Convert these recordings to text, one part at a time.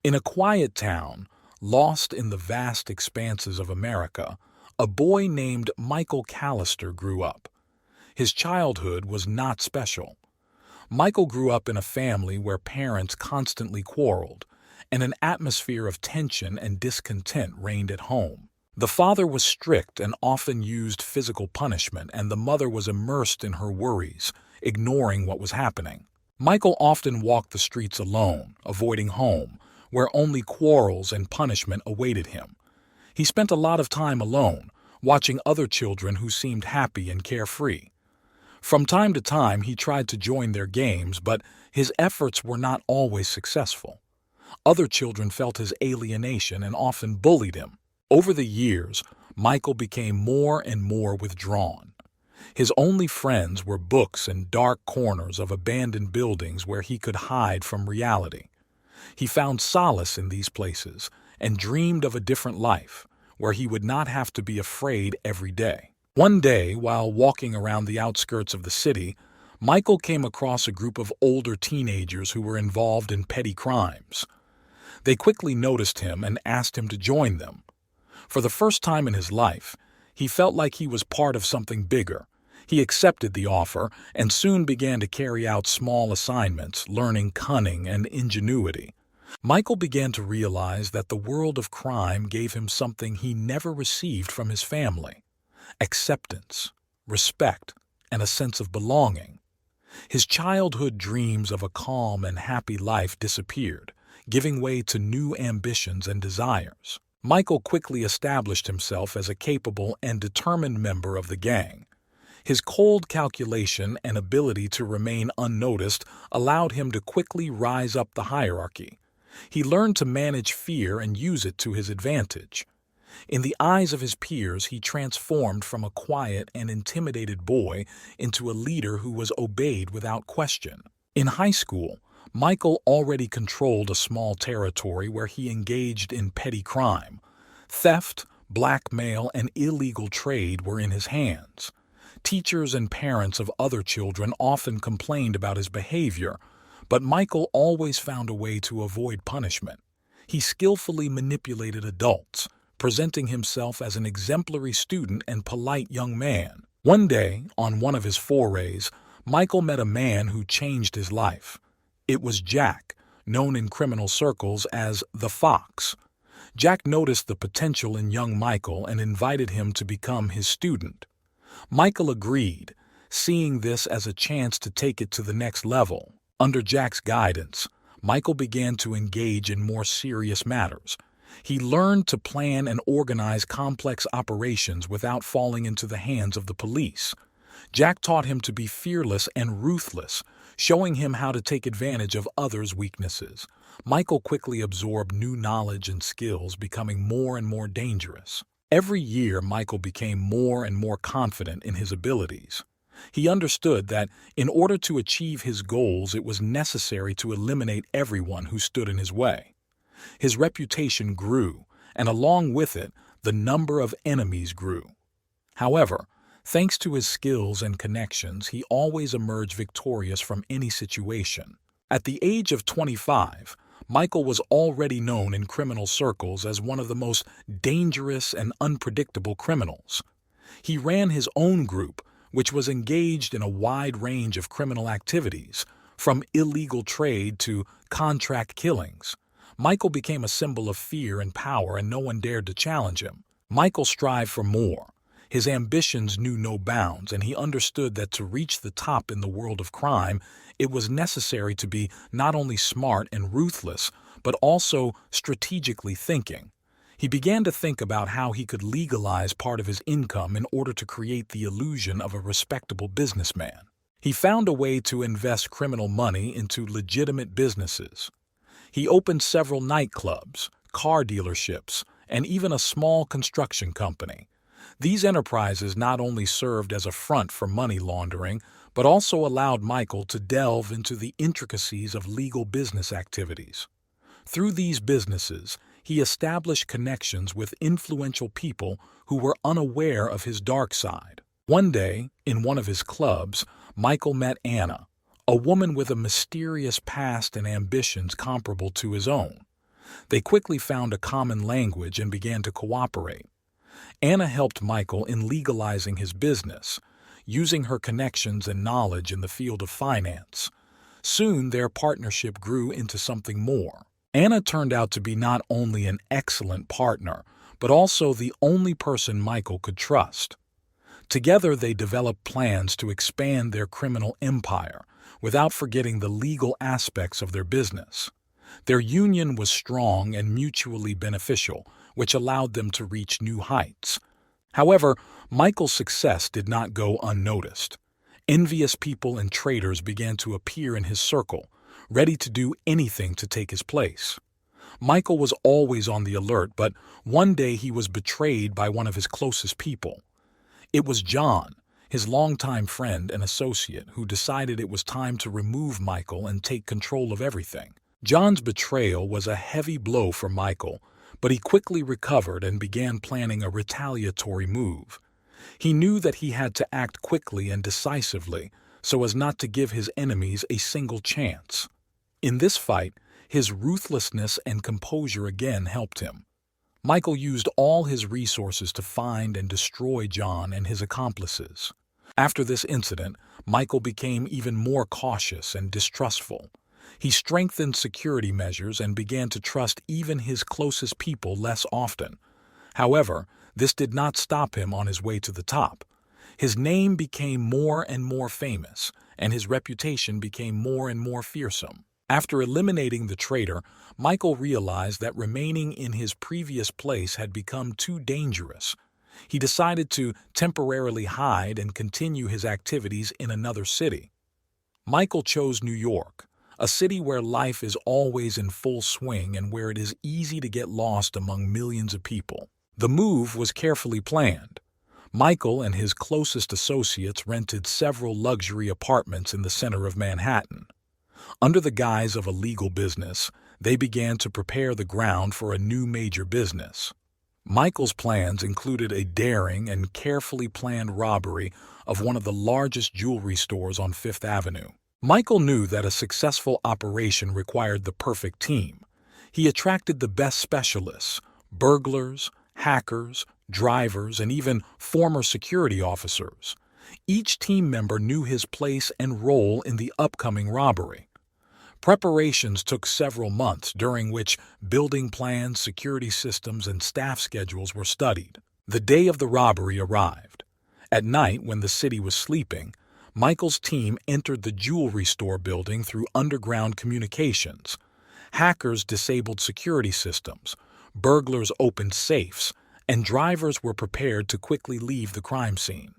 In a quiet town, lost in the vast expanses of America, a boy named Michael Callister grew up. His childhood was not special. Michael grew up in a family where parents constantly quarreled, and an atmosphere of tension and discontent reigned at home. The father was strict and often used physical punishment, and the mother was immersed in her worries, ignoring what was happening. Michael often walked the streets alone, avoiding home, where only quarrels and punishment awaited him. He spent a lot of time alone, watching other children who seemed happy and carefree. From time to time, he tried to join their games, but his efforts were not always successful. Other children felt his alienation and often bullied him. Over the years, Michael became more and more withdrawn. His only friends were books and dark corners of abandoned buildings where he could hide from reality. He found solace in these places and dreamed of a different life, where he would not have to be afraid every day. One day, while walking around the outskirts of the city, Michael came across a group of older teenagers who were involved in petty crimes. They quickly noticed him and asked him to join them. For the first time in his life, he felt like he was part of something bigger. He accepted the offer and soon began to carry out small assignments, learning cunning and ingenuity. Michael began to realize that the world of crime gave him something he never received from his family: acceptance, respect, and a sense of belonging. His childhood dreams of a calm and happy life disappeared, giving way to new ambitions and desires. Michael quickly established himself as a capable and determined member of the gang. His cold calculation and ability to remain unnoticed allowed him to quickly rise up the hierarchy. He learned to manage fear and use it to his advantage. In the eyes of his peers, he transformed from a quiet and intimidated boy into a leader who was obeyed without question. In high school, Michael already controlled a small territory where he engaged in petty crime. Theft, blackmail, and illegal trade were in his hands. Teachers and parents of other children often complained about his behavior, but Michael always found a way to avoid punishment. He skillfully manipulated adults, presenting himself as an exemplary student and polite young man. One day, on one of his forays, Michael met a man who changed his life. It was Jack, known in criminal circles as the Fox. Jack noticed the potential in young Michael and invited him to become his student. Michael agreed, seeing this as a chance to take it to the next level. Under Jack's guidance, Michael began to engage in more serious matters. He learned to plan and organize complex operations without falling into the hands of the police. Jack taught him to be fearless and ruthless, showing him how to take advantage of others' weaknesses. Michael quickly absorbed new knowledge and skills, becoming more and more dangerous. Every year, Michael became more and more confident in his abilities. He understood that in order to achieve his goals, it was necessary to eliminate everyone who stood in his way. His reputation grew, and along with it, the number of enemies grew. However, thanks to his skills and connections, he always emerged victorious from any situation. At the age of 25, Michael was already known in criminal circles as one of the most dangerous and unpredictable criminals. He ran his own group, which was engaged in a wide range of criminal activities, from illegal trade to contract killings. Michael became a symbol of fear and power, and no one dared to challenge him. Michael strived for more. His ambitions knew no bounds, and he understood that to reach the top in the world of crime, it was necessary to be not only smart and ruthless, but also strategically thinking. He began to think about how he could legalize part of his income in order to create the illusion of a respectable businessman. He found a way to invest criminal money into legitimate businesses. He opened several nightclubs, car dealerships, and even a small construction company. These enterprises not only served as a front for money laundering, but also allowed Michael to delve into the intricacies of legal business activities. Through these businesses, he established connections with influential people who were unaware of his dark side. One day, in one of his clubs, Michael met Anna, a woman with a mysterious past and ambitions comparable to his own. They quickly found a common language and began to cooperate. Anna helped Michael in legalizing his business, using her connections and knowledge in the field of finance. Soon, their partnership grew into something more. Anna turned out to be not only an excellent partner, but also the only person Michael could trust. Together, they developed plans to expand their criminal empire without forgetting the legal aspects of their business. Their union was strong and mutually beneficial, which allowed them to reach new heights. However, Michael's success did not go unnoticed. Envious people and traitors began to appear in his circle, ready to do anything to take his place. Michael was always on the alert, but one day he was betrayed by one of his closest people. It was John, his longtime friend and associate, who decided it was time to remove Michael and take control of everything. John's betrayal was a heavy blow for Michael, but he quickly recovered and began planning a retaliatory move. He knew that he had to act quickly and decisively so as not to give his enemies a single chance. In this fight, his ruthlessness and composure again helped him. Michael used all his resources to find and destroy John and his accomplices. After this incident, Michael became even more cautious and distrustful. He strengthened security measures and began to trust even his closest people less often. However, this did not stop him on his way to the top. His name became more and more famous, and his reputation became more and more fearsome. After eliminating the traitor, Michael realized that remaining in his previous place had become too dangerous. He decided to temporarily hide and continue his activities in another city. Michael chose New York, a city where life is always in full swing and where it is easy to get lost among millions of people. The move was carefully planned. Michael and his closest associates rented several luxury apartments in the center of Manhattan. Under the guise of a legal business, they began to prepare the ground for a new major business. Michael's plans included a daring and carefully planned robbery of one of the largest jewelry stores on Fifth Avenue. Michael knew that a successful operation required the perfect team. He attracted the best specialists, burglars, hackers, drivers, and even former security officers. Each team member knew his place and role in the upcoming robbery. Preparations took several months, during which building plans, security systems, and staff schedules were studied. The day of the robbery arrived. At night, when the city was sleeping, Michael's team entered the jewelry store building through underground communications. Hackers disabled security systems, burglars opened safes, and drivers were prepared to quickly leave the crime scene.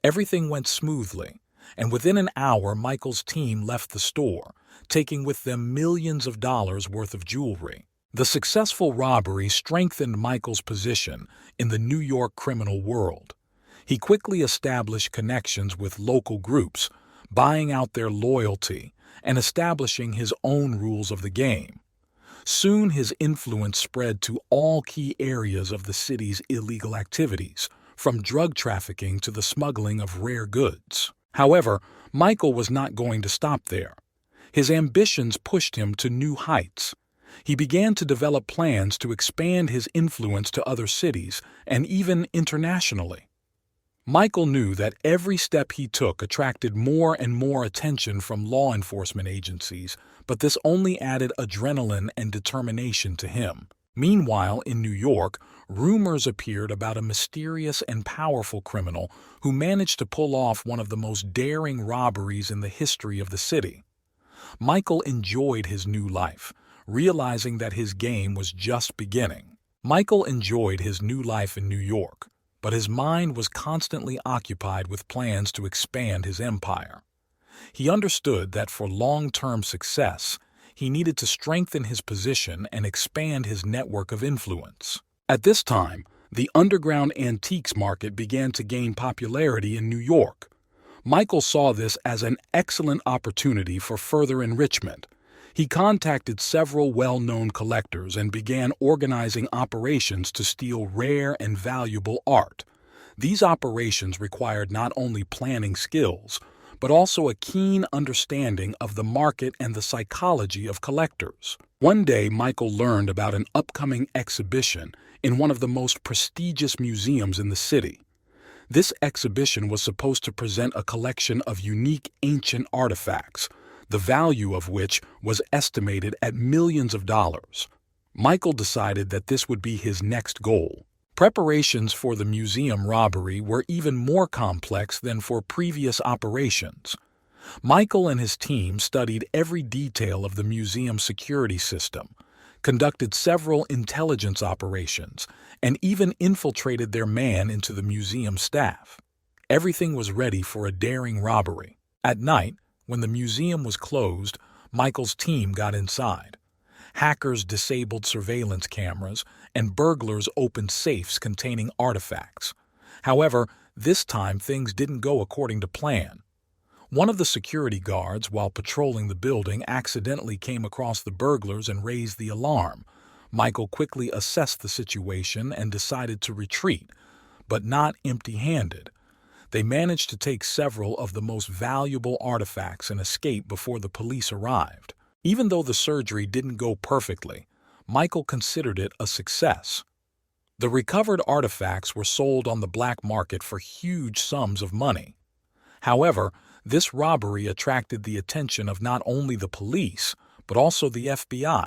Everything went smoothly, and within an hour Michael's team left the store, taking with them millions of dollars worth of jewelry. The successful robbery strengthened Michael's position in the New York criminal world. He quickly established connections with local groups, buying out their loyalty and establishing his own rules of the game. Soon his influence spread to all key areas of the city's illegal activities, from drug trafficking to the smuggling of rare goods. However, Michael was not going to stop there. His ambitions pushed him to new heights. He began to develop plans to expand his influence to other cities and even internationally. Michael knew that every step he took attracted more and more attention from law enforcement agencies, but this only added adrenaline and determination to him. Meanwhile, in New York, rumors appeared about a mysterious and powerful criminal who managed to pull off one of the most daring robberies in the history of the city. Michael enjoyed his new life, realizing that his game was just beginning. Michael enjoyed his new life in New York, but his mind was constantly occupied with plans to expand his empire. He understood that for long-term success, he needed to strengthen his position and expand his network of influence. At this time, the underground antiques market began to gain popularity in New York. Michael saw this as an excellent opportunity for further enrichment. He contacted several well-known collectors and began organizing operations to steal rare and valuable art. These operations required not only planning skills, but also a keen understanding of the market and the psychology of collectors. One day, Michael learned about an upcoming exhibition in one of the most prestigious museums in the city. This exhibition was supposed to present a collection of unique ancient artifacts, the value of which was estimated at millions of dollars. Michael decided that this would be his next goal. Preparations for the museum robbery were even more complex than for previous operations. Michael and his team studied every detail of the museum's security system, conducted several intelligence operations, and even infiltrated their man into the museum staff. Everything was ready for a daring robbery. At night, when the museum was closed, Michael's team got inside. Hackers disabled surveillance cameras, and burglars opened safes containing artifacts. However, this time things didn't go according to plan. One of the security guards, while patrolling the building, accidentally came across the burglars and raised the alarm. Michael quickly assessed the situation and decided to retreat, but not empty-handed. They managed to take several of the most valuable artifacts and escape before the police arrived. Even though the surgery didn't go perfectly, Michael considered it a success. The recovered artifacts were sold on the black market for huge sums of money. However, this robbery attracted the attention of not only the police, but also the FBI.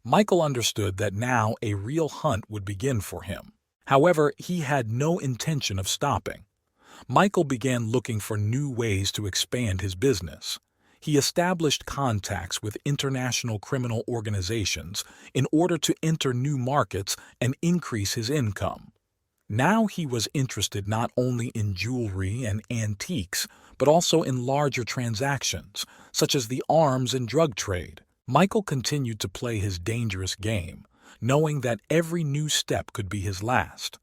Michael understood that now a real hunt would begin for him. However, he had no intention of stopping. Michael began looking for new ways to expand his business. He established contacts with international criminal organizations in order to enter new markets and increase his income. Now he was interested not only in jewelry and antiques, but also in larger transactions, such as the arms and drug trade. Michael continued to play his dangerous game, knowing that every new step could be his last.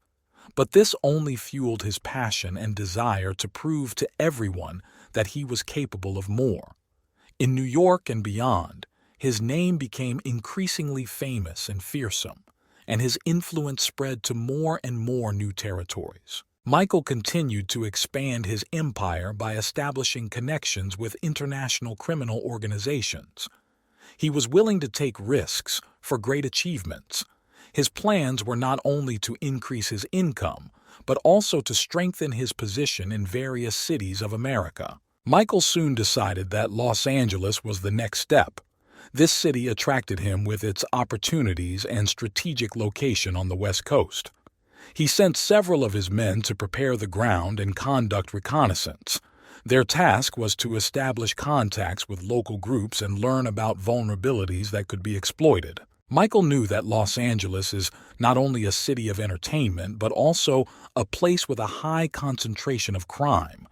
But this only fueled his passion and desire to prove to everyone that he was capable of more. In New York and beyond, his name became increasingly famous and fearsome, and his influence spread to more and more new territories. Michael continued to expand his empire by establishing connections with international criminal organizations. He was willing to take risks for great achievements. His plans were not only to increase his income, but also to strengthen his position in various cities of America. Michael soon decided that Los Angeles was the next step. This city attracted him with its opportunities and strategic location on the West Coast. He sent several of his men to prepare the ground and conduct reconnaissance. Their task was to establish contacts with local groups and learn about vulnerabilities that could be exploited. Michael knew that Los Angeles is not only a city of entertainment, but also a place with a high concentration of crime.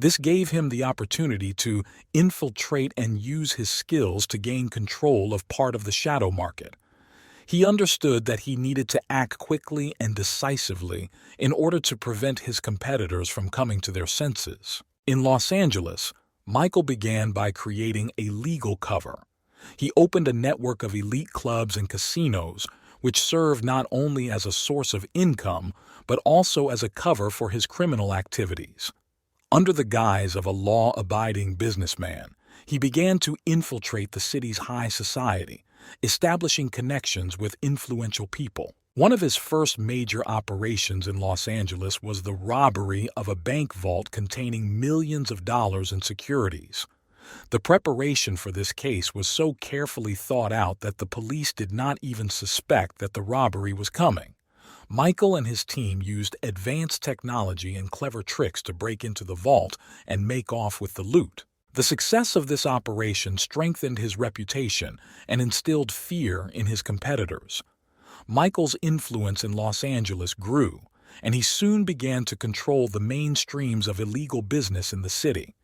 This gave him the opportunity to infiltrate and use his skills to gain control of part of the shadow market. He understood that he needed to act quickly and decisively in order to prevent his competitors from coming to their senses. In Los Angeles, Michael began by creating a legal cover. He opened a network of elite clubs and casinos, which served not only as a source of income, but also as a cover for his criminal activities. Under the guise of a law-abiding businessman, he began to infiltrate the city's high society, establishing connections with influential people. One of his first major operations in Los Angeles was the robbery of a bank vault containing millions of dollars in securities. The preparation for this case was so carefully thought out that the police did not even suspect that the robbery was coming. Michael and his team used advanced technology and clever tricks to break into the vault and make off with the loot. The success of this operation strengthened his reputation and instilled fear in his competitors. Michael's influence in Los Angeles grew, and he soon began to control the main streams of illegal business in the city.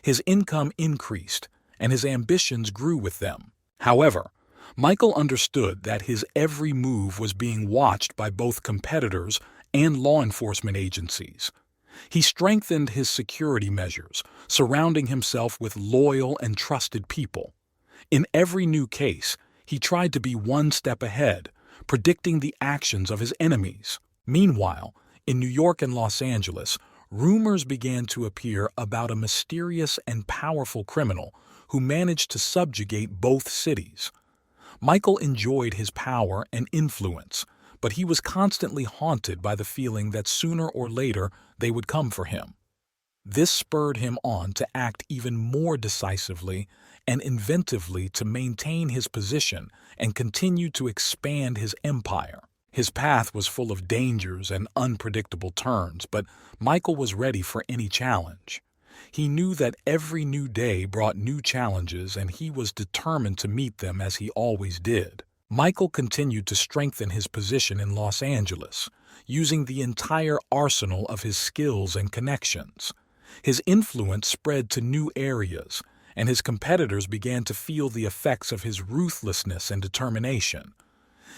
His income increased, and his ambitions grew with them. However, Michael understood that his every move was being watched by both competitors and law enforcement agencies. He strengthened his security measures, surrounding himself with loyal and trusted people. In every new case, he tried to be one step ahead, predicting the actions of his enemies. Meanwhile, in New York and Los Angeles, rumors began to appear about a mysterious and powerful criminal who managed to subjugate both cities. Michael enjoyed his power and influence, but he was constantly haunted by the feeling that sooner or later they would come for him. This spurred him on to act even more decisively and inventively to maintain his position and continue to expand his empire. His path was full of dangers and unpredictable turns, but Michael was ready for any challenge. He knew that every new day brought new challenges, and he was determined to meet them as he always did. Michael continued to strengthen his position in Los Angeles, using the entire arsenal of his skills and connections. His influence spread to new areas, and his competitors began to feel the effects of his ruthlessness and determination.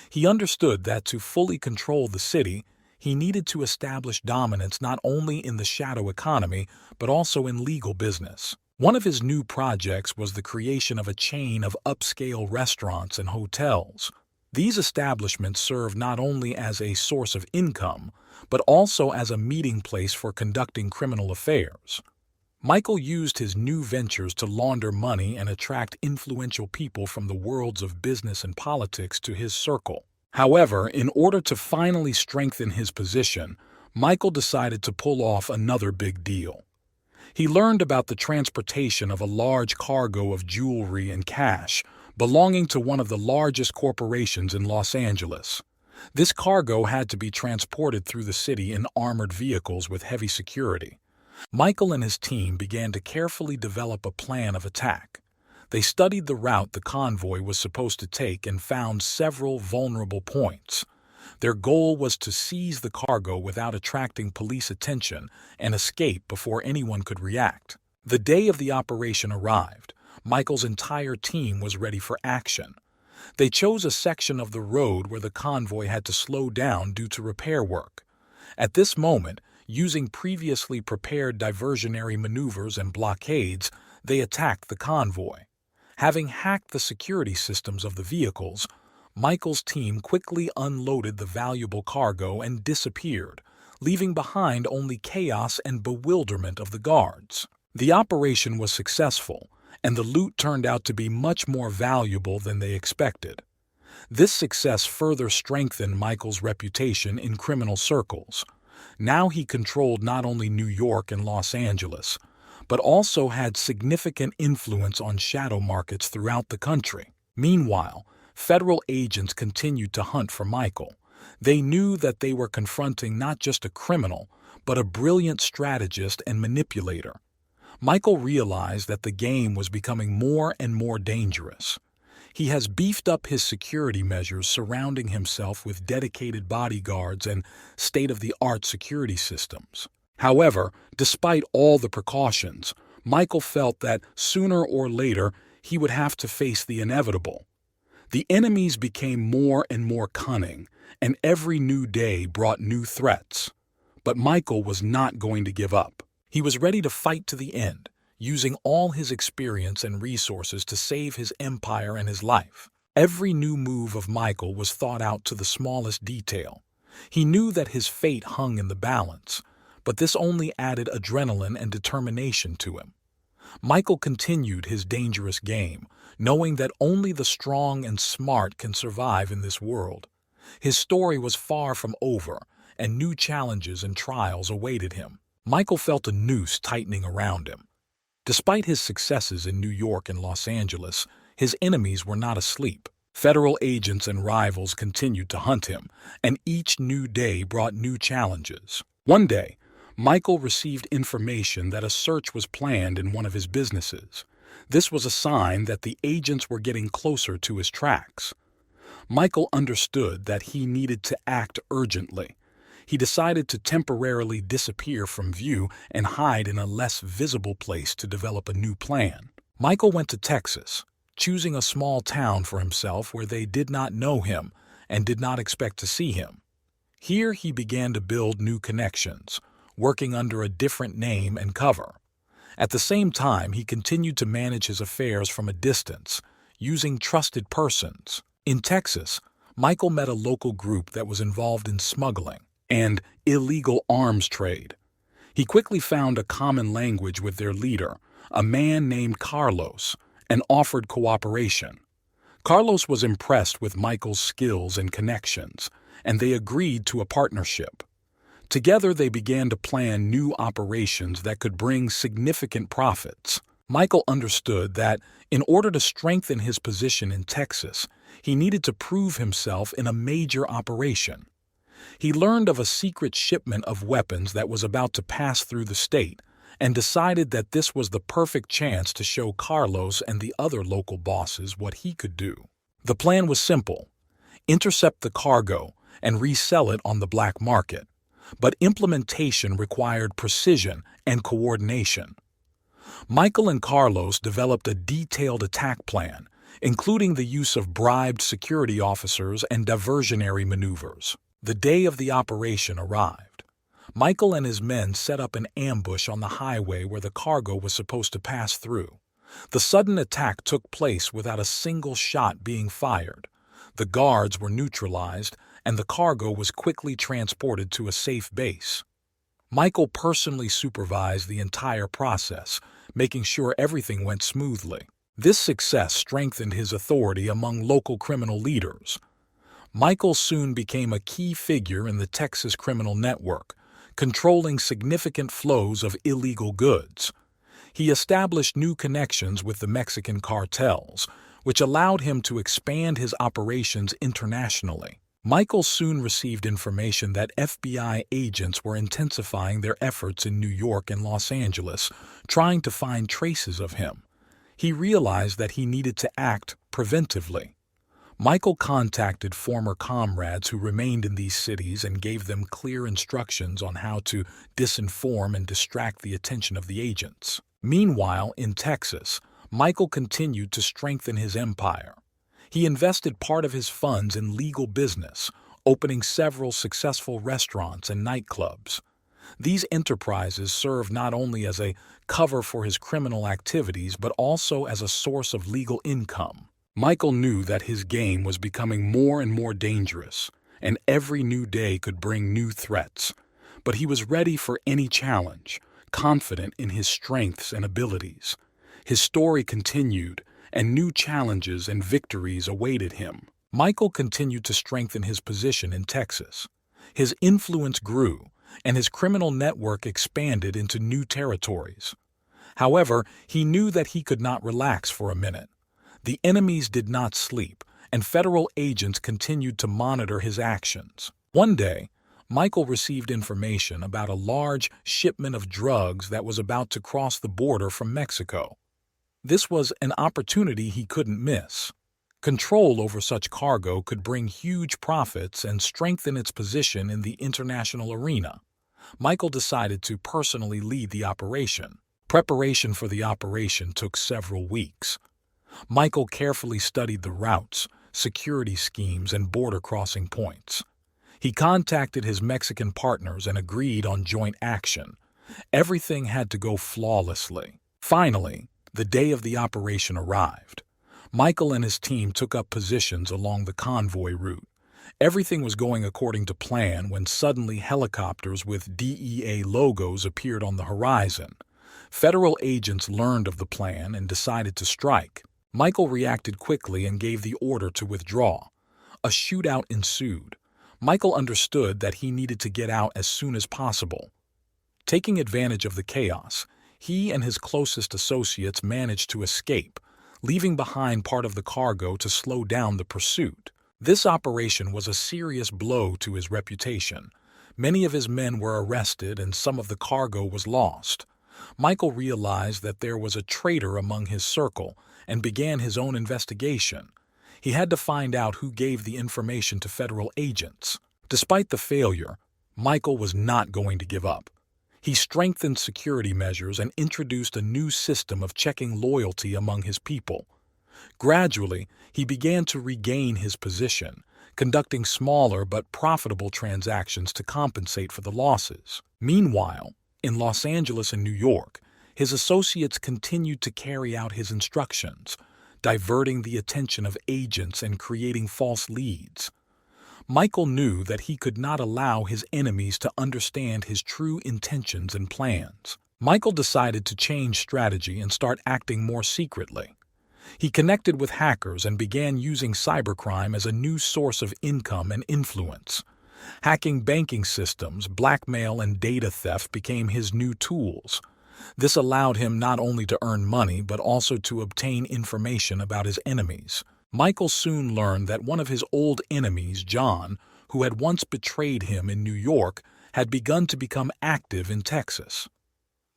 He understood that to fully control the city, he needed to establish dominance not only in the shadow economy, but also in legal business. One of his new projects was the creation of a chain of upscale restaurants and hotels. These establishments served not only as a source of income, but also as a meeting place for conducting criminal affairs. Michael used his new ventures to launder money and attract influential people from the worlds of business and politics to his circle. However, in order to finally strengthen his position, Michael decided to pull off another big deal. He learned about the transportation of a large cargo of jewelry and cash belonging to one of the largest corporations in Los Angeles. This cargo had to be transported through the city in armored vehicles with heavy security. Michael and his team began to carefully develop a plan of attack. They studied the route the convoy was supposed to take and found several vulnerable points. Their goal was to seize the cargo without attracting police attention and escape before anyone could react. The day of the operation arrived. Michael's entire team was ready for action. They chose a section of the road where the convoy had to slow down due to repair work. At this moment, using previously prepared diversionary maneuvers and blockades, they attacked the convoy. Having hacked the security systems of the vehicles, Michael's team quickly unloaded the valuable cargo and disappeared, leaving behind only chaos and bewilderment of the guards. The operation was successful, and the loot turned out to be much more valuable than they expected. This success further strengthened Michael's reputation in criminal circles. Now he controlled not only New York and Los Angeles, but also had significant influence on shadow markets throughout the country. Meanwhile, federal agents continued to hunt for Michael. They knew that they were confronting not just a criminal, but a brilliant strategist and manipulator. Michael realized that the game was becoming more and more dangerous. He has beefed up his security measures, surrounding himself with dedicated bodyguards and state-of-the-art security systems. However, despite all the precautions, Michael felt that sooner or later he would have to face the inevitable. The enemies became more and more cunning, and every new day brought new threats. But Michael was not going to give up. He was ready to fight to the end, using all his experience and resources to save his empire and his life. Every new move of Michael was thought out to the smallest detail. He knew that his fate hung in the balance, but this only added adrenaline and determination to him. Michael continued his dangerous game, knowing that only the strong and smart can survive in this world. His story was far from over, and new challenges and trials awaited him. Michael felt a noose tightening around him. Despite his successes in New York and Los Angeles, his enemies were not asleep. Federal agents and rivals continued to hunt him, and each new day brought new challenges. One day, Michael received information that a search was planned in one of his businesses. This was a sign that the agents were getting closer to his tracks. Michael understood that he needed to act urgently. He decided to temporarily disappear from view and hide in a less visible place to develop a new plan. Michael went to Texas, choosing a small town for himself where they did not know him and did not expect to see him. Here he began to build new connections, working under a different name and cover. At the same time, he continued to manage his affairs from a distance, using trusted persons. In Texas, Michael met a local group that was involved in smuggling and illegal arms trade. He quickly found a common language with their leader, a man named Carlos, and offered cooperation. Carlos was impressed with Michael's skills and connections, and they agreed to a partnership. Together they began to plan new operations that could bring significant profits. Michael understood that, in order to strengthen his position in Texas, he needed to prove himself in a major operation. He learned of a secret shipment of weapons that was about to pass through the state, and decided that this was the perfect chance to show Carlos and the other local bosses what he could do. The plan was simple: intercept the cargo and resell it on the black market. But implementation required precision and coordination. Michael and Carlos developed a detailed attack plan, including the use of bribed security officers and diversionary maneuvers. The day of the operation arrived. Michael and his men set up an ambush on the highway where the cargo was supposed to pass through. The sudden attack took place without a single shot being fired. The guards were neutralized, and the cargo was quickly transported to a safe base. Michael personally supervised the entire process, making sure everything went smoothly. This success strengthened his authority among local criminal leaders. Michael soon became a key figure in the Texas criminal network, controlling significant flows of illegal goods. He established new connections with the Mexican cartels, which allowed him to expand his operations internationally. Michael soon received information that FBI agents were intensifying their efforts in New York and Los Angeles, trying to find traces of him. He realized that he needed to act preventively. Michael contacted former comrades who remained in these cities and gave them clear instructions on how to disinform and distract the attention of the agents. Meanwhile, in Texas, Michael continued to strengthen his empire. He invested part of his funds in legal business, opening several successful restaurants and nightclubs. These enterprises served not only as a cover for his criminal activities but also as a source of legal income. Michael knew that his game was becoming more and more dangerous, and every new day could bring new threats. But he was ready for any challenge, confident in his strengths and abilities. His story continued, and new challenges and victories awaited him. Michael continued to strengthen his position in Texas. His influence grew, and his criminal network expanded into new territories. However, he knew that he could not relax for a minute. The enemies did not sleep, and federal agents continued to monitor his actions. One day, Michael received information about a large shipment of drugs that was about to cross the border from Mexico. This was an opportunity he couldn't miss. Control over such cargo could bring huge profits and strengthen its position in the international arena. Michael decided to personally lead the operation. Preparation for the operation took several weeks. Michael carefully studied the routes, security schemes, and border crossing points. He contacted his Mexican partners and agreed on joint action. Everything had to go flawlessly. Finally, the day of the operation arrived. Michael and his team took up positions along the convoy route. Everything was going according to plan when suddenly helicopters with DEA logos appeared on the horizon. Federal agents learned of the plan and decided to strike. Michael reacted quickly and gave the order to withdraw. A shootout ensued. Michael understood that he needed to get out as soon as possible. Taking advantage of the chaos, he and his closest associates managed to escape, leaving behind part of the cargo to slow down the pursuit. This operation was a serious blow to his reputation. Many of his men were arrested and some of the cargo was lost. Michael realized that there was a traitor among his circle and began his own investigation. He had to find out who gave the information to federal agents. Despite the failure, Michael was not going to give up. He strengthened security measures and introduced a new system of checking loyalty among his people. Gradually, he began to regain his position, conducting smaller but profitable transactions to compensate for the losses. Meanwhile, in Los Angeles and New York, his associates continued to carry out his instructions, diverting the attention of agents and creating false leads. Michael knew that he could not allow his enemies to understand his true intentions and plans. Michael decided to change strategy and start acting more secretly. He connected with hackers and began using cybercrime as a new source of income and influence. Hacking banking systems, blackmail, and data theft became his new tools. This allowed him not only to earn money but also to obtain information about his enemies. Michael soon learned that one of his old enemies, John, who had once betrayed him in New York, had begun to become active in Texas.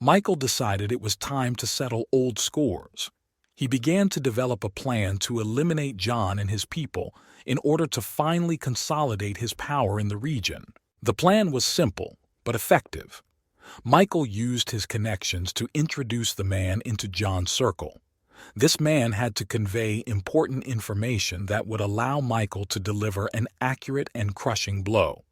Michael decided it was time to settle old scores. He began to develop a plan to eliminate John and his people in order to finally consolidate his power in the region. The plan was simple but effective. Michael used his connections to introduce the man into John's circle. This man had to convey important information that would allow Michael to deliver an accurate and crushing blow.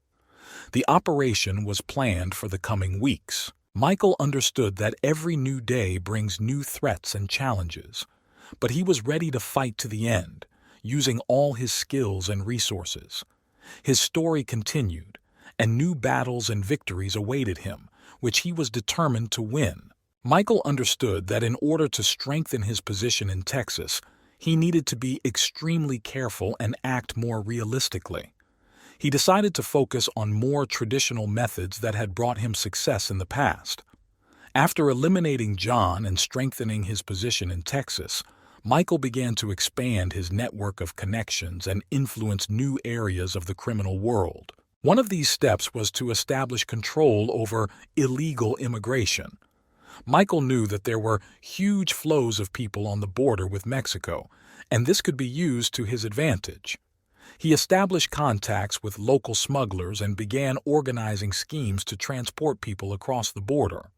The operation was planned for the coming weeks. Michael understood that every new day brings new threats and challenges, but he was ready to fight to the end, using all his skills and resources. His story continued, and new battles and victories awaited him, which he was determined to win. Michael understood that in order to strengthen his position in Texas, he needed to be extremely careful and act more realistically. He decided to focus on more traditional methods that had brought him success in the past. After eliminating John and strengthening his position in Texas, Michael began to expand his network of connections and influence new areas of the criminal world. One of these steps was to establish control over illegal immigration. Michael knew that there were huge flows of people on the border with Mexico, and this could be used to his advantage. He established contacts with local smugglers and began organizing schemes to transport people across the border.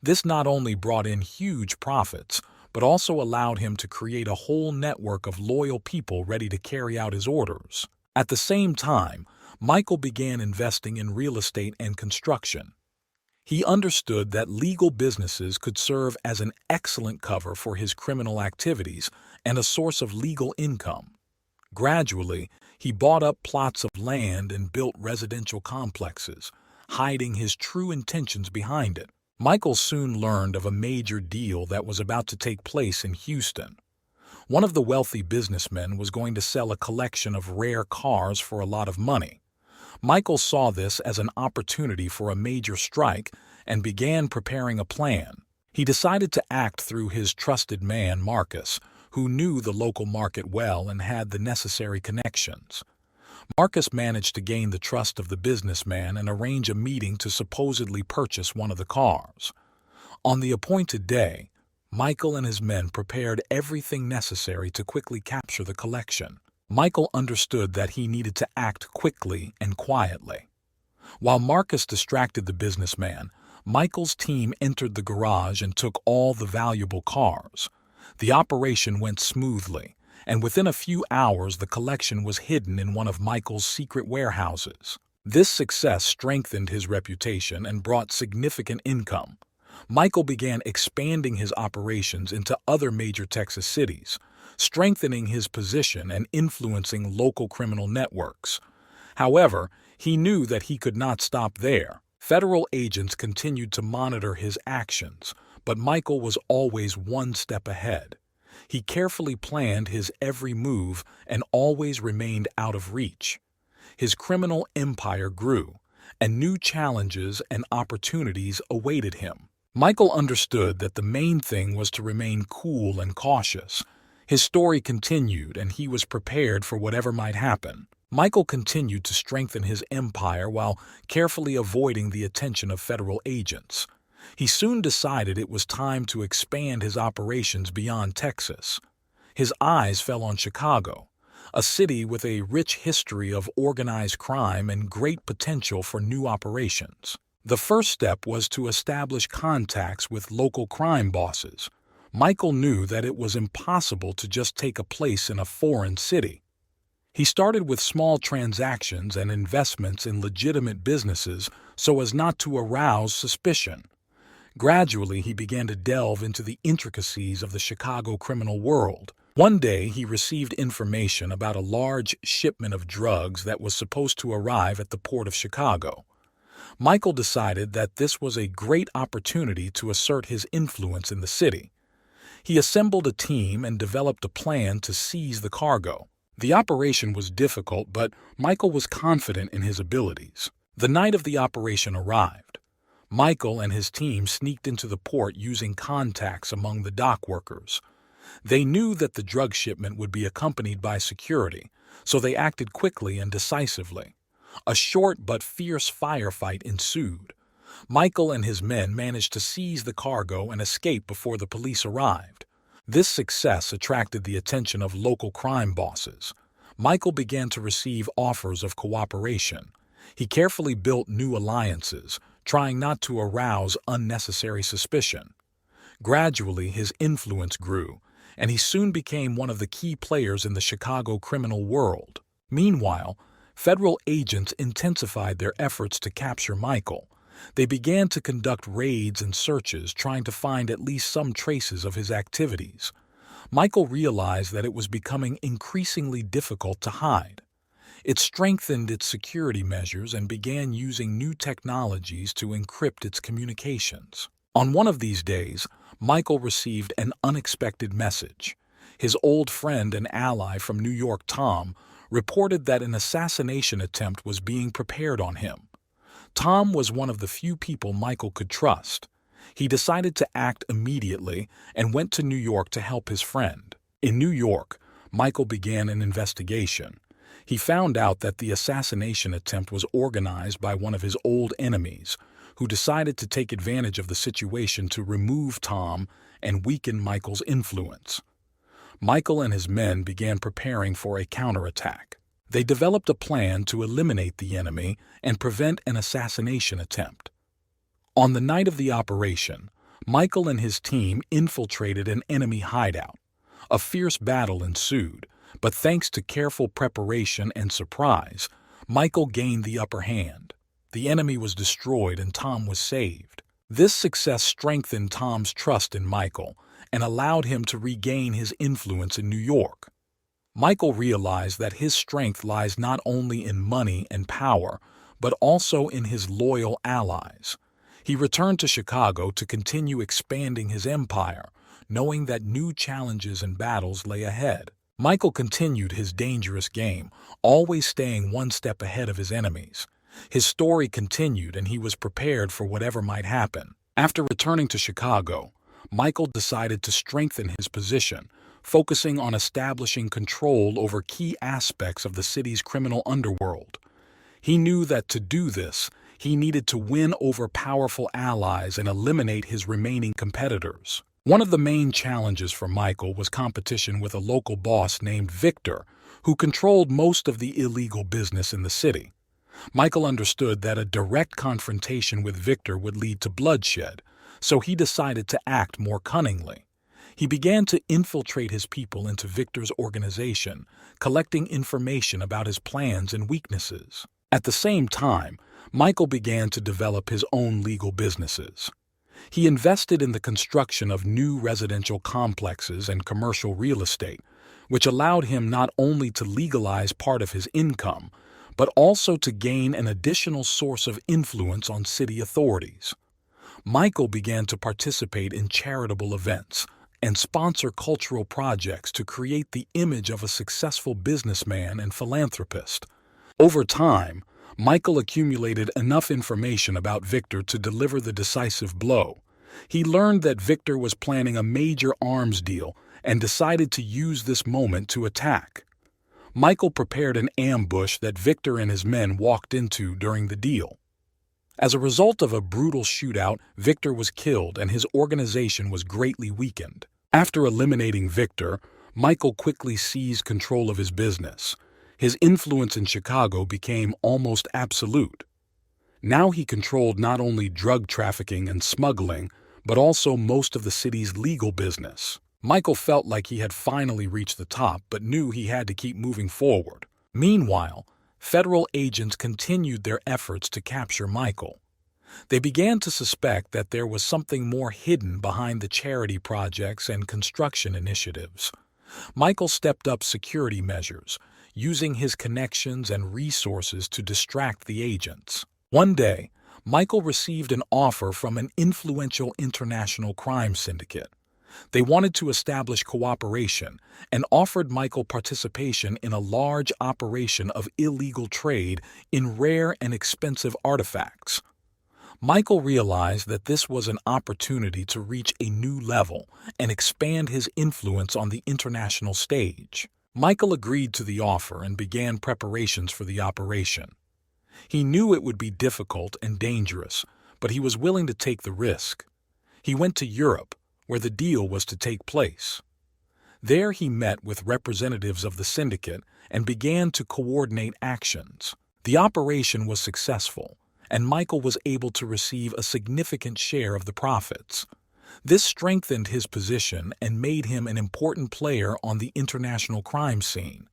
This not only brought in huge profits, but also allowed him to create a whole network of loyal people ready to carry out his orders. At the same time, Michael began investing in real estate and construction. He understood that legal businesses could serve as an excellent cover for his criminal activities and a source of legal income. Gradually, he bought up plots of land and built residential complexes, hiding his true intentions behind it. Michael soon learned of a major deal that was about to take place in Houston. One of the wealthy businessmen was going to sell a collection of rare cars for a lot of money. Michael saw this as an opportunity for a major strike and began preparing a plan. He decided to act through his trusted man, Marcus, who knew the local market well and had the necessary connections. Marcus managed to gain the trust of the businessman and arrange a meeting to supposedly purchase one of the cars. On the appointed day, Michael and his men prepared everything necessary to quickly capture the collection. Michael understood that he needed to act quickly and quietly. While Marcus distracted the businessman, Michael's team entered the garage and took all the valuable cars. The operation went smoothly, and within a few hours the collection was hidden in one of Michael's secret warehouses. This success strengthened his reputation and brought significant income. Michael began expanding his operations into other major Texas cities, strengthening his position and influencing local criminal networks. However, he knew that he could not stop there. Federal agents continued to monitor his actions, but Michael was always one step ahead. He carefully planned his every move and always remained out of reach. His criminal empire grew, and new challenges and opportunities awaited him. Michael understood that the main thing was to remain cool and cautious. His story continued, and he was prepared for whatever might happen. Michael continued to strengthen his empire while carefully avoiding the attention of federal agents. He soon decided it was time to expand his operations beyond Texas. His eyes fell on Chicago, a city with a rich history of organized crime and great potential for new operations. The first step was to establish contacts with local crime bosses. Michael knew that it was impossible to just take a place in a foreign city. He started with small transactions and investments in legitimate businesses so as not to arouse suspicion. Gradually, he began to delve into the intricacies of the Chicago criminal world. One day, he received information about a large shipment of drugs that was supposed to arrive at the port of Chicago. Michael decided that this was a great opportunity to assert his influence in the city. He assembled a team and developed a plan to seize the cargo. The operation was difficult, but Michael was confident in his abilities. The night of the operation arrived. Michael and his team sneaked into the port using contacts among the dock workers. They knew that the drug shipment would be accompanied by security, so they acted quickly and decisively. A short but fierce firefight ensued. Michael and his men managed to seize the cargo and escape before the police arrived. This success attracted the attention of local crime bosses. Michael began to receive offers of cooperation. He carefully built new alliances, trying not to arouse unnecessary suspicion. Gradually, his influence grew, and he soon became one of the key players in the Chicago criminal world. Meanwhile, federal agents intensified their efforts to capture Michael. They began to conduct raids and searches, trying to find at least some traces of his activities. Michael realized that it was becoming increasingly difficult to hide. It strengthened its security measures and began using new technologies to encrypt its communications. On one of these days, Michael received an unexpected message. His old friend and ally from New York, Tom, reported that an assassination attempt was being prepared on him. Tom was one of the few people Michael could trust. He decided to act immediately and went to New York to help his friend. In New York, Michael began an investigation. He found out that the assassination attempt was organized by one of his old enemies, who decided to take advantage of the situation to remove Tom and weaken Michael's influence. Michael and his men began preparing for a counterattack. They developed a plan to eliminate the enemy and prevent an assassination attempt. On the night of the operation, Michael and his team infiltrated an enemy hideout. A fierce battle ensued, but thanks to careful preparation and surprise, Michael gained the upper hand. The enemy was destroyed and Tom was saved. This success strengthened Tom's trust in Michael and allowed him to regain his influence in New York. Michael realized that his strength lies not only in money and power, but also in his loyal allies. He returned to Chicago to continue expanding his empire, knowing that new challenges and battles lay ahead. Michael continued his dangerous game, always staying one step ahead of his enemies. His story continued and he was prepared for whatever might happen. After returning to Chicago, Michael decided to strengthen his position, focusing on establishing control over key aspects of the city's criminal underworld. He knew that to do this, he needed to win over powerful allies and eliminate his remaining competitors. One of the main challenges for Michael was competition with a local boss named Victor, who controlled most of the illegal business in the city. Michael understood that a direct confrontation with Victor would lead to bloodshed, so he decided to act more cunningly. He began to infiltrate his people into Victor's organization, collecting information about his plans and weaknesses. At the same time, Michael began to develop his own legal businesses. He invested in the construction of new residential complexes and commercial real estate, which allowed him not only to legalize part of his income, but also to gain an additional source of influence on city authorities. Michael began to participate in charitable events and sponsor cultural projects to create the image of a successful businessman and philanthropist. Over time, Michael accumulated enough information about Victor to deliver the decisive blow. He learned that Victor was planning a major arms deal and decided to use this moment to attack. Michael prepared an ambush that Victor and his men walked into during the deal. As a result of a brutal shootout, Victor was killed and his organization was greatly weakened. After eliminating Victor, Michael quickly seized control of his business. His influence in Chicago became almost absolute. Now he controlled not only drug trafficking and smuggling, but also most of the city's legal business. Michael felt like he had finally reached the top, but knew he had to keep moving forward. Meanwhile, federal agents continued their efforts to capture Michael. They began to suspect that there was something more hidden behind the charity projects and construction initiatives. Michael stepped up security measures, using his connections and resources to distract the agents. One day, Michael received an offer from an influential international crime syndicate. They wanted to establish cooperation and offered Michael participation in a large operation of illegal trade in rare and expensive artifacts. Michael realized that this was an opportunity to reach a new level and expand his influence on the international stage. Michael agreed to the offer and began preparations for the operation. He knew it would be difficult and dangerous, but he was willing to take the risk. He went to Europe, where the deal was to take place. There he met with representatives of the syndicate and began to coordinate actions. The operation was successful, and Michael was able to receive a significant share of the profits. This strengthened his position and made him an important player on the international crime scene.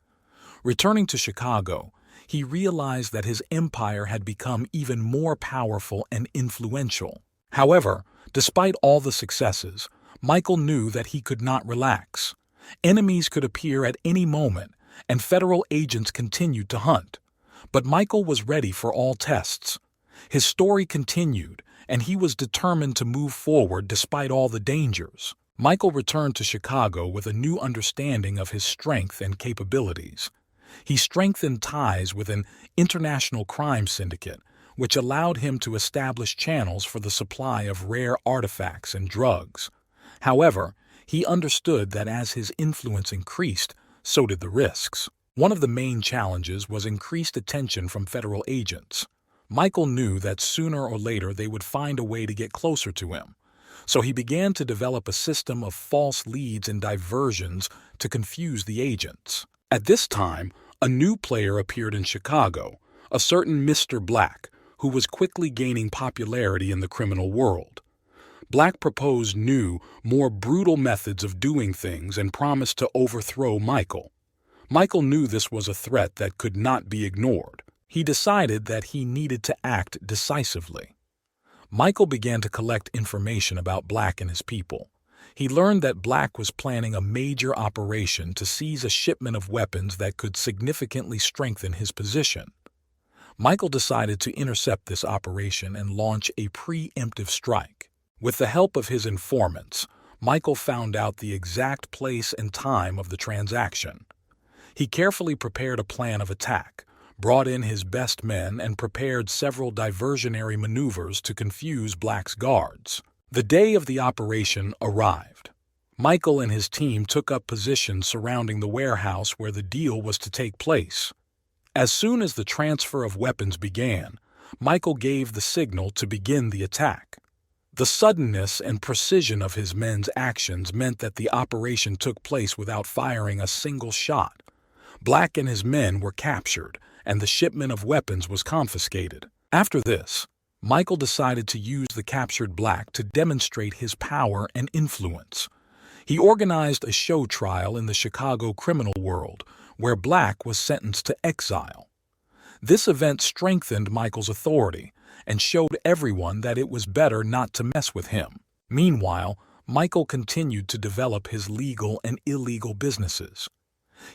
Returning to Chicago, he realized that his empire had become even more powerful and influential. However, despite all the successes, Michael knew that he could not relax. Enemies could appear at any moment, and federal agents continued to hunt. But Michael was ready for all tests. His story continued, and he was determined to move forward despite all the dangers. Michael returned to Chicago with a new understanding of his strength and capabilities. He strengthened ties with an international crime syndicate, which allowed him to establish channels for the supply of rare artifacts and drugs. However, he understood that as his influence increased, so did the risks. One of the main challenges was increased attention from federal agents. Michael knew that sooner or later they would find a way to get closer to him, so he began to develop a system of false leads and diversions to confuse the agents. At this time, a new player appeared in Chicago, a certain Mr. Black, who was quickly gaining popularity in the criminal world. Black proposed new, more brutal methods of doing things and promised to overthrow Michael. Michael knew this was a threat that could not be ignored. He decided that he needed to act decisively. Michael began to collect information about Black and his people. He learned that Black was planning a major operation to seize a shipment of weapons that could significantly strengthen his position. Michael decided to intercept this operation and launch a preemptive strike. With the help of his informants, Michael found out the exact place and time of the transaction. He carefully prepared a plan of attack, brought in his best men, and prepared several diversionary maneuvers to confuse Black's guards. The day of the operation arrived. Michael and his team took up positions surrounding the warehouse where the deal was to take place. As soon as the transfer of weapons began, Michael gave the signal to begin the attack. The suddenness and precision of his men's actions meant that the operation took place without firing a single shot. Black and his men were captured, and the shipment of weapons was confiscated. After this, Michael decided to use the captured Black to demonstrate his power and influence. He organized a show trial in the Chicago criminal world, where Black was sentenced to exile. This event strengthened Michael's authority and showed everyone that it was better not to mess with him. Meanwhile, Michael continued to develop his legal and illegal businesses.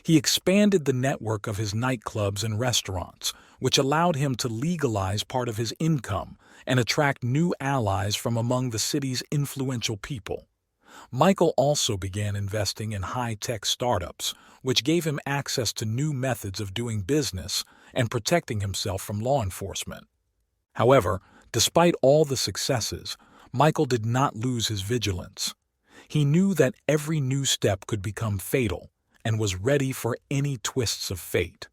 He expanded the network of his nightclubs and restaurants, which allowed him to legalize part of his income and attract new allies from among the city's influential people. Michael also began investing in high-tech startups, which gave him access to new methods of doing business and protecting himself from law enforcement. However, despite all the successes, Michael did not lose his vigilance. He knew that every new step could become fatal and was ready for any twists of fate.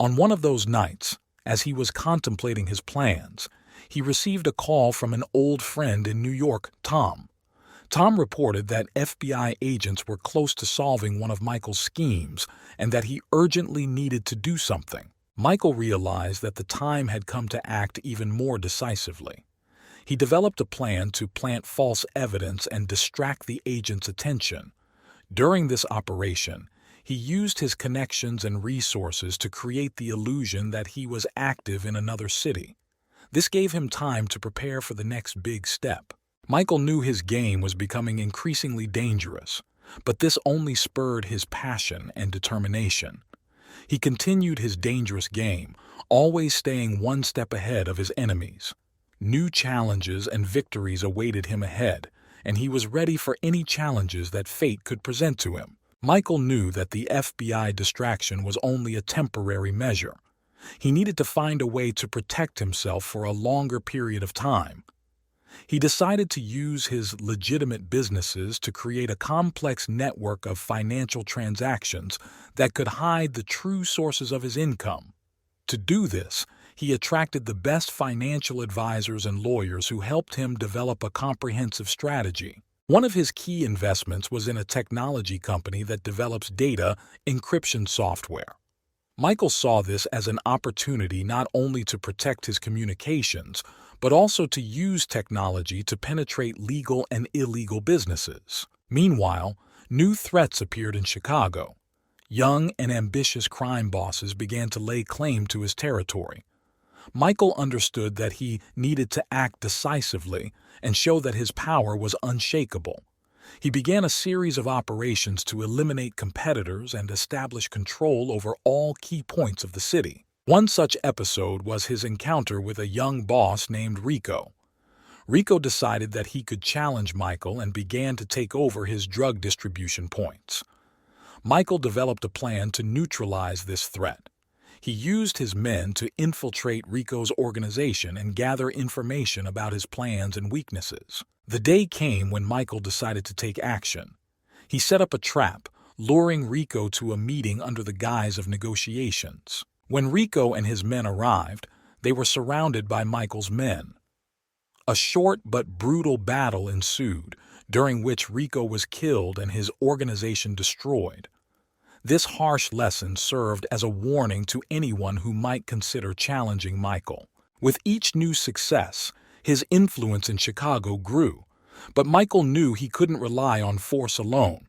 On one of those nights, as he was contemplating his plans, he received a call from an old friend in New York, Tom. Tom reported that FBI agents were close to solving one of Michael's schemes and that he urgently needed to do something. Michael realized that the time had come to act even more decisively. He developed a plan to plant false evidence and distract the agents' attention. During this operation, he used his connections and resources to create the illusion that he was active in another city. This gave him time to prepare for the next big step. Michael knew his game was becoming increasingly dangerous. But this only spurred his passion and determination. He continued his dangerous game, always staying one step ahead of his enemies. New challenges and victories awaited him ahead, and he was ready for any challenges that fate could present to him. Michael knew that the FBI distraction was only a temporary measure. He needed to find a way to protect himself for a longer period of time. He decided to use his legitimate businesses to create a complex network of financial transactions that could hide the true sources of his income. To do this, he attracted the best financial advisors and lawyers who helped him develop a comprehensive strategy. One of his key investments was in a technology company that develops data encryption software. Michael saw this as an opportunity not only to protect his communications, but also to use technology to penetrate legal and illegal businesses. Meanwhile, new threats appeared in Chicago. Young and ambitious crime bosses began to lay claim to his territory. Michael understood that he needed to act decisively and show that his power was unshakable. He began a series of operations to eliminate competitors and establish control over all key points of the city. One such episode was his encounter with a young boss named Rico. Rico decided that he could challenge Michael and began to take over his drug distribution points. Michael developed a plan to neutralize this threat. He used his men to infiltrate Rico's organization and gather information about his plans and weaknesses. The day came when Michael decided to take action. He set up a trap, luring Rico to a meeting under the guise of negotiations. When Rico and his men arrived, they were surrounded by Michael's men. A short but brutal battle ensued, during which Rico was killed and his organization destroyed. This harsh lesson served as a warning to anyone who might consider challenging Michael. With each new success, his influence in Chicago grew, but Michael knew he couldn't rely on force alone.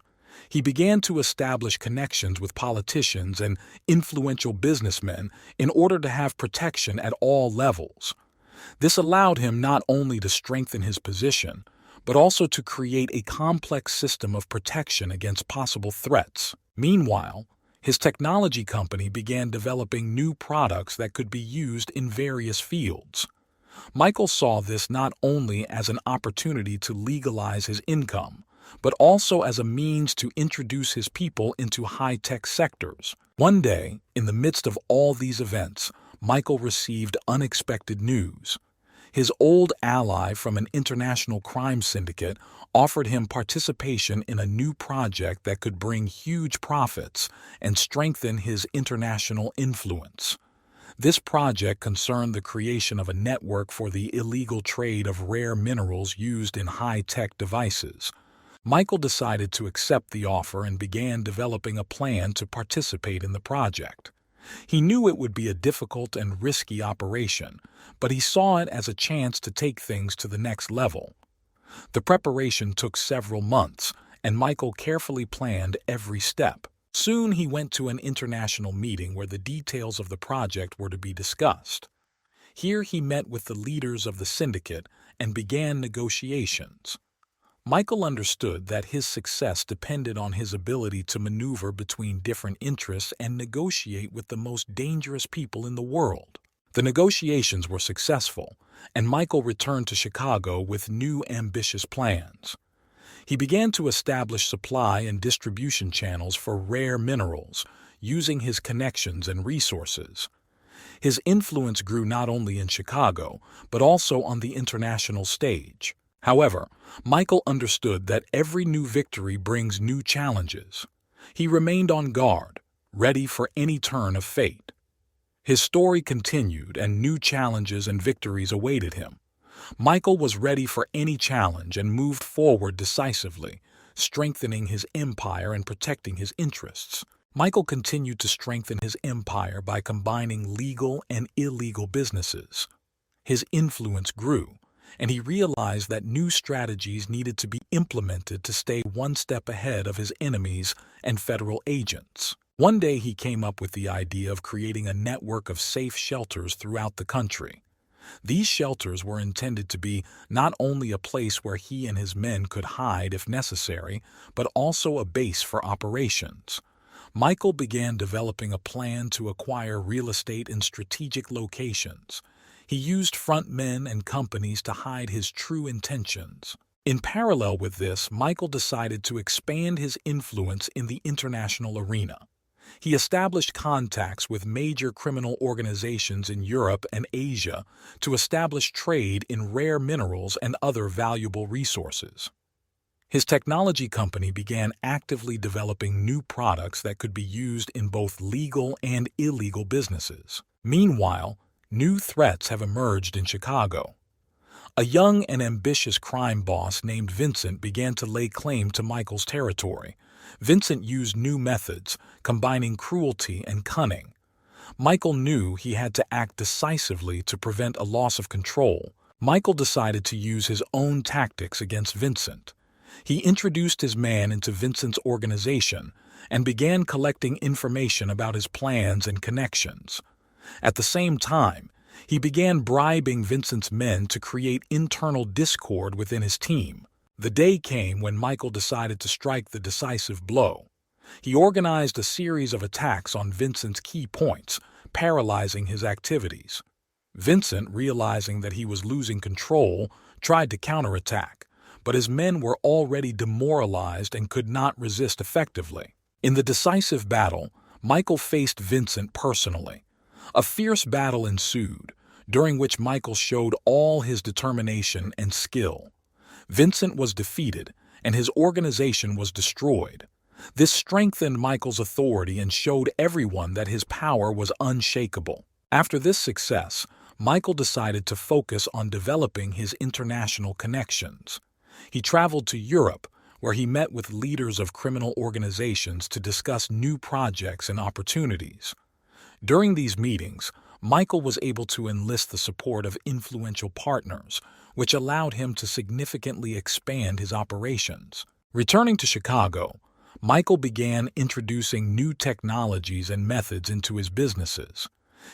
He began to establish connections with politicians and influential businessmen in order to have protection at all levels. This allowed him not only to strengthen his position, but also to create a complex system of protection against possible threats. Meanwhile, his technology company began developing new products that could be used in various fields. Michael saw this not only as an opportunity to legalize his income, but also as a means to introduce his people into high-tech sectors. One day, in the midst of all these events, Michael received unexpected news. His old ally from an international crime syndicate offered him participation in a new project that could bring huge profits and strengthen his international influence. This project concerned the creation of a network for the illegal trade of rare minerals used in high-tech devices. Michael decided to accept the offer and began developing a plan to participate in the project. He knew it would be a difficult and risky operation, but he saw it as a chance to take things to the next level. The preparation took several months, and Michael carefully planned every step. Soon he went to an international meeting where the details of the project were to be discussed. Here he met with the leaders of the syndicate and began negotiations. Michael understood that his success depended on his ability to maneuver between different interests and negotiate with the most dangerous people in the world. The negotiations were successful, and Michael returned to Chicago with new ambitious plans. He began to establish supply and distribution channels for rare minerals, using his connections and resources. His influence grew not only in Chicago, but also on the international stage. However, Michael understood that every new victory brings new challenges. He remained on guard, ready for any turn of fate. His story continued, and new challenges and victories awaited him. Michael was ready for any challenge and moved forward decisively, strengthening his empire and protecting his interests. Michael continued to strengthen his empire by combining legal and illegal businesses. His influence grew, and he realized that new strategies needed to be implemented to stay one step ahead of his enemies and federal agents. One day he came up with the idea of creating a network of safe shelters throughout the country. These shelters were intended to be not only a place where he and his men could hide if necessary, but also a base for operations. Michael began developing a plan to acquire real estate in strategic locations. He used front men and companies to hide his true intentions. In parallel with this, Michael decided to expand his influence in the international arena. He established contacts with major criminal organizations in Europe and Asia to establish trade in rare minerals and other valuable resources. His technology company began actively developing new products that could be used in both legal and illegal businesses. Meanwhile, new threats have emerged in Chicago. A young and ambitious crime boss named Vincent began to lay claim to Michael's territory. Vincent used new methods, combining cruelty and cunning. Michael knew he had to act decisively to prevent a loss of control. Michael decided to use his own tactics against Vincent. He introduced his man into Vincent's organization and began collecting information about his plans and connections. At the same time, he began bribing Vincent's men to create internal discord within his team. The day came when Michael decided to strike the decisive blow. He organized a series of attacks on Vincent's key points, paralyzing his activities. Vincent, realizing that he was losing control, tried to counterattack, but his men were already demoralized and could not resist effectively. In the decisive battle, Michael faced Vincent personally. A fierce battle ensued, during which Michael showed all his determination and skill. Vincent was defeated, and his organization was destroyed. This strengthened Michael's authority and showed everyone that his power was unshakable. After this success, Michael decided to focus on developing his international connections. He traveled to Europe, where he met with leaders of criminal organizations to discuss new projects and opportunities. During these meetings, Michael was able to enlist the support of influential partners, which allowed him to significantly expand his operations. Returning to Chicago, Michael began introducing new technologies and methods into his businesses.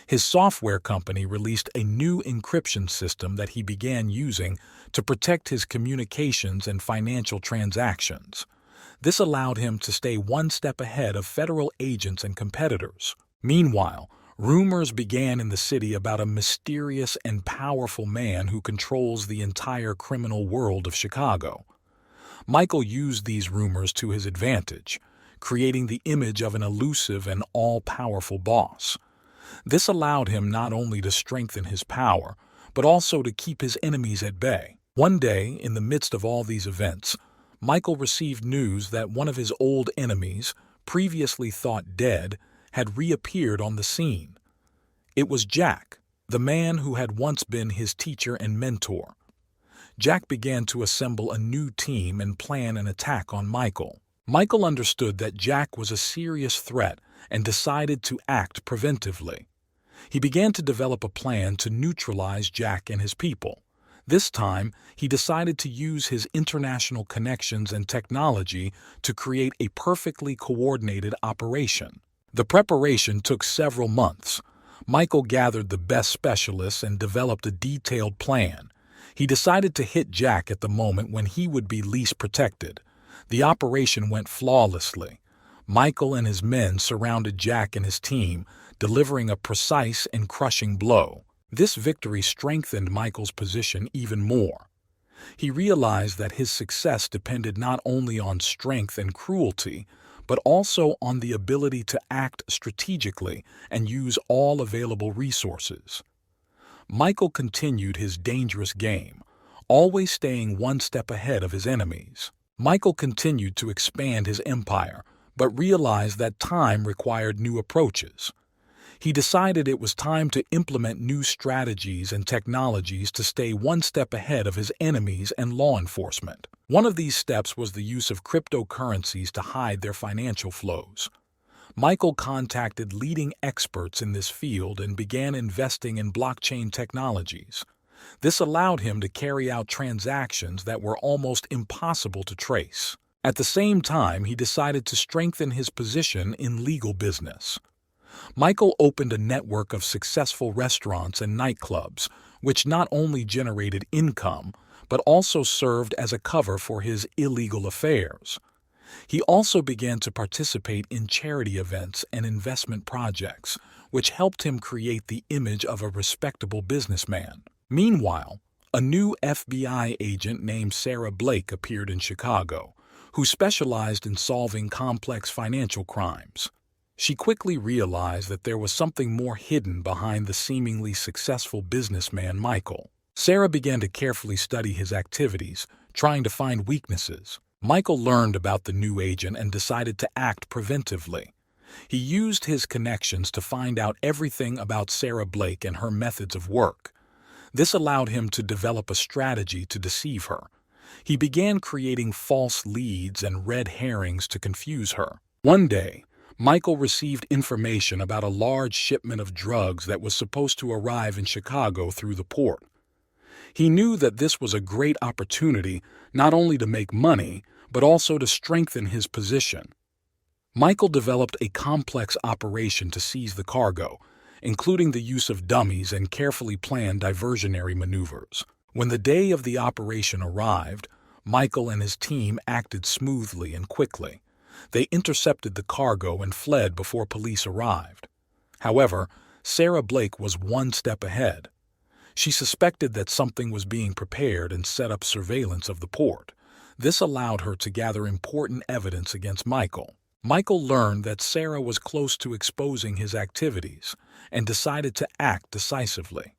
His software company released a new encryption system that he began using to protect his communications and financial transactions. This allowed him to stay one step ahead of federal agents and competitors. Meanwhile, rumors began in the city about a mysterious and powerful man who controls the entire criminal world of Chicago. Michael used these rumors to his advantage, creating the image of an elusive and all-powerful boss. This allowed him not only to strengthen his power, but also to keep his enemies at bay. One day, in the midst of all these events, Michael received news that one of his old enemies, previously thought dead, had reappeared on the scene. It was Jack, the man who had once been his teacher and mentor. Jack began to assemble a new team and plan an attack on Michael. Michael understood that Jack was a serious threat and decided to act preventively. He began to develop a plan to neutralize Jack and his people. This time, he decided to use his international connections and technology to create a perfectly coordinated operation. The preparation took several months. Michael gathered the best specialists and developed a detailed plan. He decided to hit Jack at the moment when he would be least protected. The operation went flawlessly. Michael and his men surrounded Jack and his team, delivering a precise and crushing blow. This victory strengthened Michael's position even more. He realized that his success depended not only on strength and cruelty, but also on the ability to act strategically and use all available resources. Michael continued his dangerous game, always staying one step ahead of his enemies. Michael continued to expand his empire, but realized that time required new approaches. He decided it was time to implement new strategies and technologies to stay one step ahead of his enemies and law enforcement. One of these steps was the use of cryptocurrencies to hide their financial flows. Michael contacted leading experts in this field and began investing in blockchain technologies. This allowed him to carry out transactions that were almost impossible to trace. At the same time, he decided to strengthen his position in legal business. Michael opened a network of successful restaurants and nightclubs, which not only generated income, but also served as a cover for his illegal affairs. He also began to participate in charity events and investment projects, which helped him create the image of a respectable businessman. Meanwhile, a new FBI agent named Sarah Blake appeared in Chicago, who specialized in solving complex financial crimes. She quickly realized that there was something more hidden behind the seemingly successful businessman Michael. Sarah began to carefully study his activities, trying to find weaknesses. Michael learned about the new agent and decided to act preventively. He used his connections to find out everything about Sarah Blake and her methods of work. This allowed him to develop a strategy to deceive her. He began creating false leads and red herrings to confuse her. One day, Michael received information about a large shipment of drugs that was supposed to arrive in Chicago through the port. He knew that this was a great opportunity not only to make money, but also to strengthen his position. Michael developed a complex operation to seize the cargo, including the use of dummies and carefully planned diversionary maneuvers. When the day of the operation arrived, Michael and his team acted smoothly and quickly. They intercepted the cargo and fled before police arrived. However, Sarah Blake was one step ahead. She suspected that something was being prepared and set up surveillance of the port. This allowed her to gather important evidence against Michael. Michael learned that Sarah was close to exposing his activities and decided to act decisively.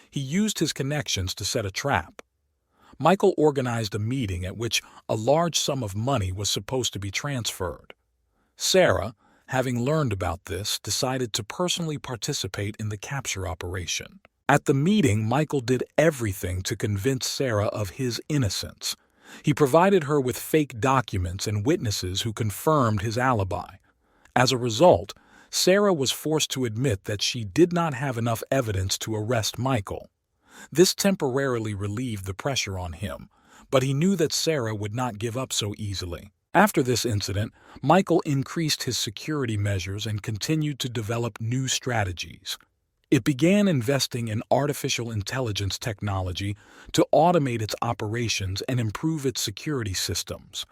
He used his connections to set a trap. Michael organized a meeting at which a large sum of money was supposed to be transferred. Sarah, having learned about this, decided to personally participate in the capture operation. At the meeting, Michael did everything to convince Sarah of his innocence. He provided her with fake documents and witnesses who confirmed his alibi. As a result, Sarah was forced to admit that she did not have enough evidence to arrest Michael. This temporarily relieved the pressure on him, but he knew that Sarah would not give up so easily. After this incident, Michael increased his security measures and continued to develop new strategies. It began investing in artificial intelligence technology to automate its operations and improve its security systems.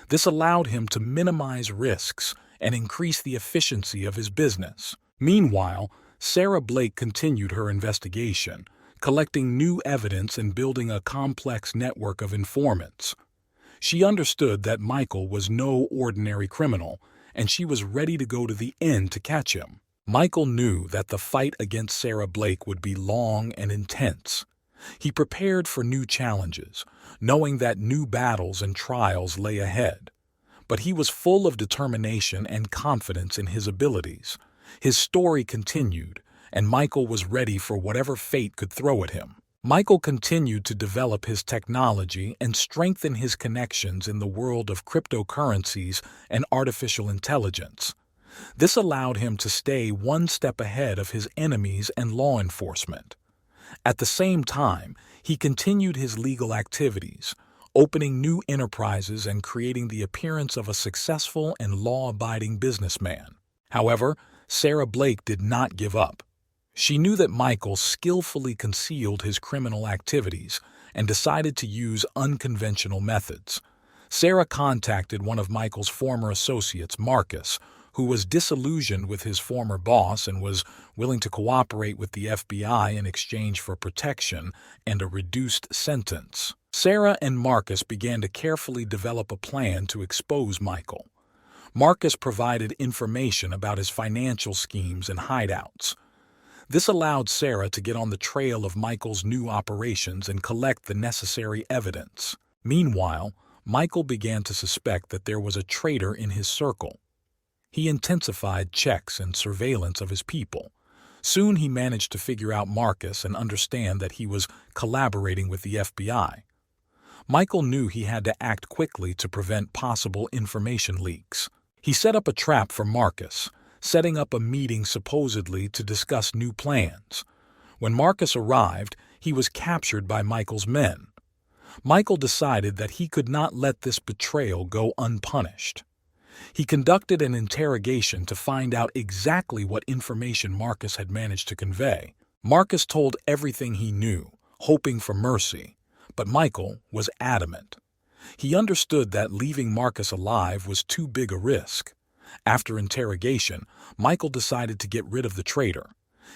This allowed him to minimize risks and increase the efficiency of his business. Meanwhile, Sarah Blake continued her investigation, collecting new evidence and building a complex network of informants. She understood that Michael was no ordinary criminal, and she was ready to go to the end to catch him. Michael knew that the fight against Sarah Blake would be long and intense. He prepared for new challenges, knowing that new battles and trials lay ahead. But he was full of determination and confidence in his abilities. His story continued, and Michael was ready for whatever fate could throw at him. Michael continued to develop his technology and strengthen his connections in the world of cryptocurrencies and artificial intelligence. This allowed him to stay one step ahead of his enemies and law enforcement. At the same time, he continued his legal activities, opening new enterprises and creating the appearance of a successful and law-abiding businessman. However, Sarah Blake did not give up. She knew that Michael skillfully concealed his criminal activities and decided to use unconventional methods. Sarah contacted one of Michael's former associates, Marcus, who was disillusioned with his former boss and was willing to cooperate with the FBI in exchange for protection and a reduced sentence. Sarah and Marcus began to carefully develop a plan to expose Michael. Marcus provided information about his financial schemes and hideouts. This allowed Sarah to get on the trail of Michael's new operations and collect the necessary evidence. Meanwhile, Michael began to suspect that there was a traitor in his circle. He intensified checks and surveillance of his people. Soon he managed to figure out Marcus and understand that he was collaborating with the FBI. Michael knew he had to act quickly to prevent possible information leaks. He set up a trap for Marcus, setting up a meeting supposedly to discuss new plans. When Marcus arrived, he was captured by Michael's men. Michael decided that he could not let this betrayal go unpunished. He conducted an interrogation to find out exactly what information Marcus had managed to convey. Marcus told everything he knew, hoping for mercy, but Michael was adamant. He understood that leaving Marcus alive was too big a risk. After interrogation, Michael decided to get rid of the traitor.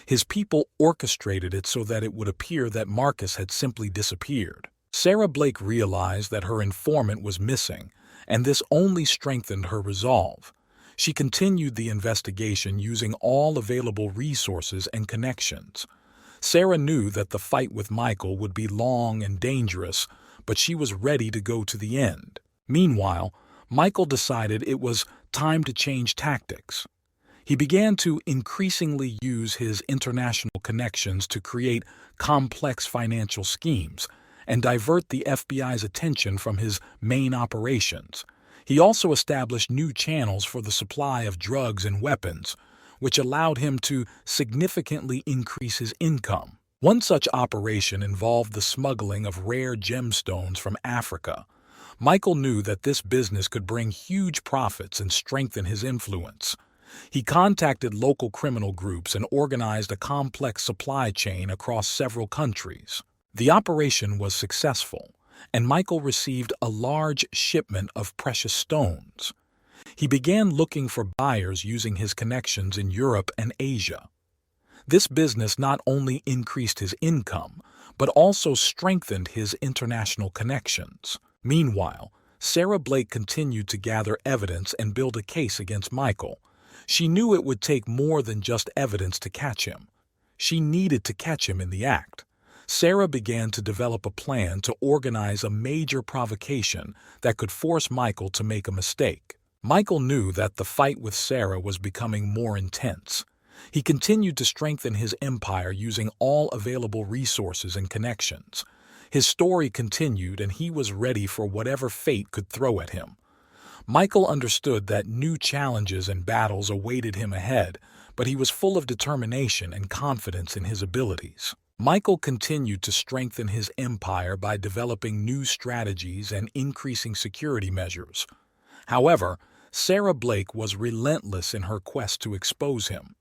His people orchestrated it so that it would appear that Marcus had simply disappeared. Sarah Blake realized that her informant was missing, and this only strengthened her resolve. She continued the investigation using all available resources and connections. Sarah knew that the fight with Michael would be long and dangerous, but she was ready to go to the end. Meanwhile, Michael decided it was time to change tactics. He began to increasingly use his international connections to create complex financial schemes and divert the FBI's attention from his main operations. He also established new channels for the supply of drugs and weapons, which allowed him to significantly increase his income. One such operation involved the smuggling of rare gemstones from Africa. Michael knew that this business could bring huge profits and strengthen his influence. He contacted local criminal groups and organized a complex supply chain across several countries. The operation was successful, and Michael received a large shipment of precious stones. He began looking for buyers using his connections in Europe and Asia. This business not only increased his income, but also strengthened his international connections. Meanwhile, Sarah Blake continued to gather evidence and build a case against Michael. She knew it would take more than just evidence to catch him. She needed to catch him in the act. Sarah began to develop a plan to organize a major provocation that could force Michael to make a mistake. Michael knew that the fight with Sarah was becoming more intense. He continued to strengthen his empire using all available resources and connections. His story continued, and he was ready for whatever fate could throw at him. Michael understood that new challenges and battles awaited him ahead, but he was full of determination and confidence in his abilities. Michael continued to strengthen his empire by developing new strategies and increasing security measures. However, Sarah Blake was relentless in her quest to expose him.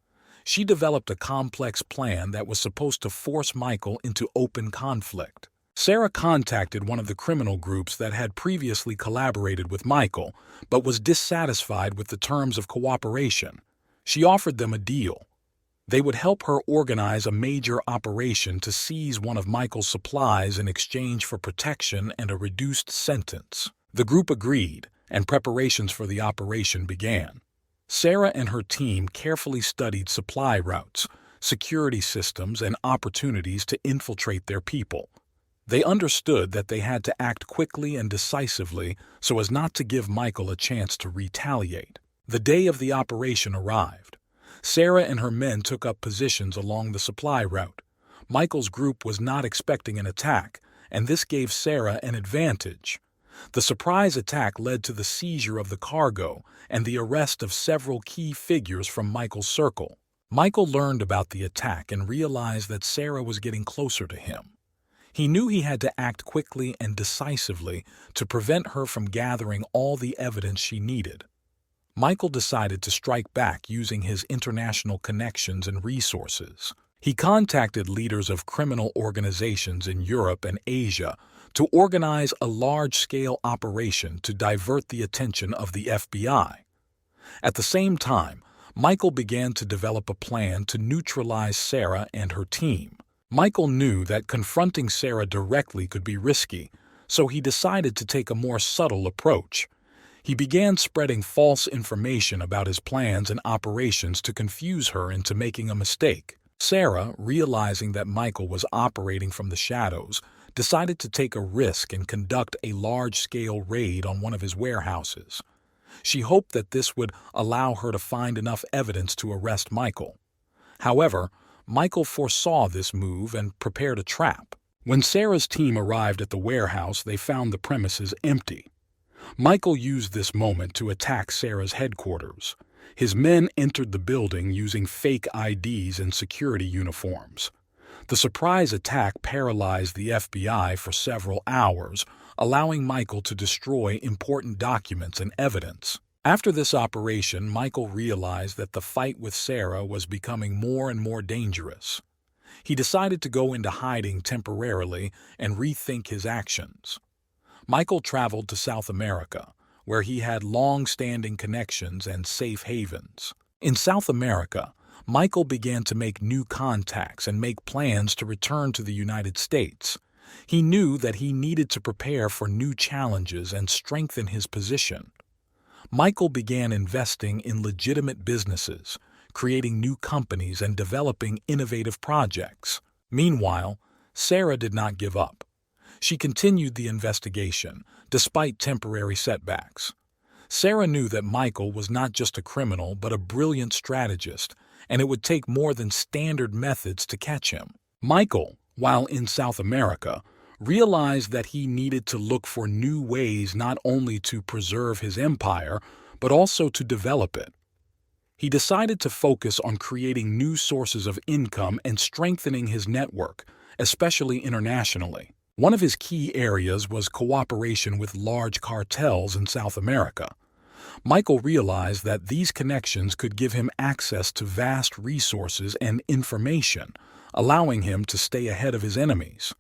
She developed a complex plan that was supposed to force Michael into open conflict. Sarah contacted one of the criminal groups that had previously collaborated with Michael, but was dissatisfied with the terms of cooperation. She offered them a deal. They would help her organize a major operation to seize one of Michael's supplies in exchange for protection and a reduced sentence. The group agreed, and preparations for the operation began. Sarah and her team carefully studied supply routes, security systems, and opportunities to infiltrate their people. They understood that they had to act quickly and decisively so as not to give Michael a chance to retaliate. The day of the operation arrived. Sarah and her men took up positions along the supply route. Michael's group was not expecting an attack, and this gave Sarah an advantage. The surprise attack led to the seizure of the cargo and the arrest of several key figures from Michael's circle. Michael learned about the attack and realized that Sarah was getting closer to him. He knew he had to act quickly and decisively to prevent her from gathering all the evidence she needed. Michael decided to strike back using his international connections and resources. He contacted leaders of criminal organizations in Europe and Asia to organize a large-scale operation to divert the attention of the FBI. At the same time, Michael began to develop a plan to neutralize Sarah and her team. Michael knew that confronting Sarah directly could be risky, so he decided to take a more subtle approach. He began spreading false information about his plans and operations to confuse her into making a mistake. Sarah, realizing that Michael was operating from the shadows, decided to take a risk and conduct a large-scale raid on one of his warehouses. She hoped that this would allow her to find enough evidence to arrest Michael. However, Michael foresaw this move and prepared a trap. When Sarah's team arrived at the warehouse, they found the premises empty. Michael used this moment to attack Sarah's headquarters. His men entered the building using fake IDs and security uniforms. The surprise attack paralyzed the FBI for several hours, allowing Michael to destroy important documents and evidence. After this operation, Michael realized that the fight with Sarah was becoming more and more dangerous. He decided to go into hiding temporarily and rethink his actions. Michael traveled to South America, where he had long-standing connections and safe havens. In South America, Michael began to make new contacts and make plans to return to the United States. He knew that he needed to prepare for new challenges and strengthen his position. Michael began investing in legitimate businesses, creating new companies and developing innovative projects. Meanwhile, Sarah did not give up. She continued the investigation, despite temporary setbacks. Sarah knew that Michael was not just a criminal but a brilliant strategist, and it would take more than standard methods to catch him. Michael, while in South America, realized that he needed to look for new ways not only to preserve his empire, but also to develop it. He decided to focus on creating new sources of income and strengthening his network, especially internationally. One of his key areas was cooperation with large cartels in South America. Michael realized that these connections could give him access to vast resources and information, allowing him to stay ahead of his enemies.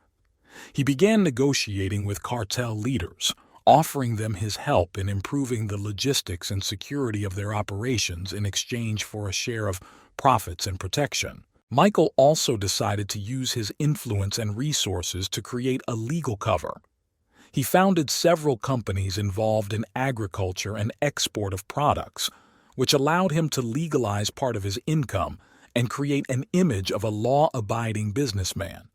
He began negotiating with cartel leaders, offering them his help in improving the logistics and security of their operations in exchange for a share of profits and protection. Michael also decided to use his influence and resources to create a legal cover. He founded several companies involved in agriculture and export of products, which allowed him to legalize part of his income and create an image of a law-abiding businessman.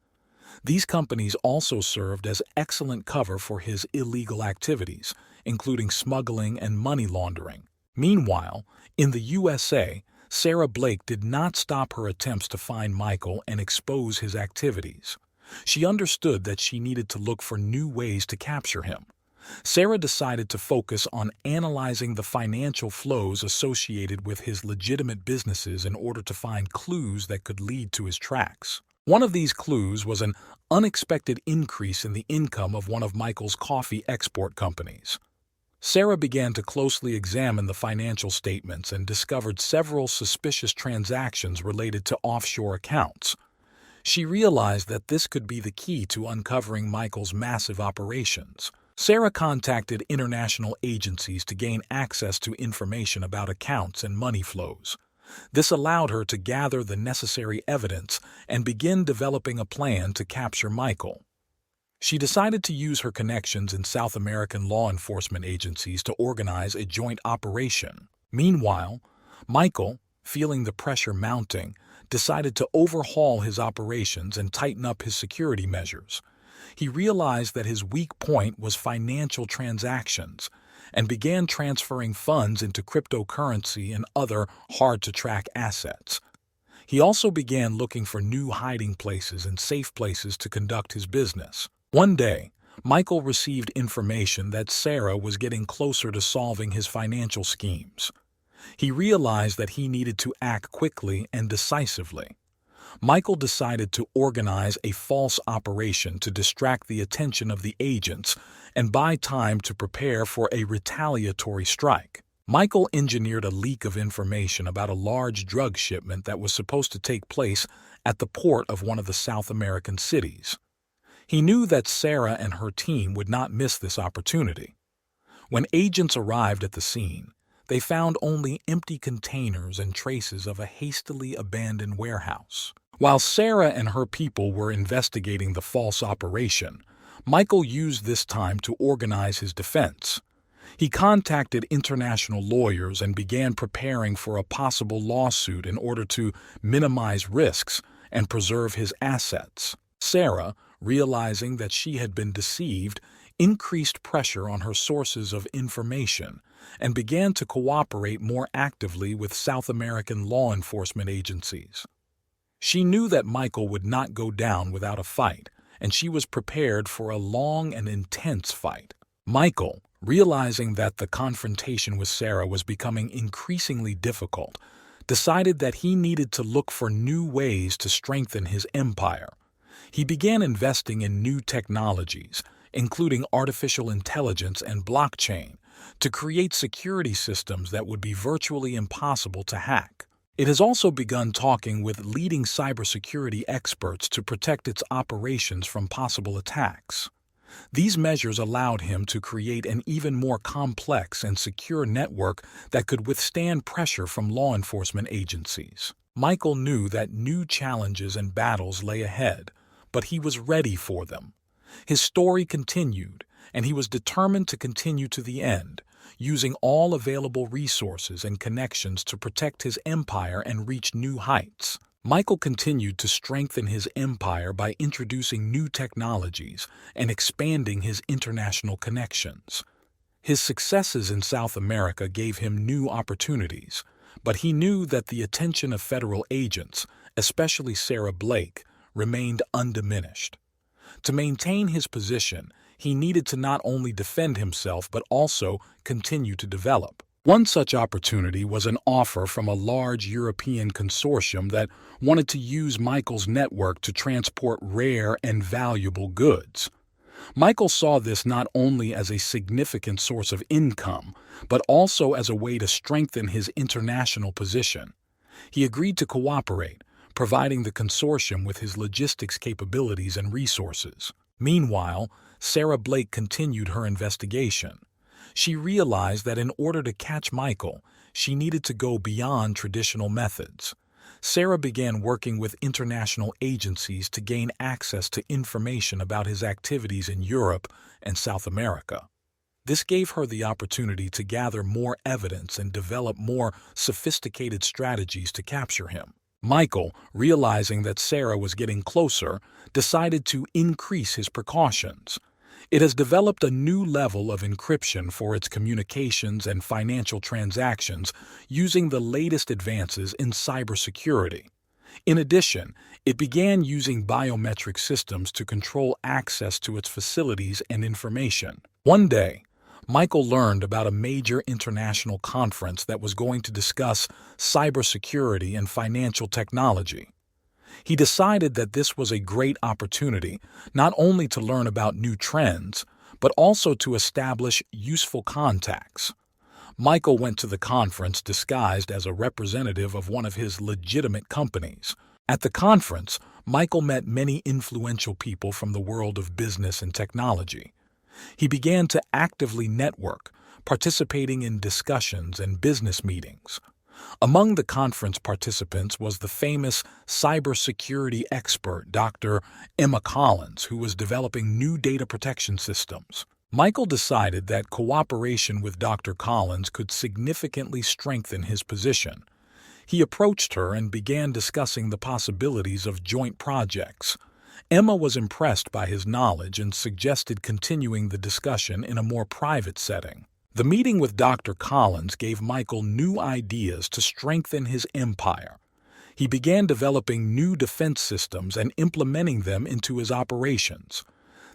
These companies also served as excellent cover for his illegal activities, including smuggling and money laundering. Meanwhile, in the USA, Sarah Blake did not stop her attempts to find Michael and expose his activities. She understood that she needed to look for new ways to capture him. Sarah decided to focus on analyzing the financial flows associated with his legitimate businesses in order to find clues that could lead to his tracks. One of these clues was an unexpected increase in the income of one of Michael's coffee export companies. Sarah began to closely examine the financial statements and discovered several suspicious transactions related to offshore accounts. She realized that this could be the key to uncovering Michael's massive operations. Sarah contacted international agencies to gain access to information about accounts and money flows. This allowed her to gather the necessary evidence and begin developing a plan to capture Michael. She decided to use her connections in South American law enforcement agencies to organize a joint operation. Meanwhile, Michael, feeling the pressure mounting, decided to overhaul his operations and tighten up his security measures. He realized that his weak point was financial transactions and began transferring funds into cryptocurrency and other hard-to-track assets. He also began looking for new hiding places and safe places to conduct his business. One day, Michael received information that Sarah was getting closer to solving his financial schemes. He realized that he needed to act quickly and decisively. Michael decided to organize a false operation to distract the attention of the agents and buy time to prepare for a retaliatory strike. Michael engineered a leak of information about a large drug shipment that was supposed to take place at the port of one of the South American cities. He knew that Sarah and her team would not miss this opportunity. When agents arrived at the scene, they found only empty containers and traces of a hastily abandoned warehouse. While Sarah and her people were investigating the false operation, Michael used this time to organize his defense. He contacted international lawyers and began preparing for a possible lawsuit in order to minimize risks and preserve his assets. Sarah, realizing that she had been deceived, increased pressure on her sources of information and began to cooperate more actively with South American law enforcement agencies. She knew that Michael would not go down without a fight, and she was prepared for a long and intense fight. Michael, realizing that the confrontation with Sarah was becoming increasingly difficult, decided that he needed to look for new ways to strengthen his empire. He began investing in new technologies, including artificial intelligence and blockchain, to create security systems that would be virtually impossible to hack. It has also begun talking with leading cybersecurity experts to protect its operations from possible attacks. These measures allowed him to create an even more complex and secure network that could withstand pressure from law enforcement agencies. Michael knew that new challenges and battles lay ahead, but he was ready for them. His story continued, and he was determined to continue to the end, using all available resources and connections to protect his empire and reach new heights. Michael continued to strengthen his empire by introducing new technologies and expanding his international connections. His successes in South America gave him new opportunities, but he knew that the attention of federal agents, especially Sarah Blake, remained undiminished. To maintain his position, he needed to not only defend himself but also continue to develop. One such opportunity was an offer from a large European consortium that wanted to use Michael's network to transport rare and valuable goods. Michael saw this not only as a significant source of income, but also as a way to strengthen his international position. He agreed to cooperate, providing the consortium with his logistics capabilities and resources. Meanwhile, Sarah Blake continued her investigation. She realized that in order to catch Michael, she needed to go beyond traditional methods. Sarah began working with international agencies to gain access to information about his activities in Europe and South America. This gave her the opportunity to gather more evidence and develop more sophisticated strategies to capture him. Michael, realizing that Sarah was getting closer, decided to increase his precautions. It has developed a new level of encryption for its communications and financial transactions using the latest advances in cybersecurity. In addition, it began using biometric systems to control access to its facilities and information. One day, Michael learned about a major international conference that was going to discuss cybersecurity and financial technology. He decided that this was a great opportunity not only to learn about new trends, but also to establish useful contacts. Michael went to the conference disguised as a representative of one of his legitimate companies. At the conference, Michael met many influential people from the world of business and technology. He began to actively network, participating in discussions and business meetings. Among the conference participants was the famous cybersecurity expert Dr. Emma Collins, who was developing new data protection systems. Michael decided that cooperation with Dr. Collins could significantly strengthen his position. He approached her and began discussing the possibilities of joint projects. Emma was impressed by his knowledge and suggested continuing the discussion in a more private setting. The meeting with Dr. Collins gave Michael new ideas to strengthen his empire. He began developing new defense systems and implementing them into his operations.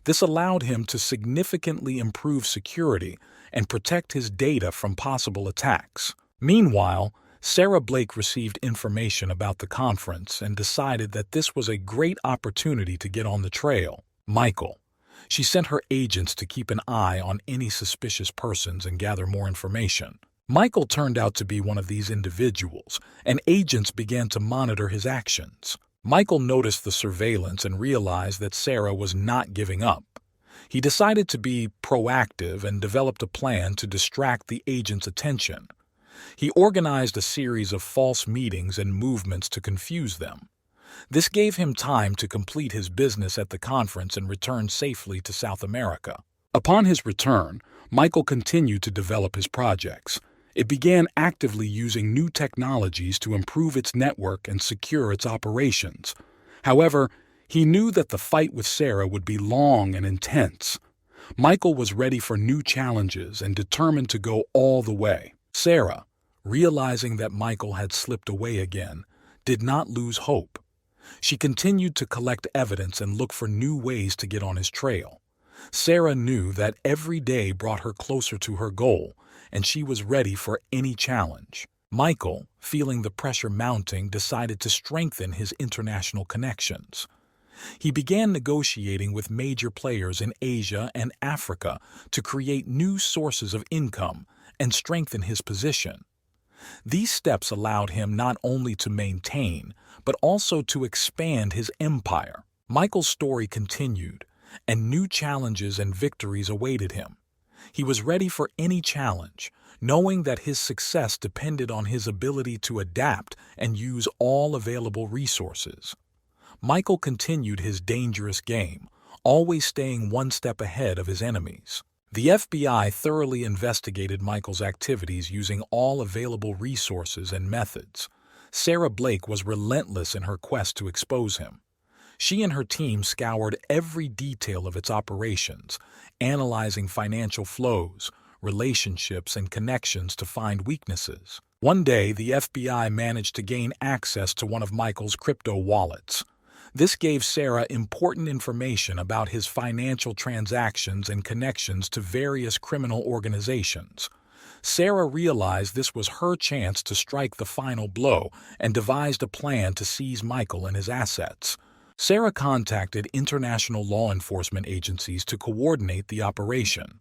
This allowed him to significantly improve security and protect his data from possible attacks. Meanwhile, Sarah Blake received information about the conference and decided that this was a great opportunity to get on the trail. Michael. She sent her agents to keep an eye on any suspicious persons and gather more information. Michael turned out to be one of these individuals, and agents began to monitor his actions. Michael noticed the surveillance and realized that Sarah was not giving up. He decided to be proactive and developed a plan to distract the agents' attention. He organized a series of false meetings and movements to confuse them. This gave him time to complete his business at the conference and return safely to South America. Upon his return, Michael continued to develop his projects. It began actively using new technologies to improve its network and secure its operations. However, he knew that the fight with Sarah would be long and intense. Michael was ready for new challenges and determined to go all the way. Sarah, realizing that Michael had slipped away again, did not lose hope. She continued to collect evidence and look for new ways to get on his trail. Sarah knew that every day brought her closer to her goal, and she was ready for any challenge. Michael, feeling the pressure mounting, decided to strengthen his international connections. He began negotiating with major players in Asia and Africa to create new sources of income and strengthen his position. These steps allowed him not only to maintain, but also to expand his empire. Michael's story continued, and new challenges and victories awaited him. He was ready for any challenge, knowing that his success depended on his ability to adapt and use all available resources. Michael continued his dangerous game, always staying one step ahead of his enemies. The FBI thoroughly investigated Michael's activities using all available resources and methods. Sarah Blake was relentless in her quest to expose him. She and her team scoured every detail of its operations, analyzing financial flows, relationships, and connections to find weaknesses. One day, the FBI managed to gain access to one of Michael's crypto wallets. This gave Sarah important information about his financial transactions and connections to various criminal organizations. Sarah realized this was her chance to strike the final blow and devised a plan to seize Michael and his assets. Sarah contacted international law enforcement agencies to coordinate the operation.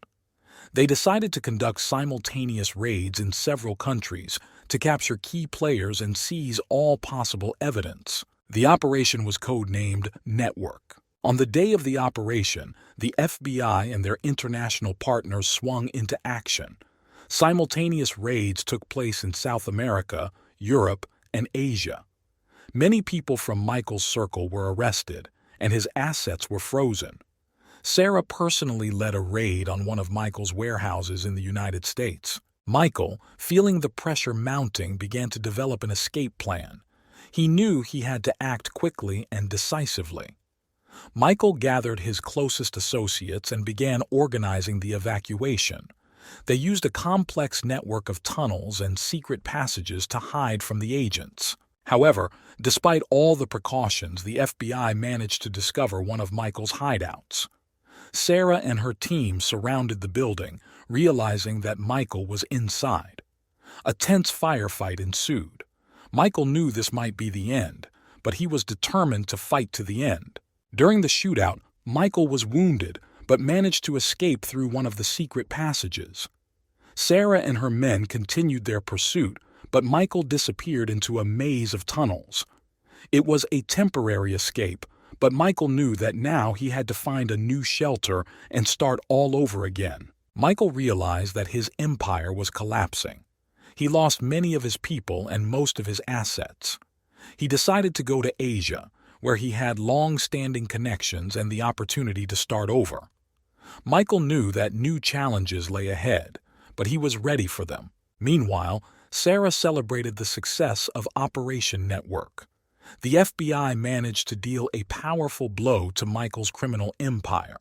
They decided to conduct simultaneous raids in several countries to capture key players and seize all possible evidence. The operation was codenamed Network. On the day of the operation, the FBI and their international partners swung into action. Simultaneous raids took place in South America, Europe, and Asia. Many people from Michael's circle were arrested, and his assets were frozen. Sarah personally led a raid on one of Michael's warehouses in the United States. Michael, feeling the pressure mounting, began to develop an escape plan. He knew he had to act quickly and decisively. Michael gathered his closest associates and began organizing the evacuation. They used a complex network of tunnels and secret passages to hide from the agents. However, despite all the precautions, the FBI managed to discover one of Michael's hideouts. Sarah and her team surrounded the building, realizing that Michael was inside. A tense firefight ensued. Michael knew this might be the end, but he was determined to fight to the end. During the shootout, Michael was wounded, but managed to escape through one of the secret passages. Sarah and her men continued their pursuit, but Michael disappeared into a maze of tunnels. It was a temporary escape, but Michael knew that now he had to find a new shelter and start all over again. Michael realized that his empire was collapsing. He lost many of his people and most of his assets. He decided to go to Asia, where he had long-standing connections and the opportunity to start over. Michael knew that new challenges lay ahead, but he was ready for them. Meanwhile, Sarah celebrated the success of Operation Network. The FBI managed to deal a powerful blow to Michael's criminal empire,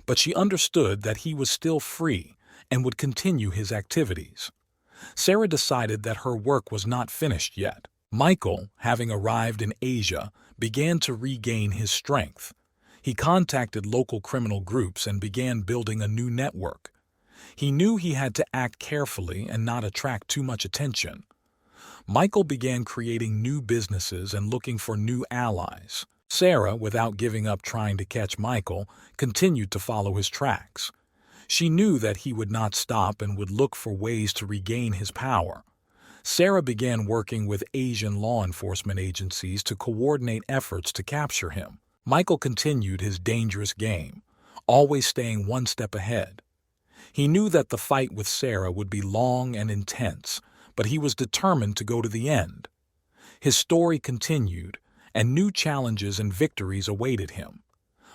but she understood that he was still free and would continue his activities. Sarah decided that her work was not finished yet. Michael, having arrived in Asia, began to regain his strength. He contacted local criminal groups and began building a new network. He knew he had to act carefully and not attract too much attention. Michael began creating new businesses and looking for new allies. Sarah, without giving up trying to catch Michael, continued to follow his tracks. She knew that he would not stop and would look for ways to regain his power. Sarah began working with Asian law enforcement agencies to coordinate efforts to capture him. Michael continued his dangerous game, always staying one step ahead. He knew that the fight with Sarah would be long and intense, but he was determined to go to the end. His story continued, and new challenges and victories awaited him.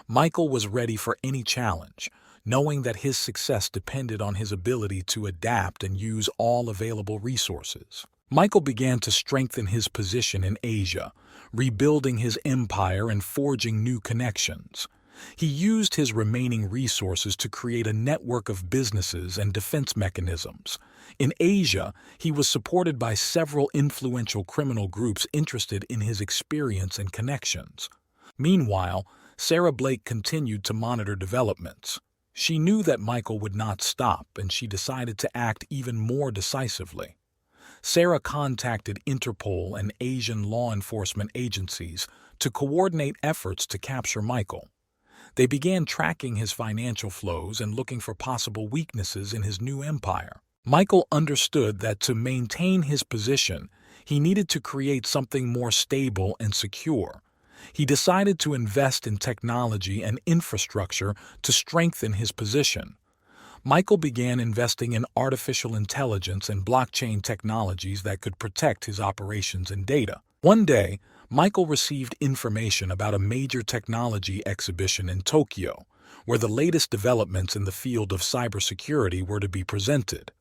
Michael was ready for any challenge, knowing that his success depended on his ability to adapt and use all available resources. Michael began to strengthen his position in Asia, rebuilding his empire and forging new connections. He used his remaining resources to create a network of businesses and defense mechanisms. In Asia, he was supported by several influential criminal groups interested in his experience and connections. Meanwhile, Sarah Blake continued to monitor developments. She knew that Michael would not stop, and she decided to act even more decisively. Sarah contacted Interpol and Asian law enforcement agencies to coordinate efforts to capture Michael. They began tracking his financial flows and looking for possible weaknesses in his new empire. Michael understood that to maintain his position, he needed to create something more stable and secure. He decided to invest in technology and infrastructure to strengthen his position. Michael began investing in artificial intelligence and blockchain technologies that could protect his operations and data. One day, Michael received information about a major technology exhibition in Tokyo, where the latest developments in the field of cybersecurity were to be presented.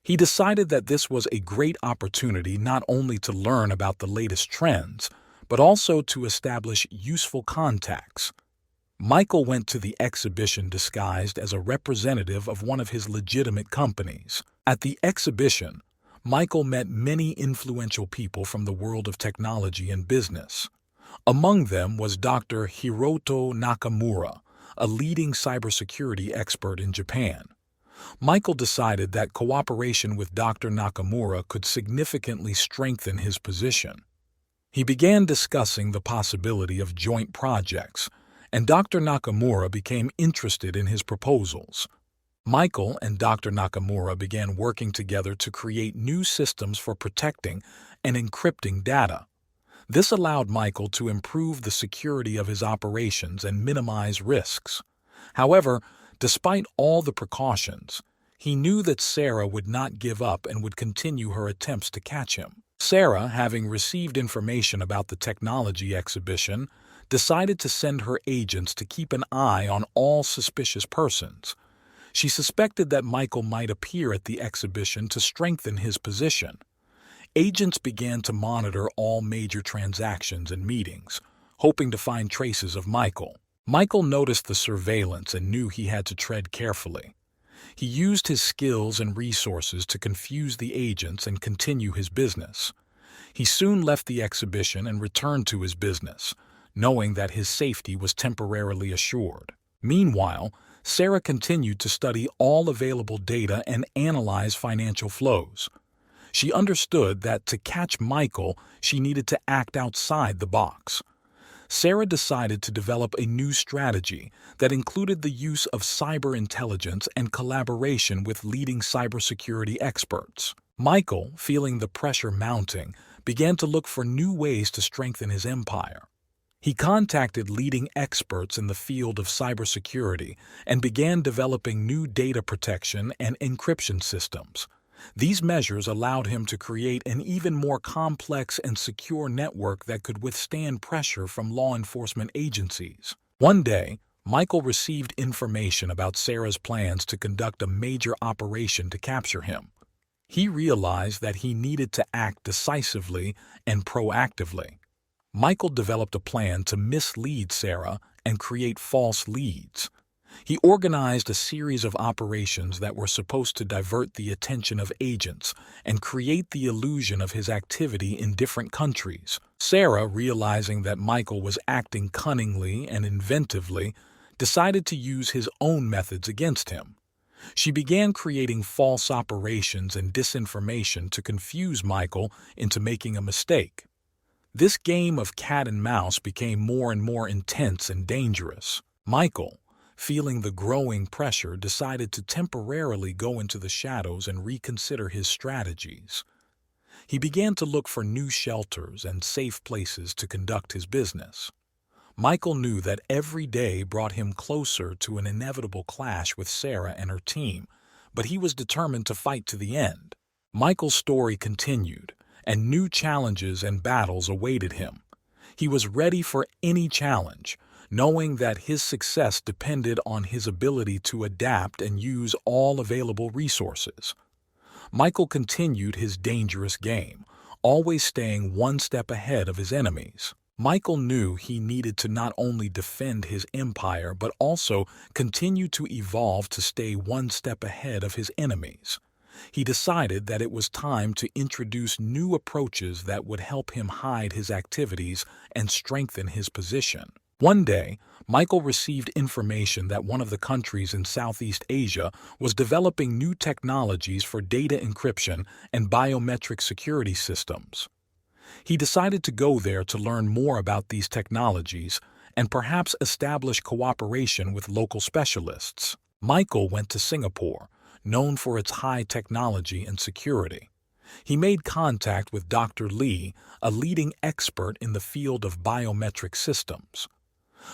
He decided that this was a great opportunity not only to learn about the latest trends, but also to establish useful contacts. Michael went to the exhibition disguised as a representative of one of his legitimate companies. At the exhibition, Michael met many influential people from the world of technology and business. Among them was Dr. Hiroto Nakamura, a leading cybersecurity expert in Japan. Michael decided that cooperation with Dr. Nakamura could significantly strengthen his position. He began discussing the possibility of joint projects, and Dr. Nakamura became interested in his proposals. Michael and Dr. Nakamura began working together to create new systems for protecting and encrypting data. This allowed Michael to improve the security of his operations and minimize risks. However, despite all the precautions, he knew that Sarah would not give up and would continue her attempts to catch him. Sarah, having received information about the technology exhibition, decided to send her agents to keep an eye on all suspicious persons. She suspected that Michael might appear at the exhibition to strengthen his position. Agents began to monitor all major transactions and meetings, hoping to find traces of Michael. Michael noticed the surveillance and knew he had to tread carefully. He used his skills and resources to confuse the agents and continue his business. He soon left the exhibition and returned to his business, knowing that his safety was temporarily assured. Meanwhile, Sarah continued to study all available data and analyze financial flows. She understood that to catch Michael, she needed to act outside the box. Sarah decided to develop a new strategy that included the use of cyber intelligence and collaboration with leading cybersecurity experts. Michael, feeling the pressure mounting, began to look for new ways to strengthen his empire. He contacted leading experts in the field of cybersecurity and began developing new data protection and encryption systems. These measures allowed him to create an even more complex and secure network that could withstand pressure from law enforcement agencies. One day, Michael received information about Sarah's plans to conduct a major operation to capture him. He realized that he needed to act decisively and proactively. Michael developed a plan to mislead Sarah and create false leads. He organized a series of operations that were supposed to divert the attention of agents and create the illusion of his activity in different countries. Sarah, realizing that Michael was acting cunningly and inventively, decided to use his own methods against him. She began creating false operations and disinformation to confuse Michael into making a mistake. This game of cat and mouse became more and more intense and dangerous. Michael, feeling the growing pressure, decided to temporarily go into the shadows and reconsider his strategies. He began to look for new shelters and safe places to conduct his business. Michael knew that every day brought him closer to an inevitable clash with Sarah and her team, but he was determined to fight to the end. Michael's story continued, and new challenges and battles awaited him. He was ready for any challenge, knowing that his success depended on his ability to adapt and use all available resources. Michael continued his dangerous game, always staying one step ahead of his enemies. Michael knew he needed to not only defend his empire but also continue to evolve to stay one step ahead of his enemies. He decided that it was time to introduce new approaches that would help him hide his activities and strengthen his position. One day, Michael received information that one of the countries in Southeast Asia was developing new technologies for data encryption and biometric security systems. He decided to go there to learn more about these technologies and perhaps establish cooperation with local specialists. Michael went to Singapore, known for its high technology and security. He made contact with Dr. Lee, a leading expert in the field of biometric systems.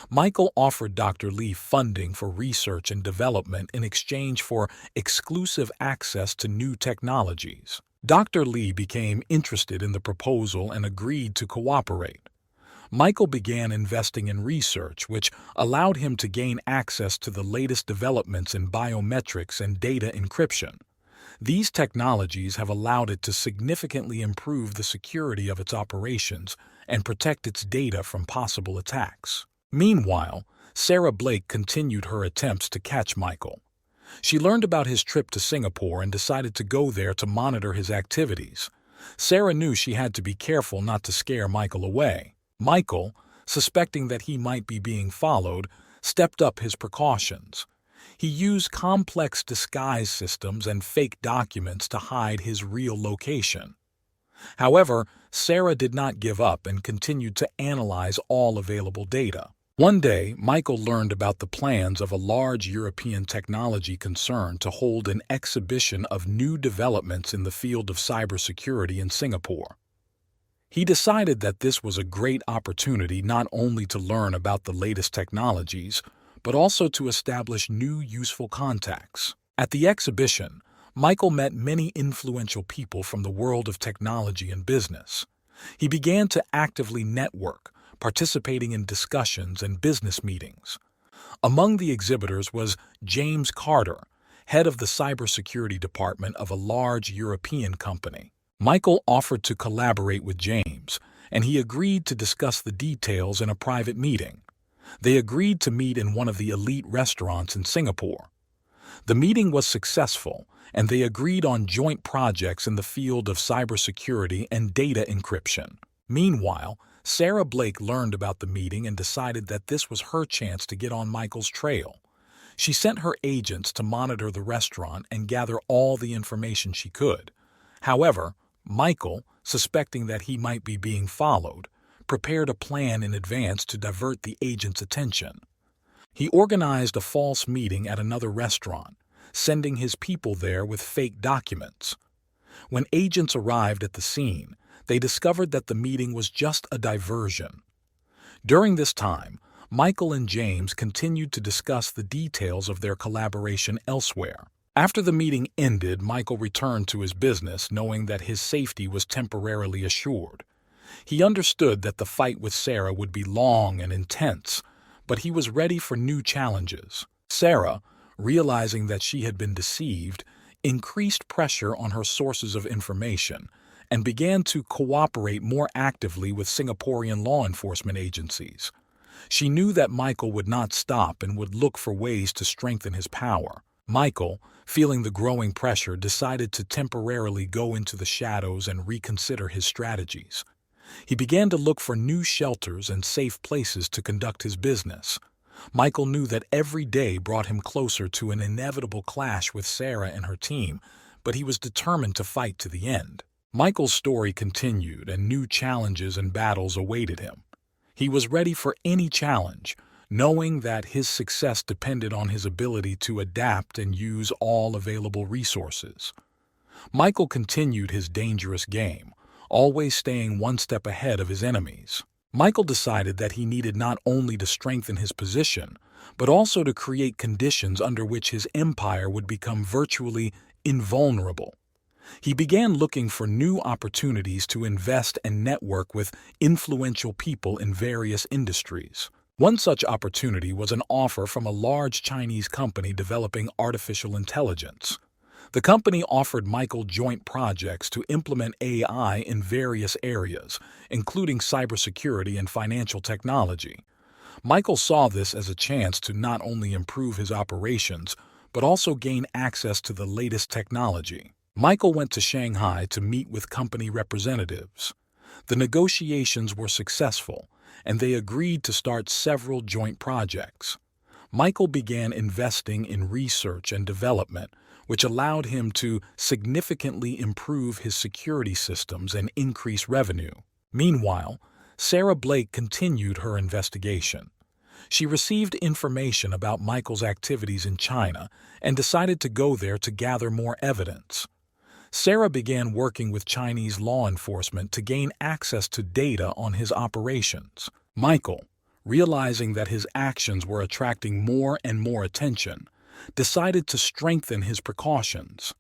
Michael offered Dr. Lee funding for research and development in exchange for exclusive access to new technologies. Dr. Lee became interested in the proposal and agreed to cooperate. Michael began investing in research, which allowed him to gain access to the latest developments in biometrics and data encryption. These technologies have allowed it to significantly improve the security of its operations and protect its data from possible attacks. Meanwhile, Sarah Blake continued her attempts to catch Michael. She learned about his trip to Singapore and decided to go there to monitor his activities. Sarah knew she had to be careful not to scare Michael away. Michael, suspecting that he might be being followed, stepped up his precautions. He used complex disguise systems and fake documents to hide his real location. However, Sarah did not give up and continued to analyze all available data. One day, Michael learned about the plans of a large European technology concern to hold an exhibition of new developments in the field of cybersecurity in Singapore. He decided that this was a great opportunity not only to learn about the latest technologies, but also to establish new useful contacts. At the exhibition, Michael met many influential people from the world of technology and business. He began to actively network, participating in discussions and business meetings. Among the exhibitors was James Carter, head of the cybersecurity department of a large European company. Michael offered to collaborate with James, and he agreed to discuss the details in a private meeting. They agreed to meet in one of the elite restaurants in Singapore. The meeting was successful, and they agreed on joint projects in the field of cybersecurity and data encryption. Meanwhile, Sarah Blake learned about the meeting and decided that this was her chance to get on Michael's trail. She sent her agents to monitor the restaurant and gather all the information she could. However, Michael, suspecting that he might be being followed, prepared a plan in advance to divert the agents' attention. He organized a false meeting at another restaurant, sending his people there with fake documents. When agents arrived at the scene, they discovered that the meeting was just a diversion. During this time, Michael and James continued to discuss the details of their collaboration elsewhere. After the meeting ended, Michael returned to his business knowing that his safety was temporarily assured. He understood that the fight with Sarah would be long and intense, but he was ready for new challenges. Sarah, realizing that she had been deceived, increased pressure on her sources of information and began to cooperate more actively with Singaporean law enforcement agencies. She knew that Michael would not stop and would look for ways to strengthen his power. Michael, feeling the growing pressure, decided to temporarily go into the shadows and reconsider his strategies. He began to look for new shelters and safe places to conduct his business. Michael knew that every day brought him closer to an inevitable clash with Sarah and her team, but he was determined to fight to the end. Michael's story continued, and new challenges and battles awaited him. He was ready for any challenge, knowing that his success depended on his ability to adapt and use all available resources. Michael continued his dangerous game, always staying one step ahead of his enemies. Michael decided that he needed not only to strengthen his position, but also to create conditions under which his empire would become virtually invulnerable. He began looking for new opportunities to invest and network with influential people in various industries. One such opportunity was an offer from a large Chinese company developing artificial intelligence. The company offered Michael joint projects to implement AI in various areas, including cybersecurity and financial technology. Michael saw this as a chance to not only improve his operations, but also gain access to the latest technology. Michael went to Shanghai to meet with company representatives. The negotiations were successful, and they agreed to start several joint projects. Michael began investing in research and development, which allowed him to significantly improve his security systems and increase revenue. Meanwhile, Sarah Blake continued her investigation. She received information about Michael's activities in China and decided to go there to gather more evidence. Sarah began working with Chinese law enforcement to gain access to data on his operations. Michael, realizing that his actions were attracting more and more attention, decided to strengthen his precautions.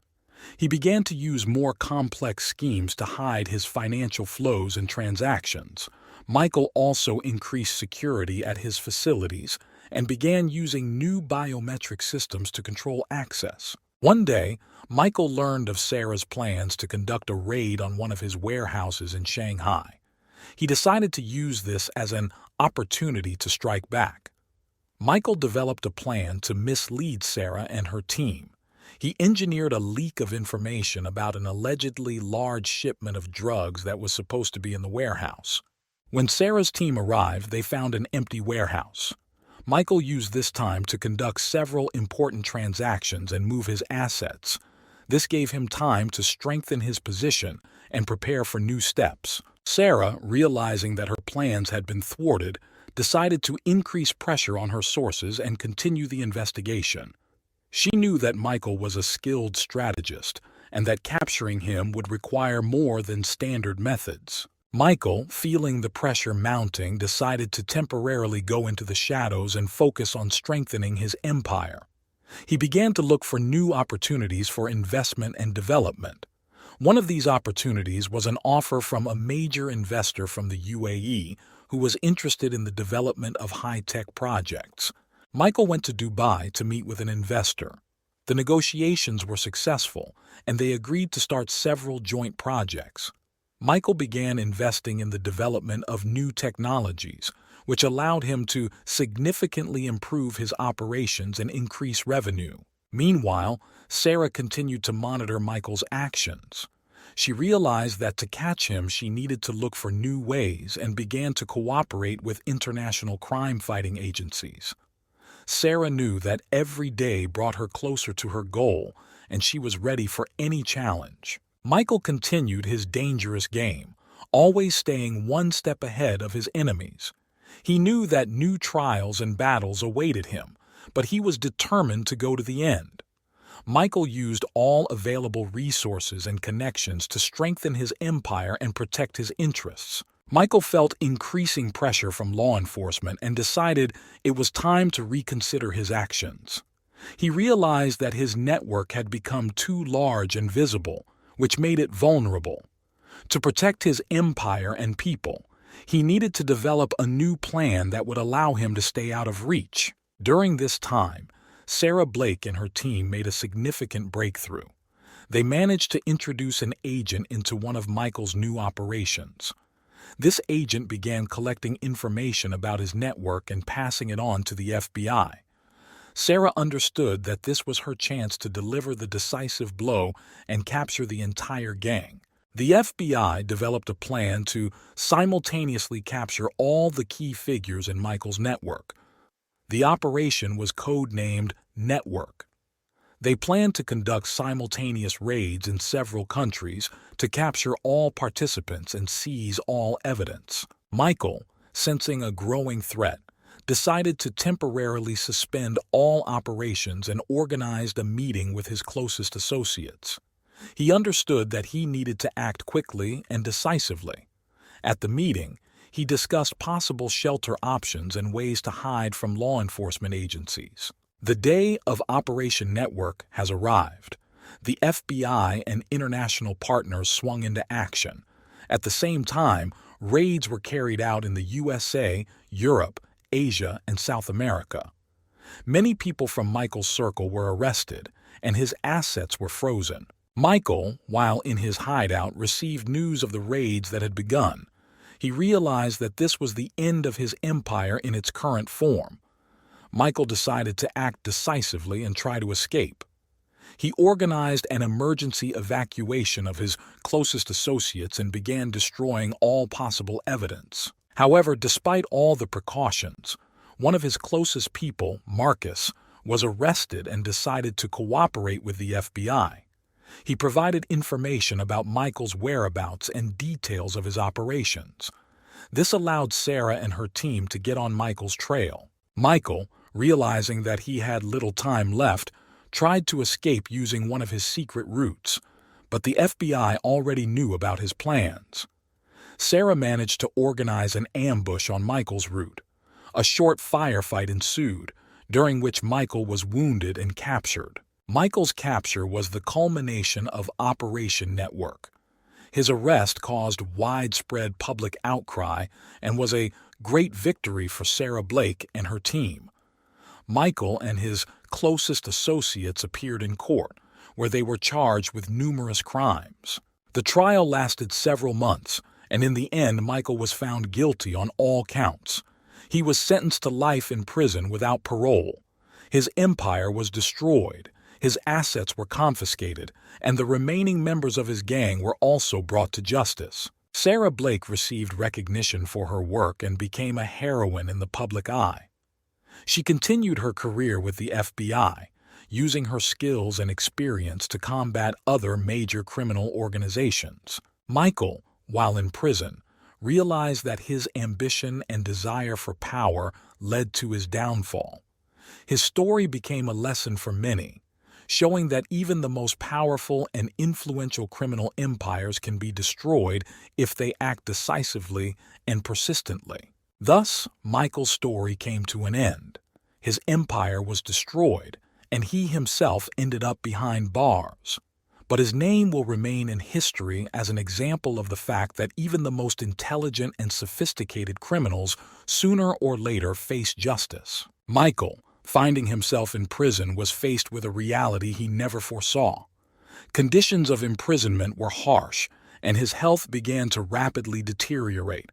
He began to use more complex schemes to hide his financial flows and transactions. Michael also increased security at his facilities and began using new biometric systems to control access. One day, Michael learned of Sarah's plans to conduct a raid on one of his warehouses in Shanghai. He decided to use this as an opportunity to strike back. Michael developed a plan to mislead Sarah and her team. He engineered a leak of information about an allegedly large shipment of drugs that was supposed to be in the warehouse. When Sarah's team arrived, they found an empty warehouse. Michael used this time to conduct several important transactions and move his assets. This gave him time to strengthen his position and prepare for new steps. Sarah, realizing that her plans had been thwarted, decided to increase pressure on her sources and continue the investigation. She knew that Michael was a skilled strategist and that capturing him would require more than standard methods. Michael, feeling the pressure mounting, decided to temporarily go into the shadows and focus on strengthening his empire. He began to look for new opportunities for investment and development. One of these opportunities was an offer from a major investor from the UAE who was interested in the development of high-tech projects. Michael went to Dubai to meet with an investor. The negotiations were successful, and they agreed to start several joint projects. Michael began investing in the development of new technologies, which allowed him to significantly improve his operations and increase revenue. Meanwhile, Sarah continued to monitor Michael's actions. She realized that to catch him, she needed to look for new ways and began to cooperate with international crime-fighting agencies. Sarah knew that every day brought her closer to her goal, and she was ready for any challenge. Michael continued his dangerous game, always staying one step ahead of his enemies. He knew that new trials and battles awaited him, but he was determined to go to the end. Michael used all available resources and connections to strengthen his empire and protect his interests. Michael felt increasing pressure from law enforcement and decided it was time to reconsider his actions. He realized that his network had become too large and visible, which made it vulnerable. To protect his empire and people, he needed to develop a new plan that would allow him to stay out of reach. During this time, Sarah Blake and her team made a significant breakthrough. They managed to introduce an agent into one of Michael's new operations. This agent began collecting information about his network and passing it on to the FBI. Sarah understood that this was her chance to deliver the decisive blow and capture the entire gang. The FBI developed a plan to simultaneously capture all the key figures in Michael's network. The operation was codenamed Network. They planned to conduct simultaneous raids in several countries to capture all participants and seize all evidence. Michael, sensing a growing threat, decided to temporarily suspend all operations and organized a meeting with his closest associates. He understood that he needed to act quickly and decisively. At the meeting, he discussed possible shelter options and ways to hide from law enforcement agencies. The day of Operation Network has arrived. The FBI and international partners swung into action. At the same time, raids were carried out in the USA, Europe, Asia, and South America. Many people from Michael's circle were arrested, and his assets were frozen. Michael, while in his hideout, received news of the raids that had begun. He realized that this was the end of his empire in its current form. Michael decided to act decisively and try to escape. He organized an emergency evacuation of his closest associates and began destroying all possible evidence. However, despite all the precautions, one of his closest people, Marcus, was arrested and decided to cooperate with the FBI. He provided information about Michael's whereabouts and details of his operations. This allowed Sarah and her team to get on Michael's trail. Michael, realizing that he had little time left, tried to escape using one of his secret routes, but the FBI already knew about his plans. Sarah managed to organize an ambush on Michael's route. A short firefight ensued, during which Michael was wounded and captured. Michael's capture was the culmination of Operation Network. His arrest caused widespread public outcry and was a great victory for Sarah Blake and her team. Michael and his closest associates appeared in court, where they were charged with numerous crimes. The trial lasted several months, and in the end Michael was found guilty on all counts. He was sentenced to life in prison without parole. His empire was destroyed, his assets were confiscated, and the remaining members of his gang were also brought to justice. Sarah Blake received recognition for her work and became a heroine in the public eye. She continued her career with the FBI, using her skills and experience to combat other major criminal organizations. Michael, while in prison, realized that his ambition and desire for power led to his downfall. His story became a lesson for many, showing that even the most powerful and influential criminal empires can be destroyed if they act decisively and persistently. Thus, Michael's story came to an end. His empire was destroyed, and he himself ended up behind bars. But his name will remain in history as an example of the fact that even the most intelligent and sophisticated criminals sooner or later face justice. Michael, finding himself in prison, was faced with a reality he never foresaw. Conditions of imprisonment were harsh, and his health began to rapidly deteriorate.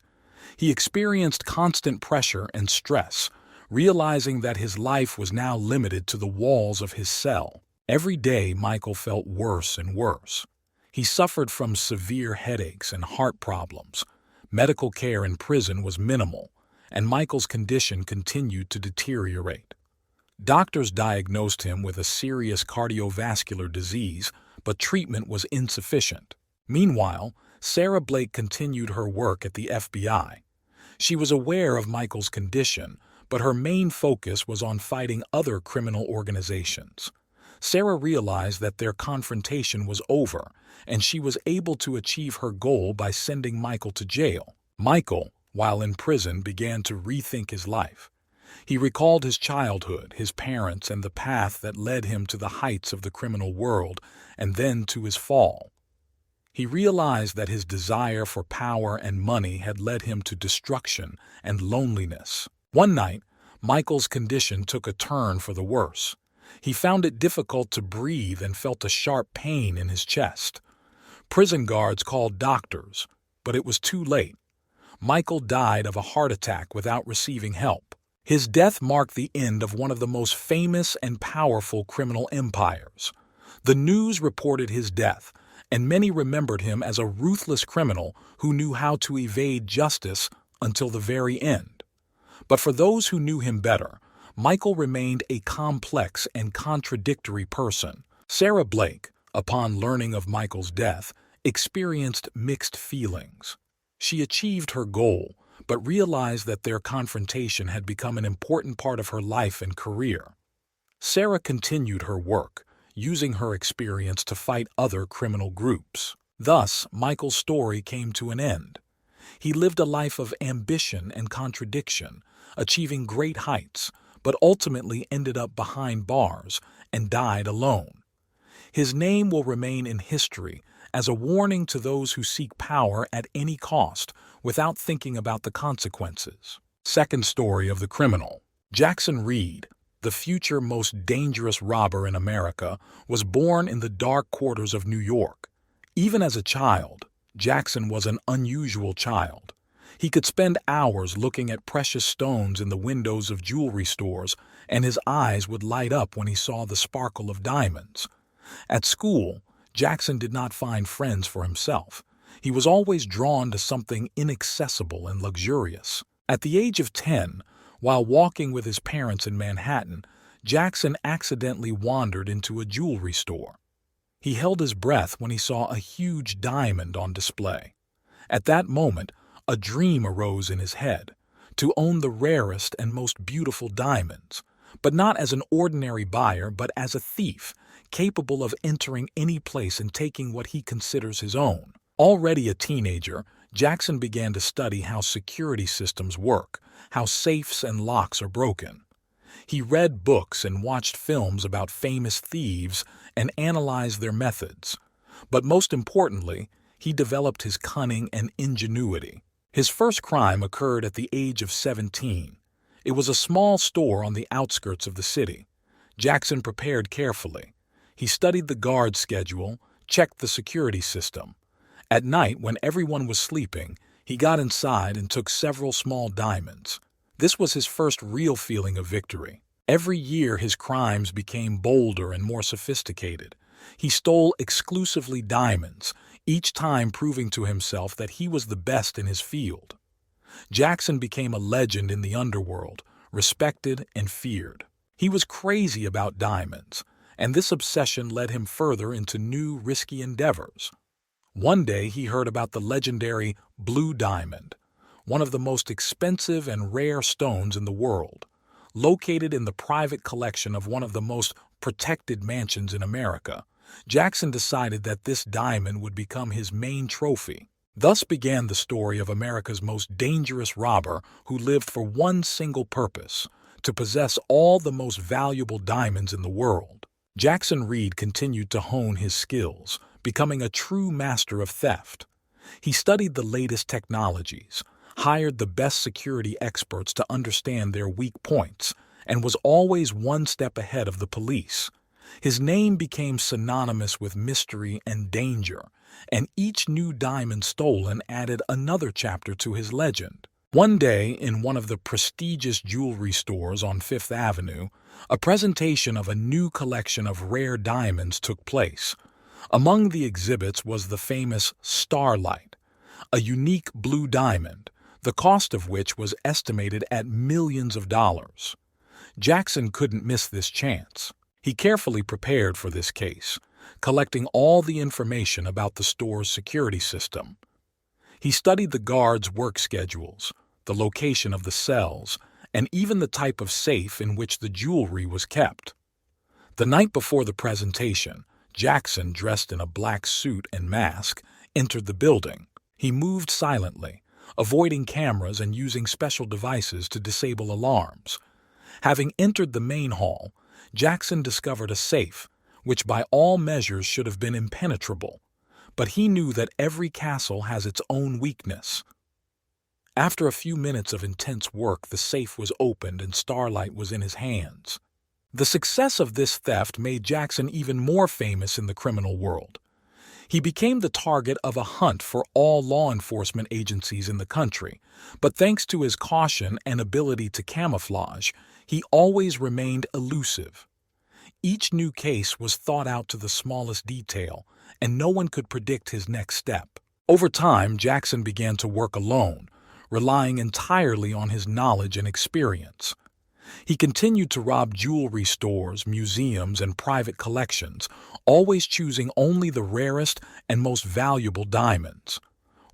He experienced constant pressure and stress, realizing that his life was now limited to the walls of his cell. Every day, Michael felt worse and worse. He suffered from severe headaches and heart problems. Medical care in prison was minimal, and Michael's condition continued to deteriorate. Doctors diagnosed him with a serious cardiovascular disease, but treatment was insufficient. Meanwhile, Sarah Blake continued her work at the FBI. She was aware of Michael's condition, but her main focus was on fighting other criminal organizations. Sarah realized that their confrontation was over, and she was able to achieve her goal by sending Michael to jail. Michael, while in prison, began to rethink his life. He recalled his childhood, his parents, and the path that led him to the heights of the criminal world, and then to his fall. He realized that his desire for power and money had led him to destruction and loneliness. One night, Michael's condition took a turn for the worse. He found it difficult to breathe and felt a sharp pain in his chest. Prison guards called doctors, but it was too late. Michael died of a heart attack without receiving help. His death marked the end of one of the most famous and powerful criminal empires. The news reported his death, and many remembered him as a ruthless criminal who knew how to evade justice until the very end. But for those who knew him better, Michael remained a complex and contradictory person. Sarah Blake, upon learning of Michael's death, experienced mixed feelings. She achieved her goal, but realized that their confrontation had become an important part of her life and career. Sarah continued her work, using her experience to fight other criminal groups. Thus, Michael's story came to an end. He lived a life of ambition and contradiction, achieving great heights, but ultimately ended up behind bars and died alone. His name will remain in history as a warning to those who seek power at any cost without thinking about the consequences. Second story of the criminal. Jackson Reed, the future most dangerous robber in America, was born in the dark quarters of New York. Even as a child, Jackson was an unusual child. He could spend hours looking at precious stones in the windows of jewelry stores, and his eyes would light up when he saw the sparkle of diamonds. At school, Jackson did not find friends for himself. He was always drawn to something inaccessible and luxurious. At the age of 10, while walking with his parents in Manhattan, Jackson accidentally wandered into a jewelry store. He held his breath when he saw a huge diamond on display. At that moment, a dream arose in his head, to own the rarest and most beautiful diamonds, but not as an ordinary buyer, but as a thief, capable of entering any place and taking what he considers his own. Already a teenager, Jackson began to study how security systems work, how safes and locks are broken. He read books and watched films about famous thieves and analyzed their methods. But most importantly, he developed his cunning and ingenuity. His first crime occurred at the age of 17. It was a small store on the outskirts of the city. Jackson prepared carefully. He studied the guard schedule, checked the security system. At night, when everyone was sleeping, he got inside and took several small diamonds. This was his first real feeling of victory. Every year his crimes became bolder and more sophisticated. He stole exclusively diamonds, each time proving to himself that he was the best in his field. Jackson became a legend in the underworld, respected and feared. He was crazy about diamonds, and this obsession led him further into new, risky endeavors. One day he heard about the legendary blue diamond, one of the most expensive and rare stones in the world, located in the private collection of one of the most protected mansions in America. Jackson decided that this diamond would become his main trophy. Thus began the story of America's most dangerous robber who lived for one single purpose: to possess all the most valuable diamonds in the world. Jackson Reed continued to hone his skills, becoming a true master of theft. He studied the latest technologies, hired the best security experts to understand their weak points, and was always one step ahead of the police. His name became synonymous with mystery and danger, and each new diamond stolen added another chapter to his legend. One day, in one of the prestigious jewelry stores on Fifth Avenue, a presentation of a new collection of rare diamonds took place. Among the exhibits was the famous Starlight, a unique blue diamond, the cost of which was estimated at millions of dollars. Jackson couldn't miss this chance. He carefully prepared for this case, collecting all the information about the store's security system. He studied the guards' work schedules, the location of the cells, and even the type of safe in which the jewelry was kept. The night before the presentation, Jackson, dressed in a black suit and mask, entered the building. He moved silently, avoiding cameras and using special devices to disable alarms. Having entered the main hall, Jackson discovered a safe, which by all measures should have been impenetrable, but he knew that every castle has its own weakness. After a few minutes of intense work, the safe was opened and Starlight was in his hands. The success of this theft made Jackson even more famous in the criminal world. He became the target of a hunt for all law enforcement agencies in the country, but thanks to his caution and ability to camouflage, he always remained elusive. Each new case was thought out to the smallest detail, and no one could predict his next step. Over time, Jackson began to work alone, relying entirely on his knowledge and experience. He continued to rob jewelry stores, museums, and private collections, always choosing only the rarest and most valuable diamonds.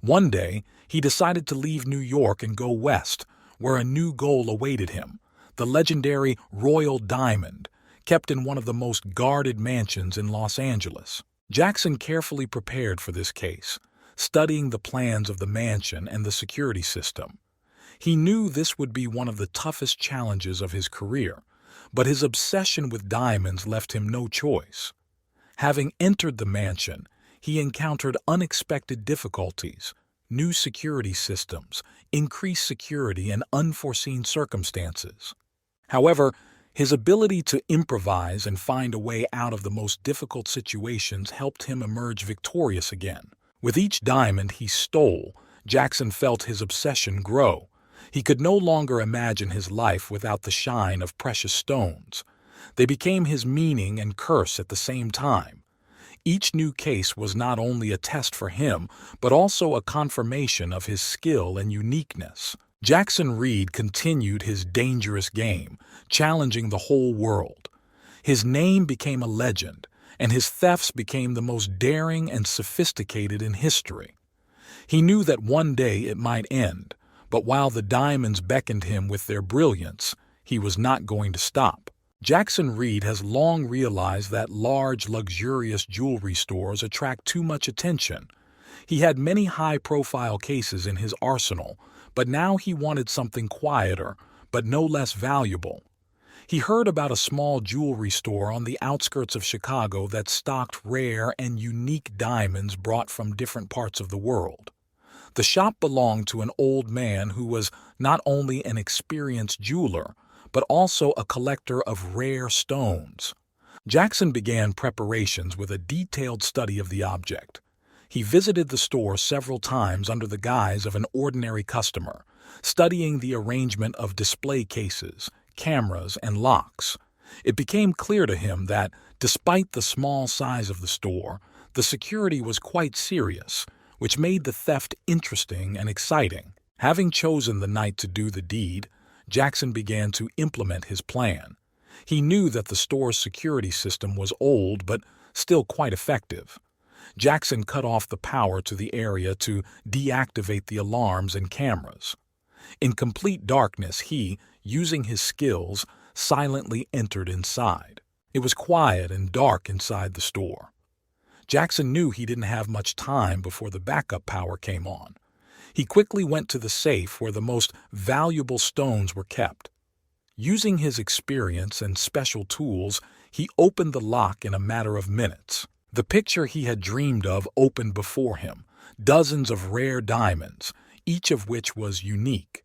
One day, he decided to leave New York and go west, where a new goal awaited him: the legendary Royal Diamond, kept in one of the most guarded mansions in Los Angeles. Jackson carefully prepared for this case, studying the plans of the mansion and the security system. He knew this would be one of the toughest challenges of his career, but his obsession with diamonds left him no choice. Having entered the mansion, he encountered unexpected difficulties, new security systems, increased security, and unforeseen circumstances. However, his ability to improvise and find a way out of the most difficult situations helped him emerge victorious again. With each diamond he stole, Jackson felt his obsession grow. He could no longer imagine his life without the shine of precious stones. They became his meaning and curse at the same time. Each new case was not only a test for him, but also a confirmation of his skill and uniqueness. Jackson Reed continued his dangerous game, challenging the whole world. His name became a legend, and his thefts became the most daring and sophisticated in history. He knew that one day it might end, but while the diamonds beckoned him with their brilliance, he was not going to stop. Jackson Reed has long realized that large, luxurious jewelry stores attract too much attention. He had many high-profile cases in his arsenal, but now he wanted something quieter, but no less valuable. He heard about a small jewelry store on the outskirts of Chicago that stocked rare and unique diamonds brought from different parts of the world. The shop belonged to an old man who was not only an experienced jeweler, but also a collector of rare stones. Jackson began preparations with a detailed study of the object. He visited the store several times under the guise of an ordinary customer, studying the arrangement of display cases, cameras, and locks. It became clear to him that, despite the small size of the store, the security was quite serious, which made the theft interesting and exciting. Having chosen the night to do the deed, Jackson began to implement his plan. He knew that the store's security system was old but still quite effective. Jackson cut off the power to the area to deactivate the alarms and cameras. In complete darkness, he, using his skills, silently entered inside. It was quiet and dark inside the store. Jackson knew he didn't have much time before the backup power came on. He quickly went to the safe where the most valuable stones were kept. Using his experience and special tools, he opened the lock in a matter of minutes. The picture he had dreamed of opened before him, dozens of rare diamonds, each of which was unique.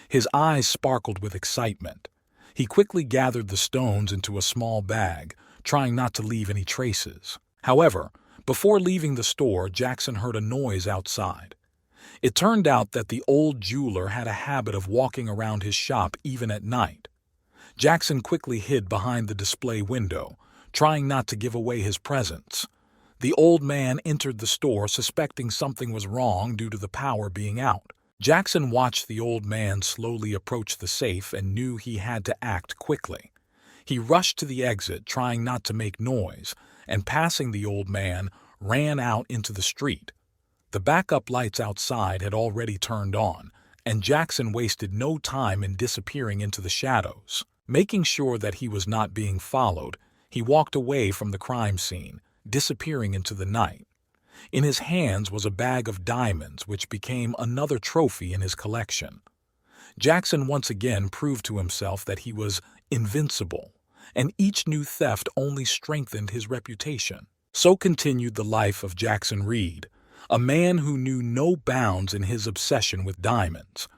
His eyes sparkled with excitement. He quickly gathered the stones into a small bag, trying not to leave any traces. However, before leaving the store, Jackson heard a noise outside. It turned out that the old jeweler had a habit of walking around his shop even at night. Jackson quickly hid behind the display window, trying not to give away his presence. The old man entered the store suspecting something was wrong due to the power being out. Jackson watched the old man slowly approach the safe and knew he had to act quickly. He rushed to the exit, trying not to make noise, and passing the old man, ran out into the street. The backup lights outside had already turned on, and Jackson wasted no time in disappearing into the shadows. Making sure that he was not being followed, he walked away from the crime scene, disappearing into the night. In his hands was a bag of diamonds, which became another trophy in his collection. Jackson once again proved to himself that he was invincible, and each new theft only strengthened his reputation. So continued the life of Jackson Reed, a man who knew no bounds in his obsession with diamonds.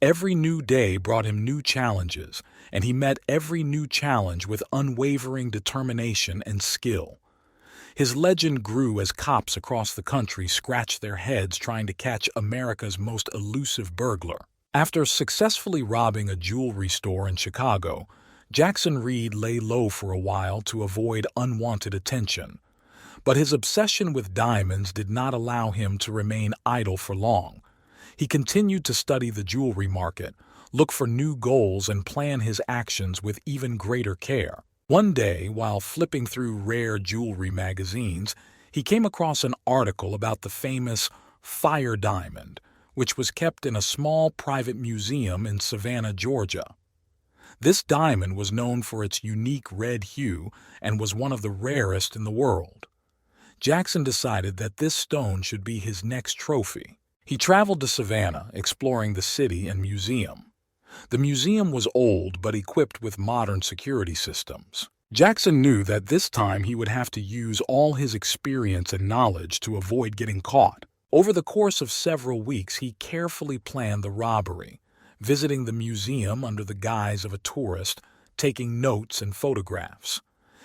Every new day brought him new challenges, and he met every new challenge with unwavering determination and skill. His legend grew as cops across the country scratched their heads trying to catch America's most elusive burglar. After successfully robbing a jewelry store in Chicago, Jackson Reed lay low for a while to avoid unwanted attention. But his obsession with diamonds did not allow him to remain idle for long. He continued to study the jewelry market, look for new goals, and plan his actions with even greater care. One day, while flipping through rare jewelry magazines, he came across an article about the famous fire diamond, which was kept in a small private museum in Savannah, Georgia. This diamond was known for its unique red hue and was one of the rarest in the world. Jackson decided that this stone should be his next trophy. He traveled to Savannah, exploring the city and museum. The museum was old but equipped with modern security systems. Jackson knew that this time he would have to use all his experience and knowledge to avoid getting caught. Over the course of several weeks, he carefully planned the robbery, visiting the museum under the guise of a tourist, taking notes and photographs.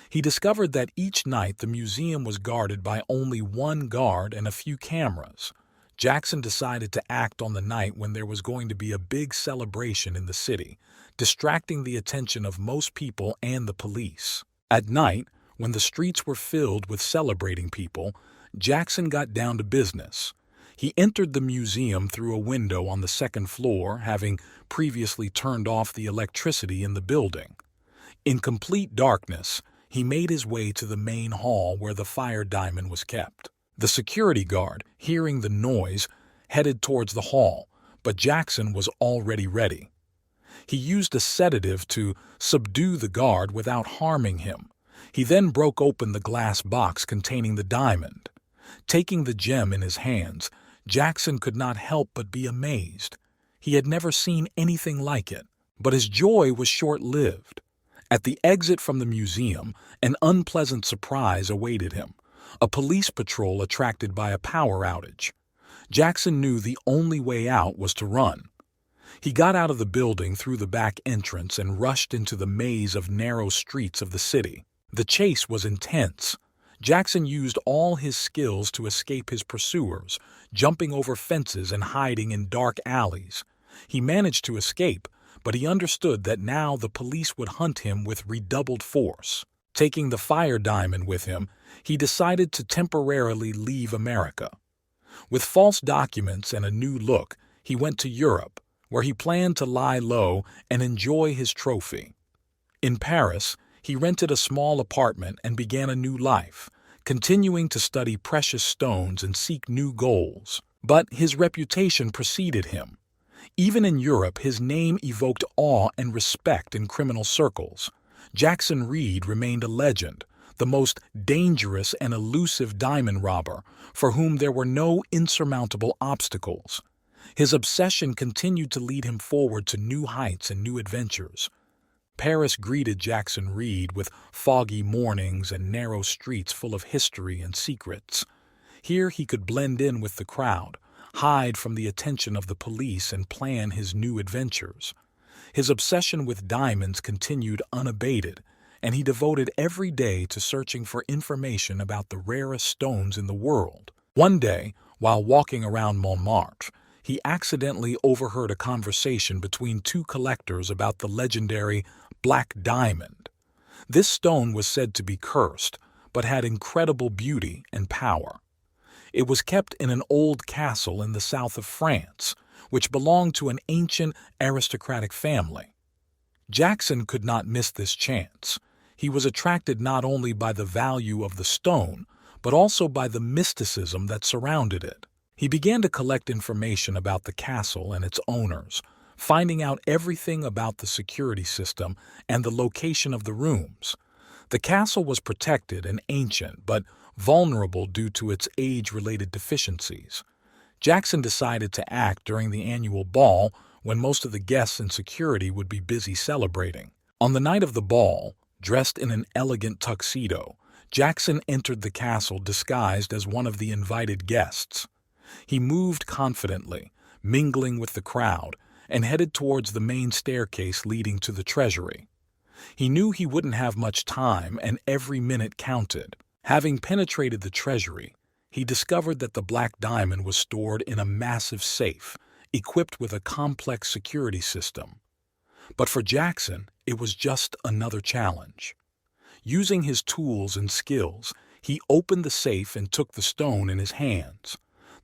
He discovered that each night the museum was guarded by only one guard and a few cameras. Jackson decided to act on the night when there was going to be a big celebration in the city, distracting the attention of most people and the police. At night, When the streets were filled with celebrating people, Jackson got down to business. He entered the museum through a window on the second floor, having previously turned off the electricity in the building. In complete darkness, he made his way to the main hall where the fire diamond was kept. The security guard, hearing the noise, headed towards the hall, but Jackson was already ready. He used a sedative to subdue the guard without harming him. He then broke open the glass box containing the diamond. Taking the gem in his hands, Jackson could not help but be amazed. He had never seen anything like it, but his joy was short-lived. At the exit from the museum, an unpleasant surprise awaited him: a police patrol attracted by a power outage. Jackson knew the only way out was to run. He got out of the building through the back entrance and rushed into the maze of narrow streets of the city. The chase was intense. Jackson used all his skills to escape his pursuers, jumping over fences and hiding in dark alleys. He managed to escape, but he understood that now the police would hunt him with redoubled force. Taking the fire diamond with him, he decided to temporarily leave America. With false documents and a new look, he went to Europe, where he planned to lie low and enjoy his trophy. In Paris, he rented a small apartment and began a new life, continuing to study precious stones and seek new goals. But his reputation preceded him. Even in Europe, his name evoked awe and respect in criminal circles. Jackson Reed remained a legend, the most dangerous and elusive diamond robber, for whom there were no insurmountable obstacles. His obsession continued to lead him forward to new heights and new adventures. Paris greeted Jackson Reed with foggy mornings and narrow streets full of history and secrets. Here he could blend in with the crowd, hide from the attention of the police, and plan his new adventures. His obsession with diamonds continued unabated, and he devoted every day to searching for information about the rarest stones in the world. One day, while walking around Montmartre, he accidentally overheard a conversation between two collectors about the legendary Black Diamond. This stone was said to be cursed, but had incredible beauty and power. It was kept in an old castle in the south of France, which belonged to an ancient aristocratic family. Jackson could not miss this chance. He was attracted not only by the value of the stone, but also by the mysticism that surrounded it. He began to collect information about the castle and its owners, finding out everything about the security system and the location of the rooms. The castle was protected and ancient, but vulnerable due to its age-related deficiencies. Jackson decided to act during the annual ball, when most of the guests and security would be busy celebrating. On the night of the ball, dressed in an elegant tuxedo, Jackson entered the castle disguised as one of the invited guests. He moved confidently, mingling with the crowd, and headed towards the main staircase leading to the treasury. He knew he wouldn't have much time, and every minute counted. Having penetrated the treasury, he discovered that the Black Diamond was stored in a massive safe, equipped with a complex security system. But for Jackson, it was just another challenge. Using his tools and skills, he opened the safe and took the stone in his hands.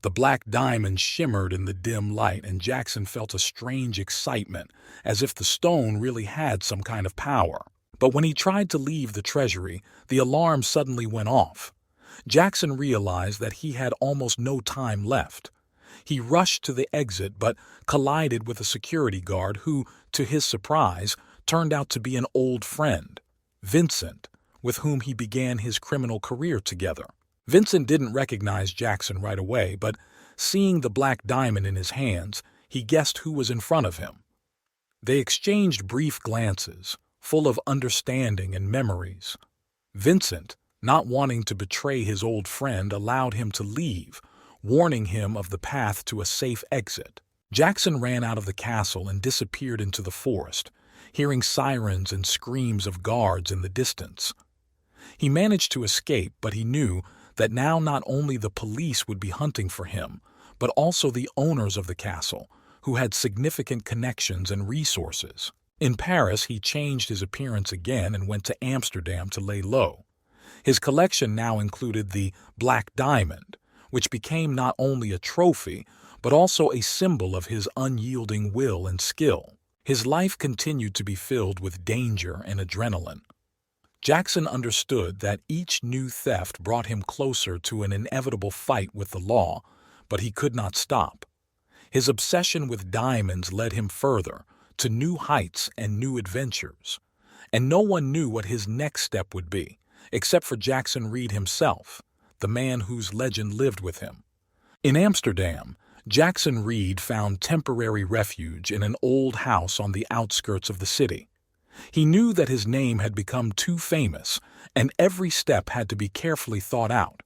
The Black Diamond shimmered in the dim light, and Jackson felt a strange excitement, as if the stone really had some kind of power. But when he tried to leave the treasury, the alarm suddenly went off. Jackson realized that he had almost no time left. He rushed to the exit but collided with a security guard who, to his surprise, turned out to be an old friend, Vincent, with whom he began his criminal career together. Vincent didn't recognize Jackson right away, but seeing the Black Diamond in his hands, he guessed who was in front of him. They exchanged brief glances, full of understanding and memories. Vincent, not wanting to betray his old friend, allowed him to leave, warning him of the path to a safe exit. Jackson ran out of the castle and disappeared into the forest, hearing sirens and screams of guards in the distance. He managed to escape, but he knew that now not only the police would be hunting for him, but also the owners of the castle, who had significant connections and resources. In Paris, he changed his appearance again and went to Amsterdam to lay low. His collection now included the Black Diamond, which became not only a trophy, but also a symbol of his unyielding will and skill. His life continued to be filled with danger and adrenaline. Jackson understood that each new theft brought him closer to an inevitable fight with the law, but he could not stop. His obsession with diamonds led him further, to new heights and new adventures. And no one knew what his next step would be, except for Jackson Reed himself, the man whose legend lived with him. In Amsterdam, Jackson Reed found temporary refuge in an old house on the outskirts of the city. He knew that his name had become too famous, and every step had to be carefully thought out.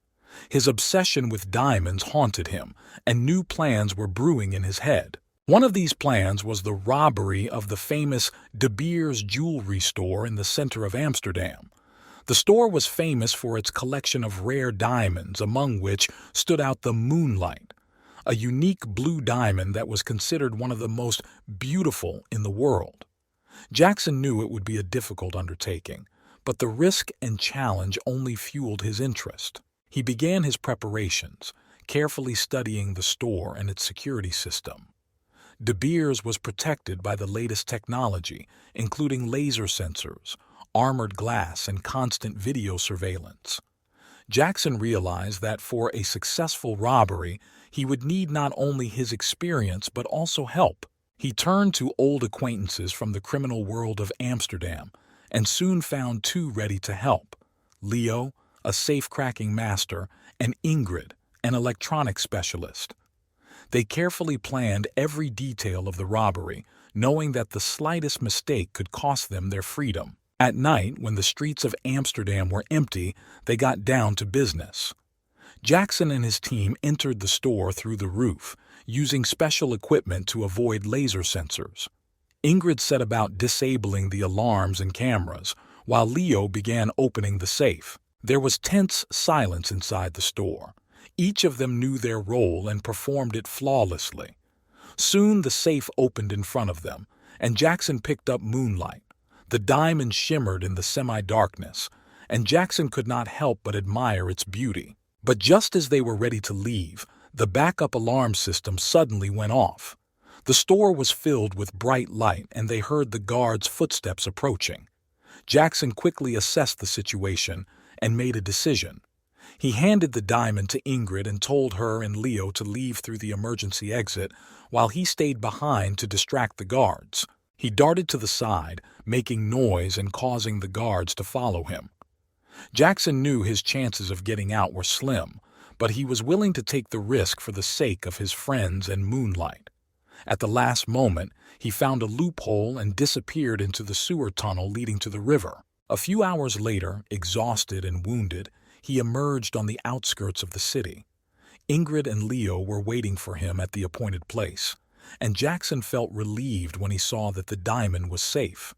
His obsession with diamonds haunted him, and new plans were brewing in his head. One of these plans was the robbery of the famous De Beers jewelry store in the center of Amsterdam. The store was famous for its collection of rare diamonds, among which stood out the Moonlight, a unique blue diamond that was considered one of the most beautiful in the world. Jackson knew it would be a difficult undertaking, but the risk and challenge only fueled his interest. He began his preparations, carefully studying the store and its security system. De Beers was protected by the latest technology, including laser sensors, armored glass, and constant video surveillance. Jackson realized that for a successful robbery, he would need not only his experience but also help. He turned to old acquaintances from the criminal world of Amsterdam and soon found two ready to help: Leo, a safe-cracking master, and Ingrid, an electronics specialist. They carefully planned every detail of the robbery, knowing that the slightest mistake could cost them their freedom. At night, when the streets of Amsterdam were empty, they got down to business. Jackson and his team entered the store through the roof, using special equipment to avoid laser sensors. Ingrid set about disabling the alarms and cameras, while Leo began opening the safe. There was tense silence inside the store. Each of them knew their role and performed it flawlessly. Soon the safe opened in front of them, and Jackson picked up Moonlight. The diamond shimmered in the semi-darkness, and Jackson could not help but admire its beauty. But just as they were ready to leave, the backup alarm system suddenly went off. The store was filled with bright light, and they heard the guards' footsteps approaching. Jackson quickly assessed the situation and made a decision. He handed the diamond to Ingrid and told her and Leo to leave through the emergency exit, while he stayed behind to distract the guards. He darted to the side, making noise and causing the guards to follow him. Jackson knew his chances of getting out were slim, but he was willing to take the risk for the sake of his friends and Moonlight. At the last moment, he found a loophole and disappeared into the sewer tunnel leading to the river. A few hours later, exhausted and wounded, he emerged on the outskirts of the city. Ingrid and Leo were waiting for him at the appointed place, and Jackson felt relieved when he saw that the diamond was safe.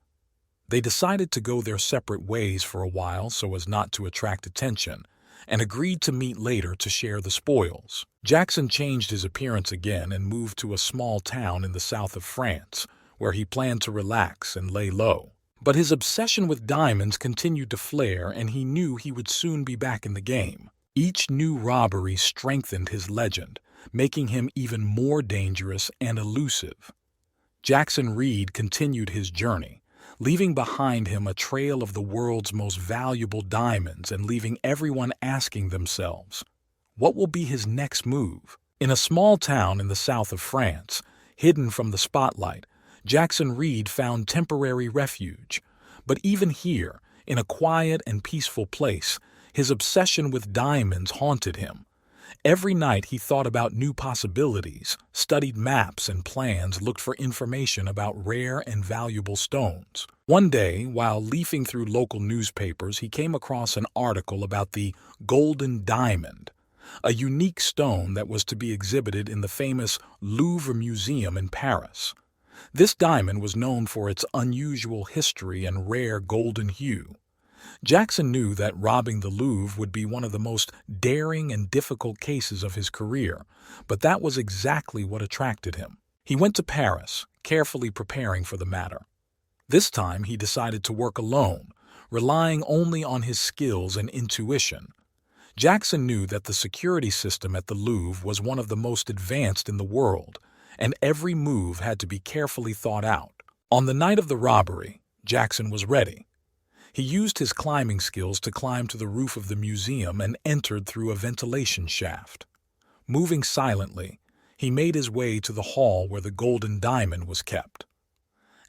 They decided to go their separate ways for a while so as not to attract attention, and agreed to meet later to share the spoils. Jackson changed his appearance again and moved to a small town in the south of France, where he planned to relax and lay low. But his obsession with diamonds continued to flare, and he knew he would soon be back in the game. Each new robbery strengthened his legend, making him even more dangerous and elusive. Jackson Reed continued his journey, leaving behind him a trail of the world's most valuable diamonds and leaving everyone asking themselves, what will be his next move? In a small town in the south of France, hidden from the spotlight, Jackson Reed found temporary refuge. But even here, in a quiet and peaceful place, his obsession with diamonds haunted him. Every night he thought about new possibilities, studied maps and plans, looked for information about rare and valuable stones. One day, while leafing through local newspapers, he came across an article about the Golden Diamond, a unique stone that was to be exhibited in the famous Louvre Museum in Paris. This diamond was known for its unusual history and rare golden hue. Jackson knew that robbing the Louvre would be one of the most daring and difficult cases of his career, but that was exactly what attracted him. He went to Paris, carefully preparing for the matter. This time he decided to work alone, relying only on his skills and intuition. Jackson knew that the security system at the Louvre was one of the most advanced in the world, and every move had to be carefully thought out. On the night of the robbery, Jackson was ready. He used his climbing skills to climb to the roof of the museum and entered through a ventilation shaft. Moving silently, he made his way to the hall where the golden diamond was kept.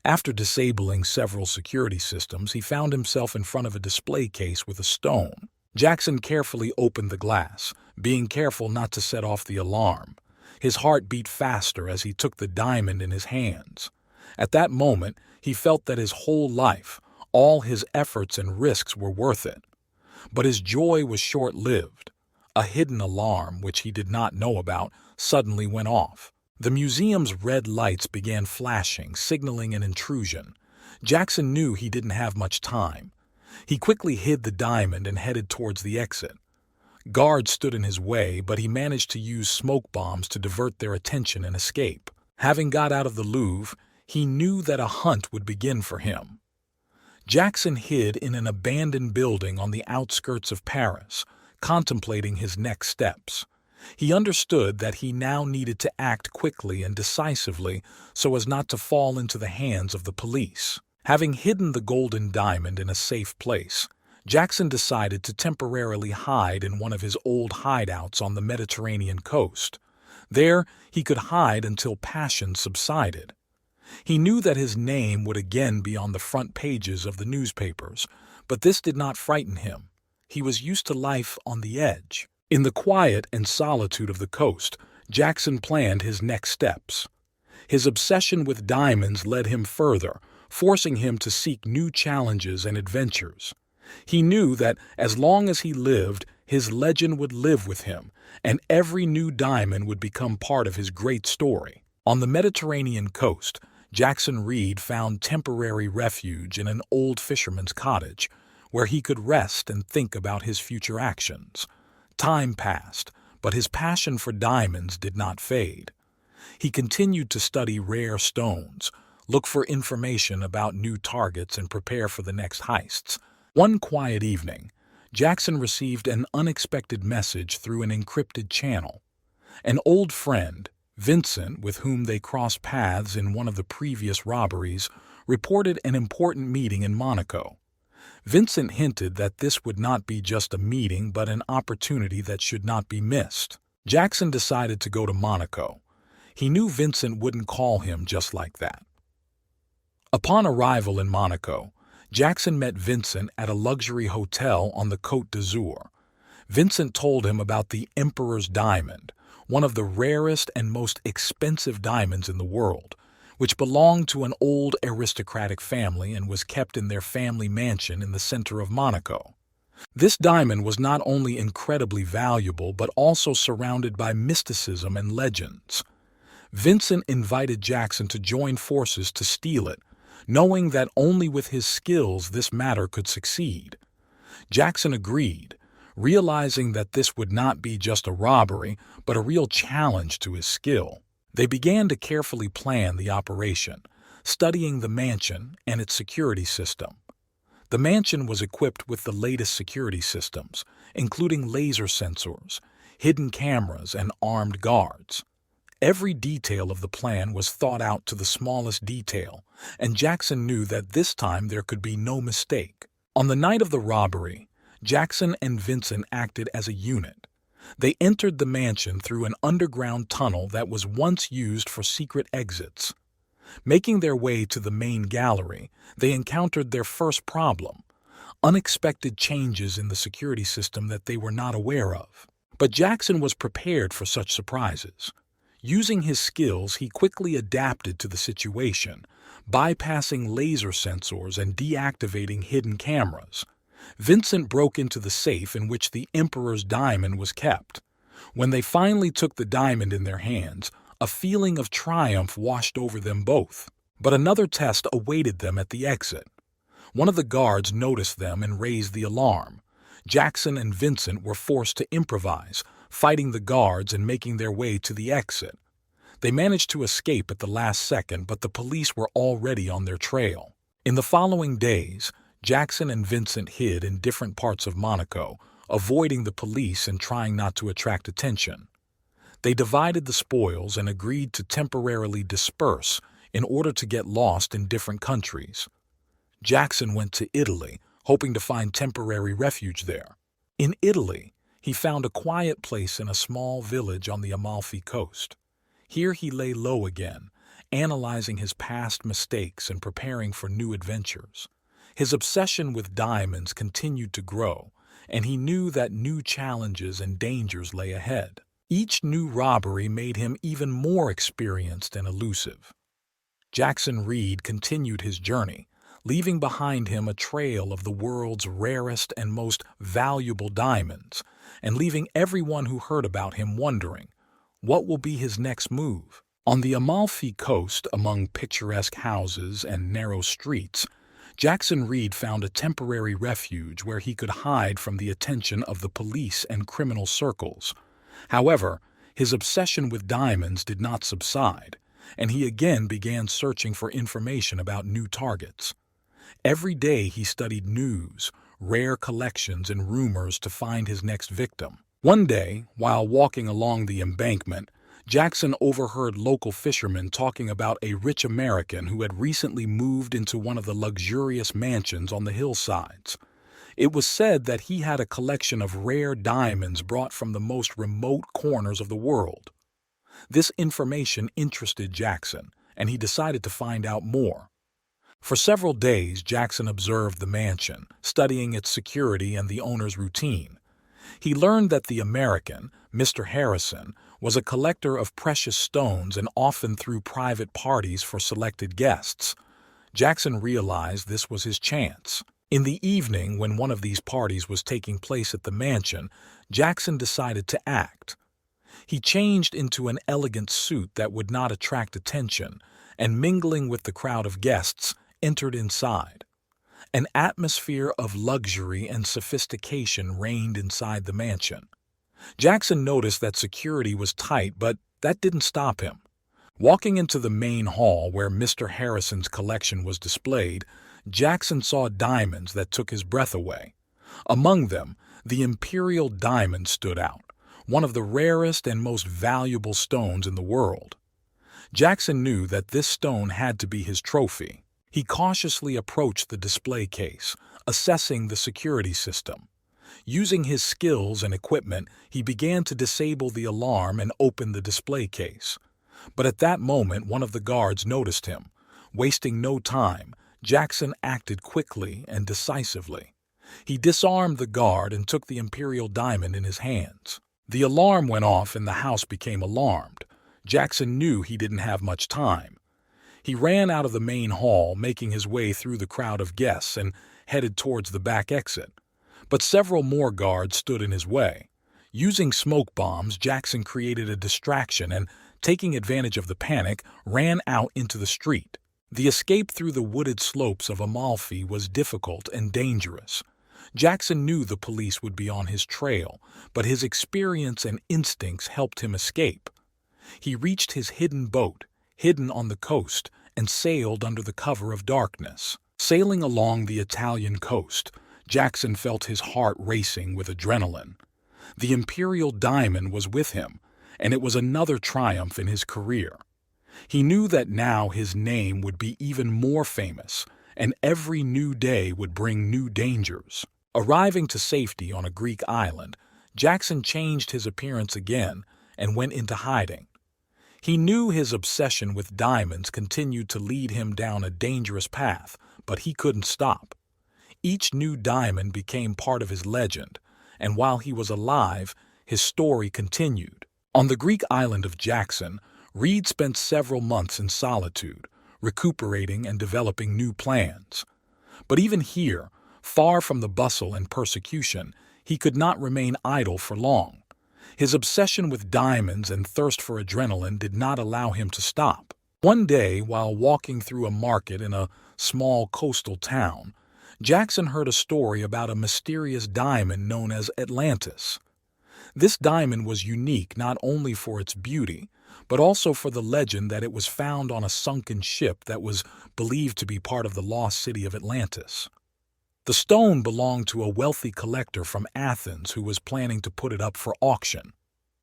After disabling several security systems, he found himself in front of a display case with a stone. Jackson carefully opened the glass, being careful not to set off the alarm. His heart beat faster as he took the diamond in his hands. At that moment, he felt that his whole life, all his efforts and risks were worth it. But his joy was short-lived. A hidden alarm, which he did not know about, suddenly went off. The museum's red lights began flashing, signaling an intrusion. Jackson knew he didn't have much time. He quickly hid the diamond and headed towards the exit. Guards stood in his way, but he managed to use smoke bombs to divert their attention and escape. Having got out of the Louvre, he knew that a hunt would begin for him. Jackson hid in an abandoned building on the outskirts of Paris, contemplating his next steps. He understood that he now needed to act quickly and decisively so as not to fall into the hands of the police. Having hidden the golden diamond in a safe place, Jackson decided to temporarily hide in one of his old hideouts on the Mediterranean coast. There, he could hide until passion subsided. He knew that his name would again be on the front pages of the newspapers, but this did not frighten him. He was used to life on the edge. In the quiet and solitude of the coast, Jackson planned his next steps. His obsession with diamonds led him further, forcing him to seek new challenges and adventures. He knew that as long as he lived, his legend would live with him, and every new diamond would become part of his great story. On the Mediterranean coast, Jackson Reed found temporary refuge in an old fisherman's cottage, where he could rest and think about his future actions. Time passed, but his passion for diamonds did not fade. He continued to study rare stones, look for information about new targets, and prepare for the next heists. One quiet evening, Jackson received an unexpected message through an encrypted channel. An old friend, Vincent, with whom they crossed paths in one of the previous robberies, reported an important meeting in Monaco. Vincent hinted that this would not be just a meeting but an opportunity that should not be missed. Jackson decided to go to Monaco. He knew Vincent wouldn't call him just like that. Upon arrival in Monaco, Jackson met Vincent at a luxury hotel on the Côte d'Azur. Vincent told him about the Emperor's Diamond, one of the rarest and most expensive diamonds in the world, which belonged to an old aristocratic family and was kept in their family mansion in the center of Monaco. This diamond was not only incredibly valuable but also surrounded by mysticism and legends. Vincent invited Jackson to join forces to steal it, knowing that only with his skills this matter could succeed. Jackson agreed, realizing that this would not be just a robbery but a real challenge to his skill. They began to carefully plan the operation, studying the mansion and its security system. The mansion was equipped with the latest security systems, including laser sensors, hidden cameras, and armed guards. Every detail of the plan was thought out to the smallest detail, and Jackson knew that this time there could be no mistake. On the night of the robbery, Jackson and Vincent acted as a unit. They entered the mansion through an underground tunnel that was once used for secret exits. Making their way to the main gallery, they encountered their first problem: unexpected changes in the security system that they were not aware of. But Jackson was prepared for such surprises. Using his skills, he quickly adapted to the situation, bypassing laser sensors and deactivating hidden cameras. Vincent broke into the safe in which the Emperor's diamond was kept. When they finally took the diamond in their hands, a feeling of triumph washed over them both. But another test awaited them at the exit. One of the guards noticed them and raised the alarm. Jackson and Vincent were forced to improvise, fighting the guards and making their way to the exit. They managed to escape at the last second, but the police were already on their trail. In the following days, Jackson and Vincent hid in different parts of Monaco, avoiding the police and trying not to attract attention. They divided the spoils and agreed to temporarily disperse in order to get lost in different countries. Jackson went to Italy, hoping to find temporary refuge there. In Italy, he found a quiet place in a small village on the Amalfi Coast. Here he lay low again, analyzing his past mistakes and preparing for new adventures. His obsession with diamonds continued to grow, and he knew that new challenges and dangers lay ahead. Each new robbery made him even more experienced and elusive. Jackson Reed continued his journey, leaving behind him a trail of the world's rarest and most valuable diamonds, and leaving everyone who heard about him wondering, what will be his next move? On the Amalfi Coast, among picturesque houses and narrow streets, Jackson Reed found a temporary refuge where he could hide from the attention of the police and criminal circles. However, his obsession with diamonds did not subside, and he again began searching for information about new targets. Every day he studied news, rare collections, and rumors to find his next victim. One day, while walking along the embankment, Jackson overheard local fishermen talking about a rich American who had recently moved into one of the luxurious mansions on the hillsides. It was said that he had a collection of rare diamonds brought from the most remote corners of the world. This information interested Jackson, and he decided to find out more. For several days, Jackson observed the mansion, studying its security and the owner's routine. He learned that the American, Mr. Harrison, was a collector of precious stones and often threw private parties for selected guests. Jackson realized this was his chance. In the evening, when one of these parties was taking place at the mansion, Jackson decided to act. He changed into an elegant suit that would not attract attention, and mingling with the crowd of guests, entered inside. An atmosphere of luxury and sophistication reigned inside the mansion. Jackson noticed that security was tight, but that didn't stop him. Walking into the main hall where Mr. Harrison's collection was displayed, Jackson saw diamonds that took his breath away. Among them, the imperial diamond stood out, one of the rarest and most valuable stones in the world. Jackson knew that this stone had to be his trophy. He cautiously approached the display case, assessing the security system. Using his skills and equipment, he began to disable the alarm and open the display case. But at that moment, one of the guards noticed him. Wasting no time, Jackson acted quickly and decisively. He disarmed the guard and took the imperial diamond in his hands. The alarm went off and the house became alarmed. Jackson knew he didn't have much time. He ran out of the main hall, making his way through the crowd of guests and headed towards the back exit. But several more guards stood in his way. Using smoke bombs, Jackson created a distraction and, taking advantage of the panic, ran out into the street. The escape through the wooded slopes of Amalfi was difficult and dangerous. Jackson knew the police would be on his trail, but his experience and instincts helped him escape. He reached his hidden boat, hidden on the coast, and sailed under the cover of darkness. Sailing along the Italian coast, Jackson felt his heart racing with adrenaline. The imperial diamond was with him, and it was another triumph in his career. He knew that now his name would be even more famous, and every new day would bring new dangers. Arriving to safety on a Greek island, Jackson changed his appearance again and went into hiding. He knew his obsession with diamonds continued to lead him down a dangerous path, but he couldn't stop. Each new diamond became part of his legend, and while he was alive, his story continued. On the Greek island of Jackson, Reed spent several months in solitude, recuperating and developing new plans. But even here, far from the bustle and persecution, he could not remain idle for long. His obsession with diamonds and thirst for adrenaline did not allow him to stop. One day, while walking through a market in a small coastal town, Jackson heard a story about a mysterious diamond known as Atlantis. This diamond was unique not only for its beauty, but also for the legend that it was found on a sunken ship that was believed to be part of the lost city of Atlantis. The stone belonged to a wealthy collector from Athens who was planning to put it up for auction.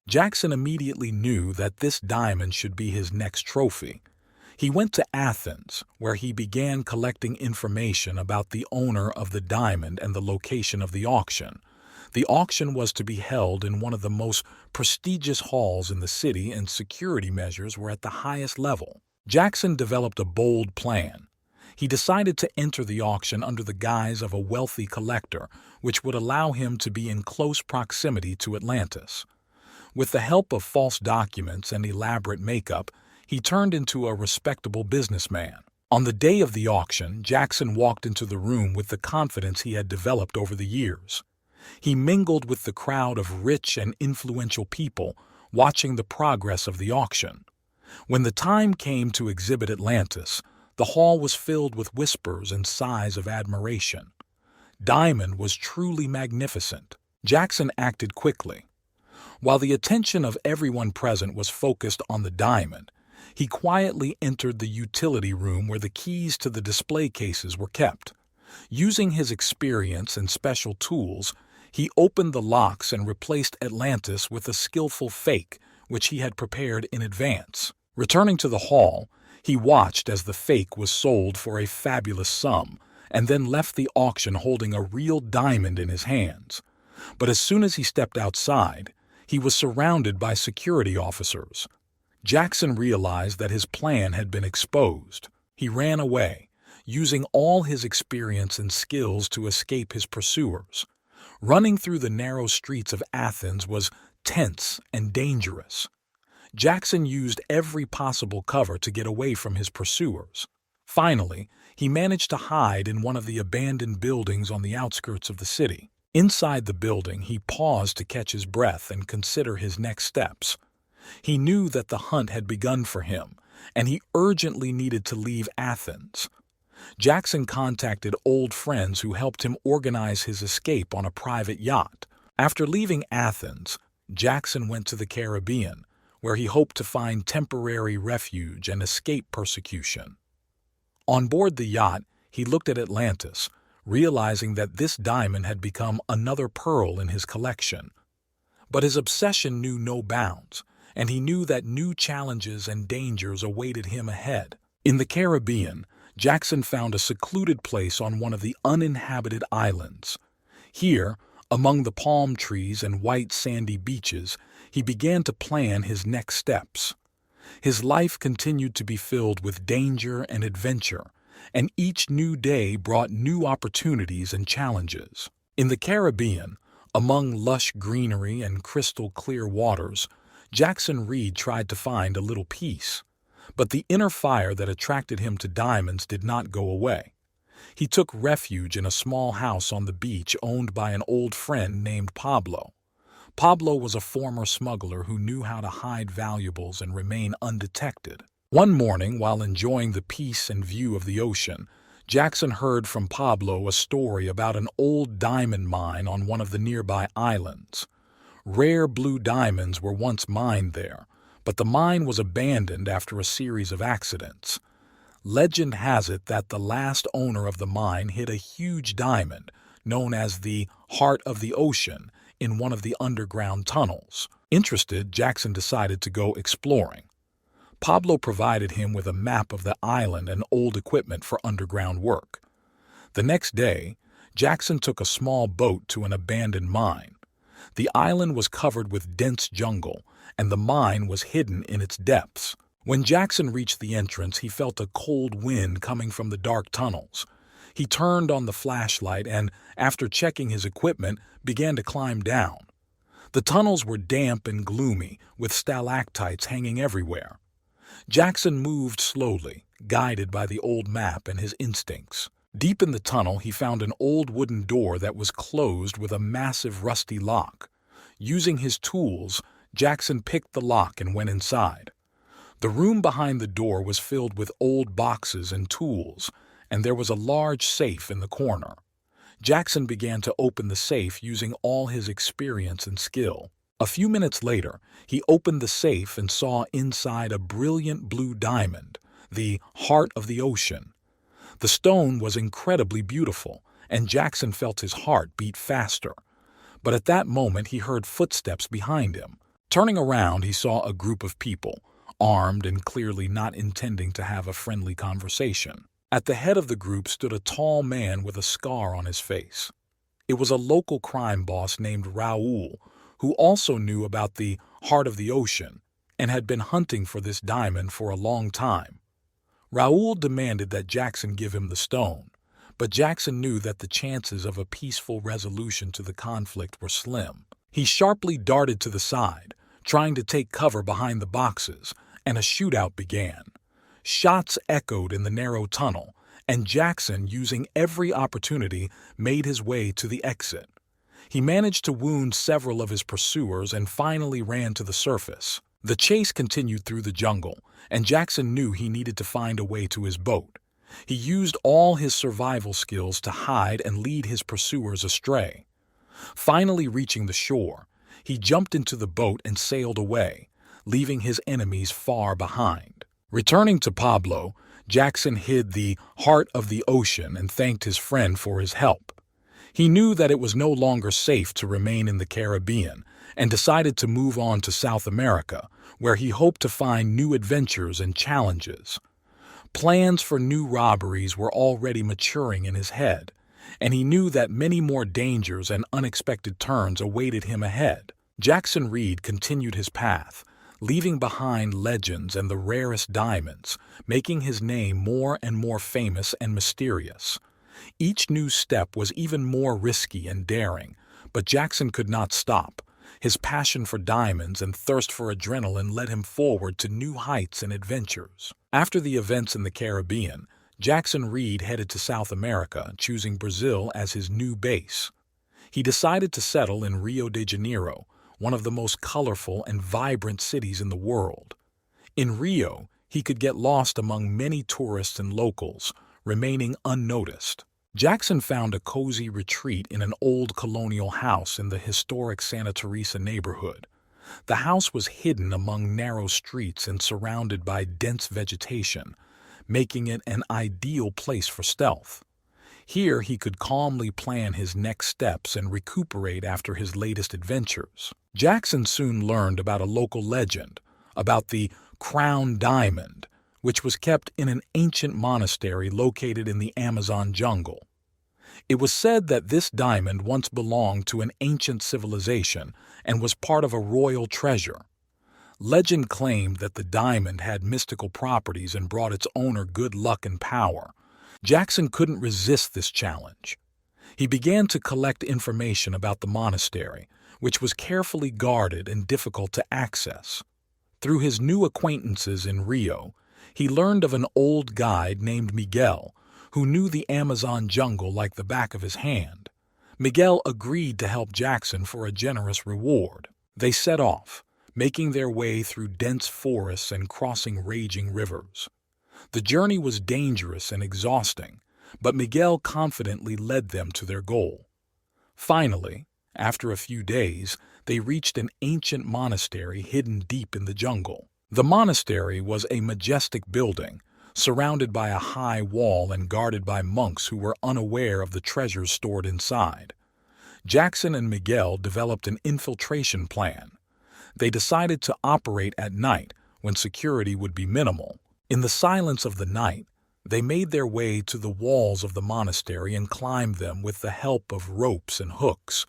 Jackson immediately knew that this diamond should be his next trophy. He went to Athens, where he began collecting information about the owner of the diamond and the location of the auction. The auction was to be held in one of the most prestigious halls in the city, and security measures were at the highest level. Jackson developed a bold plan. He decided to enter the auction under the guise of a wealthy collector, which would allow him to be in close proximity to Atlantis. With the help of false documents and elaborate makeup, he turned into a respectable businessman. On the day of the auction, Jackson walked into the room with the confidence he had developed over the years. He mingled with the crowd of rich and influential people, watching the progress of the auction. When the time came to exhibit Atlantis, the hall was filled with whispers and sighs of admiration. Diamond was truly magnificent. Jackson acted quickly. While the attention of everyone present was focused on the diamond, he quietly entered the utility room where the keys to the display cases were kept. Using his experience and special tools, he opened the locks and replaced Atlantis with a skillful fake, which he had prepared in advance. Returning to the hall, he watched as the fake was sold for a fabulous sum, and then left the auction holding a real diamond in his hands. But as soon as he stepped outside, he was surrounded by security officers. Jackson realized that his plan had been exposed. He ran away, using all his experience and skills to escape his pursuers. Running through the narrow streets of Athens was tense and dangerous. Jackson used every possible cover to get away from his pursuers. Finally, he managed to hide in one of the abandoned buildings on the outskirts of the city. Inside the building, he paused to catch his breath and consider his next steps. He knew that the hunt had begun for him, and he urgently needed to leave Athens. Jackson contacted old friends who helped him organize his escape on a private yacht. After leaving Athens, Jackson went to the Caribbean, where he hoped to find temporary refuge and escape persecution. On board the yacht, he looked at Atlantis, realizing that this diamond had become another pearl in his collection. But his obsession knew no bounds, and he knew that new challenges and dangers awaited him ahead. In the Caribbean, Jackson found a secluded place on one of the uninhabited islands. Here, among the palm trees and white sandy beaches, he began to plan his next steps. His life continued to be filled with danger and adventure, and each new day brought new opportunities and challenges. In the Caribbean, among lush greenery and crystal-clear waters, Jackson Reed tried to find a little peace. But the inner fire that attracted him to diamonds did not go away. He took refuge in a small house on the beach owned by an old friend named Pablo. Pablo was a former smuggler who knew how to hide valuables and remain undetected. One morning, while enjoying the peace and view of the ocean, Jackson heard from Pablo a story about an old diamond mine on one of the nearby islands. Rare blue diamonds were once mined there, but the mine was abandoned after a series of accidents. Legend has it that the last owner of the mine hid a huge diamond, known as the Heart of the Ocean, in one of the underground tunnels. Interested, Jackson decided to go exploring. Pablo provided him with a map of the island and old equipment for underground work. The next day, Jackson took a small boat to an abandoned mine. The island was covered with dense jungle, and the mine was hidden in its depths. When Jackson reached the entrance, he felt a cold wind coming from the dark tunnels. He turned on the flashlight and, after checking his equipment, began to climb down. The tunnels were damp and gloomy, with stalactites hanging everywhere. Jackson moved slowly, guided by the old map and his instincts. Deep in the tunnel, he found an old wooden door that was closed with a massive rusty lock. Using his tools, Jackson picked the lock and went inside. The room behind the door was filled with old boxes and tools, and there was a large safe in the corner. Jackson began to open the safe using all his experience and skill. A few minutes later, he opened the safe and saw inside a brilliant blue diamond, the Heart of the Ocean. The stone was incredibly beautiful, and Jackson felt his heart beat faster. But at that moment he heard footsteps behind him. Turning around, he saw a group of people, armed and clearly not intending to have a friendly conversation. At the head of the group stood a tall man with a scar on his face. It was a local crime boss named Raoul, who also knew about the heart of the ocean and had been hunting for this diamond for a long time. Raoul demanded that Jackson give him the stone, but Jackson knew that the chances of a peaceful resolution to the conflict were slim. He sharply darted to the side, trying to take cover behind the boxes, and a shootout began. Shots echoed in the narrow tunnel, and Jackson, using every opportunity, made his way to the exit. He managed to wound several of his pursuers and finally ran to the surface. The chase continued through the jungle, and Jackson knew he needed to find a way to his boat. He used all his survival skills to hide and lead his pursuers astray. Finally reaching the shore, he jumped into the boat and sailed away, leaving his enemies far behind. Returning to Pablo, Jackson hid the heart of the ocean and thanked his friend for his help. He knew that it was no longer safe to remain in the Caribbean and decided to move on to South America, where he hoped to find new adventures and challenges. Plans for new robberies were already maturing in his head, and he knew that many more dangers and unexpected turns awaited him ahead. Jackson Reed continued his path, leaving behind legends and the rarest diamonds, making his name more and more famous and mysterious. Each new step was even more risky and daring, but Jackson could not stop. His passion for diamonds and thirst for adrenaline led him forward to new heights and adventures. After the events in the Caribbean, Jackson Reed headed to South America, choosing Brazil as his new base. He decided to settle in Rio de Janeiro, one of the most colorful and vibrant cities in the world. In Rio, he could get lost among many tourists and locals, remaining unnoticed. Jackson found a cozy retreat in an old colonial house in the historic Santa Teresa neighborhood. The house was hidden among narrow streets and surrounded by dense vegetation, making it an ideal place for stealth. Here he could calmly plan his next steps and recuperate after his latest adventures. Jackson soon learned about a local legend, about the crown diamond, which was kept in an ancient monastery located in the Amazon jungle. It was said that this diamond once belonged to an ancient civilization and was part of a royal treasure. Legend claimed that the diamond had mystical properties and brought its owner good luck and power. Jackson couldn't resist this challenge. He began to collect information about the monastery, which was carefully guarded and difficult to access. Through his new acquaintances in Rio, he learned of an old guide named Miguel, who knew the Amazon jungle like the back of his hand. Miguel agreed to help Jackson for a generous reward. They set off, making their way through dense forests and crossing raging rivers. The journey was dangerous and exhausting, but Miguel confidently led them to their goal. Finally, after a few days, they reached an ancient monastery hidden deep in the jungle. The monastery was a majestic building, surrounded by a high wall and guarded by monks who were unaware of the treasures stored inside. Jackson and Miguel developed an infiltration plan. They decided to operate at night when security would be minimal. In the silence of the night, they made their way to the walls of the monastery and climbed them with the help of ropes and hooks.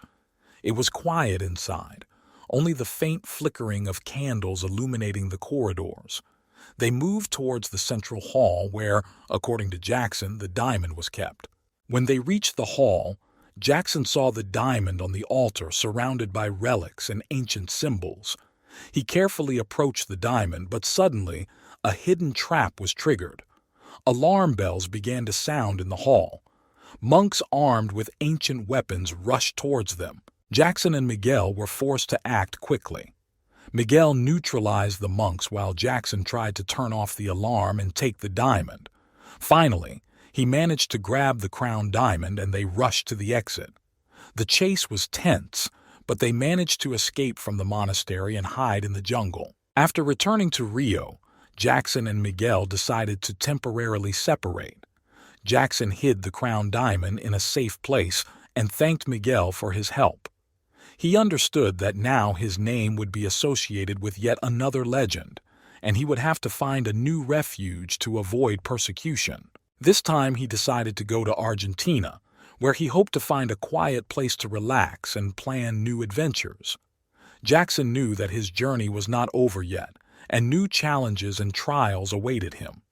It was quiet inside, only the faint flickering of candles illuminating the corridors. They moved towards the central hall where, according to Jackson, the diamond was kept. When they reached the hall, Jackson saw the diamond on the altar surrounded by relics and ancient symbols. He carefully approached the diamond, but suddenly, a hidden trap was triggered. Alarm bells began to sound in the hall. Monks armed with ancient weapons rushed towards them. Jackson and Miguel were forced to act quickly. Miguel neutralized the monks while Jackson tried to turn off the alarm and take the diamond. Finally, he managed to grab the crown diamond and they rushed to the exit. The chase was tense, but they managed to escape from the monastery and hide in the jungle. After returning to Rio, Jackson and Miguel decided to temporarily separate. Jackson hid the crown diamond in a safe place and thanked Miguel for his help. He understood that now his name would be associated with yet another legend, and he would have to find a new refuge to avoid persecution. This time he decided to go to Argentina, where he hoped to find a quiet place to relax and plan new adventures. Jackson knew that his journey was not over yet, and new challenges and trials awaited him.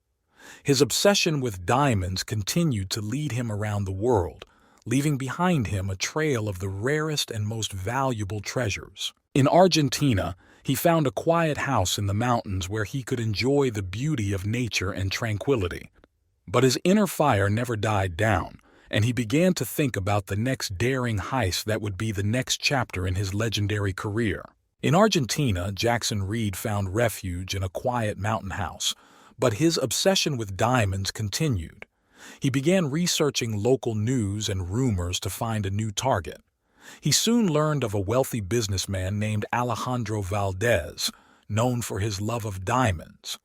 His obsession with diamonds continued to lead him around the world, leaving behind him a trail of the rarest and most valuable treasures. In Argentina, he found a quiet house in the mountains where he could enjoy the beauty of nature and tranquility. But his inner fire never died down, and he began to think about the next daring heist that would be the next chapter in his legendary career. In Argentina, Jackson Reed found refuge in a quiet mountain house, but his obsession with diamonds continued. He began researching local news and rumors to find a new target. He soon learned of a wealthy businessman named Alejandro Valdez, known for his love of diamonds.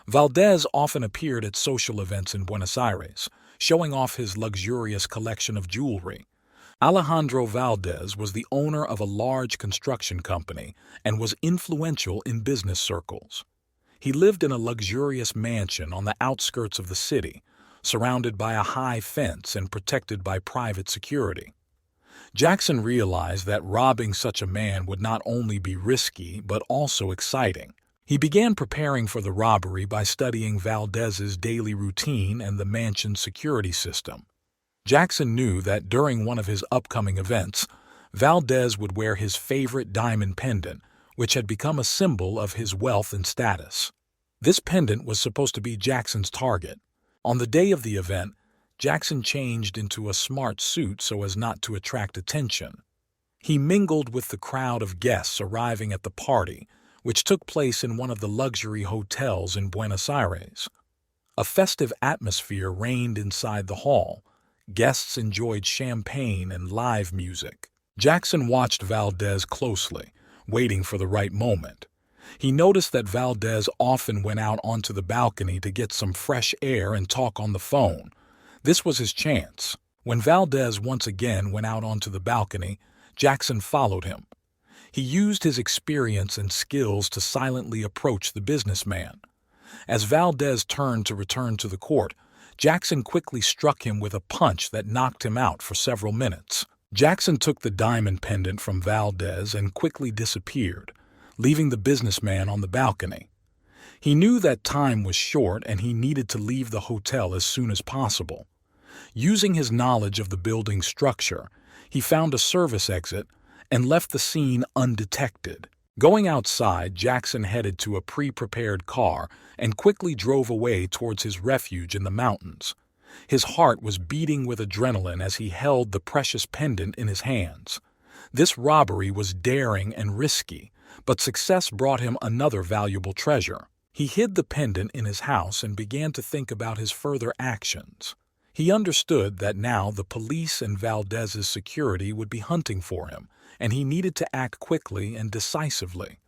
Valdez often appeared at social events in Buenos Aires, showing off his luxurious collection of jewelry. Alejandro Valdez was the owner of a large construction company and was influential in business circles. He lived in a luxurious mansion on the outskirts of the city, surrounded by a high fence and protected by private security. Jackson realized that robbing such a man would not only be risky but also exciting. He began preparing for the robbery by studying Valdez's daily routine and the mansion's security system. Jackson knew that during one of his upcoming events, Valdez would wear his favorite diamond pendant, which had become a symbol of his wealth and status. This pendant was supposed to be Jackson's target. On the day of the event, Jackson changed into a smart suit so as not to attract attention. He mingled with the crowd of guests arriving at the party, which took place in one of the luxury hotels in Buenos Aires. A festive atmosphere reigned inside the hall. Guests enjoyed champagne and live music. Jackson watched Valdez closely, waiting for the right moment. He noticed that Valdez often went out onto the balcony to get some fresh air and talk on the phone. This was his chance. When Valdez once again went out onto the balcony, Jackson followed him. He used his experience and skills to silently approach the businessman. As Valdez turned to return to the court, Jackson quickly struck him with a punch that knocked him out for several minutes. Jackson took the diamond pendant from Valdez and quickly disappeared, leaving the businessman on the balcony. He knew that time was short and he needed to leave the hotel as soon as possible. Using his knowledge of the building's structure, he found a service exit and left the scene undetected. Going outside, Jackson headed to a pre-prepared car and quickly drove away towards his refuge in the mountains. His heart was beating with adrenaline as he held the precious pendant in his hands. This robbery was daring and risky, but success brought him another valuable treasure. He hid the pendant in his house and began to think about his further actions. He understood that now the police and Valdez's security would be hunting for him, and he needed to act quickly and decisively.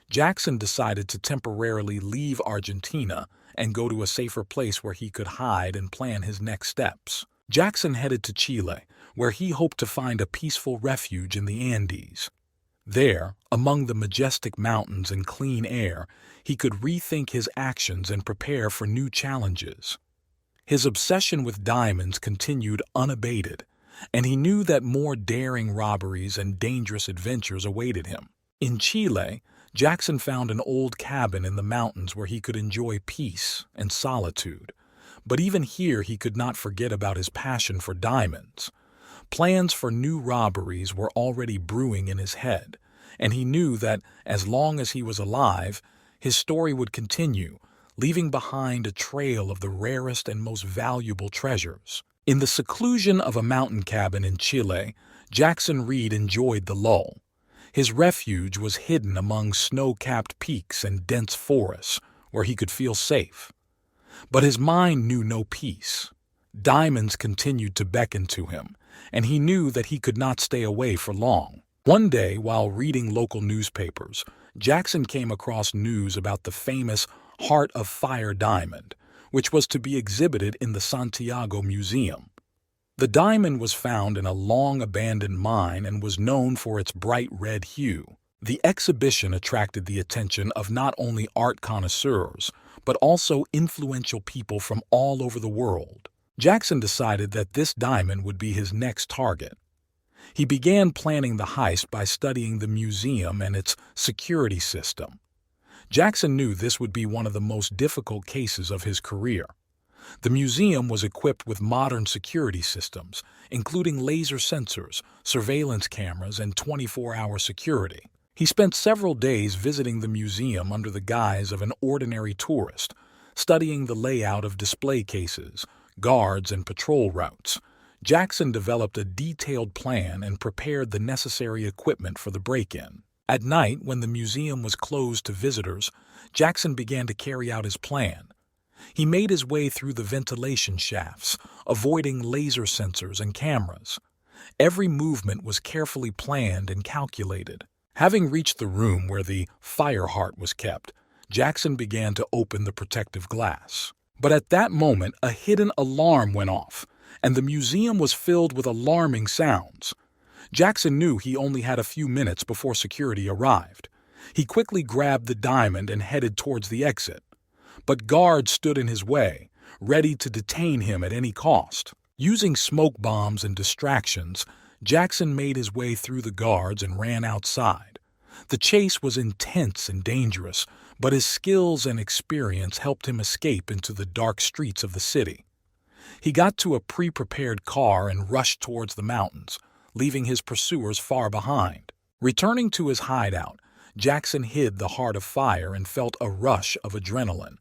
Jackson decided to temporarily leave Argentina and go to a safer place where he could hide and plan his next steps. Jackson headed to Chile, where he hoped to find a peaceful refuge in the Andes. There, among the majestic mountains and clean air, he could rethink his actions and prepare for new challenges. His obsession with diamonds continued unabated, and he knew that more daring robberies and dangerous adventures awaited him. In Chile, Jackson found an old cabin in the mountains where he could enjoy peace and solitude. But even here he could not forget about his passion for diamonds. Plans for new robberies were already brewing in his head, and he knew that as long as he was alive, his story would continue, leaving behind a trail of the rarest and most valuable treasures. In the seclusion of a mountain cabin in Chile, Jackson Reed enjoyed the lull. His refuge was hidden among snow-capped peaks and dense forests, where he could feel safe. But his mind knew no peace. Diamonds continued to beckon to him, and he knew that he could not stay away for long. One day, while reading local newspapers, Jackson came across news about the famous Heart of Fire diamond, which was to be exhibited in the Santiago Museum. The diamond was found in a long-abandoned mine and was known for its bright red hue. The exhibition attracted the attention of not only art connoisseurs, but also influential people from all over the world. Jackson decided that this diamond would be his next target. He began planning the heist by studying the museum and its security system. Jackson knew this would be one of the most difficult cases of his career. The museum was equipped with modern security systems, including laser sensors, surveillance cameras, and 24-hour security. He spent several days visiting the museum under the guise of an ordinary tourist, studying the layout of display cases, guards, and patrol routes. Jackson developed a detailed plan and prepared the necessary equipment for the break-in. At night, when the museum was closed to visitors, Jackson began to carry out his plan. He made his way through the ventilation shafts, avoiding laser sensors and cameras. Every movement was carefully planned and calculated. Having reached the room where the fire heart was kept, Jackson began to open the protective glass. But at that moment, a hidden alarm went off, and the museum was filled with alarming sounds. Jackson knew he only had a few minutes before security arrived. He quickly grabbed the diamond and headed towards the exit. But guards stood in his way, ready to detain him at any cost. Using smoke bombs and distractions, Jackson made his way through the guards and ran outside. The chase was intense and dangerous, but his skills and experience helped him escape into the dark streets of the city. He got to a pre-prepared car and rushed towards the mountains, leaving his pursuers far behind. Returning to his hideout, Jackson hid the heart of fire and felt a rush of adrenaline.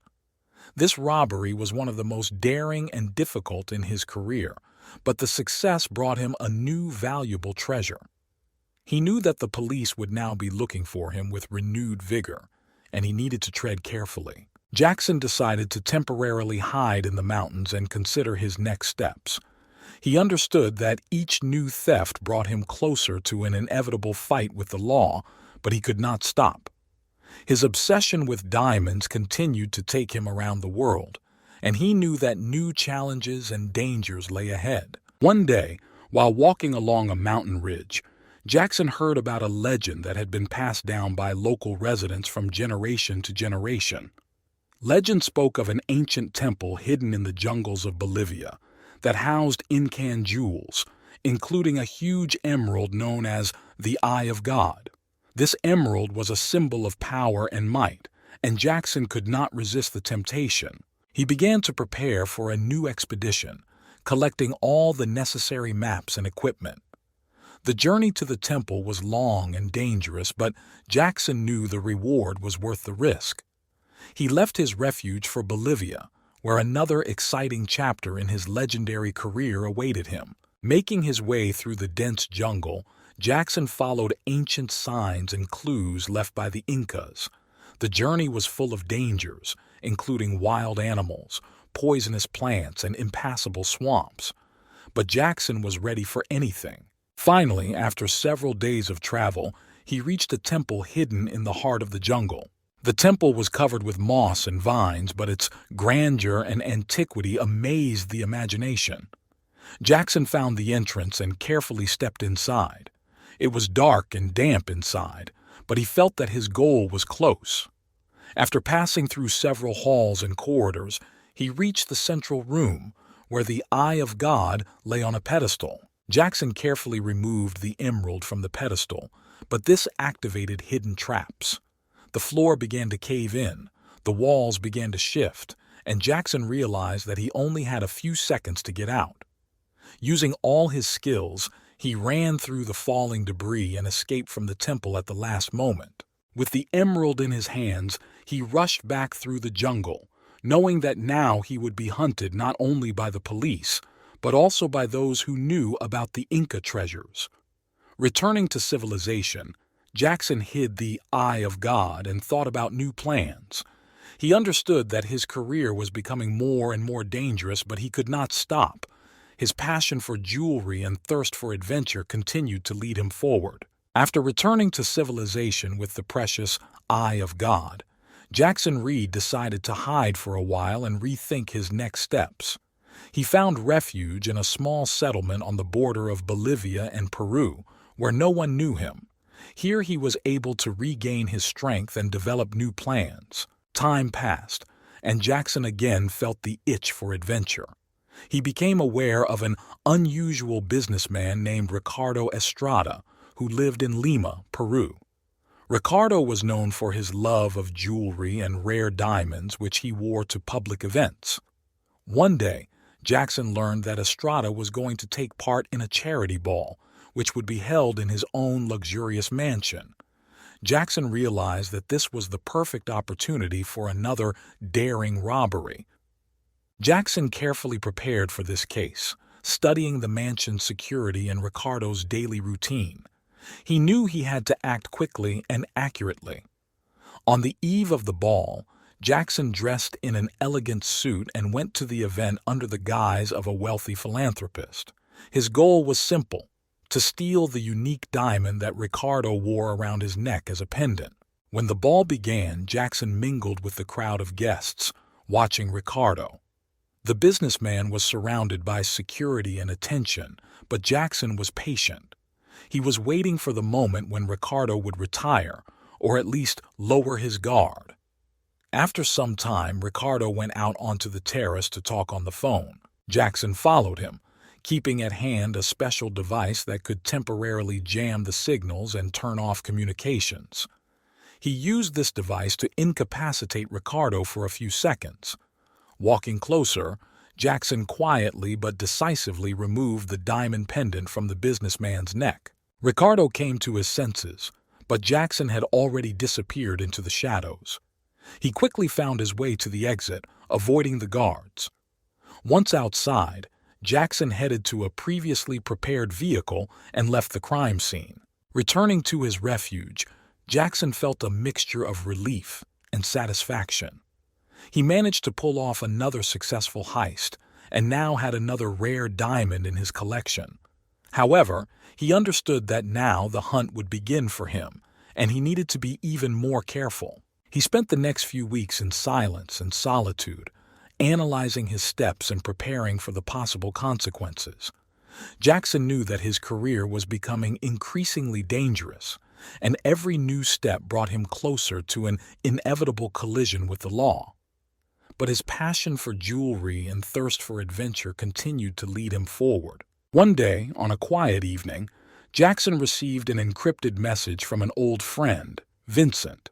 This robbery was one of the most daring and difficult in his career, but the success brought him a new valuable treasure. He knew that the police would now be looking for him with renewed vigor, and he needed to tread carefully. Jackson decided to temporarily hide in the mountains and consider his next steps. He understood that each new theft brought him closer to an inevitable fight with the law, but he could not stop. His obsession with diamonds continued to take him around the world, and he knew that new challenges and dangers lay ahead. One day, while walking along a mountain ridge, Jackson heard about a legend that had been passed down by local residents from generation to generation. Legend spoke of an ancient temple hidden in the jungles of Bolivia that housed Incan jewels, including a huge emerald known as the Eye of God. This emerald was a symbol of power and might, and Jackson could not resist the temptation. He began to prepare for a new expedition, collecting all the necessary maps and equipment. The journey to the temple was long and dangerous, but Jackson knew the reward was worth the risk. He left his refuge for Bolivia, where another exciting chapter in his legendary career awaited him. Making his way through the dense jungle, Jackson followed ancient signs and clues left by the Incas. The journey was full of dangers, including wild animals, poisonous plants, and impassable swamps. But Jackson was ready for anything. Finally, after several days of travel, he reached a temple hidden in the heart of the jungle. The temple was covered with moss and vines, but its grandeur and antiquity amazed the imagination. Jackson found the entrance and carefully stepped inside. It was dark and damp inside, but he felt that his goal was close. After passing through several halls and corridors, he reached the central room, where the Eye of God lay on a pedestal. Jackson carefully removed the emerald from the pedestal, but this activated hidden traps. The floor began to cave in, the walls began to shift, and Jackson realized that he only had a few seconds to get out. Using all his skills, he ran through the falling debris and escaped from the temple at the last moment. With the emerald in his hands, he rushed back through the jungle, knowing that now he would be hunted not only by the police, but also by those who knew about the Inca treasures. Returning to civilization, Jackson hid the Eye of God and thought about new plans. He understood that his career was becoming more and more dangerous, but he could not stop. His passion for jewelry and thirst for adventure continued to lead him forward. After returning to civilization with the precious Eye of God, Jackson Reed decided to hide for a while and rethink his next steps. He found refuge in a small settlement on the border of Bolivia and Peru, where no one knew him. Here he was able to regain his strength and develop new plans. Time passed, and Jackson again felt the itch for adventure. He became aware of an unusual businessman named Ricardo Estrada, who lived in Lima, Peru. Ricardo was known for his love of jewelry and rare diamonds, which he wore to public events. One day, Jackson learned that Estrada was going to take part in a charity ball, which would be held in his own luxurious mansion. Jackson realized that this was the perfect opportunity for another daring robbery. Jackson carefully prepared for this case, studying the mansion's security and Ricardo's daily routine. He knew he had to act quickly and accurately. On the eve of the ball, Jackson dressed in an elegant suit and went to the event under the guise of a wealthy philanthropist. His goal was simple: to steal the unique diamond that Ricardo wore around his neck as a pendant. When the ball began, Jackson mingled with the crowd of guests, watching Ricardo. The businessman was surrounded by security and attention, but Jackson was patient. He was waiting for the moment when Ricardo would retire, or at least lower his guard. After some time, Ricardo went out onto the terrace to talk on the phone. Jackson followed him, keeping at hand a special device that could temporarily jam the signals and turn off communications. He used this device to incapacitate Ricardo for a few seconds. Walking closer, Jackson quietly but decisively removed the diamond pendant from the businessman's neck. Ricardo came to his senses, but Jackson had already disappeared into the shadows. He quickly found his way to the exit, avoiding the guards. Once outside, Jackson headed to a previously prepared vehicle and left the crime scene. Returning to his refuge, Jackson felt a mixture of relief and satisfaction. He managed to pull off another successful heist and now had another rare diamond in his collection. However, he understood that now the hunt would begin for him, and he needed to be even more careful. He spent the next few weeks in silence and solitude, analyzing his steps and preparing for the possible consequences. Jackson knew that his career was becoming increasingly dangerous, and every new step brought him closer to an inevitable collision with the law. But his passion for jewelry and thirst for adventure continued to lead him forward. One day, on a quiet evening, Jackson received an encrypted message from an old friend, Vincent.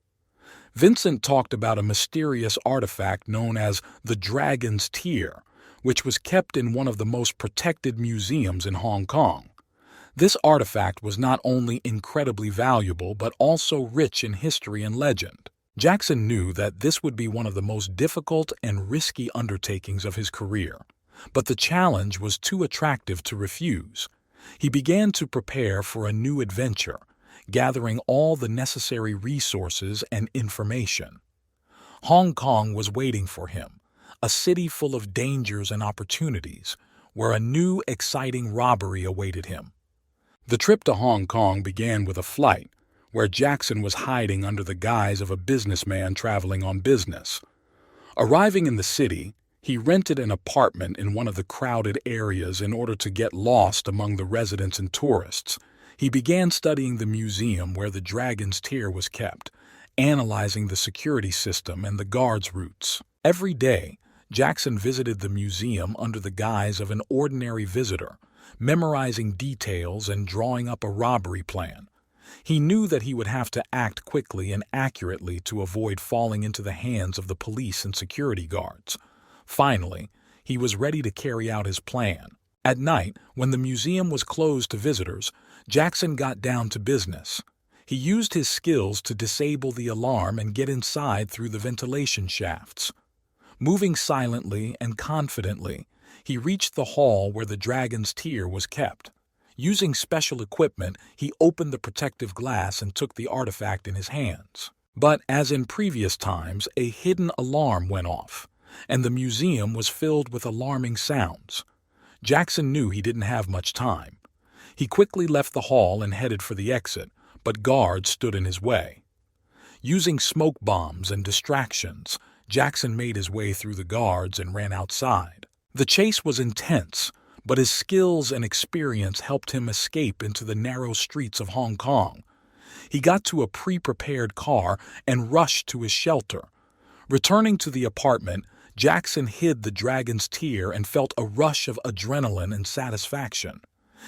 Vincent talked about a mysterious artifact known as the Dragon's Tear, which was kept in one of the most protected museums in Hong Kong. This artifact was not only incredibly valuable but also rich in history and legend. Jackson knew that this would be one of the most difficult and risky undertakings of his career, but the challenge was too attractive to refuse. He began to prepare for a new adventure, gathering all the necessary resources and information. Hong Kong was waiting for him, a city full of dangers and opportunities, where a new, exciting robbery awaited him. The trip to Hong Kong began with a flight, where Jackson was hiding under the guise of a businessman traveling on business. Arriving in the city, he rented an apartment in one of the crowded areas in order to get lost among the residents and tourists. He began studying the museum where the Dragon's Tear was kept, analyzing the security system and the guards' routes. Every day, Jackson visited the museum under the guise of an ordinary visitor, memorizing details and drawing up a robbery plan. He knew that he would have to act quickly and accurately to avoid falling into the hands of the police and security guards. Finally, he was ready to carry out his plan. At night, when the museum was closed to visitors, Jackson got down to business. He used his skills to disable the alarm and get inside through the ventilation shafts. Moving silently and confidently, he reached the hall where the Dragon's Tear was kept. Using special equipment, he opened the protective glass and took the artifact in his hands. But as in previous times, a hidden alarm went off, and the museum was filled with alarming sounds. Jackson knew he didn't have much time. He quickly left the hall and headed for the exit, but guards stood in his way. Using smoke bombs and distractions, Jackson made his way through the guards and ran outside. The chase was intense, but his skills and experience helped him escape into the narrow streets of Hong Kong. He got to a pre-prepared car and rushed to his shelter. Returning to the apartment, Jackson hid the dragon's tear and felt a rush of adrenaline and satisfaction.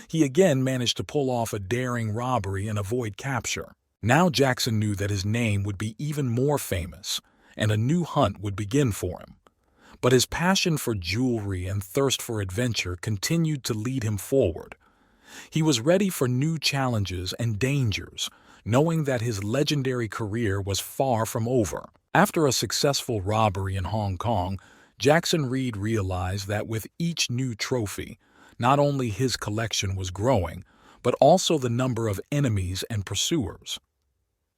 He again managed to pull off a daring robbery and avoid capture. Now Jackson knew that his name would be even more famous, and a new hunt would begin for him. But his passion for jewelry and thirst for adventure continued to lead him forward. He was ready for new challenges and dangers, knowing that his legendary career was far from over. After a successful robbery in Hong Kong, Jackson Reed realized that with each new trophy, not only his collection was growing, but also the number of enemies and pursuers.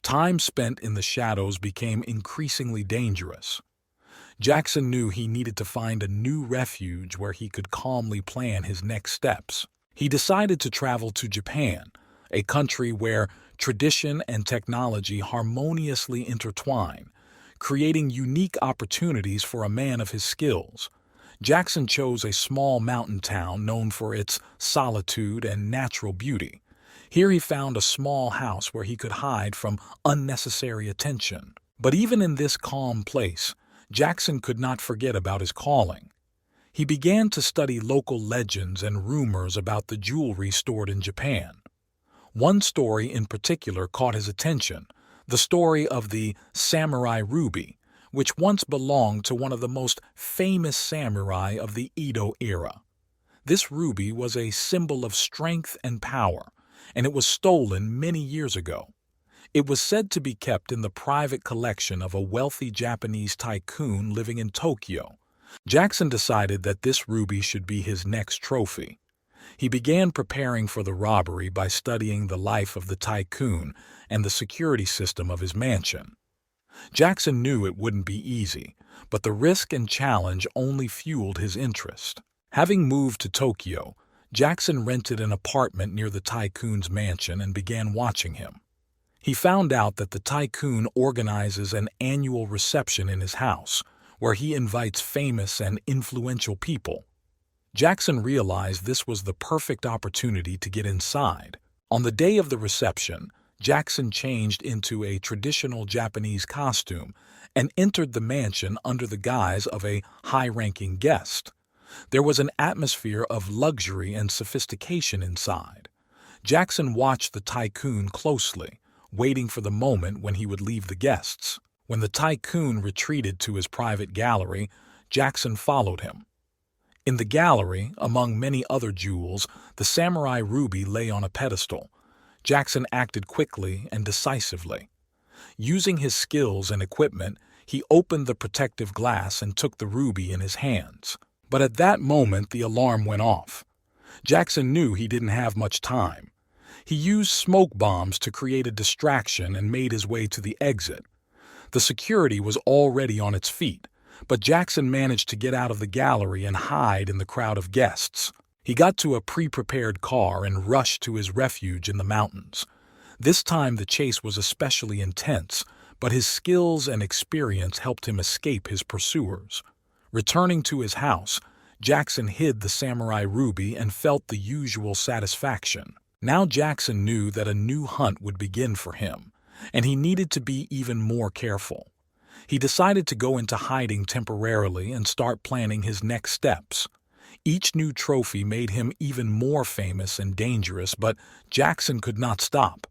Time spent in the shadows became increasingly dangerous. Jackson knew he needed to find a new refuge where he could calmly plan his next steps. He decided to travel to Japan, a country where tradition and technology harmoniously intertwine, creating unique opportunities for a man of his skills. Jackson chose a small mountain town known for its solitude and natural beauty. Here he found a small house where he could hide from unnecessary attention. But even in this calm place, Jackson could not forget about his calling. He began to study local legends and rumors about the jewelry stored in Japan. One story in particular caught his attention, the story of the samurai ruby, which once belonged to one of the most famous samurai of the Edo era. This ruby was a symbol of strength and power, and it was stolen many years ago. It was said to be kept in the private collection of a wealthy Japanese tycoon living in Tokyo. Jackson decided that this ruby should be his next trophy. He began preparing for the robbery by studying the life of the tycoon and the security system of his mansion. Jackson knew it wouldn't be easy, but the risk and challenge only fueled his interest. Having moved to Tokyo, Jackson rented an apartment near the tycoon's mansion and began watching him. He found out that the tycoon organizes an annual reception in his house, where he invites famous and influential people. Jackson realized this was the perfect opportunity to get inside. On the day of the reception, Jackson changed into a traditional Japanese costume and entered the mansion under the guise of a high-ranking guest. There was an atmosphere of luxury and sophistication inside. Jackson watched the tycoon closely, waiting for the moment when he would leave the guests. When the tycoon retreated to his private gallery, Jackson followed him. In the gallery, among many other jewels, the samurai ruby lay on a pedestal. Jackson acted quickly and decisively. Using his skills and equipment, he opened the protective glass and took the ruby in his hands. But at that moment, the alarm went off. Jackson knew he didn't have much time. He used smoke bombs to create a distraction and made his way to the exit. The security was already on its feet, but Jackson managed to get out of the gallery and hide in the crowd of guests. He got to a pre-prepared car and rushed to his refuge in the mountains. This time the chase was especially intense, but his skills and experience helped him escape his pursuers. Returning to his house, Jackson hid the samurai ruby and felt the usual satisfaction. Now Jackson knew that a new hunt would begin for him, and he needed to be even more careful. He decided to go into hiding temporarily and start planning his next steps. Each new trophy made him even more famous and dangerous, but Jackson could not stop.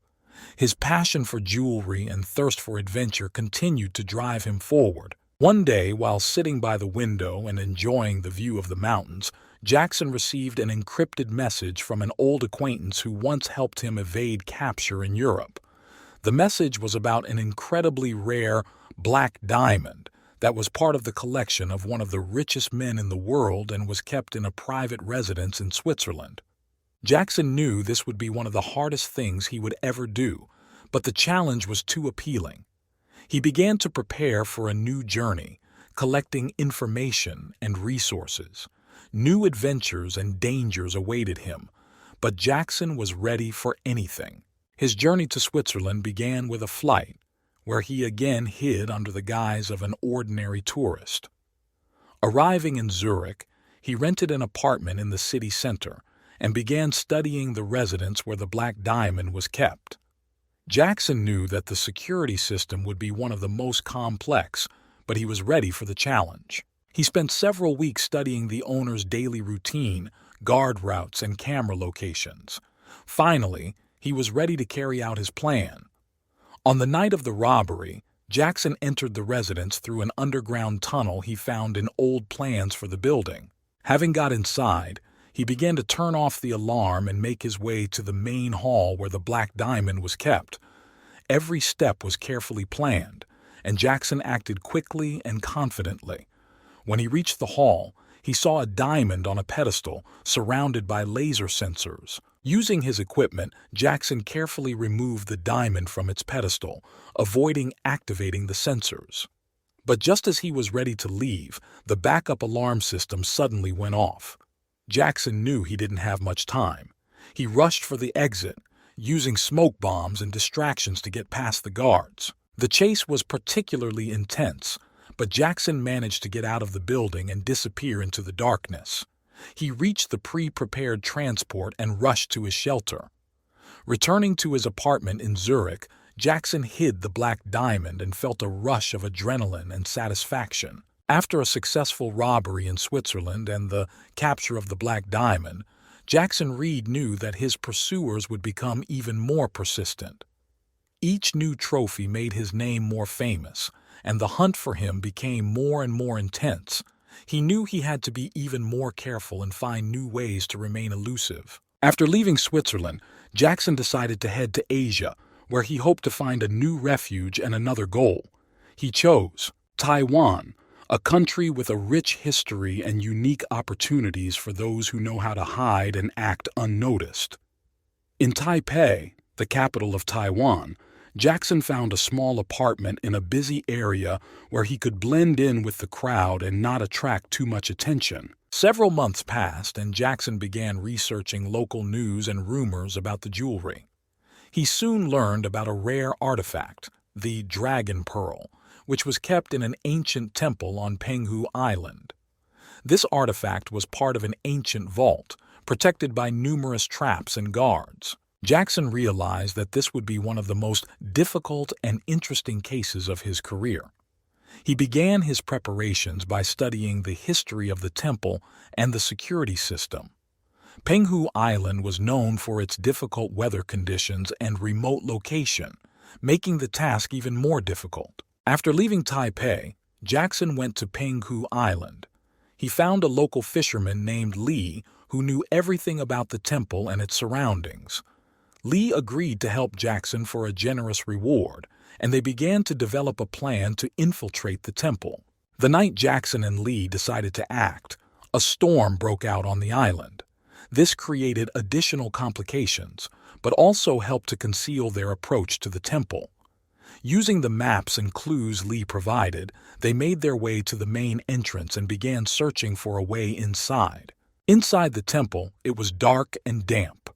His passion for jewelry and thirst for adventure continued to drive him forward. One day, while sitting by the window and enjoying the view of the mountains, Jackson received an encrypted message from an old acquaintance who once helped him evade capture in Europe. The message was about an incredibly rare black diamond that was part of the collection of one of the richest men in the world and was kept in a private residence in Switzerland. Jackson knew this would be one of the hardest things he would ever do, but the challenge was too appealing. He began to prepare for a new journey, collecting information and resources. New adventures and dangers awaited him, but Jackson was ready for anything. His journey to Switzerland began with a flight, where he again hid under the guise of an ordinary tourist. Arriving in Zurich, he rented an apartment in the city center and began studying the residence where the black diamond was kept. Jackson knew that the security system would be one of the most complex, but he was ready for the challenge. He spent several weeks studying the owner's daily routine, guard routes, and camera locations. Finally, he was ready to carry out his plan. On the night of the robbery, Jackson entered the residence through an underground tunnel he found in old plans for the building. Having got inside, he began to turn off the alarm and make his way to the main hall where the black diamond was kept. Every step was carefully planned, and Jackson acted quickly and confidently. When he reached the hall, he saw a diamond on a pedestal surrounded by laser sensors. Using his equipment, Jackson carefully removed the diamond from its pedestal, avoiding activating the sensors. But just as he was ready to leave, the backup alarm system suddenly went off. Jackson knew he didn't have much time. He rushed for the exit, using smoke bombs and distractions to get past the guards. The chase was particularly intense, but Jackson managed to get out of the building and disappear into the darkness. He reached the pre-prepared transport and rushed to his shelter. Returning to his apartment in Zurich, Jackson hid the black diamond and felt a rush of adrenaline and satisfaction. After a successful robbery in Switzerland and the capture of the black diamond, Jackson Reed knew that his pursuers would become even more persistent. Each new trophy made his name more famous, and the hunt for him became more and more intense. He knew he had to be even more careful and find new ways to remain elusive. After leaving Switzerland, Jackson decided to head to Asia, where he hoped to find a new refuge and another goal. He chose Taiwan, a country with a rich history and unique opportunities for those who know how to hide and act unnoticed. In Taipei, the capital of Taiwan, Jackson found a small apartment in a busy area where he could blend in with the crowd and not attract too much attention. Several months passed, and Jackson began researching local news and rumors about the jewelry. He soon learned about a rare artifact, the Dragon Pearl, which was kept in an ancient temple on Penghu Island. This artifact was part of an ancient vault, protected by numerous traps and guards. Jackson realized that this would be one of the most difficult and interesting cases of his career. He began his preparations by studying the history of the temple and the security system. Penghu Island was known for its difficult weather conditions and remote location, making the task even more difficult. After leaving Taipei, Jackson went to Penghu Island. He found a local fisherman named Li who knew everything about the temple and its surroundings. Li agreed to help Jackson for a generous reward, and they began to develop a plan to infiltrate the temple. The night Jackson and Li decided to act, a storm broke out on the island. This created additional complications, but also helped to conceal their approach to the temple. Using the maps and clues Li provided, they made their way to the main entrance and began searching for a way inside. Inside the temple, it was dark and damp.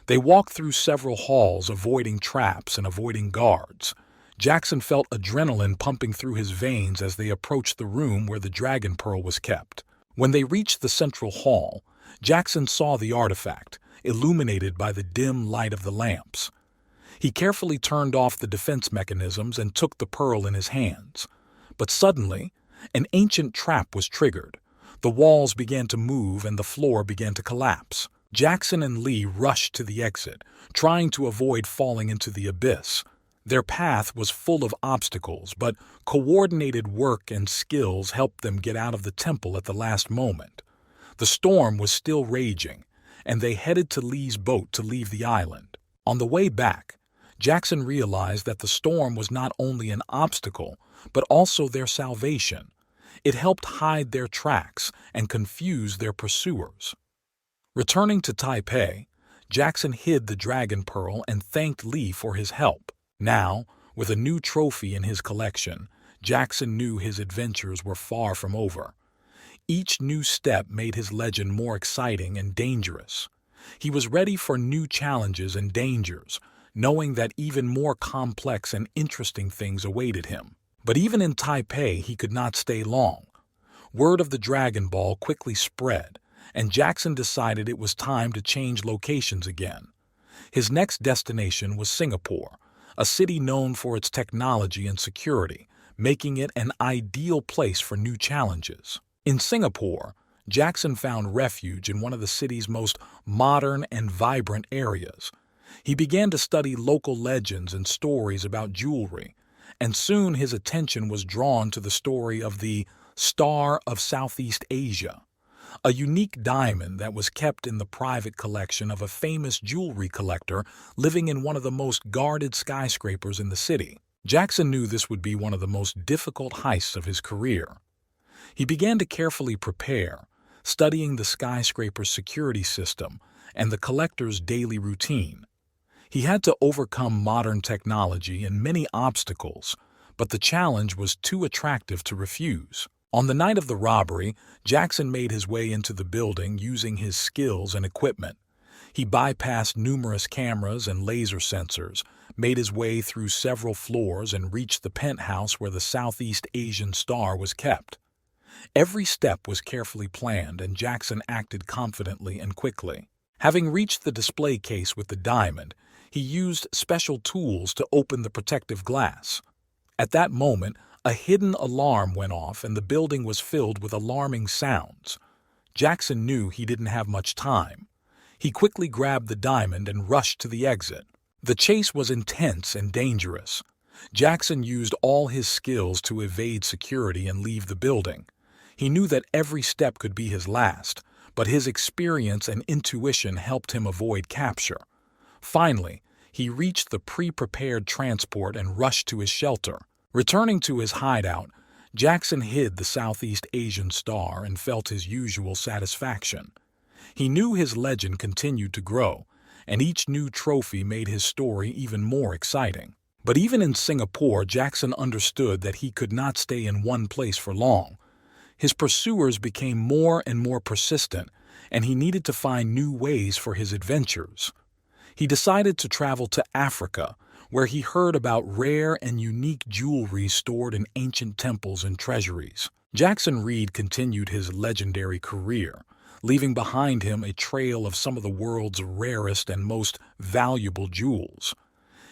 They walked through several halls, avoiding traps and avoiding guards. Jackson felt adrenaline pumping through his veins as they approached the room where the Dragon Pearl was kept. When they reached the central hall, Jackson saw the artifact, illuminated by the dim light of the lamps. He carefully turned off the defense mechanisms and took the pearl in his hands. But suddenly, an ancient trap was triggered. The walls began to move and the floor began to collapse. Jackson and Li rushed to the exit, trying to avoid falling into the abyss. Their path was full of obstacles, but coordinated work and skills helped them get out of the temple at the last moment. The storm was still raging, and they headed to Li's boat to leave the island. On the way back, Jackson realized that the storm was not only an obstacle, but also their salvation. It helped hide their tracks and confuse their pursuers. Returning to Taipei, Jackson hid the Dragon Pearl and thanked Li for his help. Now, with a new trophy in his collection, Jackson knew his adventures were far from over. Each new step made his legend more exciting and dangerous. He was ready for new challenges and dangers, knowing that even more complex and interesting things awaited him. But even in Taipei, he could not stay long. Word of the Dragon Ball quickly spread, and Jackson decided it was time to change locations again. His next destination was Singapore, a city known for its technology and security, making it an ideal place for new challenges. In Singapore, Jackson found refuge in one of the city's most modern and vibrant areas. He began to study local legends and stories about jewelry, and soon his attention was drawn to the story of the Star of Southeast Asia, a unique diamond that was kept in the private collection of a famous jewelry collector living in one of the most guarded skyscrapers in the city. Jackson knew this would be one of the most difficult heists of his career. He began to carefully prepare, studying the skyscraper's security system and the collector's daily routine. He had to overcome modern technology and many obstacles, but the challenge was too attractive to refuse. On the night of the robbery, Jackson made his way into the building using his skills and equipment. He bypassed numerous cameras and laser sensors, made his way through several floors, and reached the penthouse where the Southeast Asian Star was kept. Every step was carefully planned, and Jackson acted confidently and quickly. Having reached the display case with the diamond, he used special tools to open the protective glass. At that moment, a hidden alarm went off and the building was filled with alarming sounds. Jackson knew he didn't have much time. He quickly grabbed the diamond and rushed to the exit. The chase was intense and dangerous. Jackson used all his skills to evade security and leave the building. He knew that every step could be his last, but his experience and intuition helped him avoid capture. Finally, he reached the pre-prepared transport and rushed to his shelter. Returning to his hideout, Jackson hid the Southeast Asian Star and felt his usual satisfaction. He knew his legend continued to grow, and each new trophy made his story even more exciting. But even in Singapore, Jackson understood that he could not stay in one place for long. His pursuers became more and more persistent, and he needed to find new ways for his adventures. He decided to travel to Africa, where he heard about rare and unique jewelry stored in ancient temples and treasuries. Jackson Reed continued his legendary career, leaving behind him a trail of some of the world's rarest and most valuable jewels.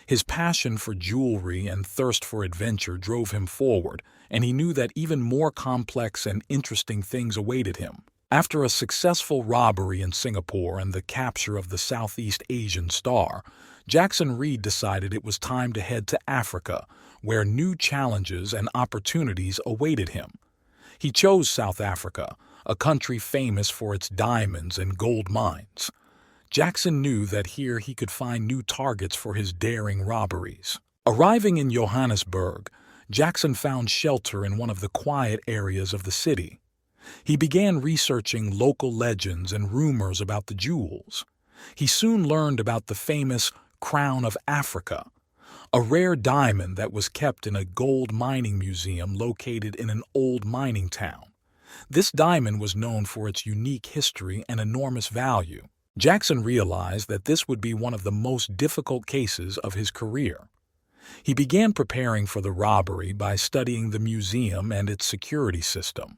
His passion for jewelry and thirst for adventure drove him forward, and he knew that even more complex and interesting things awaited him. After a successful robbery in Singapore and the capture of the Southeast Asian Star, Jackson Reed decided it was time to head to Africa, where new challenges and opportunities awaited him. He chose South Africa, a country famous for its diamonds and gold mines. Jackson knew that here he could find new targets for his daring robberies. Arriving in Johannesburg, Jackson found shelter in one of the quiet areas of the city. He began researching local legends and rumors about the jewels. He soon learned about the famous Crown of Africa, a rare diamond that was kept in a gold mining museum located in an old mining town. This diamond was known for its unique history and enormous value. Jackson realized that this would be one of the most difficult cases of his career. He began preparing for the robbery by studying the museum and its security system.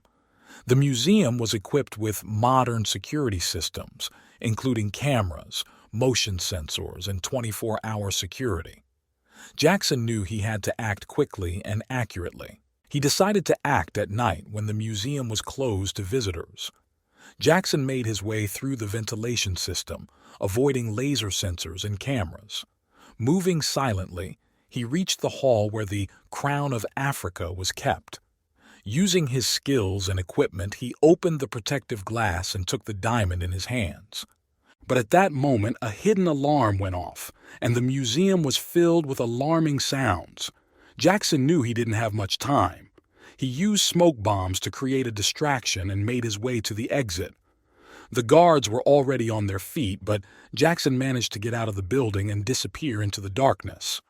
The museum was equipped with modern security systems, including cameras, motion sensors, and 24-hour security. Jackson knew he had to act quickly and accurately. He decided to act at night when the museum was closed to visitors. Jackson made his way through the ventilation system, avoiding laser sensors and cameras. Moving silently, he reached the hall where the Crown of Africa was kept. Using his skills and equipment, he opened the protective glass and took the diamond in his hands. But at that moment, a hidden alarm went off, and the museum was filled with alarming sounds. Jackson knew he didn't have much time. He used smoke bombs to create a distraction and made his way to the exit. The guards were already on their feet, but Jackson managed to get out of the building and disappear into the darkness.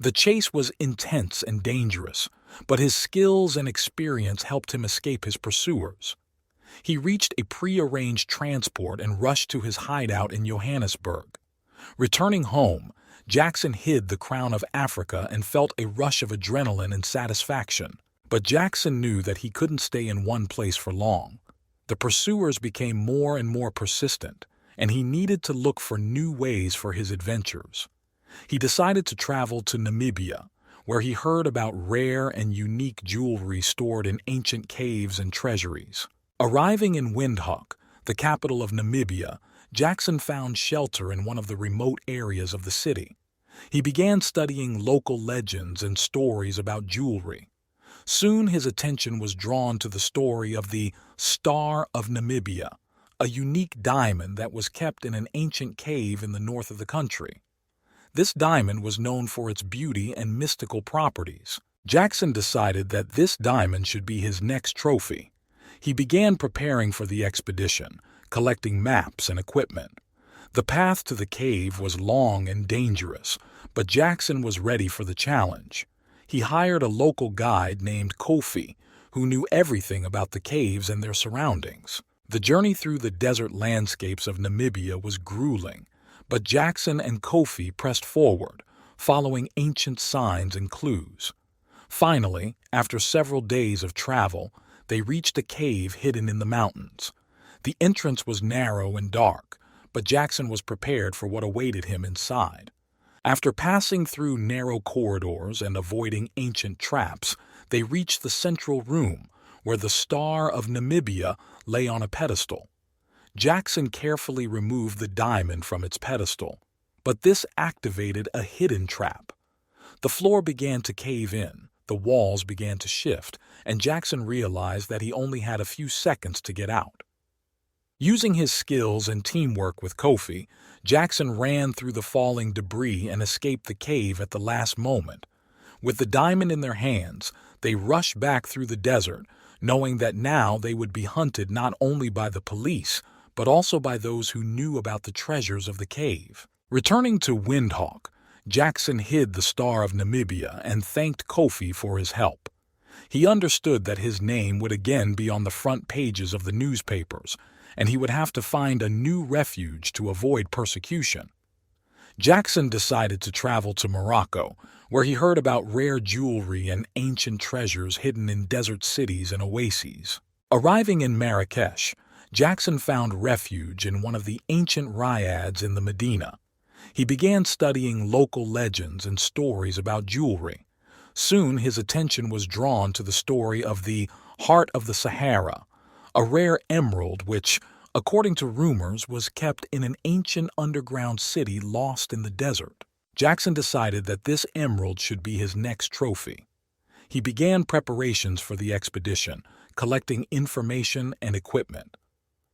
The chase was intense and dangerous, but his skills and experience helped him escape his pursuers. He reached a pre-arranged transport and rushed to his hideout in Johannesburg. Returning home, Jackson hid the crown of Africa and felt a rush of adrenaline and satisfaction. But Jackson knew that he couldn't stay in one place for long. The pursuers became more and more persistent, and he needed to look for new ways for his adventures. He decided to travel to Namibia, where he heard about rare and unique jewelry stored in ancient caves and treasuries. Arriving in Windhoek, the capital of Namibia, Jackson found shelter in one of the remote areas of the city. He began studying local legends and stories about jewelry. Soon his attention was drawn to the story of the Star of Namibia, a unique diamond that was kept in an ancient cave in the north of the country. This diamond was known for its beauty and mystical properties. Jackson decided that this diamond should be his next trophy. He began preparing for the expedition, collecting maps and equipment. The path to the cave was long and dangerous, but Jackson was ready for the challenge. He hired a local guide named Kofi, who knew everything about the caves and their surroundings. The journey through the desert landscapes of Namibia was grueling, but Jackson and Kofi pressed forward, following ancient signs and clues. Finally, after several days of travel, they reached a cave hidden in the mountains. The entrance was narrow and dark, but Jackson was prepared for what awaited him inside. After passing through narrow corridors and avoiding ancient traps, they reached the central room, where the Star of Namibia lay on a pedestal. Jackson carefully removed the diamond from its pedestal, but this activated a hidden trap. The floor began to cave in, the walls began to shift, and Jackson realized that he only had a few seconds to get out. Using his skills and teamwork with Kofi, Jackson ran through the falling debris and escaped the cave at the last moment. With the diamond in their hands, they rushed back through the desert, knowing that now they would be hunted not only by the police, but also by those who knew about the treasures of the cave. Returning to Windhoek, Jackson hid the Star of Namibia and thanked Kofi for his help. He understood that his name would again be on the front pages of the newspapers, and he would have to find a new refuge to avoid persecution. Jackson decided to travel to Morocco, where he heard about rare jewelry and ancient treasures hidden in desert cities and oases. Arriving in Marrakesh, Jackson found refuge in one of the ancient ryads in the Medina. He began studying local legends and stories about jewelry. Soon his attention was drawn to the story of the Heart of the Sahara, a rare emerald which, according to rumors, was kept in an ancient underground city lost in the desert. Jackson decided that this emerald should be his next trophy. He began preparations for the expedition, collecting information and equipment.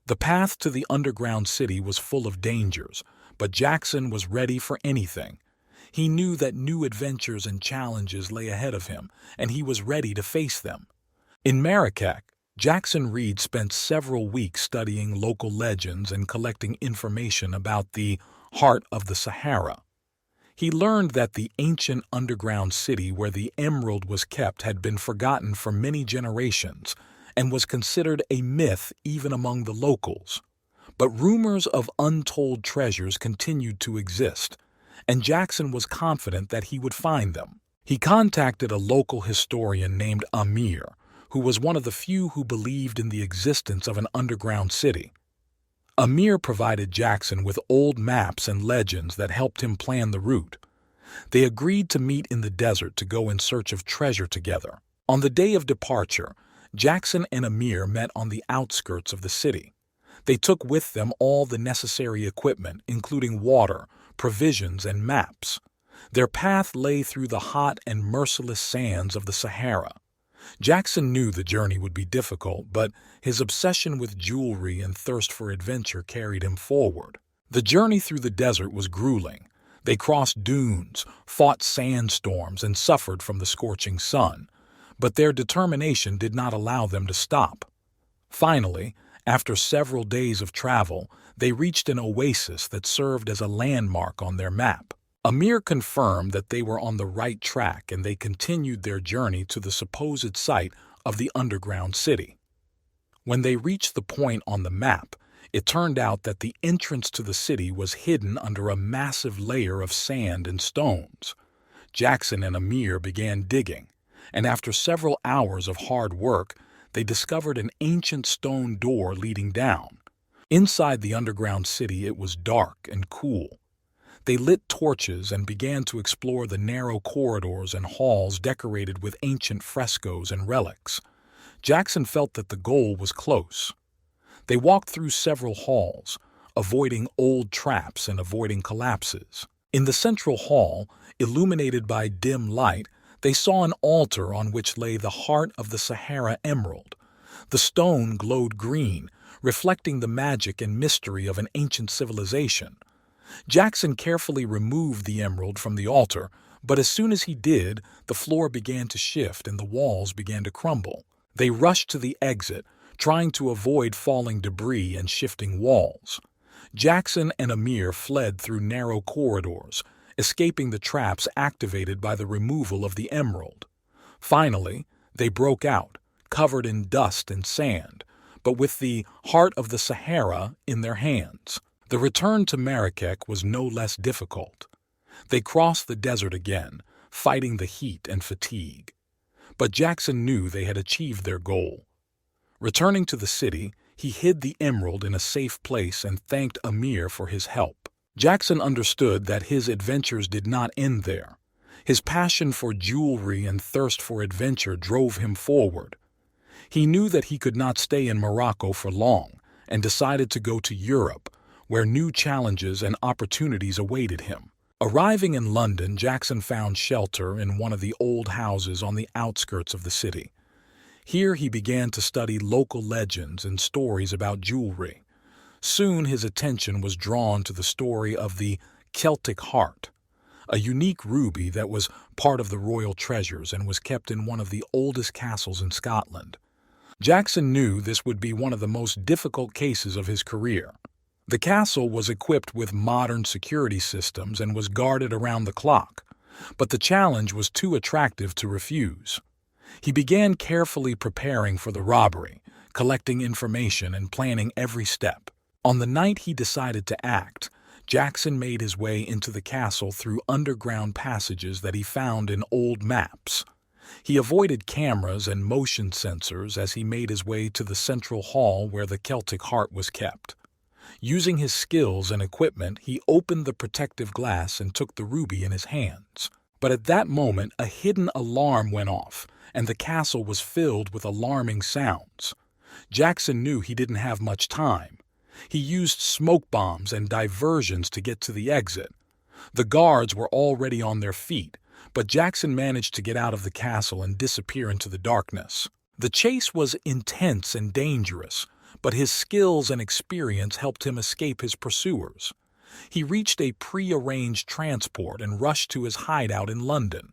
The path to the underground city was full of dangers, but Jackson was ready for anything. He knew that new adventures and challenges lay ahead of him, and he was ready to face them. In Marrakech, Jackson Reed spent several weeks studying local legends and collecting information about the Heart of the Sahara. He learned that the ancient underground city where the emerald was kept had been forgotten for many generations and was considered a myth even among the locals. But rumors of untold treasures continued to exist, and Jackson was confident that he would find them. He contacted a local historian named Amir, who was one of the few who believed in the existence of an underground city. Amir provided Jackson with old maps and legends that helped him plan the route. They agreed to meet in the desert to go in search of treasure together. On the day of departure, Jackson and Amir met on the outskirts of the city. They took with them all the necessary equipment, including water, provisions, and maps. Their path lay through the hot and merciless sands of the Sahara. Jackson knew the journey would be difficult, but his obsession with jewelry and thirst for adventure carried him forward. The journey through the desert was grueling. They crossed dunes, fought sandstorms, and suffered from the scorching sun. But their determination did not allow them to stop. Finally, after several days of travel, they reached an oasis that served as a landmark on their map. Amir confirmed that they were on the right track, and they continued their journey to the supposed site of the underground city. When they reached the point on the map, It turned out that the entrance to the city was hidden under a massive layer of sand and stones. Jackson and Amir began digging, and after several hours of hard work, they discovered an ancient stone door leading down. Inside the underground city, it was dark and cool. They lit torches and began to explore the narrow corridors and halls decorated with ancient frescoes and relics. Jackson felt that the goal was close. They walked through several halls, avoiding old traps and avoiding collapses. In the central hall, illuminated by dim light, they saw an altar on which lay the heart of the Sahara emerald. The stone glowed green, reflecting the magic and mystery of an ancient civilization. Jackson carefully removed the emerald from the altar, but as soon as he did, the floor began to shift and the walls began to crumble. They rushed to the exit, trying to avoid falling debris and shifting walls. Jackson and Amir fled through narrow corridors, escaping the traps activated by the removal of the emerald. Finally, they broke out, covered in dust and sand, but with the heart of the Sahara in their hands. The return to Marrakech was no less difficult. They crossed the desert again, fighting the heat and fatigue. But Jackson knew they had achieved their goal. Returning to the city, he hid the emerald in a safe place and thanked Amir for his help. Jackson understood that his adventures did not end there. His passion for jewelry and thirst for adventure drove him forward. He knew that he could not stay in Morocco for long and decided to go to Europe, where new challenges and opportunities awaited him. Arriving in London, Jackson found shelter in one of the old houses on the outskirts of the city. Here he began to study local legends and stories about jewelry. Soon his attention was drawn to the story of the Celtic heart, a unique ruby that was part of the royal treasures and was kept in one of the oldest castles in Scotland. Jackson knew this would be one of the most difficult cases of his career. The castle was equipped with modern security systems and was guarded around the clock, but the challenge was too attractive to refuse. He began carefully preparing for the robbery, collecting information and planning every step. On the night he decided to act, Jackson made his way into the castle through underground passages that he found in old maps. He avoided cameras and motion sensors as he made his way to the central hall where the Celtic heart was kept. Using his skills and equipment, he opened the protective glass and took the ruby in his hands. But at that moment, a hidden alarm went off, and the castle was filled with alarming sounds. Jackson knew he didn't have much time. He used smoke bombs and diversions to get to the exit. The guards were already on their feet, but Jackson managed to get out of the castle and disappear into the darkness. The chase was intense and dangerous, but his skills and experience helped him escape his pursuers. He reached a pre-arranged transport and rushed to his hideout in London.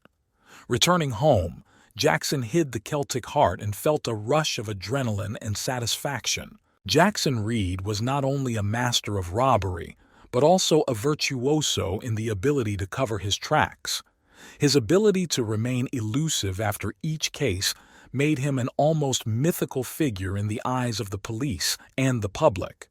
Returning home, Jackson hid the Celtic heart and felt a rush of adrenaline and satisfaction. Jackson Reed was not only a master of robbery, but also a virtuoso in the ability to cover his tracks. His ability to remain elusive after each case made him an almost mythical figure in the eyes of the police and the public.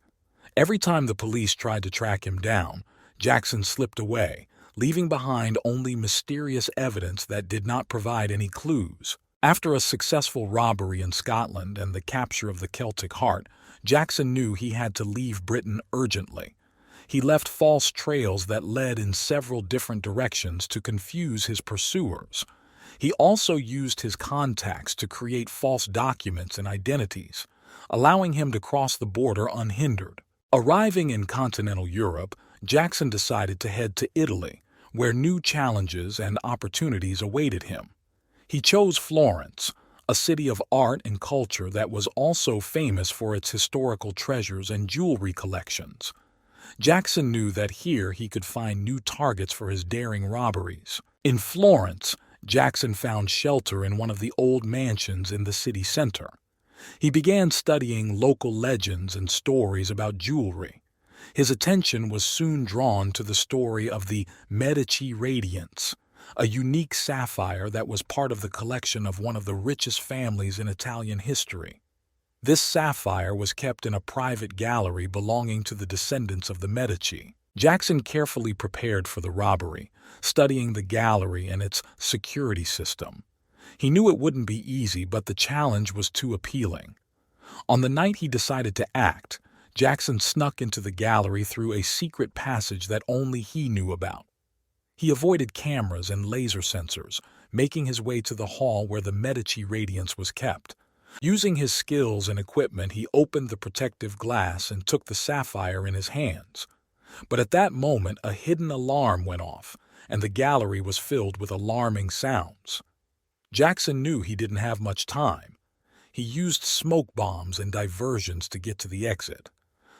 Every time the police tried to track him down, Jackson slipped away, leaving behind only mysterious evidence that did not provide any clues. After a successful robbery in Scotland and the capture of the Celtic heart, Jackson knew he had to leave Britain urgently. He left false trails that led in several different directions to confuse his pursuers. He also used his contacts to create false documents and identities, allowing him to cross the border unhindered. Arriving in continental Europe, Jackson decided to head to Italy, where new challenges and opportunities awaited him. He chose Florence, a city of art and culture that was also famous for its historical treasures and jewelry collections. Jackson knew that here he could find new targets for his daring robberies. In Florence, Jackson found shelter in one of the old mansions in the city center. He began studying local legends and stories about jewelry. His attention was soon drawn to the story of the Medici Radiance, a unique sapphire that was part of the collection of one of the richest families in Italian history. This sapphire was kept in a private gallery belonging to the descendants of the Medici. Jackson carefully prepared for the robbery, studying the gallery and its security system. He knew it wouldn't be easy, but the challenge was too appealing. On the night he decided to act, Jackson snuck into the gallery through a secret passage that only he knew about. He avoided cameras and laser sensors, making his way to the hall where the Medici radiance was kept. Using his skills and equipment, he opened the protective glass and took the sapphire in his hands. But at that moment, a hidden alarm went off, and the gallery was filled with alarming sounds. Jackson knew he didn't have much time. He used smoke bombs and diversions to get to the exit.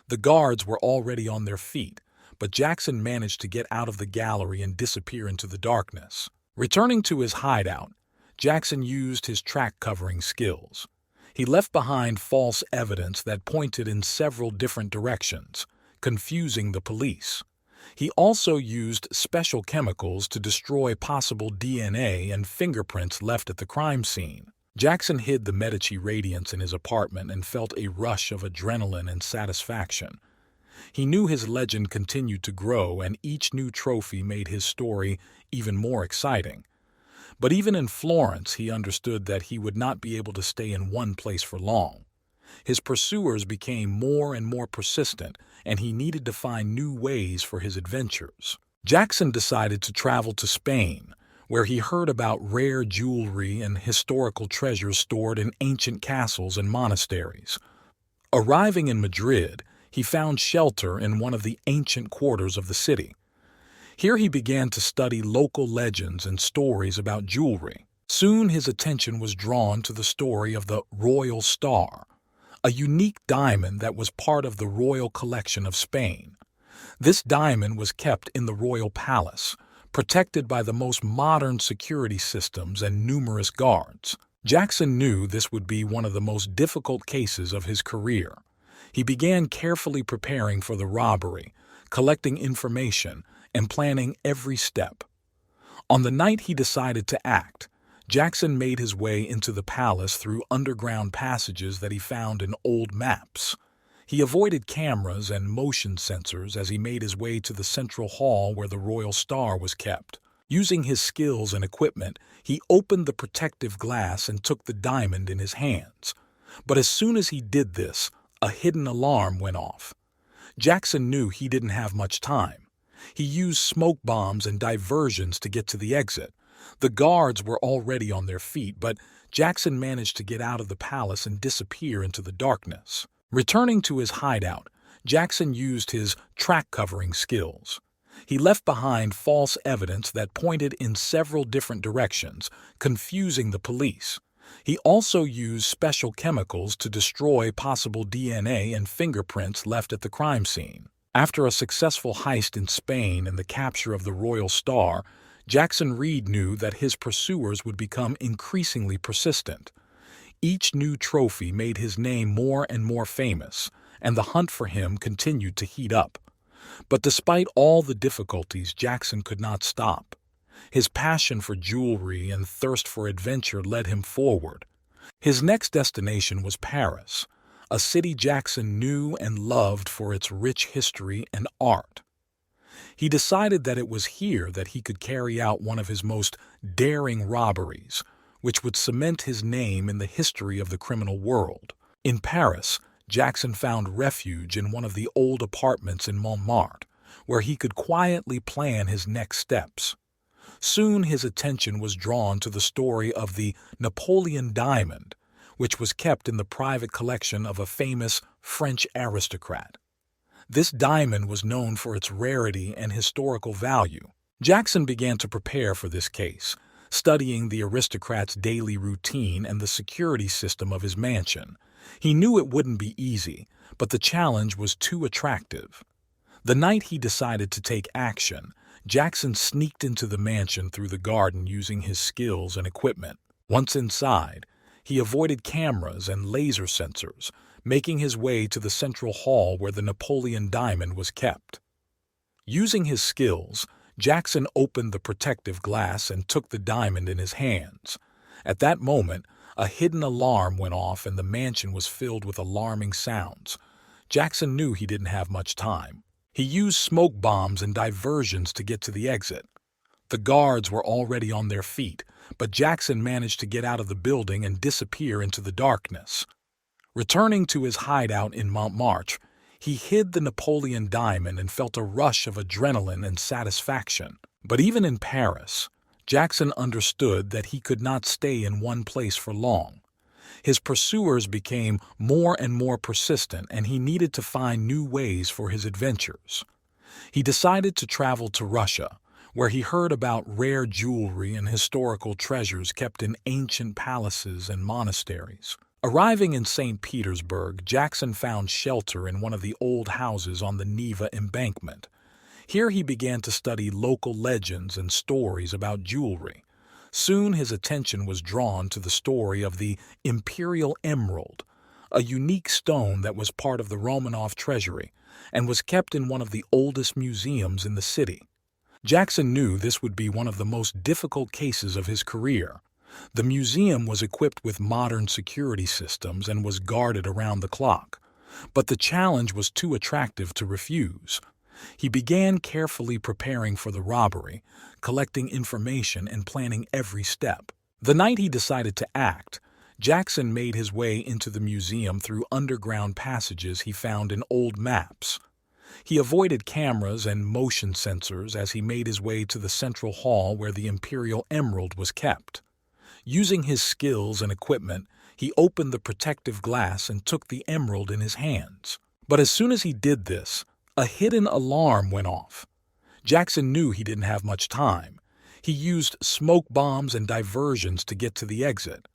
The guards were already on their feet, but Jackson managed to get out of the gallery and disappear into the darkness. Returning to his hideout, Jackson used his track-covering skills. He left behind false evidence that pointed in several different directions, confusing the police. He also used special chemicals to destroy possible DNA and fingerprints left at the crime scene. Jackson hid the Medici radiance in his apartment and felt a rush of adrenaline and satisfaction. He knew his legend continued to grow, and each new trophy made his story even more exciting. But even in Florence, he understood that he would not be able to stay in one place for long. His pursuers became more and more persistent, and he needed to find new ways for his adventures. Jackson decided to travel to Spain, where he heard about rare jewelry and historical treasures stored in ancient castles and monasteries. Arriving in Madrid, he found shelter in one of the ancient quarters of the city. Here he began to study local legends and stories about jewelry. Soon his attention was drawn to the story of the Royal Star, a unique diamond that was part of the royal collection of Spain. This diamond was kept in the royal palace, protected by the most modern security systems and numerous guards. Jackson knew this would be one of the most difficult cases of his career. He began carefully preparing for the robbery, collecting information, and planning every step. On the night he decided to act, Jackson made his way into the palace through underground passages that he found in old maps. He avoided cameras and motion sensors as he made his way to the central hall where the Royal Star was kept. Using his skills and equipment, he opened the protective glass and took the diamond in his hands. But as soon as he did this, a hidden alarm went off. Jackson knew he didn't have much time. He used smoke bombs and diversions to get to the exit. The guards were already on their feet, but Jackson managed to get out of the palace and disappear into the darkness. Returning to his hideout, Jackson used his track-covering skills. He left behind false evidence that pointed in several different directions, confusing the police. He also used special chemicals to destroy possible DNA and fingerprints left at the crime scene. After a successful heist in Spain and the capture of the Royal Star, Jackson Reed knew that his pursuers would become increasingly persistent. Each new trophy made his name more and more famous, and the hunt for him continued to heat up. But despite all the difficulties, Jackson could not stop. His passion for jewelry and thirst for adventure led him forward. His next destination was Paris, a city Jackson knew and loved for its rich history and art. He decided that it was here that he could carry out one of his most daring robberies, which would cement his name in the history of the criminal world. In Paris, Jackson found refuge in one of the old apartments in Montmartre, where he could quietly plan his next steps. Soon his attention was drawn to the story of the Napoleon diamond, which was kept in the private collection of a famous French aristocrat. This diamond was known for its rarity and historical value. Jackson began to prepare for this case, studying the aristocrat's daily routine and the security system of his mansion. He knew it wouldn't be easy, but the challenge was too attractive. The night he decided to take action, Jackson sneaked into the mansion through the garden using his skills and equipment. Once inside, he avoided cameras and laser sensors, making his way to the central hall where the Napoleon diamond was kept. Using his skills, Jackson opened the protective glass and took the diamond in his hands. At that moment, A hidden alarm went off and the mansion was filled with alarming sounds. Jackson knew he didn't have much time. He used smoke bombs and diversions to get to the exit. The guards were already on their feet, but Jackson managed to get out of the building and disappear into the darkness. Returning to his hideout in Montmartre, he hid the Napoleon diamond and felt a rush of adrenaline and satisfaction. But even in Paris, Jackson understood that he could not stay in one place for long. His pursuers became more and more persistent, and he needed to find new ways for his adventures. He decided to travel to Russia, where he heard about rare jewelry and historical treasures kept in ancient palaces and monasteries. Arriving in St. Petersburg, Jackson found shelter in one of the old houses on the Neva embankment. Here he began to study local legends and stories about jewelry. Soon his attention was drawn to the story of the Imperial Emerald, a unique stone that was part of the Romanov treasury and was kept in one of the oldest museums in the city. Jackson knew this would be one of the most difficult cases of his career. The museum was equipped with modern security systems and was guarded around the clock, but the challenge was too attractive to refuse. He began carefully preparing for the robbery, collecting information and planning every step. The night he decided to act, Jackson made his way into the museum through underground passages he found in old maps. He avoided cameras and motion sensors as he made his way to the central hall where the Imperial Emerald was kept. Using his skills and equipment, he opened the protective glass and took the emerald in his hands. But as soon as he did this, a hidden alarm went off. Jackson knew he didn't have much time. He used smoke bombs and diversions to get to the exit.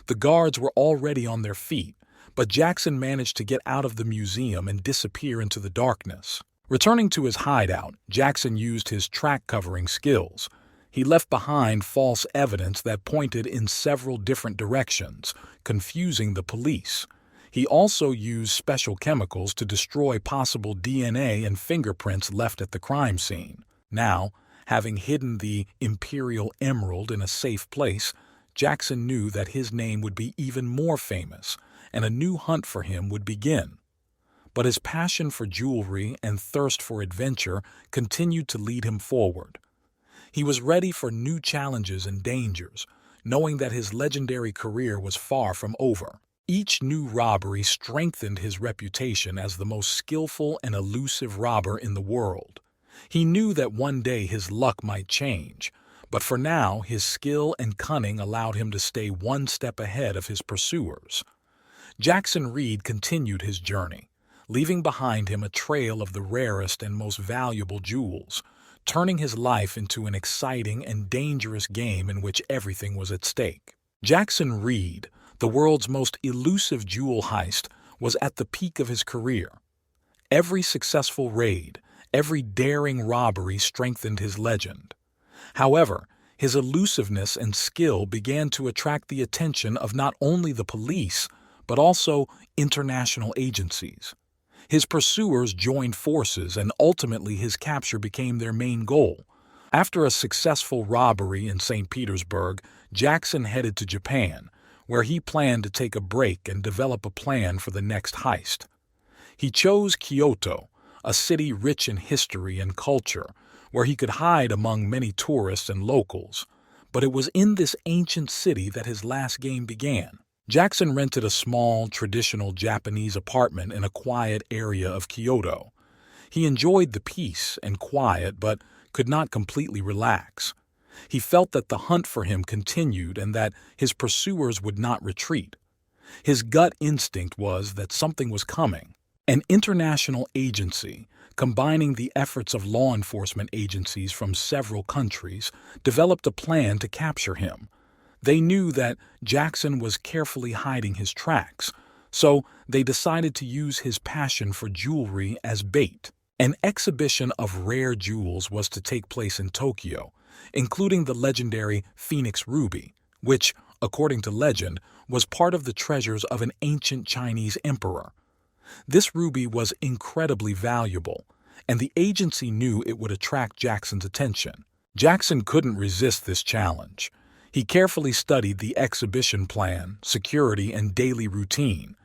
The guards were already on their feet, but Jackson managed to get out of the museum and disappear into the darkness. Returning to his hideout, Jackson used his track-covering skills. He left behind false evidence that pointed in several different directions, confusing the police. He also used special chemicals to destroy possible DNA and fingerprints left at the crime scene. Now, having hidden the Imperial Emerald in a safe place, Jackson knew that his name would be even more famous, and a new hunt for him would begin. But his passion for jewelry and thirst for adventure continued to lead him forward. He was ready for new challenges and dangers, knowing that his legendary career was far from over. Each new robbery strengthened his reputation as the most skillful and elusive robber in the world. He knew that one day his luck might change, but for now his skill and cunning allowed him to stay one step ahead of his pursuers. Jackson Reed continued his journey, leaving behind him a trail of the rarest and most valuable jewels, turning his life into an exciting and dangerous game in which everything was at stake. Jackson Reed, the world's most elusive jewel heist, was at the peak of his career. Every successful raid, every daring robbery strengthened his legend. However, his elusiveness and skill began to attract the attention of not only the police, but also international agencies. His pursuers joined forces, and ultimately his capture became their main goal. After a successful robbery in St. Petersburg, Jackson headed to Japan, where he planned to take a break and develop a plan for the next heist. He chose Kyoto, a city rich in history and culture, where he could hide among many tourists and locals. But it was in this ancient city that his last game began. Jackson rented a small, traditional Japanese apartment in a quiet area of Kyoto. He enjoyed the peace and quiet, but could not completely relax. He felt that the hunt for him continued and that his pursuers would not retreat. His gut instinct was that something was coming. An international agency, combining the efforts of law enforcement agencies from several countries, developed a plan to capture him. They knew that Jackson was carefully hiding his tracks, so they decided to use his passion for jewelry as bait. An exhibition of rare jewels was to take place in Tokyo, including the legendary Phoenix Ruby, which, according to legend, was part of the treasures of an ancient Chinese emperor. This ruby was incredibly valuable, and the agency knew it would attract Jackson's attention. Jackson couldn't resist this challenge. He carefully studied the exhibition plan, security, and daily routine.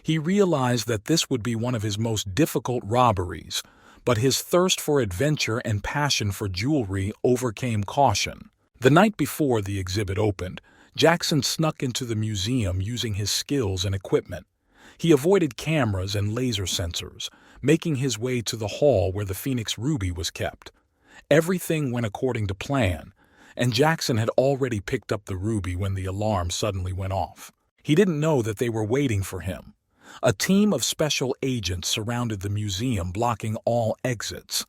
He realized that this would be one of his most difficult robberies, but his thirst for adventure and passion for jewelry overcame caution. The night before the exhibit opened, Jackson snuck into the museum using his skills and equipment. He avoided cameras and laser sensors, making his way to the hall where the Phoenix Ruby was kept. Everything went according to plan, and Jackson had already picked up the ruby when the alarm suddenly went off. He didn't know that they were waiting for him. A team of special agents surrounded the museum, blocking all exits.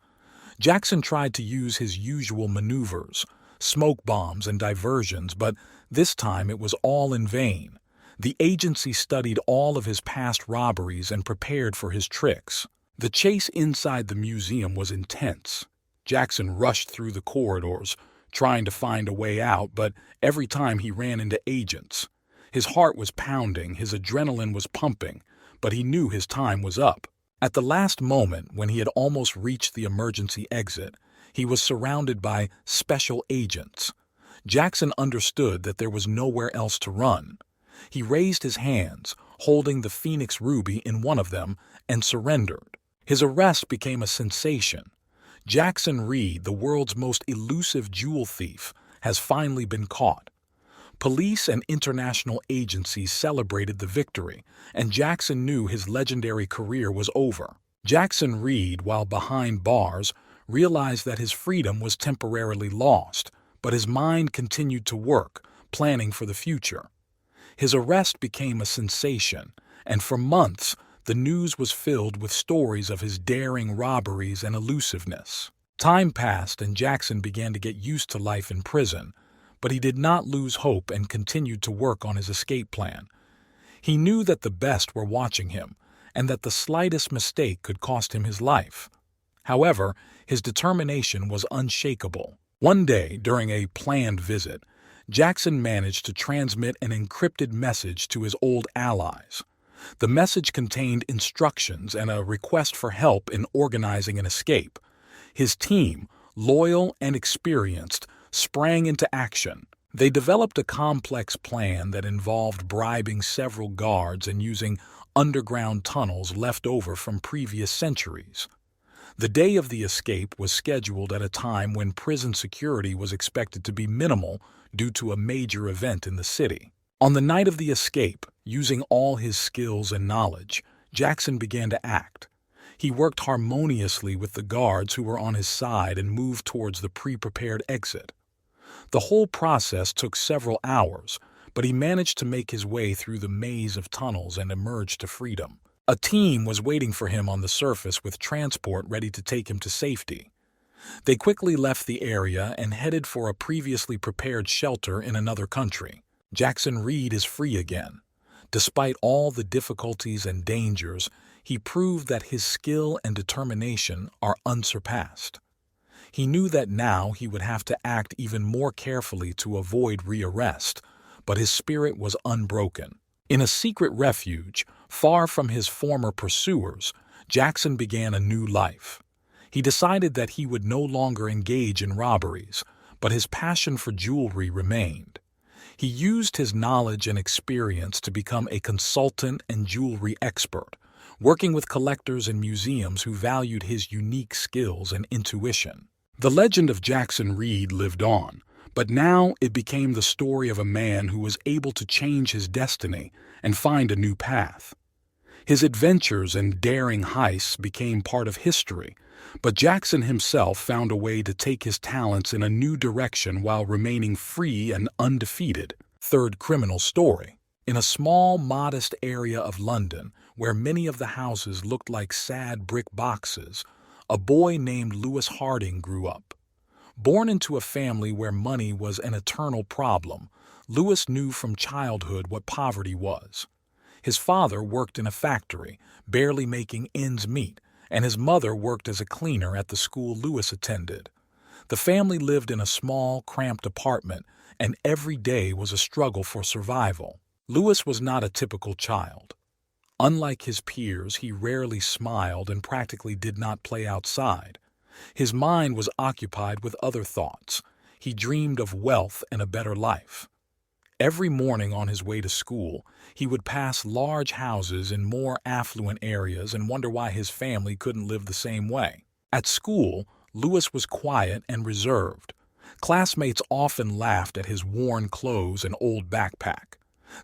Jackson tried to use his usual maneuvers, smoke bombs and diversions, but this time it was all in vain. The agency studied all of his past robberies and prepared for his tricks. The chase inside the museum was intense. Jackson rushed through the corridors, trying to find a way out, but every time he ran into agents. His heart was pounding, his adrenaline was pumping, but he knew his time was up. At the last moment, when he had almost reached the emergency exit, he was surrounded by special agents. Jackson understood that there was nowhere else to run. He raised his hands, holding the Phoenix Ruby in one of them, and surrendered. His arrest became a sensation. Jackson Reed, the world's most elusive jewel thief, has finally been caught. Police and international agencies celebrated the victory, and Jackson knew his legendary career was over. Jackson Reed, while behind bars, realized that his freedom was temporarily lost, but his mind continued to work, planning for the future. His arrest became a sensation, and for months, the news was filled with stories of his daring robberies and elusiveness. Time passed and Jackson began to get used to life in prison, but he did not lose hope and continued to work on his escape plan. He knew that the best were watching him, and that the slightest mistake could cost him his life. However, his determination was unshakable. One day, during a planned visit, Jackson managed to transmit an encrypted message to his old allies. The message contained instructions and a request for help in organizing an escape. His team, loyal and experienced, sprang into action. They developed a complex plan that involved bribing several guards and using underground tunnels left over from previous centuries. The day of the escape was scheduled at a time when prison security was expected to be minimal due to a major event in the city. On the night of the escape, using all his skills and knowledge, Jackson began to act. He worked harmoniously with the guards who were on his side and moved towards the pre-prepared exit. The whole process took several hours, but he managed to make his way through the maze of tunnels and emerge to freedom. A team was waiting for him on the surface with transport ready to take him to safety. They quickly left the area and headed for a previously prepared shelter in another country. Jackson Reed is free again. Despite all the difficulties and dangers, he proved that his skill and determination are unsurpassed. He knew that now he would have to act even more carefully to avoid rearrest, but his spirit was unbroken. In a secret refuge, far from his former pursuers, Jackson began a new life. He decided that he would no longer engage in robberies, but his passion for jewelry remained. He used his knowledge and experience to become a consultant and jewelry expert, working with collectors and museums who valued his unique skills and intuition. The legend of Jackson Reed lived on, but now it became the story of a man who was able to change his destiny and find a new path. His adventures and daring heists became part of history, but Jackson himself found a way to take his talents in a new direction while remaining free and undefeated. Third criminal story. In a small, modest area of London, where many of the houses looked like sad brick boxes, a boy named Lewis Harding grew up. Born into a family where money was an eternal problem, Lewis knew from childhood what poverty was. His father worked in a factory, barely making ends meet, and his mother worked as a cleaner at the school Lewis attended. The family lived in a small, cramped apartment, and every day was a struggle for survival. Lewis was not a typical child. Unlike his peers, he rarely smiled and practically did not play outside. His mind was occupied with other thoughts. he dreamed of wealth and a better life. Every morning on his way to school, he would pass large houses in more affluent areas and wonder why his family couldn't live the same way. At school, Lewis was quiet and reserved. Classmates often laughed at his worn clothes and old backpack.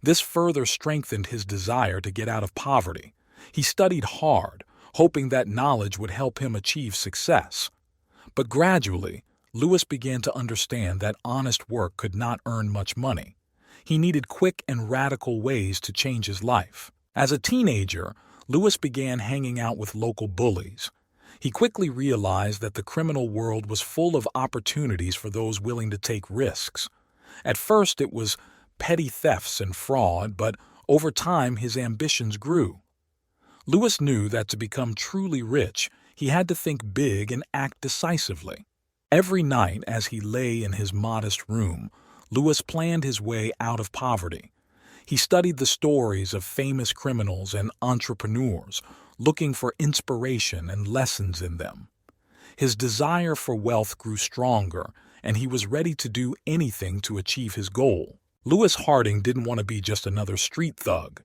This further strengthened his desire to get out of poverty. He studied hard, hoping that knowledge would help him achieve success. But gradually, Lewis began to understand that honest work could not earn much money. He needed quick and radical ways to change his life. As a teenager, Lewis began hanging out with local bullies. He quickly realized that the criminal world was full of opportunities for those willing to take risks. At first, it was petty thefts and fraud, but over time his ambitions grew. Lewis knew that to become truly rich, he had to think big and act decisively. Every night as he lay in his modest room, Lewis planned his way out of poverty. He studied the stories of famous criminals and entrepreneurs, looking for inspiration and lessons in them. His desire for wealth grew stronger, and he was ready to do anything to achieve his goal. Lewis Harding didn't want to be just another street thug.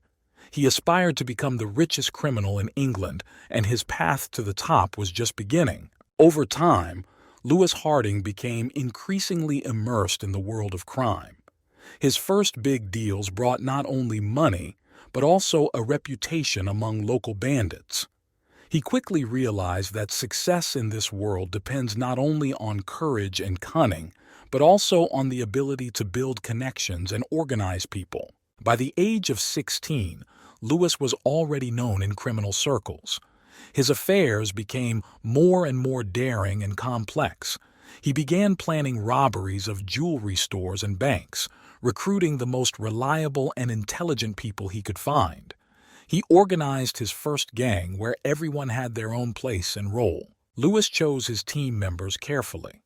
He aspired to become the richest criminal in England, and his path to the top was just beginning. Over time, Lewis Harding became increasingly immersed in the world of crime. His first big deals brought not only money, but also a reputation among local bandits. He quickly realized that success in this world depends not only on courage and cunning, but also on the ability to build connections and organize people. By the age of 16, Lewis was already known in criminal circles. His affairs became more and more daring and complex. He began planning robberies of jewelry stores and banks, recruiting the most reliable and intelligent people he could find. He organized his first gang where everyone had their own place and role. Lewis chose his team members carefully.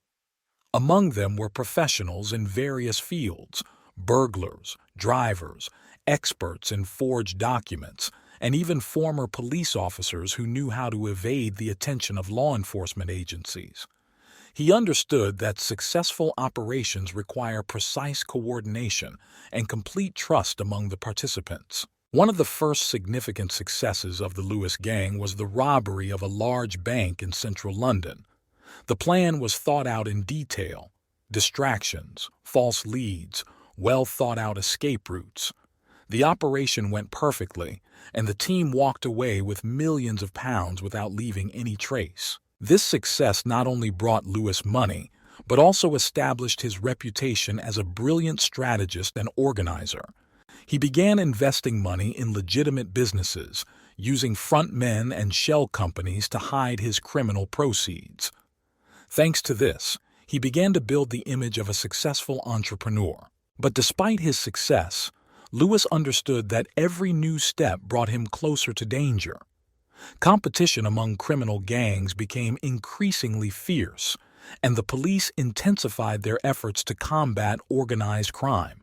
Among them were professionals in various fields: burglars, drivers, experts in forged documents, and even former police officers who knew how to evade the attention of law enforcement agencies. He understood that successful operations require precise coordination and complete trust among the participants. One of the first significant successes of the Lewis gang was the robbery of a large bank in central London. The plan was thought out in detail: distractions, false leads, well-thought-out escape routes. The operation went perfectly, and the team walked away with millions of pounds without leaving any trace. This success not only brought Lewis money, but also established his reputation as a brilliant strategist and organizer. He began investing money in legitimate businesses, using front men and shell companies to hide his criminal proceeds. Thanks to this, he began to build the image of a successful entrepreneur. But despite his success, Lewis understood that every new step brought him closer to danger. Competition among criminal gangs became increasingly fierce, and the police intensified their efforts to combat organized crime.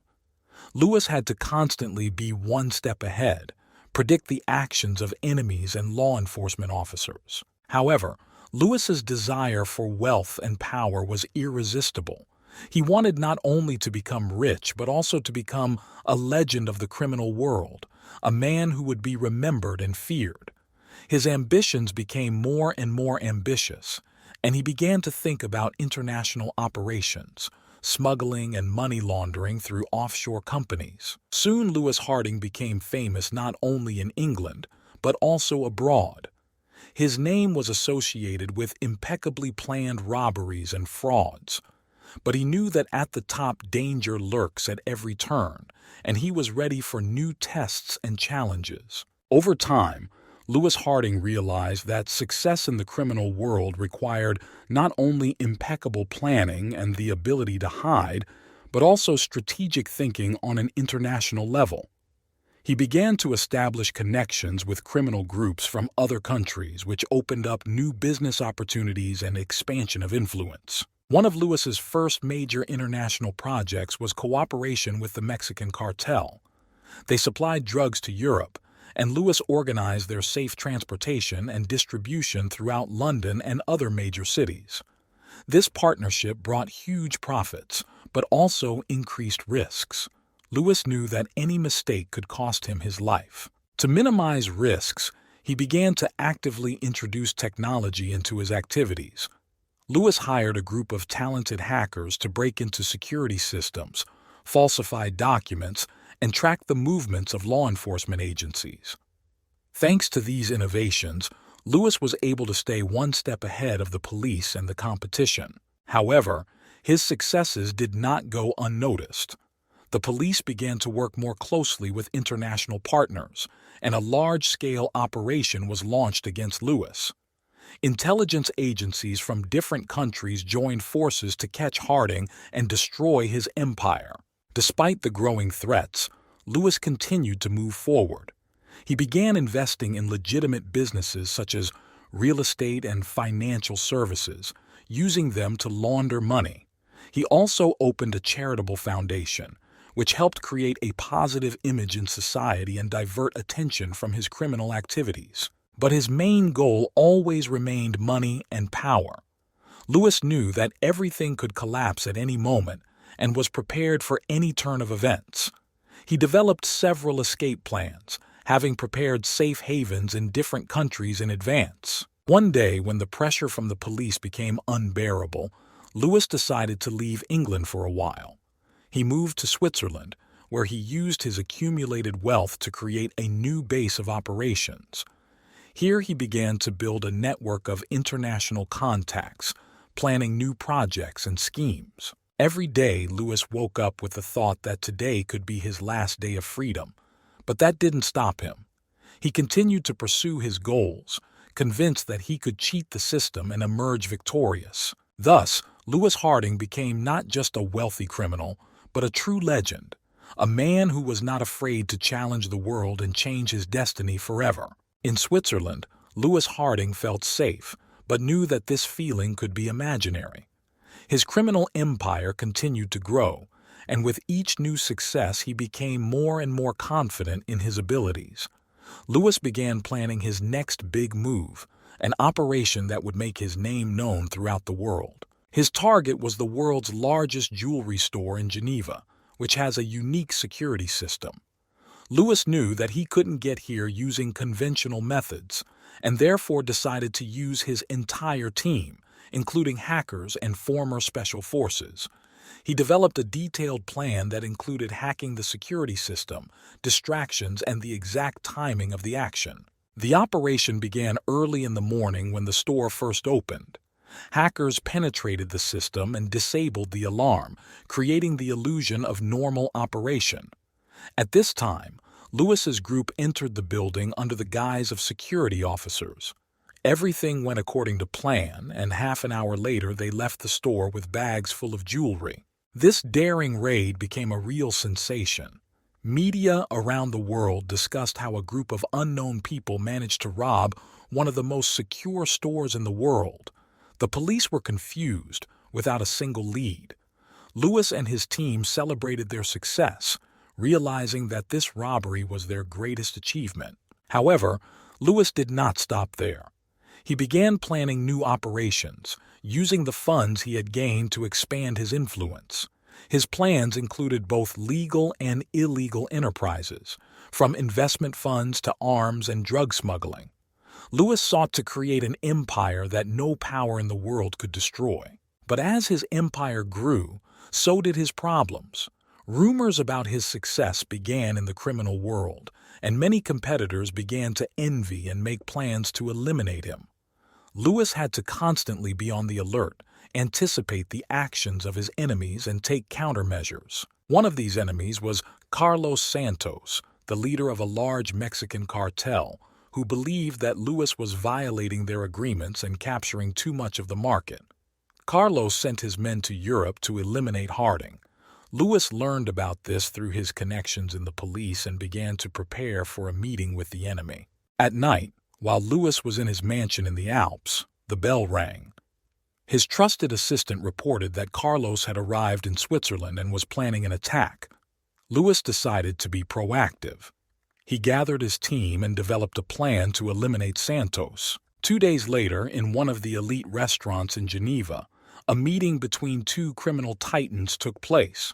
Lewis had to constantly be one step ahead, predict the actions of enemies and law enforcement officers. However, Lewis's desire for wealth and power was irresistible. He wanted not only to become rich, but also to become a legend of the criminal world, a man who would be remembered and feared. His ambitions became more and more ambitious, and he began to think about international operations, smuggling and money laundering through offshore companies. Soon Lewis Harding became famous not only in England, but also abroad. His name was associated with impeccably planned robberies and frauds. But he knew that at the top danger lurks at every turn, and he was ready for new tests and challenges. Over time, Lewis Harding realized that success in the criminal world required not only impeccable planning and the ability to hide, but also strategic thinking on an international level. He began to establish connections with criminal groups from other countries, which opened up new business opportunities and expansion of influence. One of Lewis's first major international projects was cooperation with the Mexican cartel. They supplied drugs to Europe, and Lewis organized their safe transportation and distribution throughout London and other major cities. This partnership brought huge profits, but also increased risks. Lewis knew that any mistake could cost him his life. To minimize risks, he began to actively introduce technology into his activities. Lewis hired a group of talented hackers to break into security systems, falsify documents, and track the movements of law enforcement agencies. Thanks to these innovations, Lewis was able to stay one step ahead of the police and the competition. However, his successes did not go unnoticed. The police began to work more closely with international partners, and a large-scale operation was launched against Lewis. Intelligence agencies from different countries joined forces to catch Harding and destroy his empire. Despite the growing threats, Lewis continued to move forward. He began investing in legitimate businesses such as real estate and financial services, using them to launder money. He also opened a charitable foundation, which helped create a positive image in society and divert attention from his criminal activities. But his main goal always remained money and power. Lewis knew that everything could collapse at any moment and was prepared for any turn of events. He developed several escape plans, having prepared safe havens in different countries in advance. One day, when the pressure from the police became unbearable, Lewis decided to leave England for a while. He moved to Switzerland, where he used his accumulated wealth to create a new base of operations. Here he began to build a network of international contacts, planning new projects and schemes. Every day, Lewis woke up with the thought that today could be his last day of freedom. But that didn't stop him. He continued to pursue his goals, convinced that he could cheat the system and emerge victorious. Thus, Lewis Harding became not just a wealthy criminal, but a true legend, a man who was not afraid to challenge the world and change his destiny forever. In Switzerland, Lewis Harding felt safe, but knew that this feeling could be imaginary. His criminal empire continued to grow, and with each new success he became more and more confident in his abilities. Lewis began planning his next big move, an operation that would make his name known throughout the world. His target was the world's largest jewelry store in Geneva, which has a unique security system. Lewis knew that he couldn't get here using conventional methods, and therefore decided to use his entire team, including hackers and former special forces. He developed a detailed plan that included hacking the security system, distractions, and the exact timing of the action. The operation began early in the morning when the store first opened. Hackers penetrated the system and disabled the alarm, creating the illusion of normal operation. At this time, Lewis's group entered the building under the guise of security officers. Everything went according to plan, and half an hour later they left the store with bags full of jewelry. This daring raid became a real sensation. Media around the world discussed how a group of unknown people managed to rob one of the most secure stores in the world. The police were confused, without a single lead. Lewis and his team celebrated their success, realizing that this robbery was their greatest achievement. However, Lewis did not stop there. He began planning new operations, using the funds he had gained to expand his influence. His plans included both legal and illegal enterprises, from investment funds to arms and drug smuggling. Lewis sought to create an empire that no power in the world could destroy. But as his empire grew, so did his problems. Rumors about his success began in the criminal world, and many competitors began to envy and make plans to eliminate him. Lewis had to constantly be on the alert, anticipate the actions of his enemies, and take countermeasures. One of these enemies was Carlos Santos, the leader of a large Mexican cartel, who believed that Lewis was violating their agreements and capturing too much of the market. Carlos sent his men to Europe to eliminate Harding. Lewis learned about this through his connections in the police and began to prepare for a meeting with the enemy. At night, while Lewis was in his mansion in the Alps, the bell rang. His trusted assistant reported that Carlos had arrived in Switzerland and was planning an attack. Lewis decided to be proactive. He gathered his team and developed a plan to eliminate Santos. 2 days later, in one of the elite restaurants in Geneva, a meeting between two criminal titans took place.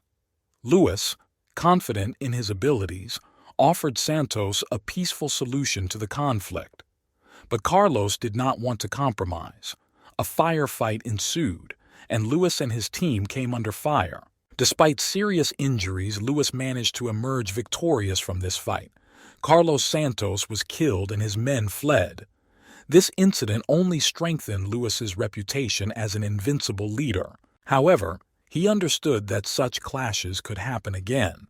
Lewis, confident in his abilities, offered Santos a peaceful solution to the conflict. But Carlos did not want to compromise. A firefight ensued, and Lewis and his team came under fire. Despite serious injuries, Lewis managed to emerge victorious from this fight. Carlos Santos was killed and his men fled. This incident only strengthened Lewis's reputation as an invincible leader. However, he understood that such clashes could happen again.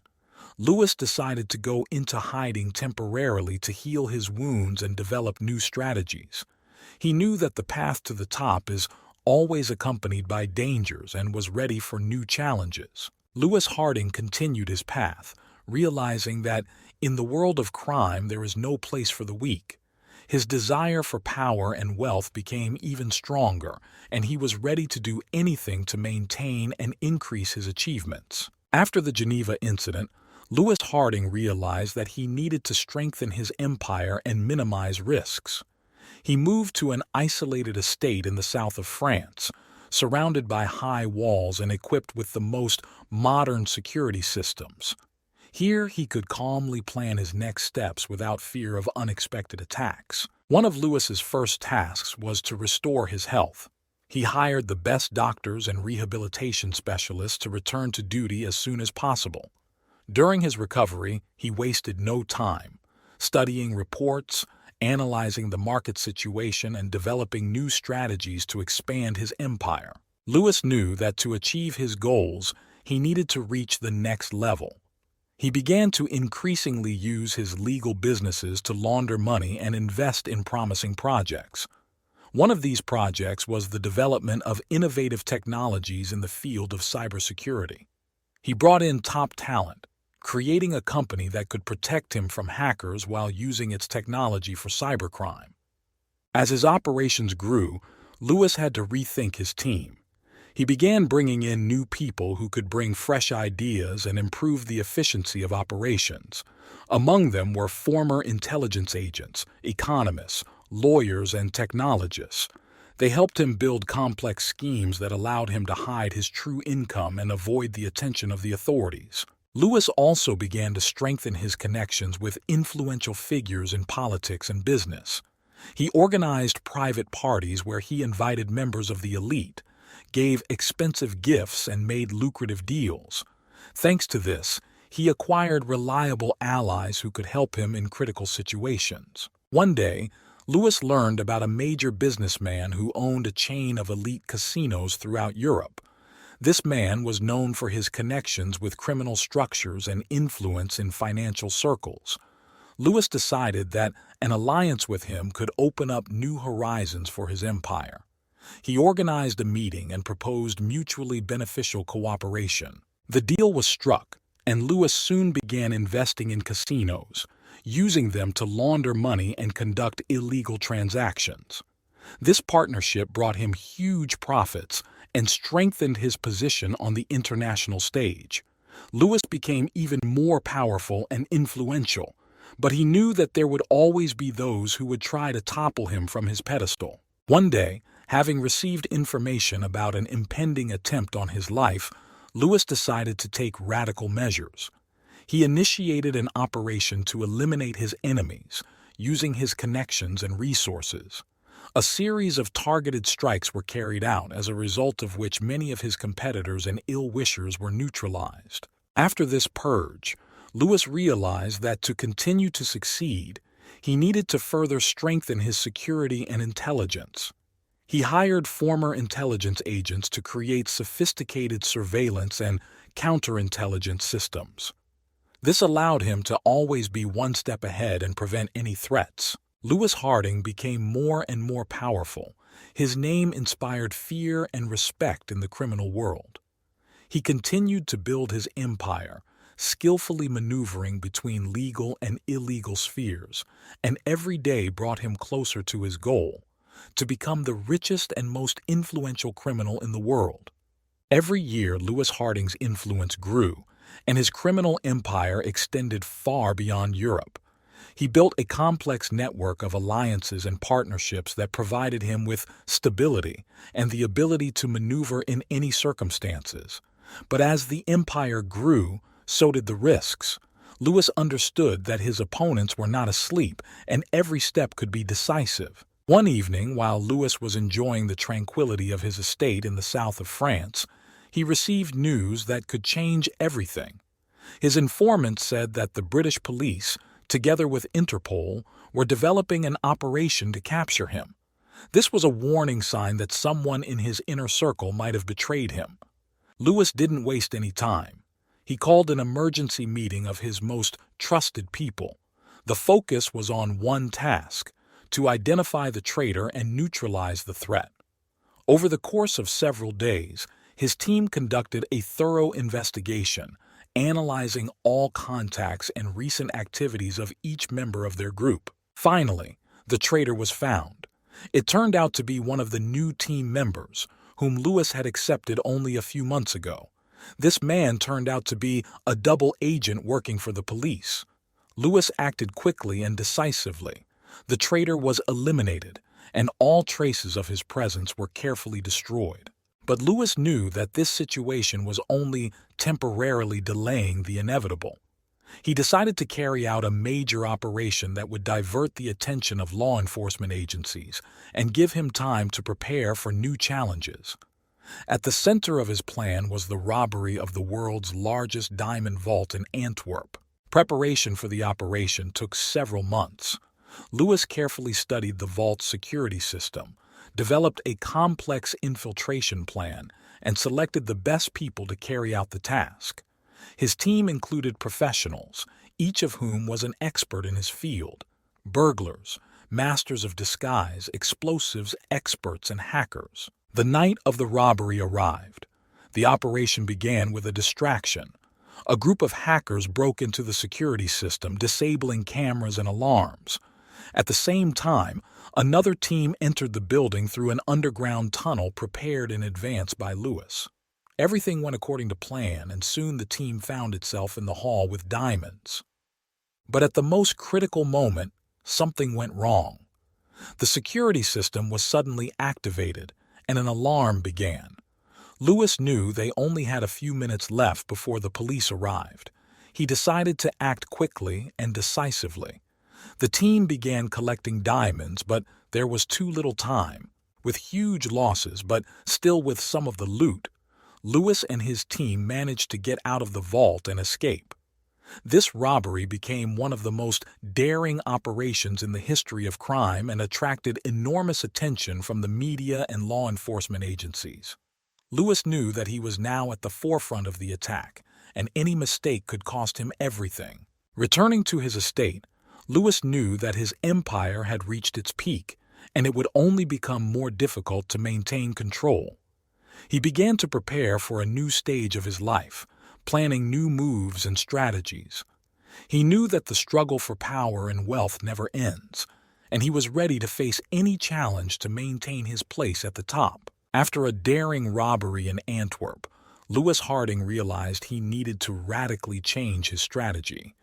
Lewis decided to go into hiding temporarily to heal his wounds and develop new strategies. He knew that the path to the top is always accompanied by dangers and was ready for new challenges. Lewis Harding continued his path, realizing that in the world of crime there is no place for the weak. His desire for power and wealth became even stronger, and he was ready to do anything to maintain and increase his achievements. After the Geneva incident, Lewis Harding realized that he needed to strengthen his empire and minimize risks. He moved to an isolated estate in the south of France, surrounded by high walls and equipped with the most modern security systems. Here he could calmly plan his next steps without fear of unexpected attacks. One of Lewis's first tasks was to restore his health. He hired the best doctors and rehabilitation specialists to return to duty as soon as possible. During his recovery, he wasted no time, studying reports, analyzing the market situation, and developing new strategies to expand his empire. Lewis knew that to achieve his goals, he needed to reach the next level. He began to increasingly use his legal businesses to launder money and invest in promising projects. One of these projects was the development of innovative technologies in the field of cybersecurity. He brought in top talent, creating a company that could protect him from hackers while using its technology for cybercrime. As his operations grew, Lewis had to rethink his team. He began bringing in new people who could bring fresh ideas and improve the efficiency of operations. Among them were former intelligence agents, economists, lawyers, and technologists. They helped him build complex schemes that allowed him to hide his true income and avoid the attention of the authorities. Lewis also began to strengthen his connections with influential figures in politics and business. He organized private parties where he invited members of the elite, gave expensive gifts, and made lucrative deals. Thanks to this, he acquired reliable allies who could help him in critical situations. One day, Lewis learned about a major businessman who owned a chain of elite casinos throughout Europe. This man was known for his connections with criminal structures and influence in financial circles. Lewis decided that an alliance with him could open up new horizons for his empire. He organized a meeting and proposed mutually beneficial cooperation. The deal was struck, and Lewis soon began investing in casinos, using them to launder money and conduct illegal transactions. This partnership brought him huge profits and strengthened his position on the international stage. Lewis became even more powerful and influential, but he knew that there would always be those who would try to topple him from his pedestal. One day, having received information about an impending attempt on his life, Lewis decided to take radical measures. He initiated an operation to eliminate his enemies, using his connections and resources. A series of targeted strikes were carried out, as a result of which many of his competitors and ill-wishers were neutralized. After this purge, Lewis realized that to continue to succeed, he needed to further strengthen his security and intelligence. He hired former intelligence agents to create sophisticated surveillance and counterintelligence systems. This allowed him to always be one step ahead and prevent any threats. Lewis Harding became more and more powerful. His name inspired fear and respect in the criminal world. He continued to build his empire, skillfully maneuvering between legal and illegal spheres, and every day brought him closer to his goal, to become the richest and most influential criminal in the world. Every year, Lewis Harding's influence grew, and his criminal empire extended far beyond Europe. He built a complex network of alliances and partnerships that provided him with stability and the ability to maneuver in any circumstances. But as the empire grew, so did the risks. Lewis understood that his opponents were not asleep, and every step could be decisive. One evening, while Lewis was enjoying the tranquility of his estate in the south of France, he received news that could change everything. His informant said that the British police, together with Interpol, were developing an operation to capture him. This was a warning sign that someone in his inner circle might have betrayed him. Lewis didn't waste any time. He called an emergency meeting of his most trusted people. The focus was on one task: to identify the traitor and neutralize the threat. Over the course of several days, his team conducted a thorough investigation, analyzing all contacts and recent activities of each member of their group. Finally, the traitor was found. It turned out to be one of the new team members, whom Lewis had accepted only a few months ago. This man turned out to be a double agent working for the police. Lewis acted quickly and decisively. The traitor was eliminated, and all traces of his presence were carefully destroyed. But Lewis knew that this situation was only temporarily delaying the inevitable. He decided to carry out a major operation that would divert the attention of law enforcement agencies and give him time to prepare for new challenges. At the center of his plan was the robbery of the world's largest diamond vault in Antwerp. Preparation for the operation took several months. Lewis carefully studied the vault's security system, developed a complex infiltration plan, and selected the best people to carry out the task. His team included professionals, each of whom was an expert in his field: burglars, masters of disguise, explosives experts, and hackers. The night of the robbery arrived. The operation began with a distraction. A group of hackers broke into the security system, disabling cameras and alarms. At the same time, another team entered the building through an underground tunnel prepared in advance by Lewis. Everything went according to plan, and soon the team found itself in the hall with diamonds. But at the most critical moment, something went wrong. The security system was suddenly activated, and an alarm began. Lewis knew they only had a few minutes left before the police arrived. He decided to act quickly and decisively. The team began collecting diamonds, but there was too little time. With huge losses, but still with some of the loot, Lewis and his team managed to get out of the vault and escape. This robbery became one of the most daring operations in the history of crime and attracted enormous attention from the media and law enforcement agencies. Lewis knew that he was now at the forefront of the attack, and any mistake could cost him everything. Returning to his estate, Lewis knew that his empire had reached its peak, and it would only become more difficult to maintain control. He began to prepare for a new stage of his life, planning new moves and strategies. He knew that the struggle for power and wealth never ends, and he was ready to face any challenge to maintain his place at the top. After a daring robbery in Antwerp, Lewis Harding realized he needed to radically change his strategy.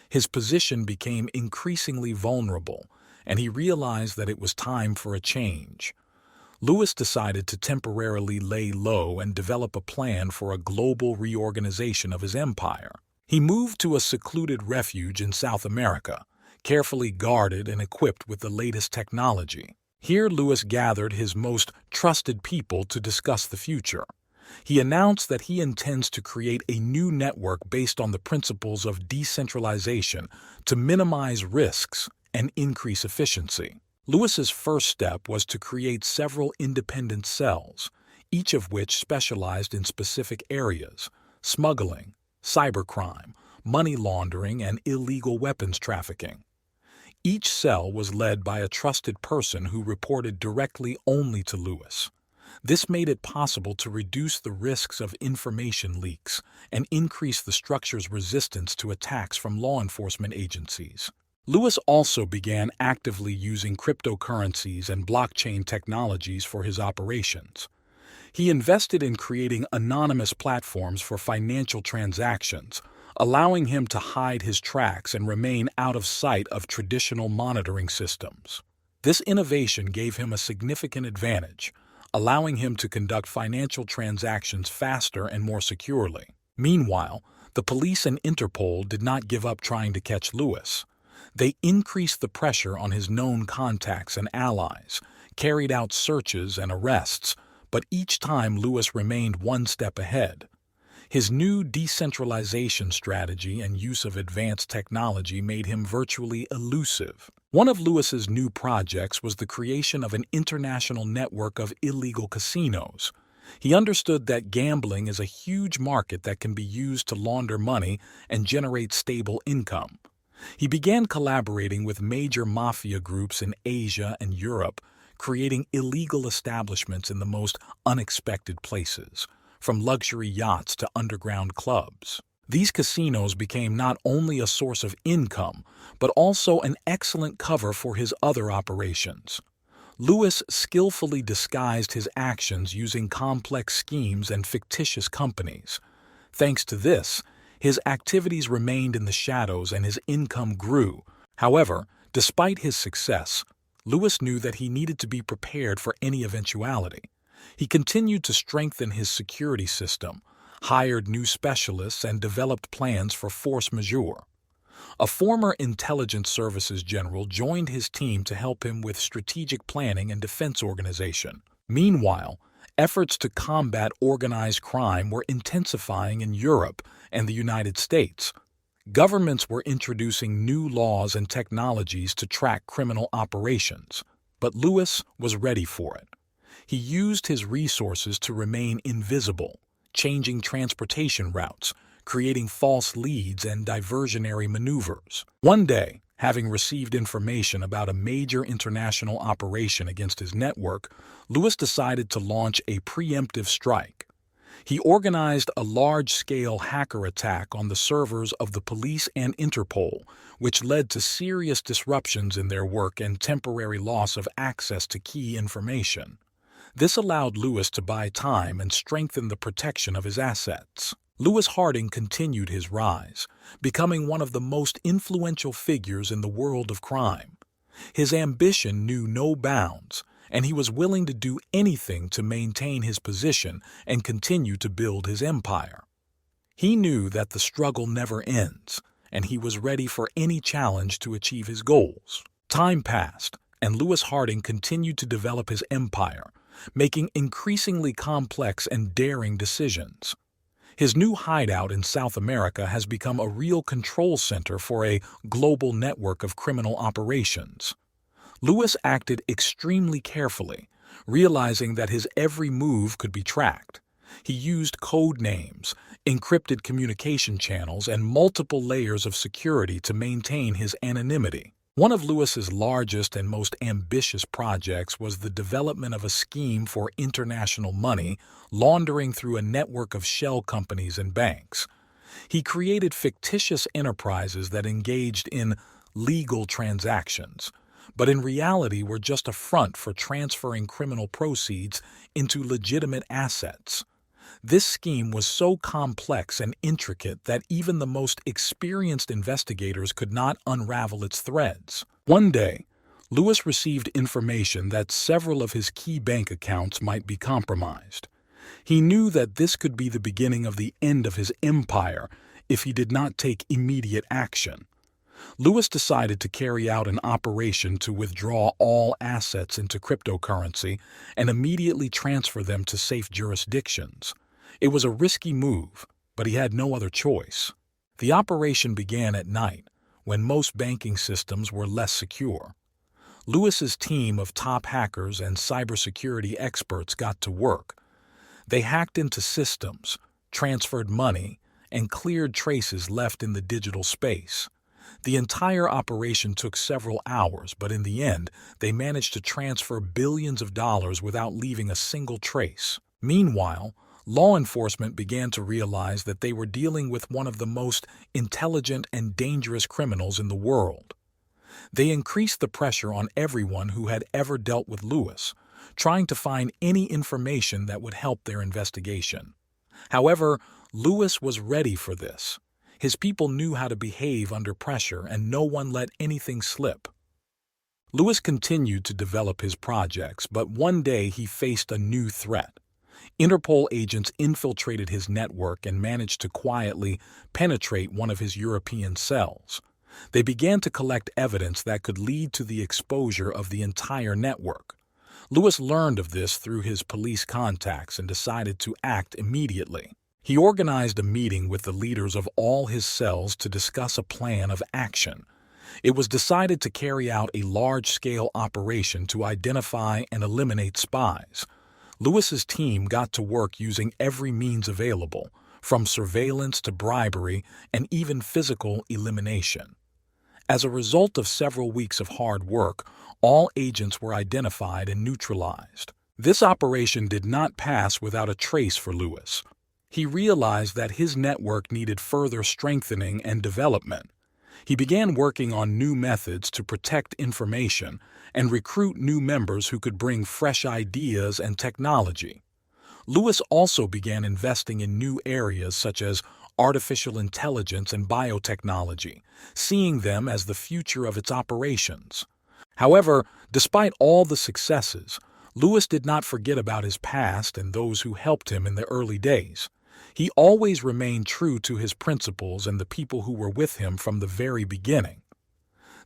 His position became increasingly vulnerable, and he realized that it was time for a change. Lewis decided to temporarily lay low and develop a plan for a global reorganization of his empire. He moved to a secluded refuge in South America, carefully guarded and equipped with the latest technology. Here Lewis gathered his most trusted people to discuss the future. He announced that he intends to create a new network based on the principles of decentralization to minimize risks and increase efficiency. Lewis's first step was to create several independent cells, each of which specialized in specific areas: smuggling, cybercrime, money laundering, and illegal weapons trafficking. Each cell was led by a trusted person who reported directly only to Lewis. This made it possible to reduce the risks of information leaks and increase the structure's resistance to attacks from law enforcement agencies. Lewis also began actively using cryptocurrencies and blockchain technologies for his operations. He invested in creating anonymous platforms for financial transactions, allowing him to hide his tracks and remain out of sight of traditional monitoring systems. This innovation gave him a significant advantage, allowing him to conduct financial transactions faster and more securely. Meanwhile, the police and Interpol did not give up trying to catch Lewis. They increased the pressure on his known contacts and allies, carried out searches and arrests, but each time Lewis remained one step ahead. His new decentralization strategy and use of advanced technology made him virtually elusive. One of Lewis's new projects was the creation of an international network of illegal casinos. He understood that gambling is a huge market that can be used to launder money and generate stable income. He began collaborating with major mafia groups in Asia and Europe, creating illegal establishments in the most unexpected places, from luxury yachts to underground clubs. These casinos became not only a source of income, but also an excellent cover for his other operations. Lewis skillfully disguised his actions using complex schemes and fictitious companies. Thanks to this, his activities remained in the shadows and his income grew. However, despite his success, Lewis knew that he needed to be prepared for any eventuality. He continued to strengthen his security system, hired new specialists, and developed plans for force majeure. A former intelligence services general joined his team to help him with strategic planning and defense organization. Meanwhile, efforts to combat organized crime were intensifying in Europe and the United States. Governments were introducing new laws and technologies to track criminal operations, but Lewis was ready for it. He used his resources to remain invisible, changing transportation routes, creating false leads and diversionary maneuvers. One day, having received information about a major international operation against his network, Lewis decided to launch a preemptive strike. He organized a large-scale hacker attack on the servers of the police and Interpol, which led to serious disruptions in their work and temporary loss of access to key information. This allowed Lewis to buy time and strengthen the protection of his assets. Lewis Harding continued his rise, becoming one of the most influential figures in the world of crime. His ambition knew no bounds, and he was willing to do anything to maintain his position and continue to build his empire. He knew that the struggle never ends, and he was ready for any challenge to achieve his goals. Time passed, and Lewis Harding continued to develop his empire, making increasingly complex and daring decisions. His new hideout in South America has become a real control center for a global network of criminal operations. Lewis acted extremely carefully, realizing that his every move could be tracked. He used code names, encrypted communication channels, and multiple layers of security to maintain his anonymity. One of Lewis's largest and most ambitious projects was the development of a scheme for international money laundering through a network of shell companies and banks. He created fictitious enterprises that engaged in legal transactions, but in reality were just a front for transferring criminal proceeds into legitimate assets. This scheme was so complex and intricate that even the most experienced investigators could not unravel its threads. One day, Lewis received information that several of his key bank accounts might be compromised. He knew that this could be the beginning of the end of his empire if he did not take immediate action. Lewis decided to carry out an operation to withdraw all assets into cryptocurrency and immediately transfer them to safe jurisdictions. It was a risky move, but he had no other choice. The operation began at night, when most banking systems were less secure. Lewis's team of top hackers and cybersecurity experts got to work. They hacked into systems, transferred money, and cleared traces left in the digital space. The entire operation took several hours, but in the end, they managed to transfer billions of dollars without leaving a single trace. Meanwhile, law enforcement began to realize that they were dealing with one of the most intelligent and dangerous criminals in the world. They increased the pressure on everyone who had ever dealt with Lewis, trying to find any information that would help their investigation. However, Lewis was ready for this. His people knew how to behave under pressure, and no one let anything slip. Lewis continued to develop his projects, but one day he faced a new threat. Interpol agents infiltrated his network and managed to quietly penetrate one of his European cells. They began to collect evidence that could lead to the exposure of the entire network. Lewis learned of this through his police contacts and decided to act immediately. He organized a meeting with the leaders of all his cells to discuss a plan of action. It was decided to carry out a large-scale operation to identify and eliminate spies. Lewis's team got to work using every means available, from surveillance to bribery and even physical elimination. As a result of several weeks of hard work, all agents were identified and neutralized. This operation did not pass without a trace for Lewis. He realized that his network needed further strengthening and development. He began working on new methods to protect information and recruit new members who could bring fresh ideas and technology. Lewis also began investing in new areas such as artificial intelligence and biotechnology, seeing them as the future of its operations. However, despite all the successes, Lewis did not forget about his past and those who helped him in the early days. He always remained true to his principles and the people who were with him from the very beginning.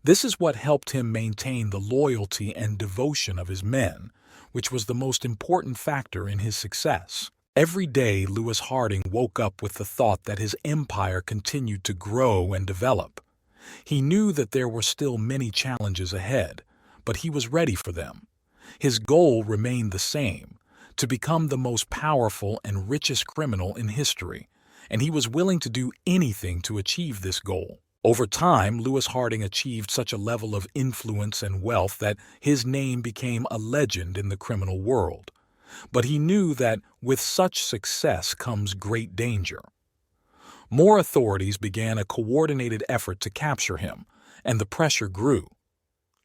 This is what helped him maintain the loyalty and devotion of his men, which was the most important factor in his success. Every day, Lewis Harding woke up with the thought that his empire continued to grow and develop. He knew that there were still many challenges ahead, but he was ready for them. His goal remained the same: to become the most powerful and richest criminal in history, and he was willing to do anything to achieve this goal. Over time, Lewis Harding achieved such a level of influence and wealth that his name became a legend in the criminal world. But he knew that with such success comes great danger. More authorities began a coordinated effort to capture him, and the pressure grew.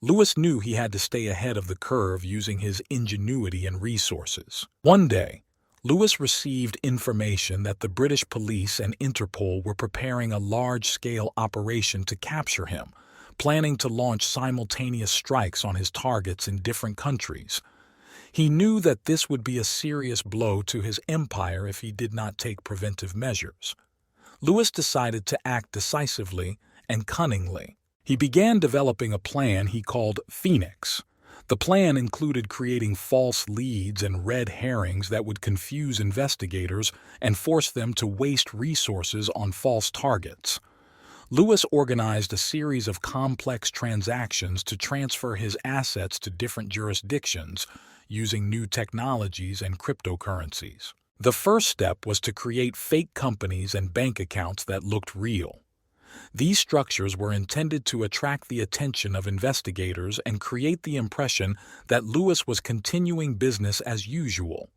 Lewis knew he had to stay ahead of the curve using his ingenuity and resources. One day, Lewis received information that the British police and Interpol were preparing a large-scale operation to capture him, planning to launch simultaneous strikes on his targets in different countries. He knew that this would be a serious blow to his empire if he did not take preventive measures. Lewis decided to act decisively and cunningly. He began developing a plan he called Phoenix. The plan included creating false leads and red herrings that would confuse investigators and force them to waste resources on false targets. Lewis organized a series of complex transactions to transfer his assets to different jurisdictions using new technologies and cryptocurrencies. The first step was to create fake companies and bank accounts that looked real. These structures were intended to attract the attention of investigators and create the impression that Lewis was continuing business as usual.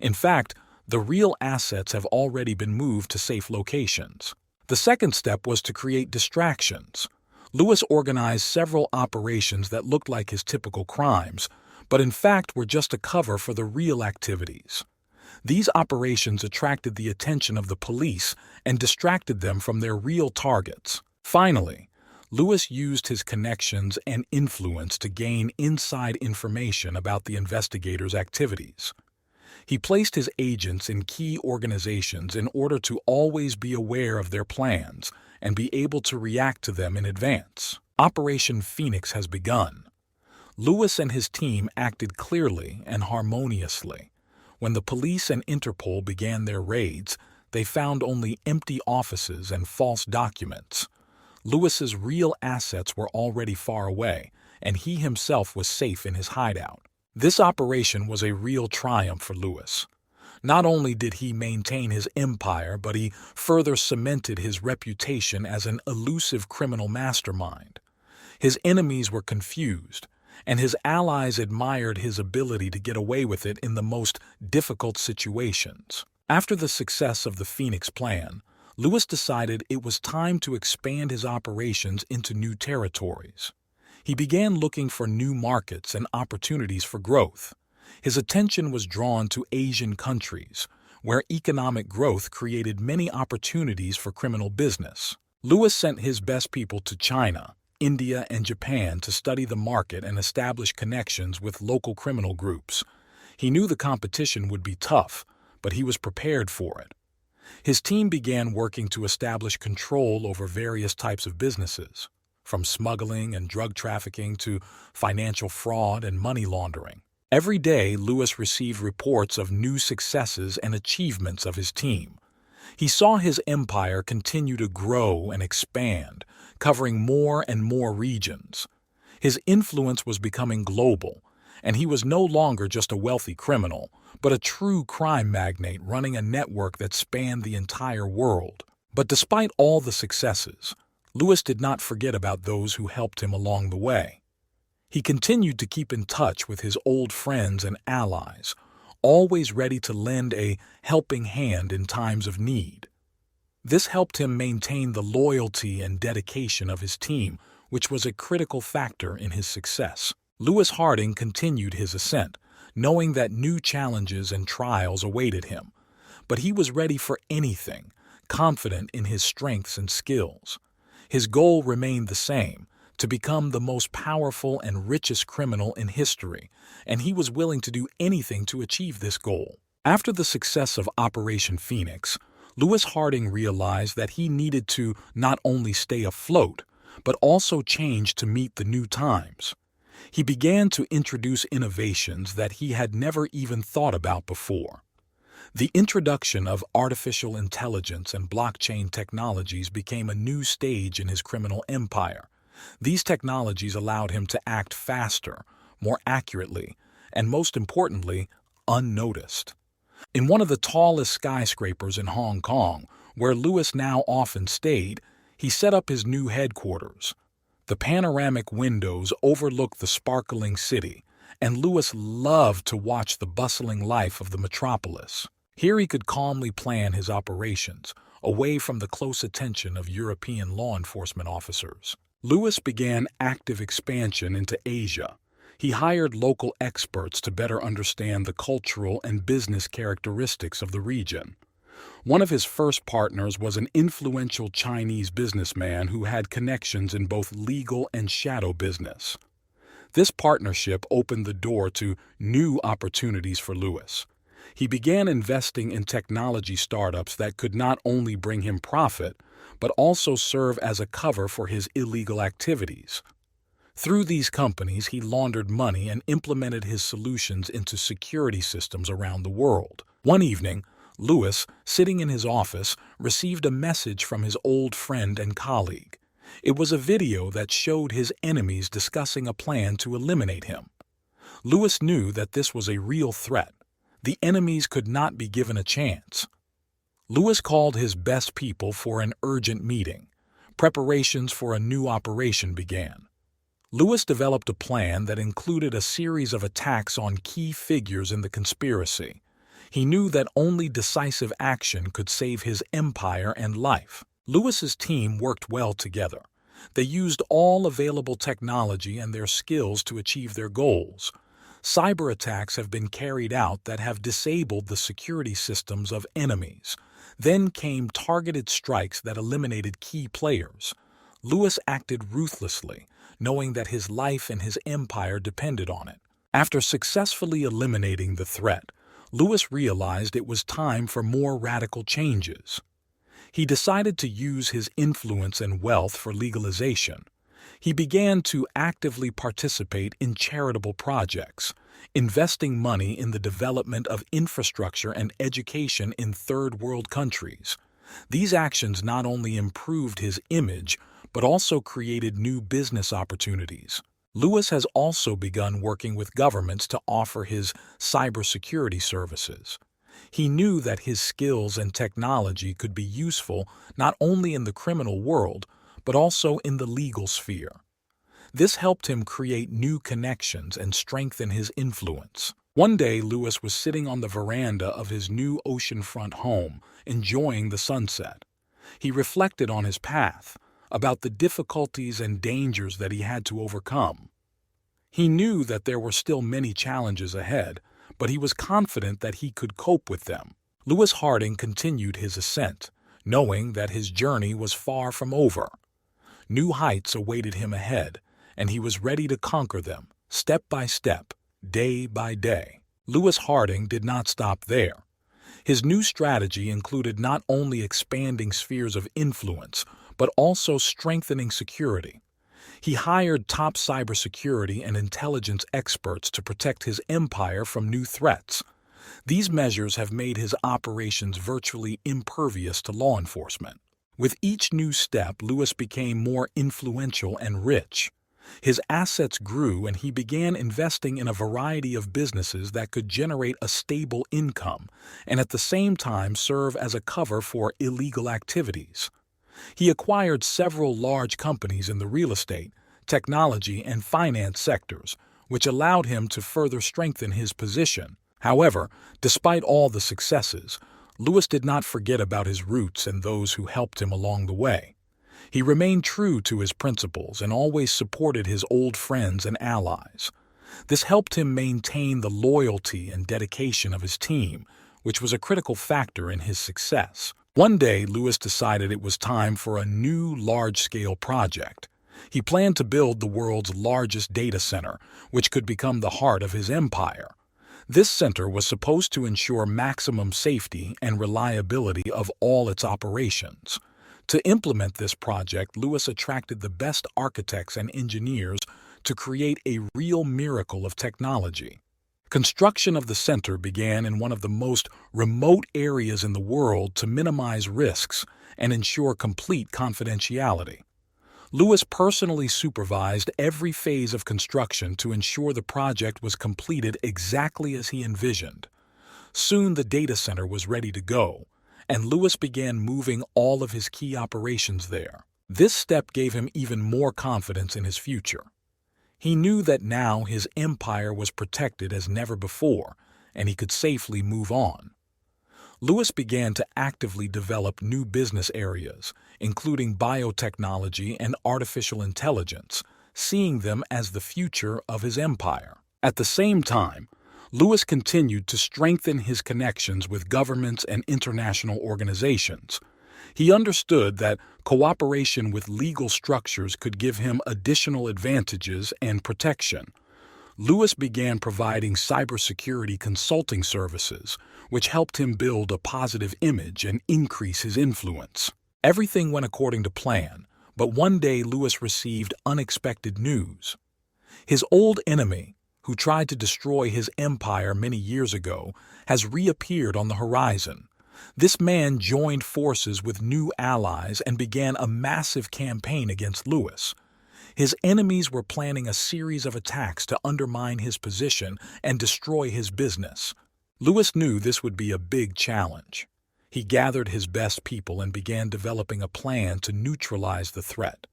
In fact, the real assets have already been moved to safe locations. The second step was to create distractions. Lewis organized several operations that looked like his typical crimes, but in fact were just a cover for the real activities. These operations attracted the attention of the police and distracted them from their real targets. Finally, Lewis used his connections and influence to gain inside information about the investigators' activities. He placed his agents in key organizations in order to always be aware of their plans and be able to react to them in advance. Operation Phoenix has begun. Lewis and his team acted clearly and harmoniously. When the police and Interpol began their raids, they found only empty offices and false documents. Lewis's real assets were already far away, and he himself was safe in his hideout. This operation was a real triumph for Lewis. Not only did he maintain his empire, but he further cemented his reputation as an elusive criminal mastermind. His enemies were confused, and his allies admired his ability to get away with it in the most difficult situations. After the success of the Phoenix Plan, Lewis decided it was time to expand his operations into new territories. He began looking for new markets and opportunities for growth. His attention was drawn to Asian countries, where economic growth created many opportunities for criminal business. Lewis sent his best people to China, India, and Japan to study the market and establish connections with local criminal groups. He knew the competition would be tough, but he was prepared for it. His team began working to establish control over various types of businesses, from smuggling and drug trafficking to financial fraud and money laundering. Every day, Lewis received reports of new successes and achievements of his team. He saw his empire continue to grow and expand, covering more and more regions. His influence was becoming global, and he was no longer just a wealthy criminal, but a true crime magnate running a network that spanned the entire world. But despite all the successes, Lewis did not forget about those who helped him along the way. He continued to keep in touch with his old friends and allies, always ready to lend a helping hand in times of need. This helped him maintain the loyalty and dedication of his team, which was a critical factor in his success. Lewis Harding continued his ascent, knowing that new challenges and trials awaited him. But he was ready for anything, confident in his strengths and skills. His goal remained the same: to become the most powerful and richest criminal in history, and he was willing to do anything to achieve this goal. After the success of Operation Phoenix, Lewis Harding realized that he needed to not only stay afloat, but also change to meet the new times. He began to introduce innovations that he had never even thought about before. The introduction of artificial intelligence and blockchain technologies became a new stage in his criminal empire. These technologies allowed him to act faster, more accurately, and most importantly, unnoticed. In one of the tallest skyscrapers in Hong Kong, where Lewis now often stayed, he set up his new headquarters. The panoramic windows overlooked the sparkling city, and Lewis loved to watch the bustling life of the metropolis. Here he could calmly plan his operations, away from the close attention of European law enforcement officers. Lewis began active expansion into Asia. He hired local experts to better understand the cultural and business characteristics of the region. One of his first partners was an influential Chinese businessman who had connections in both legal and shadow business. This partnership opened the door to new opportunities for Lewis. He began investing in technology startups that could not only bring him profit, but also serve as a cover for his illegal activities. Through these companies, he laundered money and implemented his solutions into security systems around the world. One evening, Lewis, sitting in his office, received a message from his old friend and colleague. It was a video that showed his enemies discussing a plan to eliminate him. Lewis knew that this was a real threat. The enemies could not be given a chance. Lewis called his best people for an urgent meeting. Preparations for a new operation began. Lewis developed a plan that included a series of attacks on key figures in the conspiracy. He knew that only decisive action could save his empire and life. Lewis's team worked well together. They used all available technology and their skills to achieve their goals. Cyber attacks have been carried out that have disabled the security systems of enemies. Then came targeted strikes that eliminated key players. Lewis acted ruthlessly, knowing that his life and his empire depended on it. After successfully eliminating the threat, Lewis realized it was time for more radical changes. He decided to use his influence and wealth for legalization. He began to actively participate in charitable projects, investing money in the development of infrastructure and education in third world countries. These actions not only improved his image, but also created new business opportunities. Lewis has also begun working with governments to offer his cybersecurity services. He knew that his skills and technology could be useful not only in the criminal world, but also in the legal sphere. This helped him create new connections and strengthen his influence. One day, Lewis was sitting on the veranda of his new oceanfront home, enjoying the sunset. He reflected on his path, about the difficulties and dangers that he had to overcome. He knew that there were still many challenges ahead, but he was confident that he could cope with them. Lewis Harding continued his ascent, knowing that his journey was far from over. New heights awaited him ahead, and he was ready to conquer them, step by step, day by day. Lewis Harding did not stop there. His new strategy included not only expanding spheres of influence, but also strengthening security. He hired top cybersecurity and intelligence experts to protect his empire from new threats. These measures have made his operations virtually impervious to law enforcement. With each new step, Lewis became more influential and rich. His assets grew, and he began investing in a variety of businesses that could generate a stable income and at the same time serve as a cover for illegal activities. He acquired several large companies in the real estate, technology, and finance sectors, which allowed him to further strengthen his position. However, despite all the successes, Lewis did not forget about his roots and those who helped him along the way. He remained true to his principles and always supported his old friends and allies. This helped him maintain the loyalty and dedication of his team, which was a critical factor in his success. One day, Lewis decided it was time for a new large-scale project. He planned to build the world's largest data center, which could become the heart of his empire. This center was supposed to ensure maximum safety and reliability of all its operations. To implement this project, Lewis attracted the best architects and engineers to create a real miracle of technology. Construction of the center began in one of the most remote areas in the world to minimize risks and ensure complete confidentiality. Lewis personally supervised every phase of construction to ensure the project was completed exactly as he envisioned. Soon the data center was ready to go, and Lewis began moving all of his key operations there. This step gave him even more confidence in his future. He knew that now his empire was protected as never before, and he could safely move on. Lewis began to actively develop new business areas, including biotechnology and artificial intelligence, seeing them as the future of his empire. At the same time, Lewis continued to strengthen his connections with governments and international organizations. He understood that cooperation with legal structures could give him additional advantages and protection. Lewis began providing cybersecurity consulting services, which helped him build a positive image and increase his influence. Everything went according to plan, but one day Lewis received unexpected news. His old enemy, who tried to destroy his empire many years ago, has reappeared on the horizon. This man joined forces with new allies and began a massive campaign against Lewis. His enemies were planning a series of attacks to undermine his position and destroy his business. Lewis knew this would be a big challenge. He gathered his best people and began developing a plan to neutralize the threat.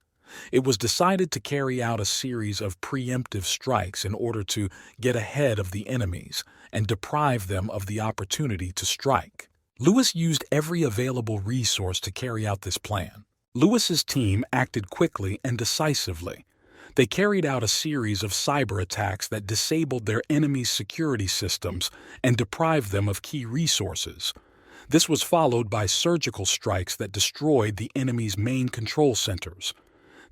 It was decided to carry out a series of preemptive strikes in order to get ahead of the enemies and deprive them of the opportunity to strike. Lewis used every available resource to carry out this plan. Lewis's team acted quickly and decisively. They carried out a series of cyber attacks that disabled their enemies' security systems and deprived them of key resources. This was followed by surgical strikes that destroyed the enemy's main control centers.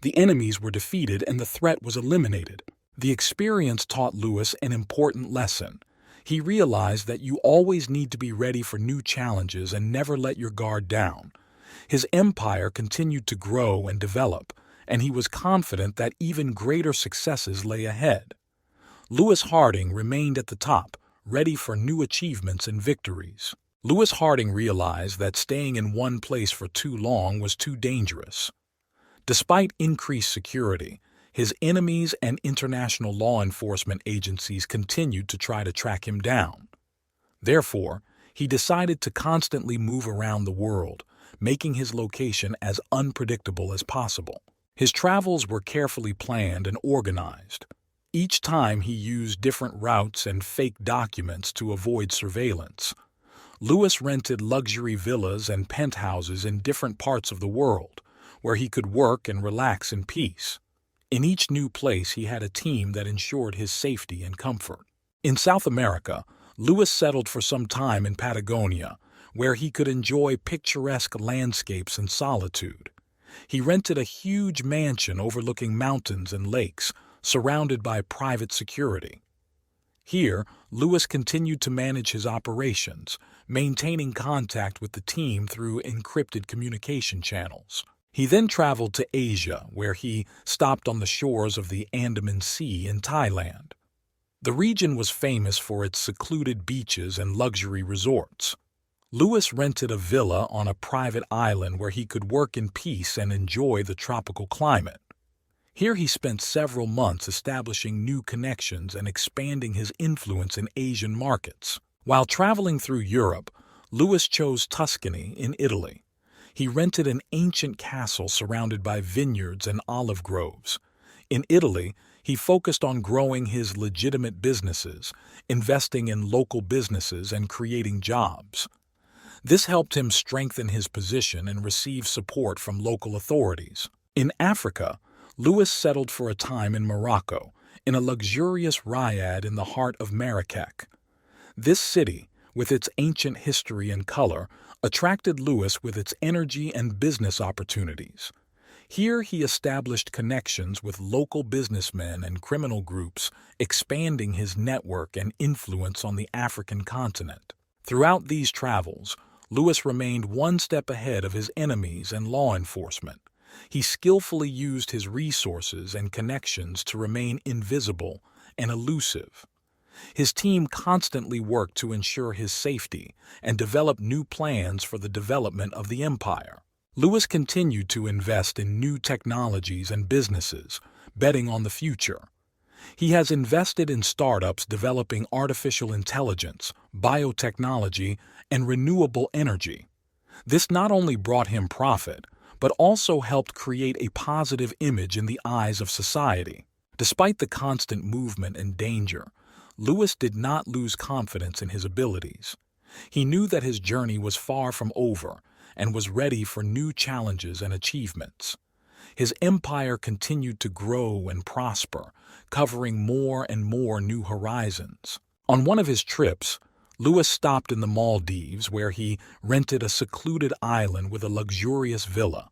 The enemies were defeated and the threat was eliminated. The experience taught Lewis an important lesson. He realized that you always need to be ready for new challenges and never let your guard down. His empire continued to grow and develop, and he was confident that even greater successes lay ahead. Lewis Harding remained at the top, ready for new achievements and victories. Lewis Harding realized that staying in one place for too long was too dangerous. Despite increased security, his enemies and international law enforcement agencies continued to try to track him down. Therefore, he decided to constantly move around the world, making his location as unpredictable as possible. His travels were carefully planned and organized. Each time he used different routes and fake documents to avoid surveillance. Lewis rented luxury villas and penthouses in different parts of the world, where he could work and relax in peace. In each new place, he had a team that ensured his safety and comfort. In South America, Lewis settled for some time in Patagonia, where he could enjoy picturesque landscapes and solitude. He rented a huge mansion overlooking mountains and lakes, surrounded by private security. Here, Lewis continued to manage his operations, maintaining contact with the team through encrypted communication channels. He then traveled to Asia, where he stopped on the shores of the Andaman Sea in Thailand. The region was famous for its secluded beaches and luxury resorts. Lewis rented a villa on a private island where he could work in peace and enjoy the tropical climate. Here he spent several months establishing new connections and expanding his influence in Asian markets. While traveling through Europe, Lewis chose Tuscany in Italy. He rented an ancient castle surrounded by vineyards and olive groves. In Italy, he focused on growing his legitimate businesses, investing in local businesses and creating jobs. This helped him strengthen his position and receive support from local authorities. In Africa, Lewis settled for a time in Morocco, in a luxurious riad in the heart of Marrakech. This city, with its ancient history and color, attracted Lewis with its energy and business opportunities. Here he established connections with local businessmen and criminal groups, expanding his network and influence on the African continent. Throughout these travels, Lewis remained one step ahead of his enemies and law enforcement. He skillfully used his resources and connections to remain invisible and elusive. His team constantly worked to ensure his safety and develop new plans for the development of the empire. Lewis continued to invest in new technologies and businesses, betting on the future. He has invested in startups developing artificial intelligence, biotechnology, and renewable energy. This not only brought him profit, but also helped create a positive image in the eyes of society. Despite the constant movement and danger, Lewis did not lose confidence in his abilities. He knew that his journey was far from over and was ready for new challenges and achievements. His empire continued to grow and prosper, covering more and more new horizons. On one of his trips, Lewis stopped in the Maldives, where he rented a secluded island with a luxurious villa.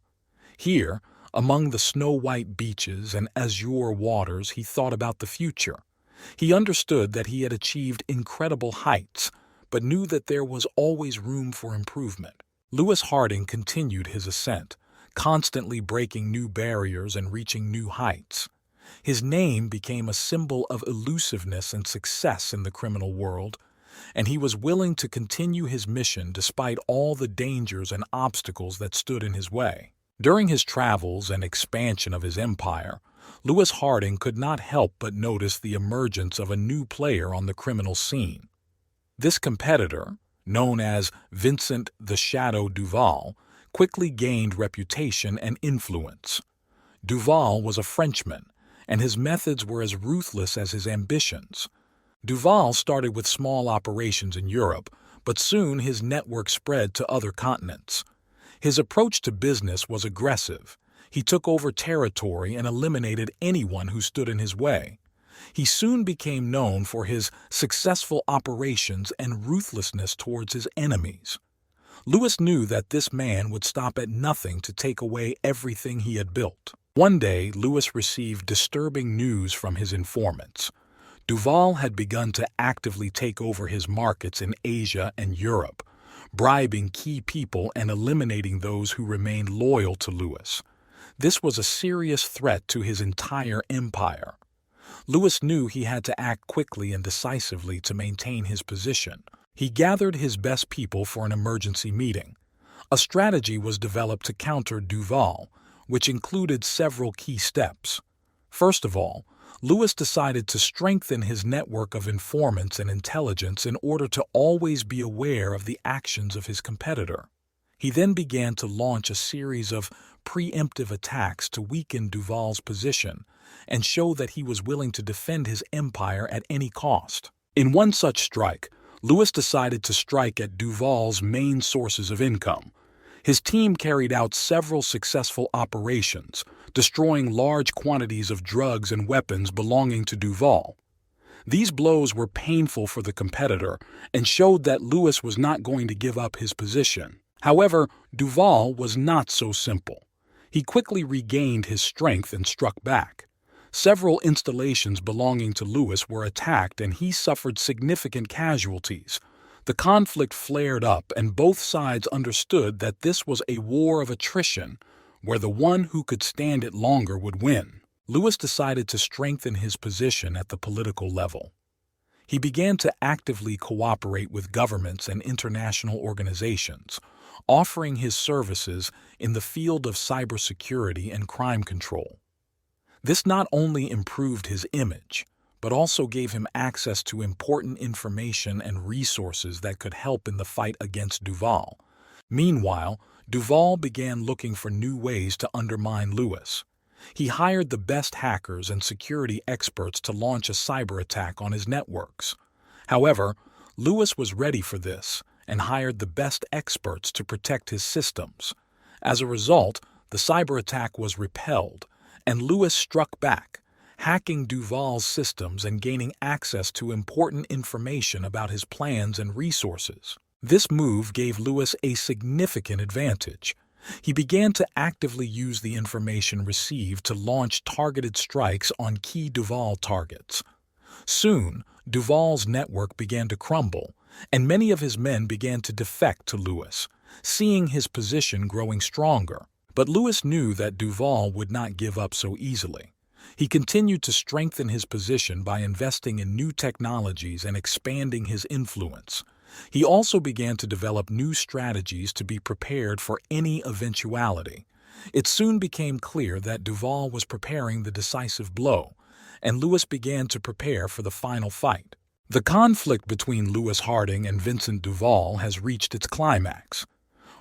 Here, among the snow-white beaches and azure waters, he thought about the future. He understood that he had achieved incredible heights, but knew that there was always room for improvement. Lewis Harding continued his ascent, constantly breaking new barriers and reaching new heights. His name became a symbol of elusiveness and success in the criminal world, and he was willing to continue his mission despite all the dangers and obstacles that stood in his way. During his travels and expansion of his empire, Lewis Harding could not help but notice the emergence of a new player on the criminal scene. This competitor, known as Vincent the Shadow Duval, quickly gained reputation and influence. Duval was a Frenchman, and his methods were as ruthless as his ambitions. Duval started with small operations in Europe, but soon his network spread to other continents. His approach to business was aggressive. He took over territory and eliminated anyone who stood in his way. He soon became known for his successful operations and ruthlessness towards his enemies. Lewis knew that this man would stop at nothing to take away everything he had built. One day, Lewis received disturbing news from his informants. Duval had begun to actively take over his markets in Asia and Europe, bribing key people and eliminating those who remained loyal to Lewis. This was a serious threat to his entire empire. Lewis knew he had to act quickly and decisively to maintain his position. He gathered his best people for an emergency meeting. A strategy was developed to counter Duval, which included several key steps. First of all, Lewis decided to strengthen his network of informants and intelligence in order to always be aware of the actions of his competitor. He then began to launch a series of preemptive attacks to weaken Duval's position and show that he was willing to defend his empire at any cost. In one such strike, Lewis decided to strike at Duval's main sources of income. His team carried out several successful operations, destroying large quantities of drugs and weapons belonging to Duval. These blows were painful for the competitor and showed that Lewis was not going to give up his position. However, Duval was not so simple. He quickly regained his strength and struck back. Several installations belonging to Lewis were attacked and he suffered significant casualties. The conflict flared up and both sides understood that this was a war of attrition, where the one who could stand it longer would win. Lewis decided to strengthen his position at the political level. He began to actively cooperate with governments and international organizations, offering his services in the field of cybersecurity and crime control. This not only improved his image, but also gave him access to important information and resources that could help in the fight against Duval. Meanwhile, Duval began looking for new ways to undermine Lewis. He hired the best hackers and security experts to launch a cyber attack on his networks. However, Lewis was ready for this and hired the best experts to protect his systems. As a result, the cyber attack was repelled, and Lewis struck back, hacking Duval's systems and gaining access to important information about his plans and resources. This move gave Lewis a significant advantage. He began to actively use the information received to launch targeted strikes on key Duval targets. Soon, Duval's network began to crumble, and many of his men began to defect to Lewis, seeing his position growing stronger. But Lewis knew that Duval would not give up so easily. He continued to strengthen his position by investing in new technologies and expanding his influence. He also began to develop new strategies to be prepared for any eventuality. It soon became clear that Duval was preparing the decisive blow, and Lewis began to prepare for the final fight. The conflict between Louis Harding and Vincent Duval has reached its climax.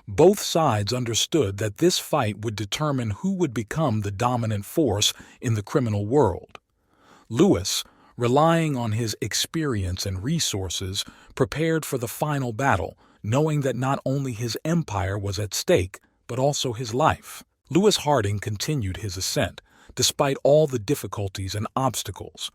Both sides understood that this fight would determine who would become the dominant force in the criminal world. Lewis, relying on his experience and resources, prepared for the final battle, knowing that not only his empire was at stake, but also his life. Louis Harding continued his ascent, despite all the difficulties and obstacles.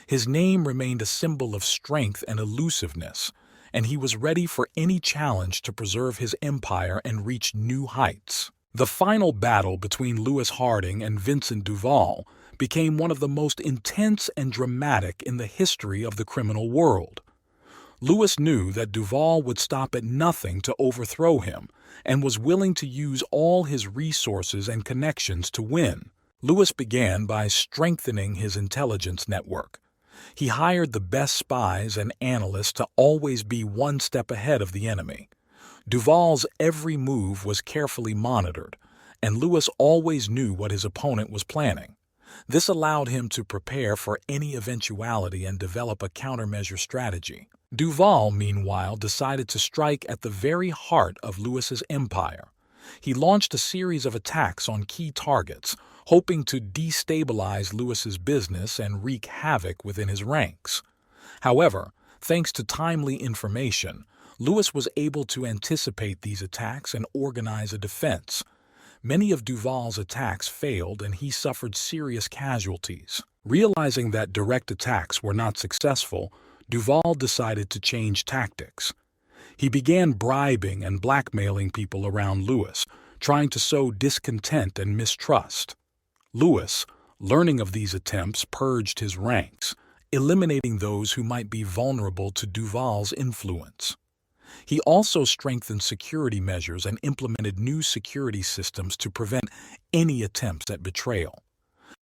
His name remained a symbol of strength and elusiveness, and he was ready for any challenge to preserve his empire and reach new heights. The final battle between Louis Harding and Vincent Duval became one of the most intense and dramatic in the history of the criminal world. Louis knew that Duval would stop at nothing to overthrow him and was willing to use all his resources and connections to win. Louis began by strengthening his intelligence network. He hired the best spies and analysts to always be one step ahead of the enemy. Duval's every move was carefully monitored, and Louis always knew what his opponent was planning. This allowed him to prepare for any eventuality and develop a countermeasure strategy. Duval, meanwhile, decided to strike at the very heart of Louis's empire. He launched a series of attacks on key targets, hoping to destabilize Louis's business and wreak havoc within his ranks. However, thanks to timely information, Louis was able to anticipate these attacks and organize a defense. Many of Duval's attacks failed and he suffered serious casualties. Realizing that direct attacks were not successful, Duval decided to change tactics. He began bribing and blackmailing people around Louis, trying to sow discontent and mistrust. Louis, learning of these attempts, purged his ranks, eliminating those who might be vulnerable to Duval's influence. He also strengthened security measures and implemented new security systems to prevent any attempts at betrayal.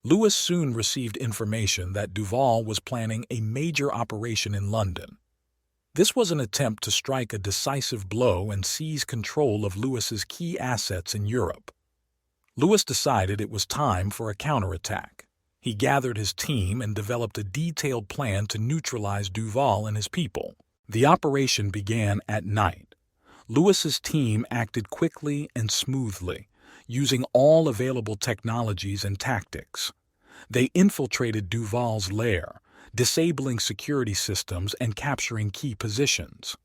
Louis soon received information that Duval was planning a major operation in London. This was an attempt to strike a decisive blow and seize control of Louis's key assets in Europe. Louis decided it was time for a counterattack. He gathered his team and developed a detailed plan to neutralize Duval and his people. The operation began at night. Louis's team acted quickly and smoothly, using all available technologies and tactics. They infiltrated Duval's lair, disabling security systems and capturing key positions.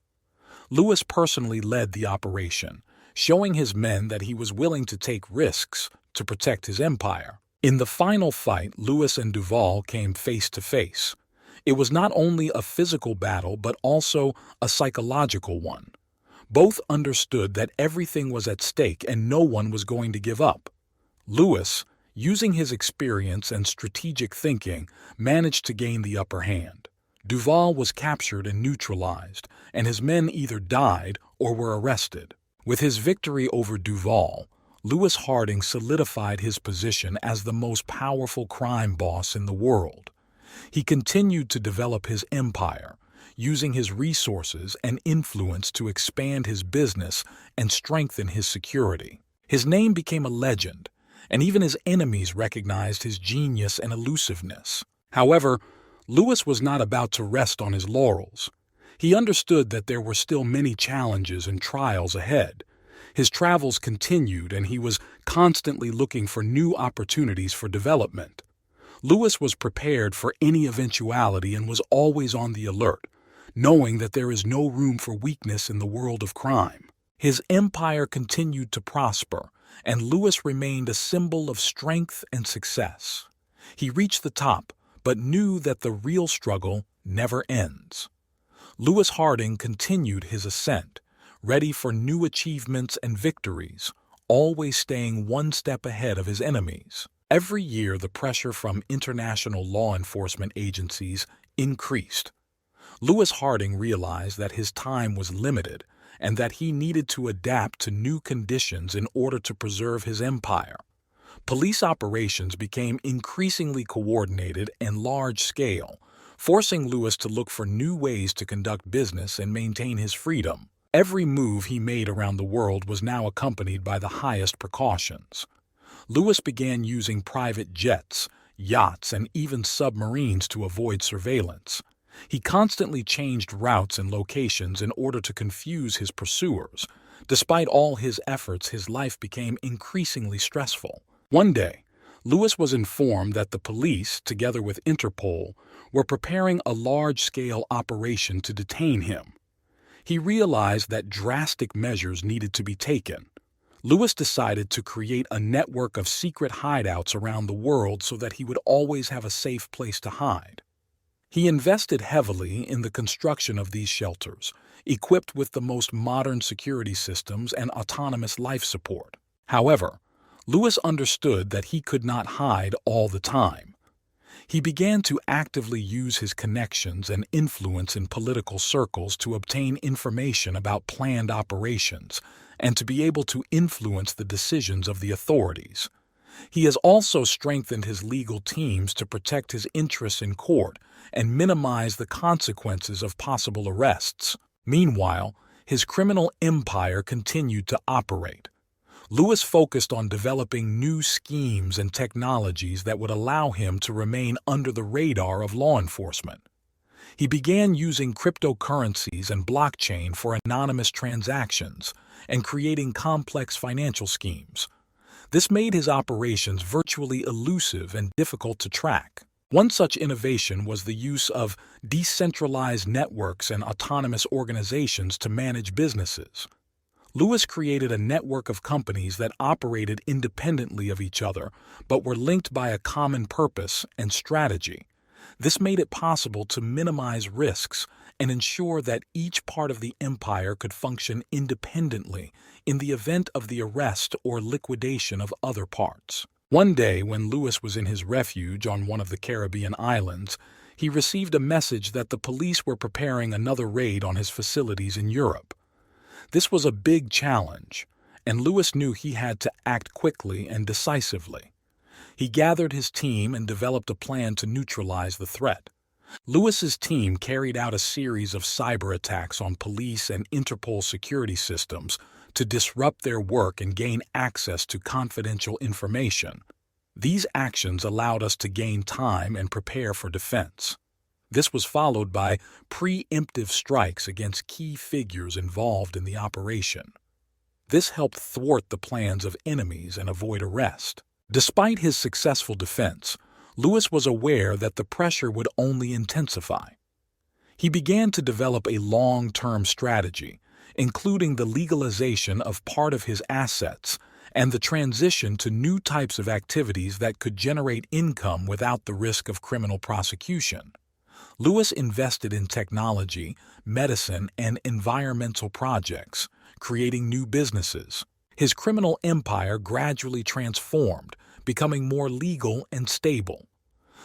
Louis personally led the operation, showing his men that he was willing to take risks to protect his empire. In the final fight, Louis and Duval came face to face. It was not only a physical battle but also a psychological one. Both understood that everything was at stake and no one was going to give up. Lewis, using his experience and strategic thinking, managed to gain the upper hand. Duval was captured and neutralized, and his men either died or were arrested. With his victory over Duval, Lewis Harding solidified his position as the most powerful crime boss in the world. He continued to develop his empire, using his resources and influence to expand his business and strengthen his security. His name became a legend, and even his enemies recognized his genius and elusiveness. However, Lewis was not about to rest on his laurels. He understood that there were still many challenges and trials ahead. His travels continued, and he was constantly looking for new opportunities for development. Lewis was prepared for any eventuality and was always on the alert, knowing that there is no room for weakness in the world of crime. His empire continued to prosper, and Lewis remained a symbol of strength and success. He reached the top, but knew that the real struggle never ends. Lewis Harding continued his ascent, ready for new achievements and victories, always staying one step ahead of his enemies. Every year, the pressure from international law enforcement agencies increased. Lewis Harding realized that his time was limited and that he needed to adapt to new conditions in order to preserve his empire. Police operations became increasingly coordinated and large-scale, forcing Lewis to look for new ways to conduct business and maintain his freedom. Every move he made around the world was now accompanied by the highest precautions. Lewis began using private jets, yachts, and even submarines to avoid surveillance. He constantly changed routes and locations in order to confuse his pursuers. Despite all his efforts, his life became increasingly stressful. One day, Lewis was informed that the police, together with Interpol, were preparing a large-scale operation to detain him. He realized that drastic measures needed to be taken. Lewis decided to create a network of secret hideouts around the world so that he would always have a safe place to hide. He invested heavily in the construction of these shelters, equipped with the most modern security systems and autonomous life support. However, Lewis understood that he could not hide all the time. He began to actively use his connections and influence in political circles to obtain information about planned operations and to be able to influence the decisions of the authorities. He has also strengthened his legal teams to protect his interests in court and minimize the consequences of possible arrests. Meanwhile, his criminal empire continued to operate. Lewis focused on developing new schemes and technologies that would allow him to remain under the radar of law enforcement. He began using cryptocurrencies and blockchain for anonymous transactions and creating complex financial schemes. This made his operations virtually elusive and difficult to track. One such innovation was the use of decentralized networks and autonomous organizations to manage businesses. Lewis created a network of companies that operated independently of each other, but were linked by a common purpose and strategy. This made it possible to minimize risks and ensure that each part of the empire could function independently in the event of the arrest or liquidation of other parts. One day, when Lewis was in his refuge on one of the Caribbean islands, he received a message that the police were preparing another raid on his facilities in Europe. This was a big challenge, and Lewis knew he had to act quickly and decisively. He gathered his team and developed a plan to neutralize the threat. Lewis's team carried out a series of cyber attacks on police and Interpol security systems to disrupt their work and gain access to confidential information. These actions allowed us to gain time and prepare for defense. This was followed by preemptive strikes against key figures involved in the operation. This helped thwart the plans of enemies and avoid arrest. Despite his successful defense, Lewis was aware that the pressure would only intensify. He began to develop a long-term strategy, including the legalization of part of his assets and the transition to new types of activities that could generate income without the risk of criminal prosecution. Lewis invested in technology, medicine, and environmental projects, creating new businesses. His criminal empire gradually transformed, becoming more legal and stable.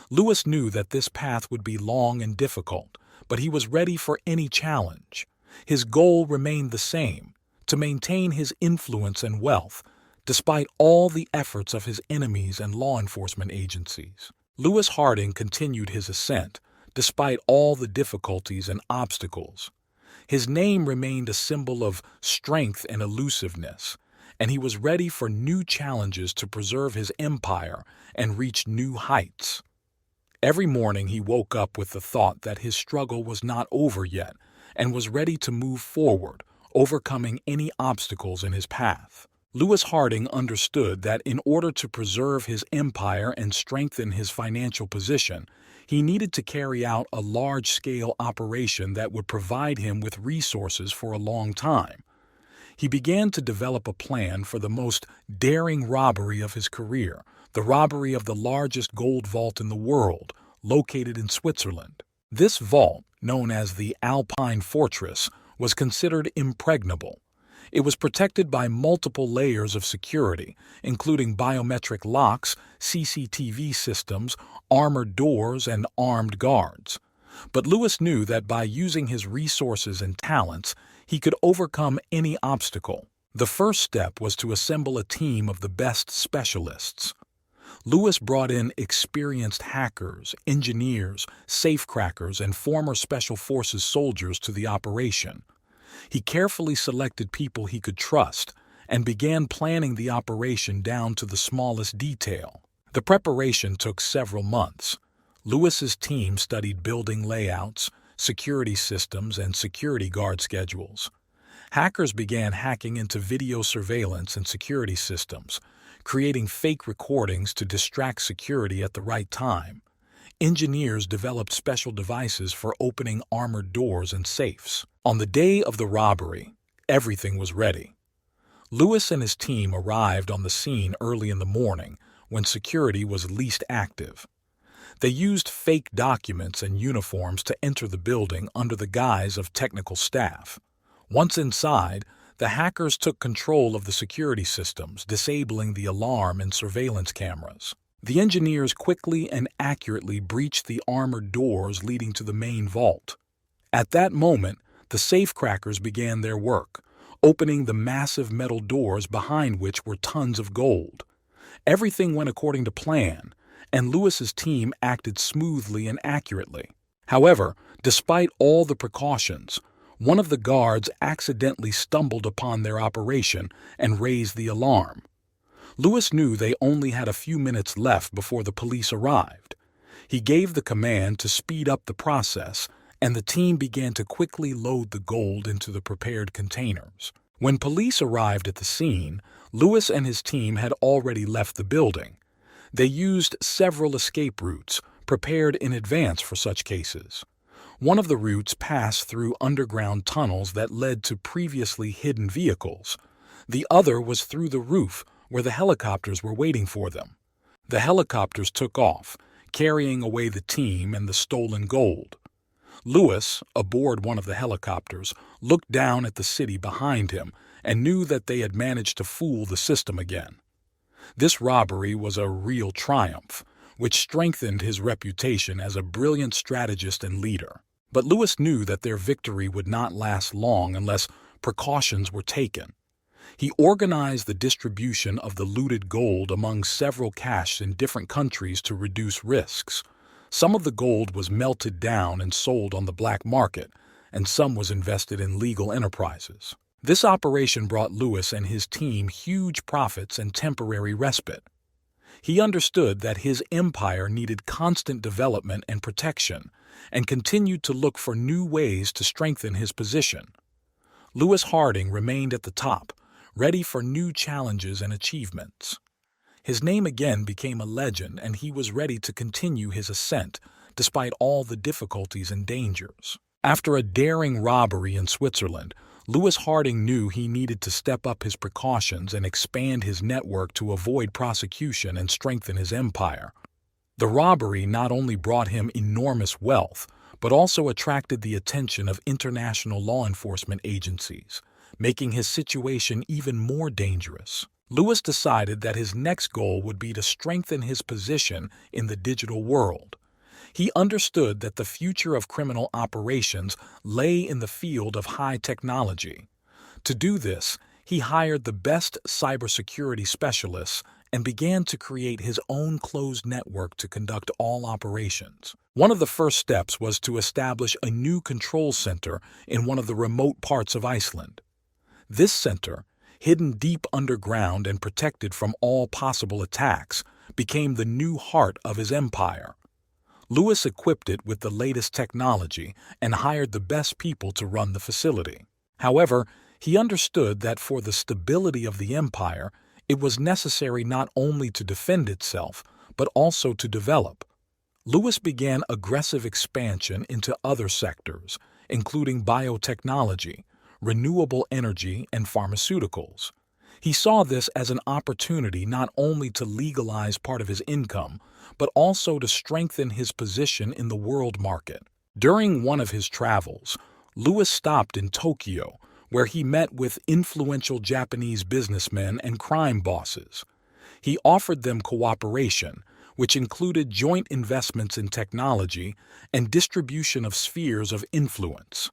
Lewis knew that this path would be long and difficult, but he was ready for any challenge. His goal remained the same: to maintain his influence and wealth, despite all the efforts of his enemies and law enforcement agencies. Lewis Harding continued his ascent, despite all the difficulties and obstacles. His name remained a symbol of strength and elusiveness, and he was ready for new challenges to preserve his empire and reach new heights. Every morning he woke up with the thought that his struggle was not over yet and was ready to move forward, overcoming any obstacles in his path. Lewis Harding understood that in order to preserve his empire and strengthen his financial position, he needed to carry out a large-scale operation that would provide him with resources for a long time. He began to develop a plan for the most daring robbery of his career, the robbery of the largest gold vault in the world, located in Switzerland. This vault, known as the Alpine Fortress, was considered impregnable. It was protected by multiple layers of security, including biometric locks, CCTV systems, armored doors, and armed guards. But Lewis knew that by using his resources and talents, he could overcome any obstacle. The first step was to assemble a team of the best specialists. Lewis brought in experienced hackers, engineers, safecrackers, and former Special Forces soldiers to the operation. He carefully selected people he could trust and began planning the operation down to the smallest detail. The preparation took several months. Lewis's team studied building layouts, security systems, and security guard schedules. Hackers began hacking into video surveillance and security systems, creating fake recordings to distract security at the right time. Engineers developed special devices for opening armored doors and safes. On the day of the robbery, everything was ready. Lewis and his team arrived on the scene early in the morning, when security was least active. They used fake documents and uniforms to enter the building under the guise of technical staff. Once inside, the hackers took control of the security systems, disabling the alarm and surveillance cameras. The engineers quickly and accurately breached the armored doors leading to the main vault. At that moment, the safecrackers began their work, opening the massive metal doors behind which were tons of gold. Everything went according to plan, and Lewis's team acted smoothly and accurately. However, despite all the precautions, one of the guards accidentally stumbled upon their operation and raised the alarm. Lewis knew they only had a few minutes left before the police arrived. He gave the command to speed up the process, and the team began to quickly load the gold into the prepared containers. When police arrived at the scene, Lewis and his team had already left the building. They used several escape routes, prepared in advance for such cases. One of the routes passed through underground tunnels that led to previously hidden vehicles. The other was through the roof, where the helicopters were waiting for them. The helicopters took off, carrying away the team and the stolen gold. Lewis, aboard one of the helicopters, looked down at the city behind him and knew that they had managed to fool the system again. This robbery was a real triumph, which strengthened his reputation as a brilliant strategist and leader. But Lewis knew that their victory would not last long unless precautions were taken. He organized the distribution of the looted gold among several caches in different countries to reduce risks. Some of the gold was melted down and sold on the black market, and some was invested in legal enterprises. This operation brought Lewis and his team huge profits and temporary respite. He understood that his empire needed constant development and protection, and continued to look for new ways to strengthen his position. Lewis Harding remained at the top, ready for new challenges and achievements. His name again became a legend, and he was ready to continue his ascent, despite all the difficulties and dangers. After a daring robbery in Switzerland, Lewis Harding knew he needed to step up his precautions and expand his network to avoid prosecution and strengthen his empire. The robbery not only brought him enormous wealth, but also attracted the attention of international law enforcement agencies, making his situation even more dangerous. Lewis decided that his next goal would be to strengthen his position in the digital world. He understood that the future of criminal operations lay in the field of high technology. To do this, he hired the best cybersecurity specialists and began to create his own closed network to conduct all operations. One of the first steps was to establish a new control center in one of the remote parts of Iceland. This center, hidden deep underground and protected from all possible attacks, became the new heart of his empire. Lewis equipped it with the latest technology and hired the best people to run the facility. However, he understood that for the stability of the empire, it was necessary not only to defend itself, but also to develop. Lewis began aggressive expansion into other sectors, including biotechnology, renewable energy, and pharmaceuticals. He saw this as an opportunity not only to legalize part of his income, but also to strengthen his position in the world market. During one of his travels, Lewis stopped in Tokyo, where he met with influential Japanese businessmen and crime bosses. He offered them cooperation, which included joint investments in technology and distribution of spheres of influence.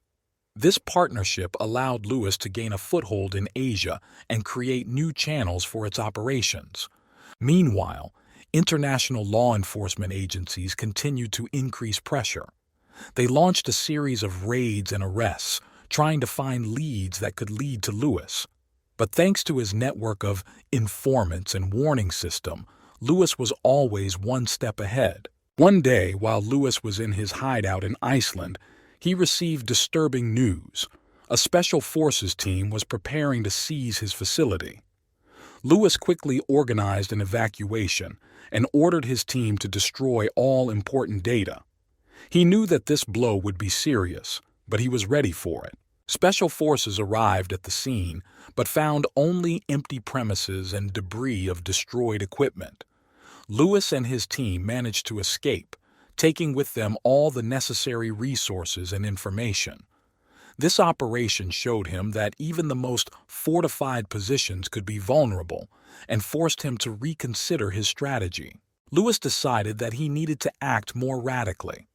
This partnership allowed Lewis to gain a foothold in Asia and create new channels for its operations. Meanwhile, international law enforcement agencies continued to increase pressure. They launched a series of raids and arrests, trying to find leads that could lead to Lewis. But thanks to his network of informants and warning system, Lewis was always one step ahead. One day, while Lewis was in his hideout in Iceland, he received disturbing news. A special forces team was preparing to seize his facility. Lewis quickly organized an evacuation and ordered his team to destroy all important data. He knew that this blow would be serious, but he was ready for it. Special forces arrived at the scene, but found only empty premises and debris of destroyed equipment. Lewis and his team managed to escape, taking with them all the necessary resources and information. This operation showed him that even the most fortified positions could be vulnerable and forced him to reconsider his strategy. Lewis decided that he needed to act more radically.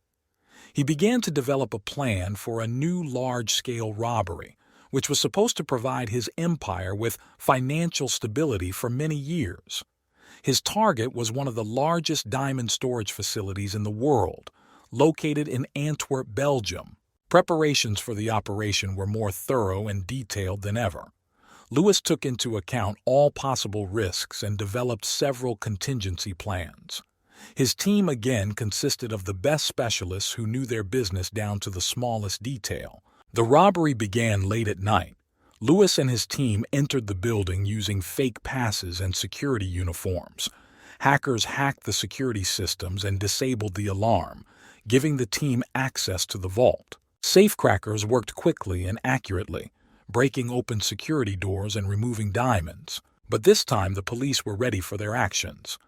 He began to develop a plan for a new large-scale robbery, which was supposed to provide his empire with financial stability for many years. His target was one of the largest diamond storage facilities in the world, located in Antwerp, Belgium. Preparations for the operation were more thorough and detailed than ever. Lewis took into account all possible risks and developed several contingency plans. His team again consisted of the best specialists who knew their business down to the smallest detail. The robbery began late at night. Lewis and his team entered the building using fake passes and security uniforms. Hackers hacked the security systems and disabled the alarm, giving the team access to the vault. Safecrackers worked quickly and accurately, breaking open security doors and removing diamonds. But this time the police were ready for their actions.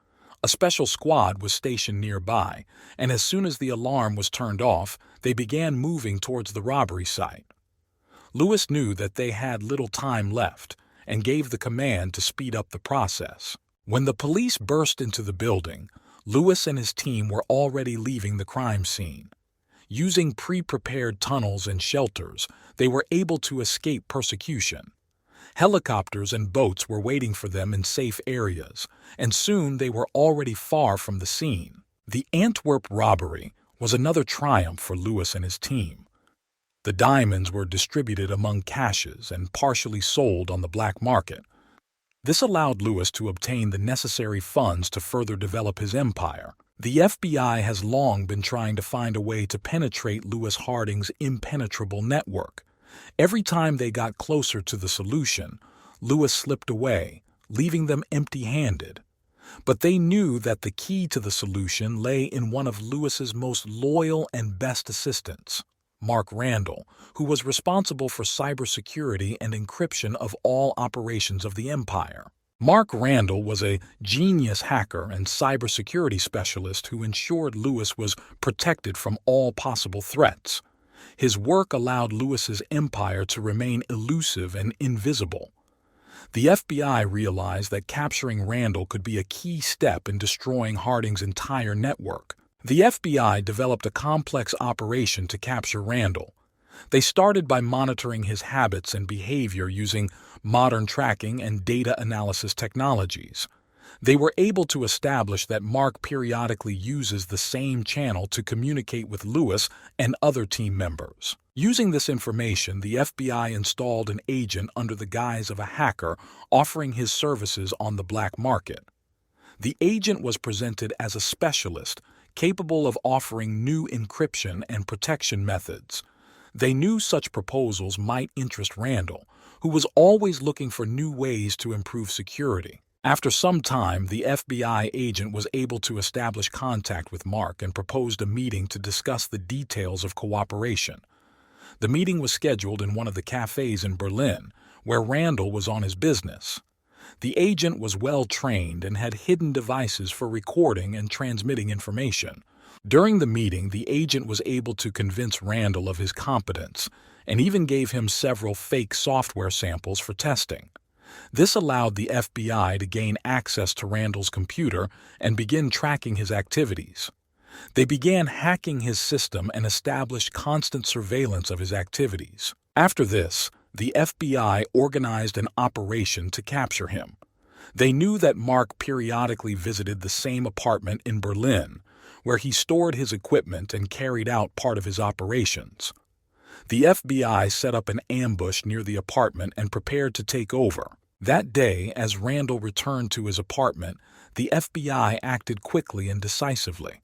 A special squad was stationed nearby, and as soon as the alarm was turned off, they began moving towards the robbery site. Lewis knew that they had little time left and gave the command to speed up the process. When the police burst into the building, Lewis and his team were already leaving the crime scene. Using pre-prepared tunnels and shelters, they were able to escape persecution. Helicopters and boats were waiting for them in safe areas, and soon they were already far from the scene. The Antwerp robbery was another triumph for Lewis and his team. The diamonds were distributed among caches and partially sold on the black market. This allowed Lewis to obtain the necessary funds to further develop his empire. The FBI has long been trying to find a way to penetrate Lewis Harding's impenetrable network. Every time they got closer to the solution, Lewis slipped away, leaving them empty-handed. But they knew that the key to the solution lay in one of Lewis's most loyal and best assistants, Mark Randall, who was responsible for cybersecurity and encryption of all operations of the empire. Mark Randall was a genius hacker and cybersecurity specialist who ensured Lewis was protected from all possible threats. His work allowed Lewis's empire to remain elusive and invisible. The FBI realized that capturing Randall could be a key step in destroying Harding's entire network. The FBI developed a complex operation to capture Randall. They started by monitoring his habits and behavior using modern tracking and data analysis technologies. They were able to establish that Mark periodically uses the same channel to communicate with Lewis and other team members. Using this information, the FBI installed an agent under the guise of a hacker offering his services on the black market. The agent was presented as a specialist capable of offering new encryption and protection methods. They knew such proposals might interest Randall, who was always looking for new ways to improve security. After some time, the FBI agent was able to establish contact with Mark and proposed a meeting to discuss the details of cooperation. The meeting was scheduled in one of the cafes in Berlin, where Randall was on his business. The agent was well trained and had hidden devices for recording and transmitting information. During the meeting, the agent was able to convince Randall of his competence and even gave him several fake software samples for testing. This allowed the FBI to gain access to Randall's computer and begin tracking his activities. They began hacking his system and established constant surveillance of his activities. After this, the FBI organized an operation to capture him. They knew that Mark periodically visited the same apartment in Berlin, where he stored his equipment and carried out part of his operations. The FBI set up an ambush near the apartment and prepared to take over. That day, as Randall returned to his apartment, the FBI acted quickly and decisively.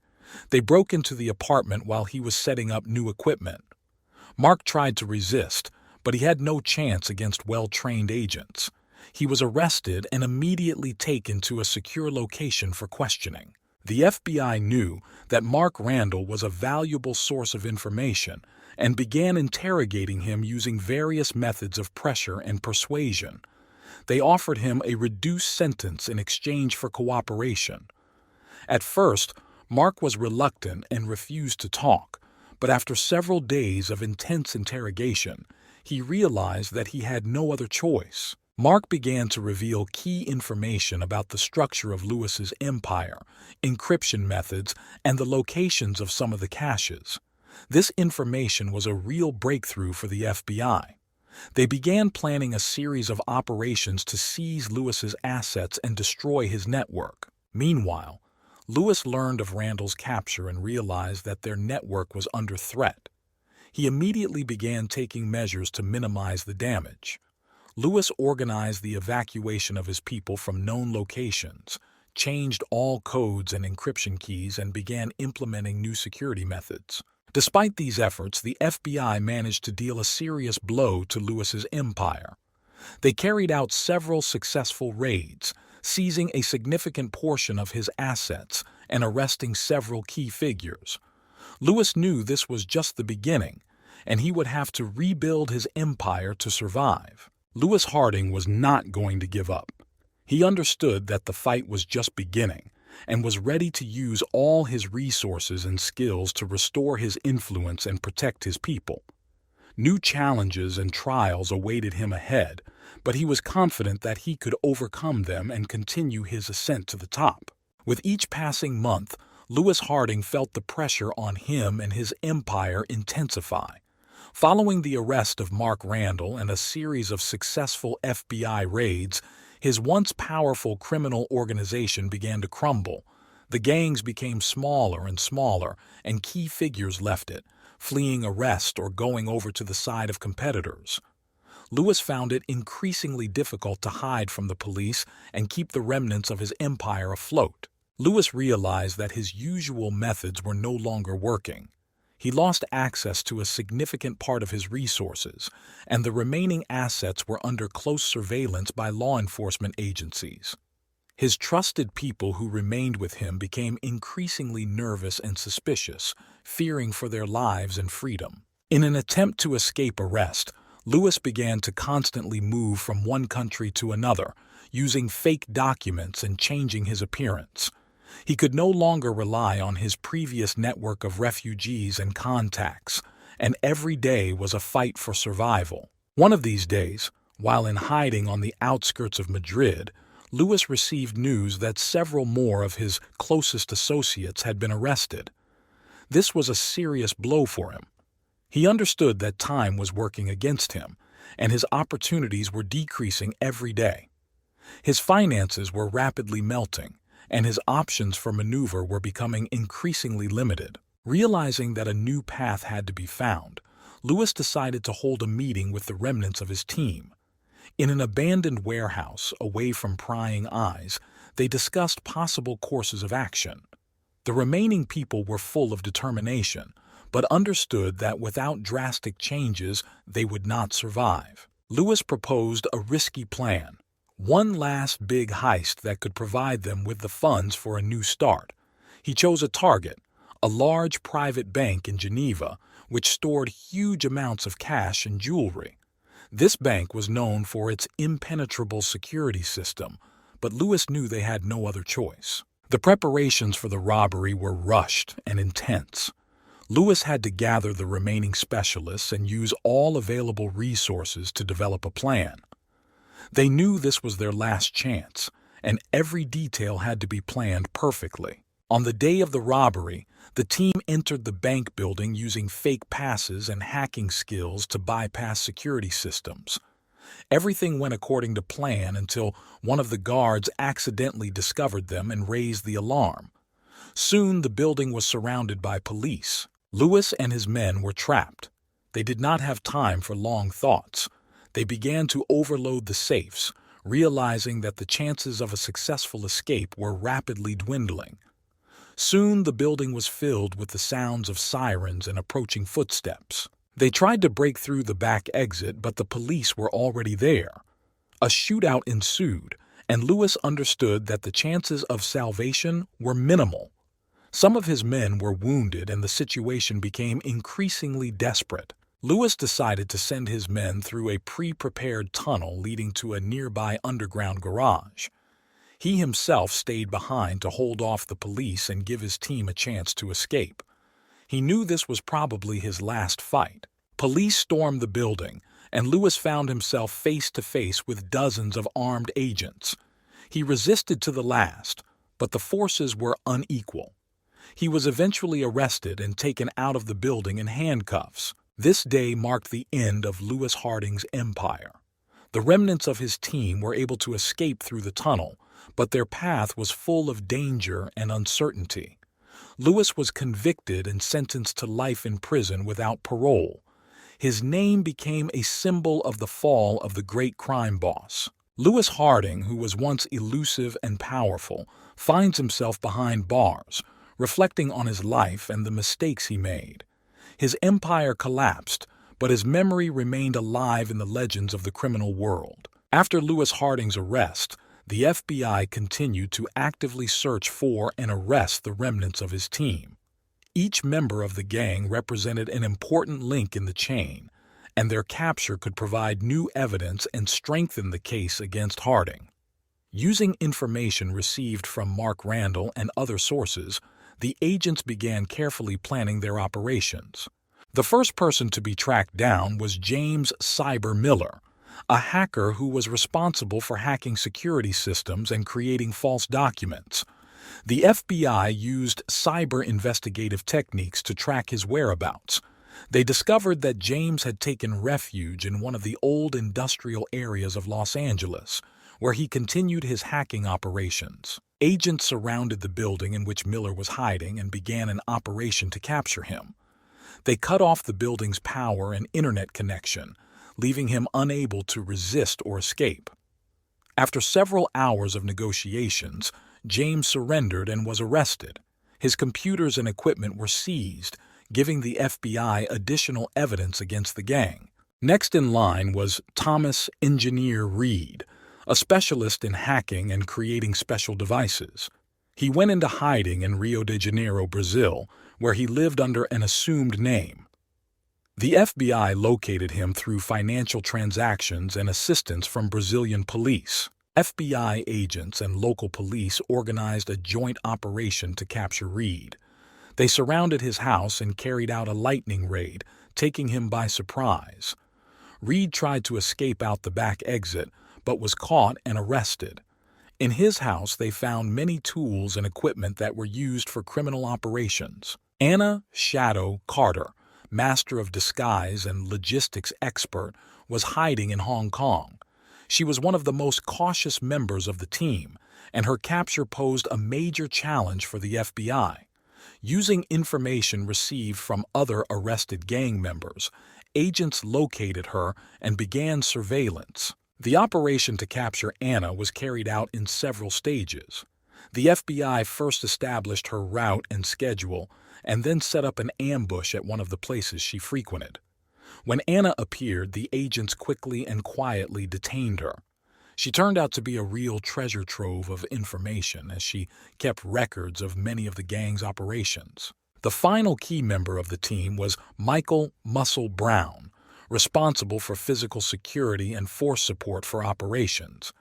They broke into the apartment while he was setting up new equipment. Mark tried to resist, but he had no chance against well-trained agents. He was arrested and immediately taken to a secure location for questioning. The FBI knew that Mark Randall was a valuable source of information and began interrogating him using various methods of pressure and persuasion. They offered him a reduced sentence in exchange for cooperation. At first, Mark was reluctant and refused to talk, but after several days of intense interrogation, he realized that he had no other choice. Mark began to reveal key information about the structure of Lewis's empire, encryption methods, and the locations of some of the caches. This information was a real breakthrough for the FBI. They began planning a series of operations to seize Lewis's assets and destroy his network. Meanwhile, Lewis learned of Randall's capture and realized that their network was under threat. He immediately began taking measures to minimize the damage. Lewis organized the evacuation of his people from known locations, changed all codes and encryption keys, and began implementing new security methods. Despite these efforts, the FBI managed to deal a serious blow to Lewis's empire. They carried out several successful raids, seizing a significant portion of his assets and arresting several key figures. Lewis knew this was just the beginning, and he would have to rebuild his empire to survive. Lewis Harding was not going to give up. He understood that the fight was just beginning and was ready to use all his resources and skills to restore his influence and protect his people. New challenges and trials awaited him ahead, but he was confident that he could overcome them and continue his ascent to the top. With each passing month, Lewis Harding felt the pressure on him and his empire intensify. Following the arrest of Mark Randall and a series of successful FBI raids, his once powerful criminal organization began to crumble. The gangs became smaller and smaller, and key figures left it, fleeing arrest or going over to the side of competitors. Lewis found it increasingly difficult to hide from the police and keep the remnants of his empire afloat. Lewis realized that his usual methods were no longer working. He lost access to a significant part of his resources, and the remaining assets were under close surveillance by law enforcement agencies. His trusted people who remained with him became increasingly nervous and suspicious, fearing for their lives and freedom. In an attempt to escape arrest, Lewis began to constantly move from one country to another, using fake documents and changing his appearance. He could no longer rely on his previous network of refugees and contacts, and every day was a fight for survival. One of these days, while in hiding on the outskirts of Madrid, Lewis received news that several more of his closest associates had been arrested. This was a serious blow for him. He understood that time was working against him, and his opportunities were decreasing every day. His finances were rapidly melting, and his options for maneuver were becoming increasingly limited. Realizing that a new path had to be found, Lewis decided to hold a meeting with the remnants of his team. In an abandoned warehouse, away from prying eyes, they discussed possible courses of action. The remaining people were full of determination, but understood that without drastic changes, they would not survive. Lewis proposed a risky plan, one last big heist that could provide them with the funds for a new start. He chose a target, a large private bank in Geneva, which stored huge amounts of cash and jewelry. This bank was known for its impenetrable security system, but Lewis knew they had no other choice. The preparations for the robbery were rushed and intense. Lewis had to gather the remaining specialists and use all available resources to develop a plan. They knew this was their last chance, and every detail had to be planned perfectly. On the day of the robbery, the team entered the bank building using fake passes and hacking skills to bypass security systems. Everything went according to plan until one of the guards accidentally discovered them and raised the alarm. Soon the building was surrounded by police. Lewis and his men were trapped. They did not have time for long thoughts. They began to overload the safes, realizing that the chances of a successful escape were rapidly dwindling. Soon the building was filled with the sounds of sirens and approaching footsteps. They tried to break through the back exit, but the police were already there. A shootout ensued, and Lewis understood that the chances of salvation were minimal. Some of his men were wounded, and the situation became increasingly desperate. Lewis decided to send his men through a pre-prepared tunnel leading to a nearby underground garage. He himself stayed behind to hold off the police and give his team a chance to escape. He knew this was probably his last fight. Police stormed the building, and Lewis found himself face to face with dozens of armed agents. He resisted to the last, but the forces were unequal. He was eventually arrested and taken out of the building in handcuffs. This day marked the end of Lewis Harding's empire. The remnants of his team were able to escape through the tunnel, but their path was full of danger and uncertainty. Lewis was convicted and sentenced to life in prison without parole. His name became a symbol of the fall of the great crime boss. Lewis Harding, who was once elusive and powerful, finds himself behind bars, reflecting on his life and the mistakes he made. His empire collapsed, but his memory remained alive in the legends of the criminal world. After Lewis Harding's arrest, the FBI continued to actively search for and arrest the remnants of his team. Each member of the gang represented an important link in the chain, and their capture could provide new evidence and strengthen the case against Harding. Using information received from Mark Randall and other sources, the agents began carefully planning their operations. The first person to be tracked down was James "Cyber" Miller, a hacker who was responsible for hacking security systems and creating false documents. The FBI used cyber investigative techniques to track his whereabouts. They discovered that James had taken refuge in one of the old industrial areas of Los Angeles, where he continued his hacking operations. Agents surrounded the building in which Miller was hiding and began an operation to capture him. They cut off the building's power and internet connection, leaving him unable to resist or escape. After several hours of negotiations, James surrendered and was arrested. His computers and equipment were seized, giving the FBI additional evidence against the gang. Next in line was Thomas "Engineer" Reed, a specialist in hacking and creating special devices. He went into hiding in Rio de Janeiro, Brazil, where he lived under an assumed name. The FBI located him through financial transactions and assistance from Brazilian police. FBI agents and local police organized a joint operation to capture Reed. They surrounded his house and carried out a lightning raid, taking him by surprise. Reed tried to escape out the back exit, but was caught and arrested. In his house, they found many tools and equipment that were used for criminal operations. Anna Shadow Carter, master of disguise and logistics expert, was hiding in Hong Kong. She was one of the most cautious members of the team, and her capture posed a major challenge for the FBI. Using information received from other arrested gang members, agents located her and began surveillance. The operation to capture Anna was carried out in several stages. The FBI first established her route and schedule, and then set up an ambush at one of the places she frequented. When Anna appeared, the agents quickly and quietly detained her. She turned out to be a real treasure trove of information, as she kept records of many of the gang's operations. The final key member of the team was Michael "Muscle" Brown, responsible for physical security and force support for operations.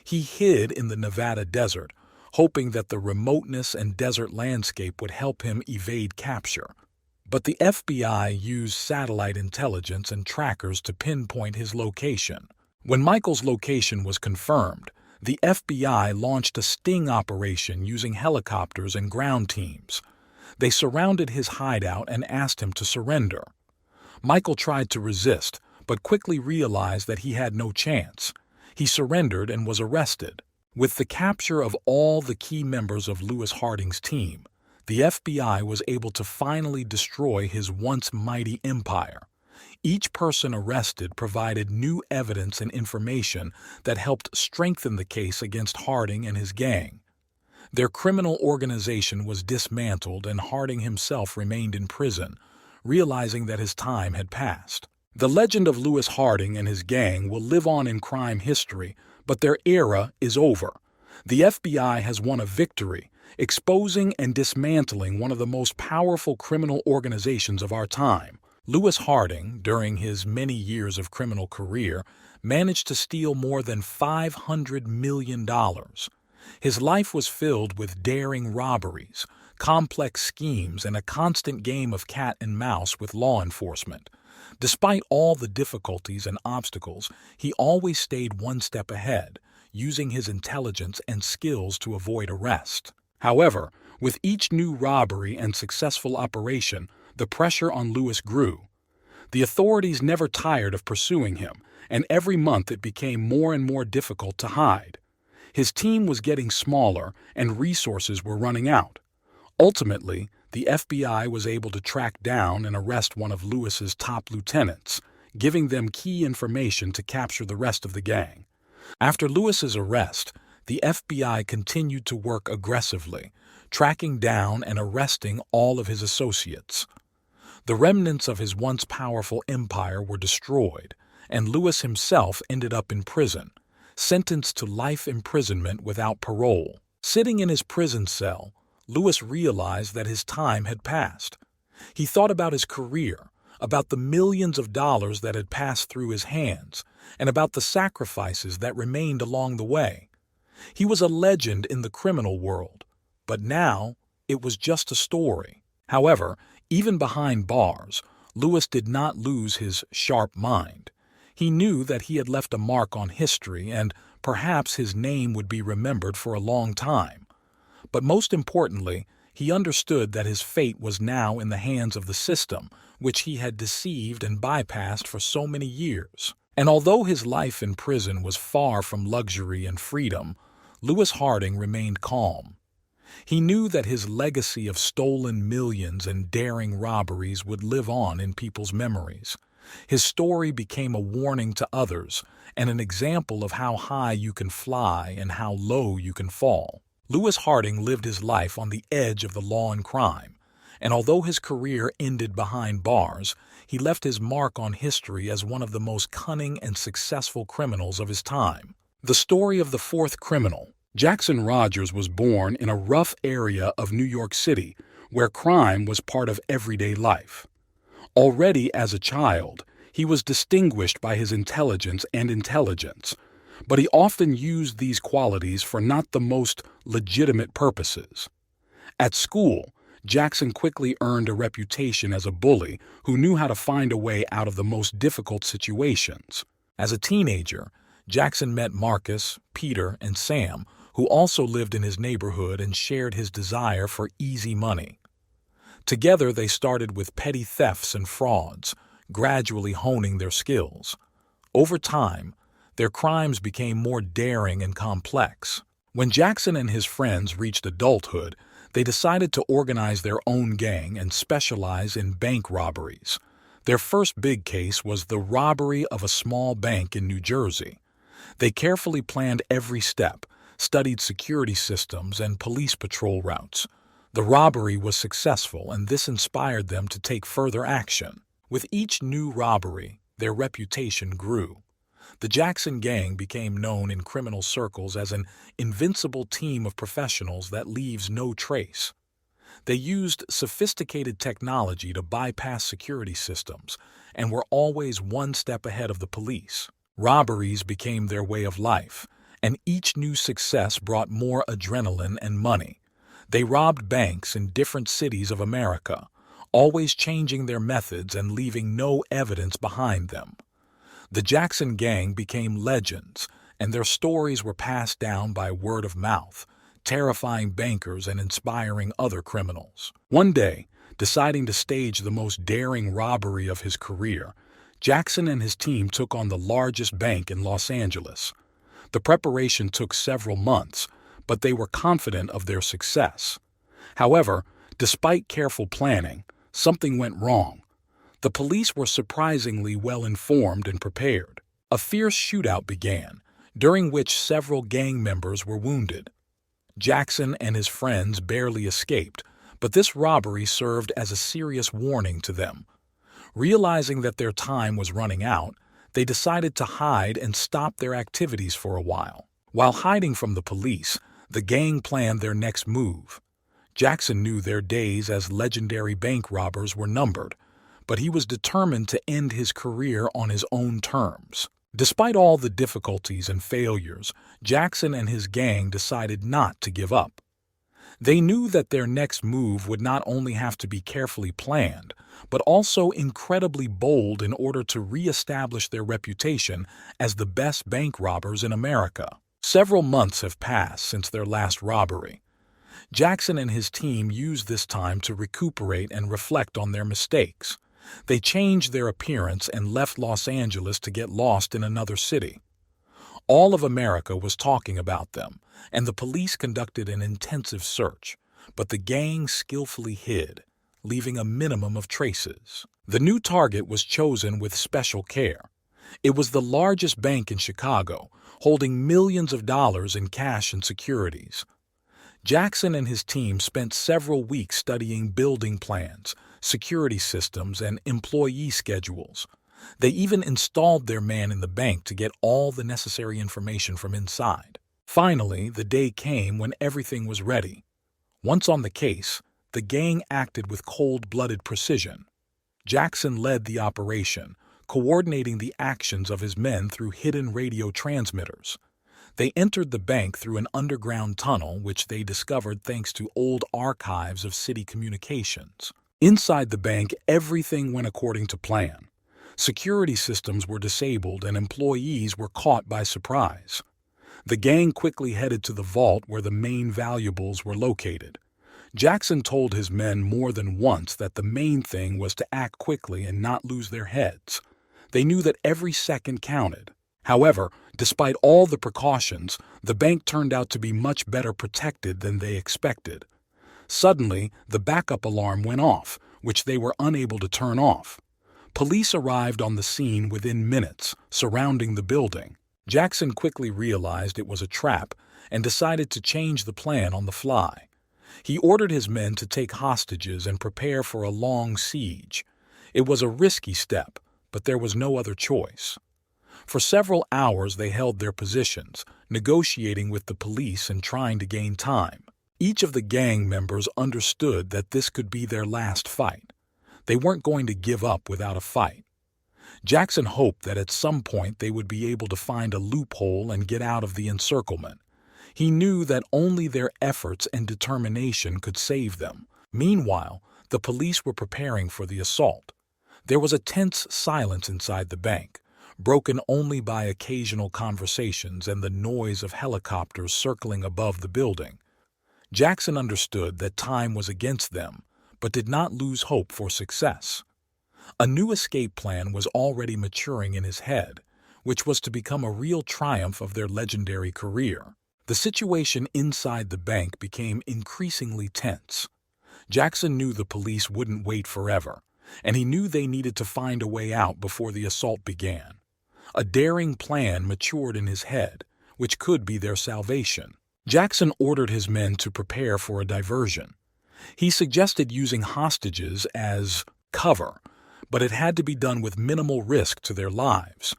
He hid in the Nevada desert, hoping that the remoteness and desert landscape would help him evade capture. But the FBI used satellite intelligence and trackers to pinpoint his location. When Michael's location was confirmed, the FBI launched a sting operation using helicopters and ground teams. They surrounded his hideout and asked him to surrender. Michael tried to resist, but quickly realized that he had no chance. He surrendered and was arrested. With the capture of all the key members of Louis Harding's team, the FBI was able to finally destroy his once mighty empire. Each person arrested provided new evidence and information that helped strengthen the case against Harding and his gang. Their criminal organization was dismantled, and Harding himself remained in prison, realizing that his time had passed. The legend of Louis Harding and his gang will live on in crime history, but their era is over. The FBI has won a victory, exposing and dismantling one of the most powerful criminal organizations of our time. Louis Harding, during his many years of criminal career, managed to steal more than $500 million. His life was filled with daring robberies, complex schemes, and a constant game of cat and mouse with law enforcement. Despite all the difficulties and obstacles, he always stayed one step ahead, using his intelligence and skills to avoid arrest. However, with each new robbery and successful operation, the pressure on Louis grew. The authorities never tired of pursuing him, and every month it became more and more difficult to hide. His team was getting smaller, and resources were running out. Ultimately, the FBI was able to track down and arrest one of Louis's top lieutenants, giving them key information to capture the rest of the gang. After Louis's arrest, the FBI continued to work aggressively, tracking down and arresting all of his associates. The remnants of his once powerful empire were destroyed, and Louis himself ended up in prison, sentenced to life imprisonment without parole. Sitting in his prison cell, Louis realized that his time had passed. He thought about his career, about the millions of dollars that had passed through his hands, and about the sacrifices that remained along the way. He was a legend in the criminal world, but now it was just a story. However, even behind bars, Louis did not lose his sharp mind. He knew that he had left a mark on history, and perhaps his name would be remembered for a long time. But most importantly, he understood that his fate was now in the hands of the system, which he had deceived and bypassed for so many years. And although his life in prison was far from luxury and freedom, Louis Harding remained calm. He knew that his legacy of stolen millions and daring robberies would live on in people's memories. His story became a warning to others and an example of how high you can fly and how low you can fall. Louis Harding lived his life on the edge of the law and crime, and although his career ended behind bars, he left his mark on history as one of the most cunning and successful criminals of his time. The story of the fourth criminal. Jackson Rogers was born in a rough area of New York City where crime was part of everyday life. Already as a child, he was distinguished by his intelligence. but he often used these qualities for not the most legitimate purposes. At school, Jackson quickly earned a reputation as a bully who knew how to find a way out of the most difficult situations. As a teenager, Jackson met Marcus, Peter, and Sam, who also lived in his neighborhood and shared his desire for easy money. Together, they started with petty thefts and frauds, gradually honing their skills. Over time, their crimes became more daring and complex. When Jackson and his friends reached adulthood, they decided to organize their own gang and specialize in bank robberies. Their first big case was the robbery of a small bank in New Jersey. They carefully planned every step, studied security systems and police patrol routes. The robbery was successful, and this inspired them to take further action. With each new robbery, their reputation grew. The Jackson gang became known in criminal circles as an invincible team of professionals that leaves no trace. They used sophisticated technology to bypass security systems and were always one step ahead of the police. Robberies became their way of life, and each new success brought more adrenaline and money. They robbed banks in different cities of America, always changing their methods and leaving no evidence behind them. The Jackson gang became legends, and their stories were passed down by word of mouth, terrifying bankers and inspiring other criminals. One day, deciding to stage the most daring robbery of his career, Jackson and his team took on the largest bank in Los Angeles. The preparation took several months, but they were confident of their success. However, despite careful planning, something went wrong. The police were surprisingly well informed and prepared. A fierce shootout began, during which several gang members were wounded. Jackson and his friends barely escaped, but this robbery served as a serious warning to them. Realizing that their time was running out, they decided to hide and stop their activities for a while. While hiding from the police, the gang planned their next move. Jackson knew their days as legendary bank robbers were numbered, but he was determined to end his career on his own terms. Despite all the difficulties and failures, Jackson and his gang decided not to give up. They knew that their next move would not only have to be carefully planned, but also incredibly bold in order to re-establish their reputation as the best bank robbers in America. Several months have passed since their last robbery. Jackson and his team used this time to recuperate and reflect on their mistakes. They changed their appearance and left Los Angeles to get lost in another city. All of America was talking about them, and the police conducted an intensive search, but the gang skillfully hid, leaving a minimum of traces. The new target was chosen with special care. It was the largest bank in Chicago, holding millions of dollars in cash and securities. Jackson and his team spent several weeks studying building plans, security systems, and employee schedules. They even installed their man in the bank to get all the necessary information from inside. Finally, the day came when everything was ready. Once on the case, the gang acted with cold-blooded precision. Jackson led the operation, coordinating the actions of his men through hidden radio transmitters. They entered the bank through an underground tunnel, which they discovered thanks to old archives of city communications. Inside the bank, everything went according to plan. Security systems were disabled and employees were caught by surprise. The gang quickly headed to the vault where the main valuables were located. Jackson told his men more than once that the main thing was to act quickly and not lose their heads. They knew that every second counted. However, despite all the precautions, the bank turned out to be much better protected than they expected. Suddenly, the backup alarm went off, which they were unable to turn off. Police arrived on the scene within minutes, surrounding the building. Jackson quickly realized it was a trap and decided to change the plan on the fly. He ordered his men to take hostages and prepare for a long siege. It was a risky step, but there was no other choice. For several hours they held their positions, negotiating with the police and trying to gain time. Each of the gang members understood that this could be their last fight. They weren't going to give up without a fight. Jackson hoped that at some point they would be able to find a loophole and get out of the encirclement. He knew that only their efforts and determination could save them. Meanwhile, the police were preparing for the assault. There was a tense silence inside the bank, broken only by occasional conversations and the noise of helicopters circling above the building. Jackson understood that time was against them, but did not lose hope for success. A new escape plan was already maturing in his head, which was to become a real triumph of their legendary career. The situation inside the bank became increasingly tense. Jackson knew the police wouldn't wait forever, and he knew they needed to find a way out before the assault began. A daring plan matured in his head, which could be their salvation. Jackson ordered his men to prepare for a diversion. He suggested using hostages as cover, but it had to be done with minimal risk to their lives.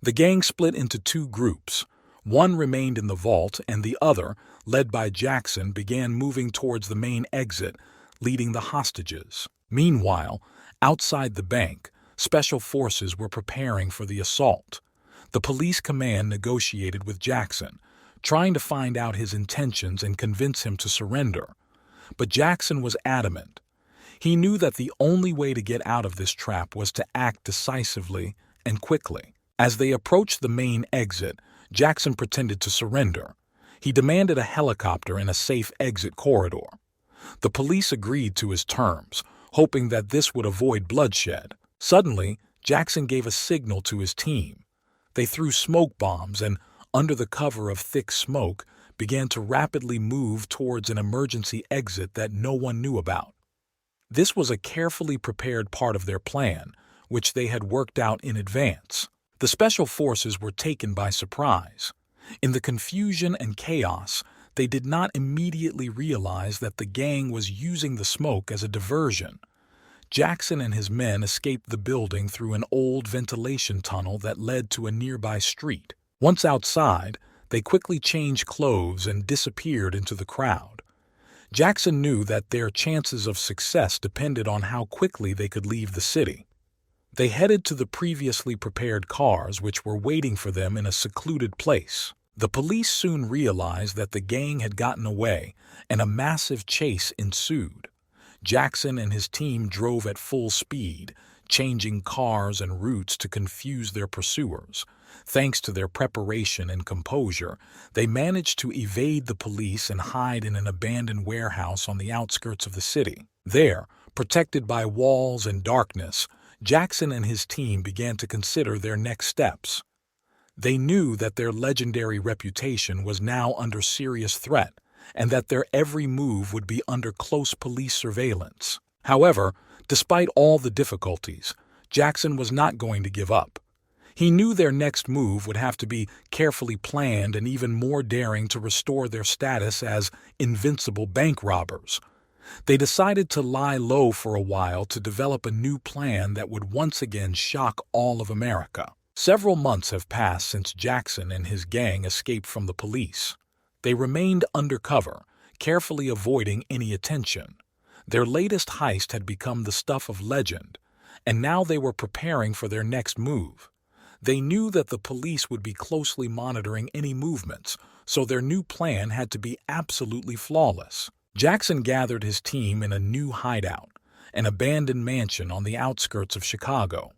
The gang split into two groups. One remained in the vault, and the other, led by Jackson, began moving towards the main exit, leading the hostages. Meanwhile, outside the bank, special forces were preparing for the assault. The police command negotiated with Jackson, trying to find out his intentions and convince him to surrender. But Jackson was adamant. He knew that the only way to get out of this trap was to act decisively and quickly. As they approached the main exit, Jackson pretended to surrender. He demanded a helicopter in a safe exit corridor. The police agreed to his terms, hoping that this would avoid bloodshed. Suddenly, Jackson gave a signal to his team. They threw smoke bombs and, under the cover of thick smoke, began to rapidly move towards an emergency exit that no one knew about. This was a carefully prepared part of their plan, which they had worked out in advance. The special forces were taken by surprise. In the confusion and chaos, they did not immediately realize that the gang was using the smoke as a diversion. Jackson and his men escaped the building through an old ventilation tunnel that led to a nearby street. Once outside, they quickly changed clothes and disappeared into the crowd. Jackson knew that their chances of success depended on how quickly they could leave the city. They headed to the previously prepared cars, which were waiting for them in a secluded place. The police soon realized that the gang had gotten away, and a massive chase ensued. Jackson and his team drove at full speed, changing cars and routes to confuse their pursuers. Thanks to their preparation and composure, they managed to evade the police and hide in an abandoned warehouse on the outskirts of the city. There, protected by walls and darkness, Jackson and his team began to consider their next steps. They knew that their legendary reputation was now under serious threat, and that their every move would be under close police surveillance. However, despite all the difficulties, Jackson was not going to give up. He knew their next move would have to be carefully planned and even more daring to restore their status as invincible bank robbers. They decided to lie low for a while to develop a new plan that would once again shock all of America. Several months have passed since Jackson and his gang escaped from the police. They remained undercover, carefully avoiding any attention. Their latest heist had become the stuff of legend, and now they were preparing for their next move. They knew that the police would be closely monitoring any movements, so their new plan had to be absolutely flawless. Jackson gathered his team in a new hideout, an abandoned mansion on the outskirts of Chicago.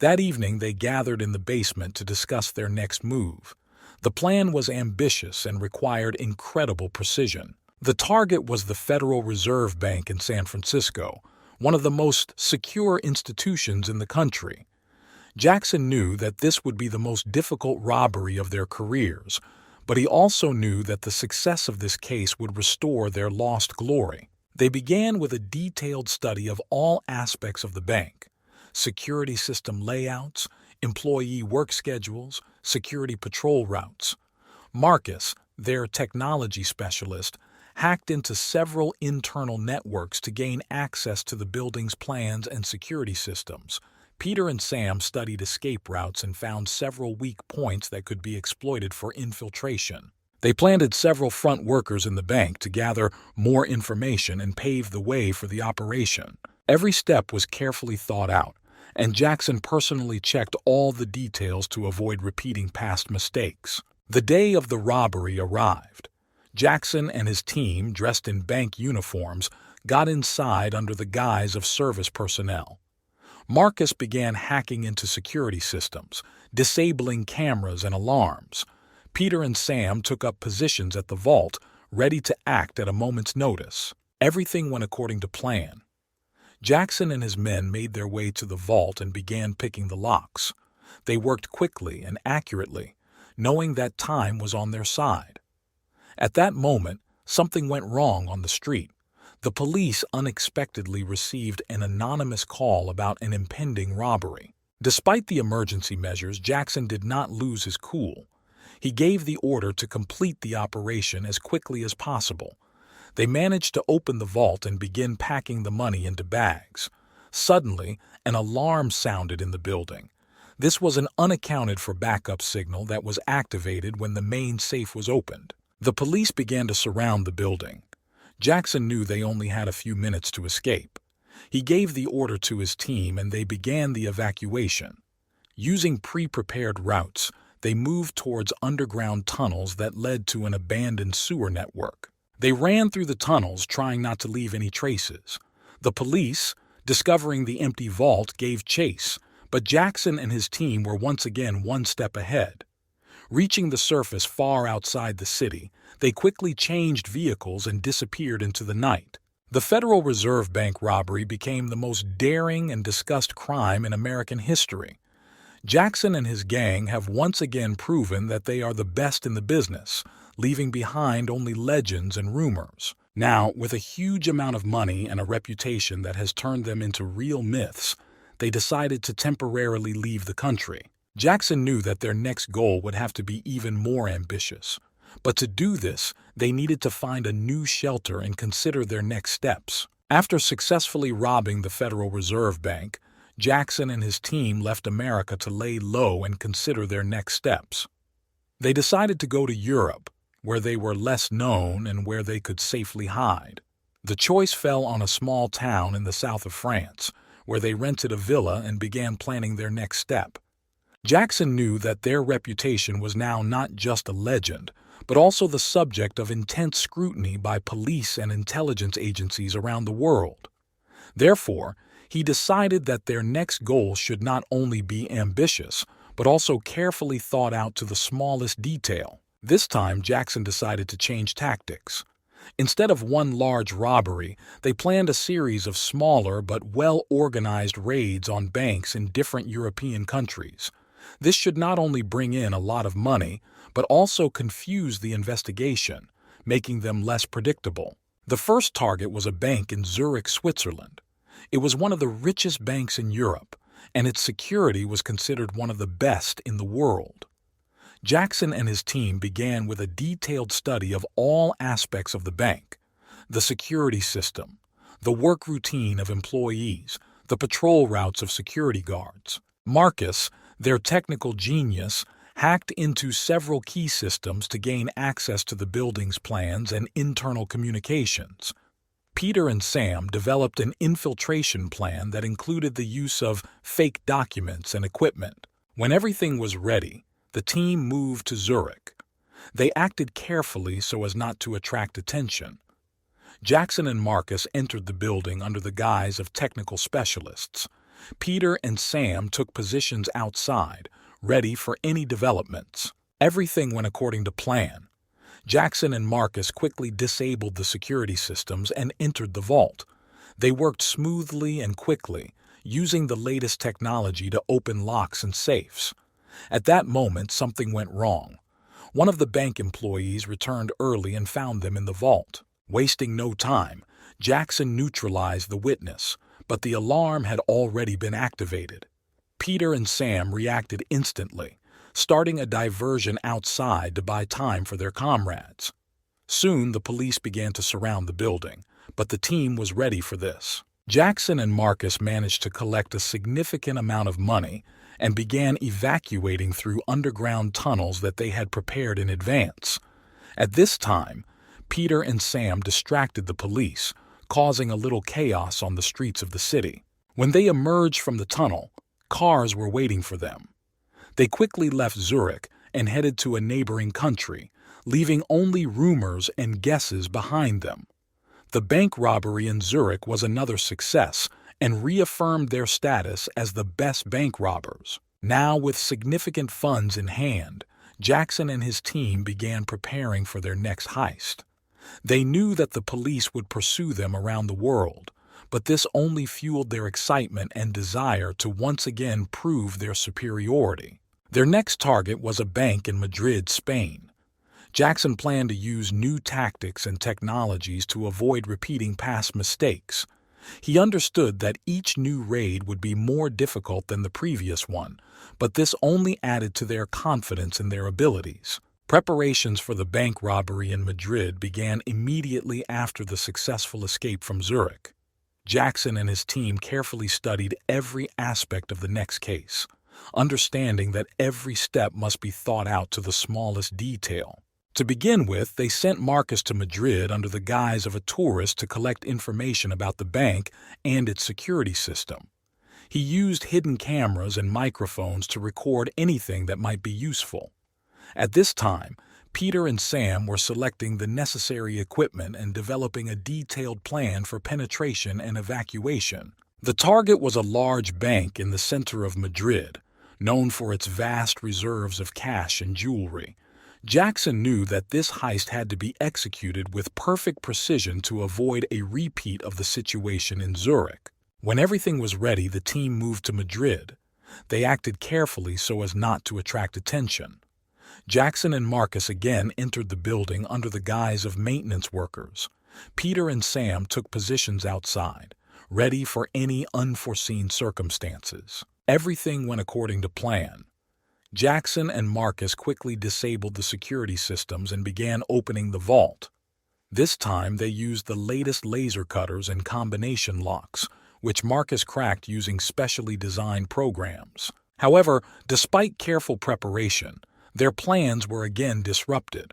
That evening they gathered in the basement to discuss their next move. The plan was ambitious and required incredible precision. The target was the Federal Reserve Bank in San Francisco, one of the most secure institutions in the country. Jackson knew that this would be the most difficult robbery of their careers, but he also knew that the success of this case would restore their lost glory. They began with a detailed study of all aspects of the bank: security system layouts, employee work schedules, security patrol routes. Marcus, their technology specialist, hacked into several internal networks to gain access to the building's plans and security systems. Peter and Sam studied escape routes and found several weak points that could be exploited for infiltration. They planted several front workers in the bank to gather more information and pave the way for the operation. Every step was carefully thought out, and Jackson personally checked all the details to avoid repeating past mistakes. The day of the robbery arrived. Jackson and his team, dressed in bank uniforms, got inside under the guise of service personnel. Marcus began hacking into security systems, disabling cameras and alarms. Peter and Sam took up positions at the vault, ready to act at a moment's notice. Everything went according to plan. Jackson and his men made their way to the vault and began picking the locks. They worked quickly and accurately, knowing that time was on their side. At that moment, something went wrong on the street. The police unexpectedly received an anonymous call about an impending robbery. Despite the emergency measures, Jackson did not lose his cool. He gave the order to complete the operation as quickly as possible. They managed to open the vault and begin packing the money into bags. Suddenly, an alarm sounded in the building. This was an unaccounted-for backup signal that was activated when the main safe was opened. The police began to surround the building. Jackson knew they only had a few minutes to escape. He gave the order to his team and they began the evacuation. Using pre-prepared routes, they moved towards underground tunnels that led to an abandoned sewer network. They ran through the tunnels, trying not to leave any traces. The police, discovering the empty vault, gave chase, but Jackson and his team were once again one step ahead. Reaching the surface far outside the city, they quickly changed vehicles and disappeared into the night. The Federal Reserve Bank robbery became the most daring and discussed crime in American history. Jackson and his gang have once again proven that they are the best in the business, leaving behind only legends and rumors. Now, with a huge amount of money and a reputation that has turned them into real myths, they decided to temporarily leave the country. Jackson knew that their next goal would have to be even more ambitious. But to do this, they needed to find a new shelter and consider their next steps. After successfully robbing the Federal Reserve Bank, Jackson and his team left America to lay low and consider their next steps. They decided to go to Europe, where they were less known and where they could safely hide. The choice fell on a small town in the south of France, where they rented a villa and began planning their next step. Jackson knew that their reputation was now not just a legend, but also the subject of intense scrutiny by police and intelligence agencies around the world. Therefore, he decided that their next goal should not only be ambitious, but also carefully thought out to the smallest detail. This time, Jackson decided to change tactics. Instead of one large robbery, they planned a series of smaller but well-organized raids on banks in different European countries. This should not only bring in a lot of money, but also confuse the investigation, making them less predictable. The first target was a bank in Zurich, Switzerland. It was one of the richest banks in Europe, and its security was considered one of the best in the world. Jackson and his team began with a detailed study of all aspects of the bank: the security system, the work routine of employees, the patrol routes of security guards. Marcus, their technical genius, hacked into several key systems to gain access to the building's plans and internal communications. Peter and Sam developed an infiltration plan that included the use of fake documents and equipment. When everything was ready, the team moved to Zurich. They acted carefully so as not to attract attention. Jackson and Marcus entered the building under the guise of technical specialists. Peter and Sam took positions outside, ready for any developments. Everything went according to plan. Jackson and Marcus quickly disabled the security systems and entered the vault. They worked smoothly and quickly, using the latest technology to open locks and safes. At that moment, something went wrong. One of the bank employees returned early and found them in the vault. Wasting no time, Jackson neutralized the witness, but the alarm had already been activated. Peter and Sam reacted instantly, starting a diversion outside to buy time for their comrades. Soon, the police began to surround the building, but the team was ready for this. Jackson and Marcus managed to collect a significant amount of money and began evacuating through underground tunnels that they had prepared in advance. At this time, Peter and Sam distracted the police, causing a little chaos on the streets of the city. When they emerged from the tunnel, Cars were waiting for them. They quickly left Zurich and headed to a neighboring country, leaving only rumors and guesses behind them. The bank robbery in Zurich was another success and reaffirmed their status as the best bank robbers. Now, with significant funds in hand, Jackson and his team began preparing for their next heist. They knew that the police would pursue them around the world, but this only fueled their excitement and desire to once again prove their superiority. Their next target was a bank in Madrid, Spain. Jackson planned to use new tactics and technologies to avoid repeating past mistakes. He understood that each new raid would be more difficult than the previous one, but this only added to their confidence in their abilities. Preparations for the bank robbery in Madrid began immediately after the successful escape from Zurich. Jackson and his team carefully studied every aspect of the next case, understanding that every step must be thought out to the smallest detail. To begin with, they sent Marcus to Madrid under the guise of a tourist to collect information about the bank and its security system. He used hidden cameras and microphones to record anything that might be useful. At this time, Peter and Sam were selecting the necessary equipment and developing a detailed plan for penetration and evacuation. The target was a large bank in the center of Madrid, known for its vast reserves of cash and jewelry. Jackson knew that this heist had to be executed with perfect precision to avoid a repeat of the situation in Zurich. When everything was ready, the team moved to Madrid. They acted carefully so as not to attract attention. Jackson and Marcus again entered the building under the guise of maintenance workers. Peter and Sam took positions outside, ready for any unforeseen circumstances. Everything went according to plan. Jackson and Marcus quickly disabled the security systems and began opening the vault. This time they used the latest laser cutters and combination locks, which Marcus cracked using specially designed programs. However, despite careful preparation, their plans were again disrupted.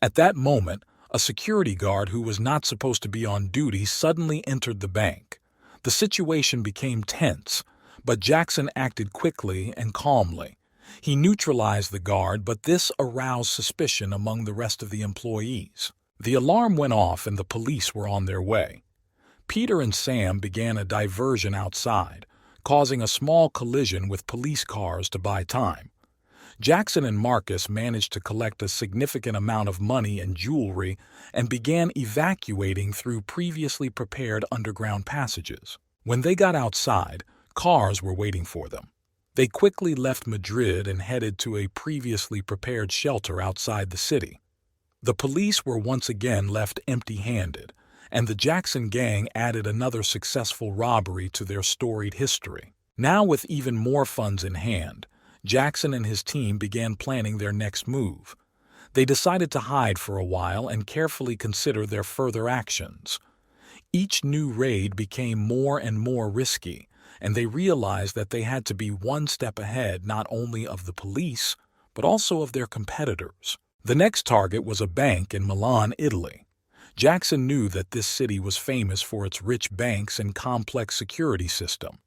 At that moment, a security guard who was not supposed to be on duty suddenly entered the bank. The situation became tense, but Jackson acted quickly and calmly. He neutralized the guard, but this aroused suspicion among the rest of the employees. The alarm went off and the police were on their way. Peter and Sam began a diversion outside, causing a small collision with police cars to buy time. Jackson and Marcus managed to collect a significant amount of money and jewelry and began evacuating through previously prepared underground passages. When they got outside, cars were waiting for them. They quickly left Madrid and headed to a previously prepared shelter outside the city. The police were once again left empty-handed, and the Jackson gang added another successful robbery to their storied history. Now, with even more funds in hand, Jackson and his team began planning their next move. They decided to hide for a while and carefully consider their further actions. Each new raid became more and more risky, and they realized that they had to be one step ahead not only of the police, but also of their competitors. The next target was a bank in Milan, Italy. Jackson knew that this city was famous for its rich banks and complex security system.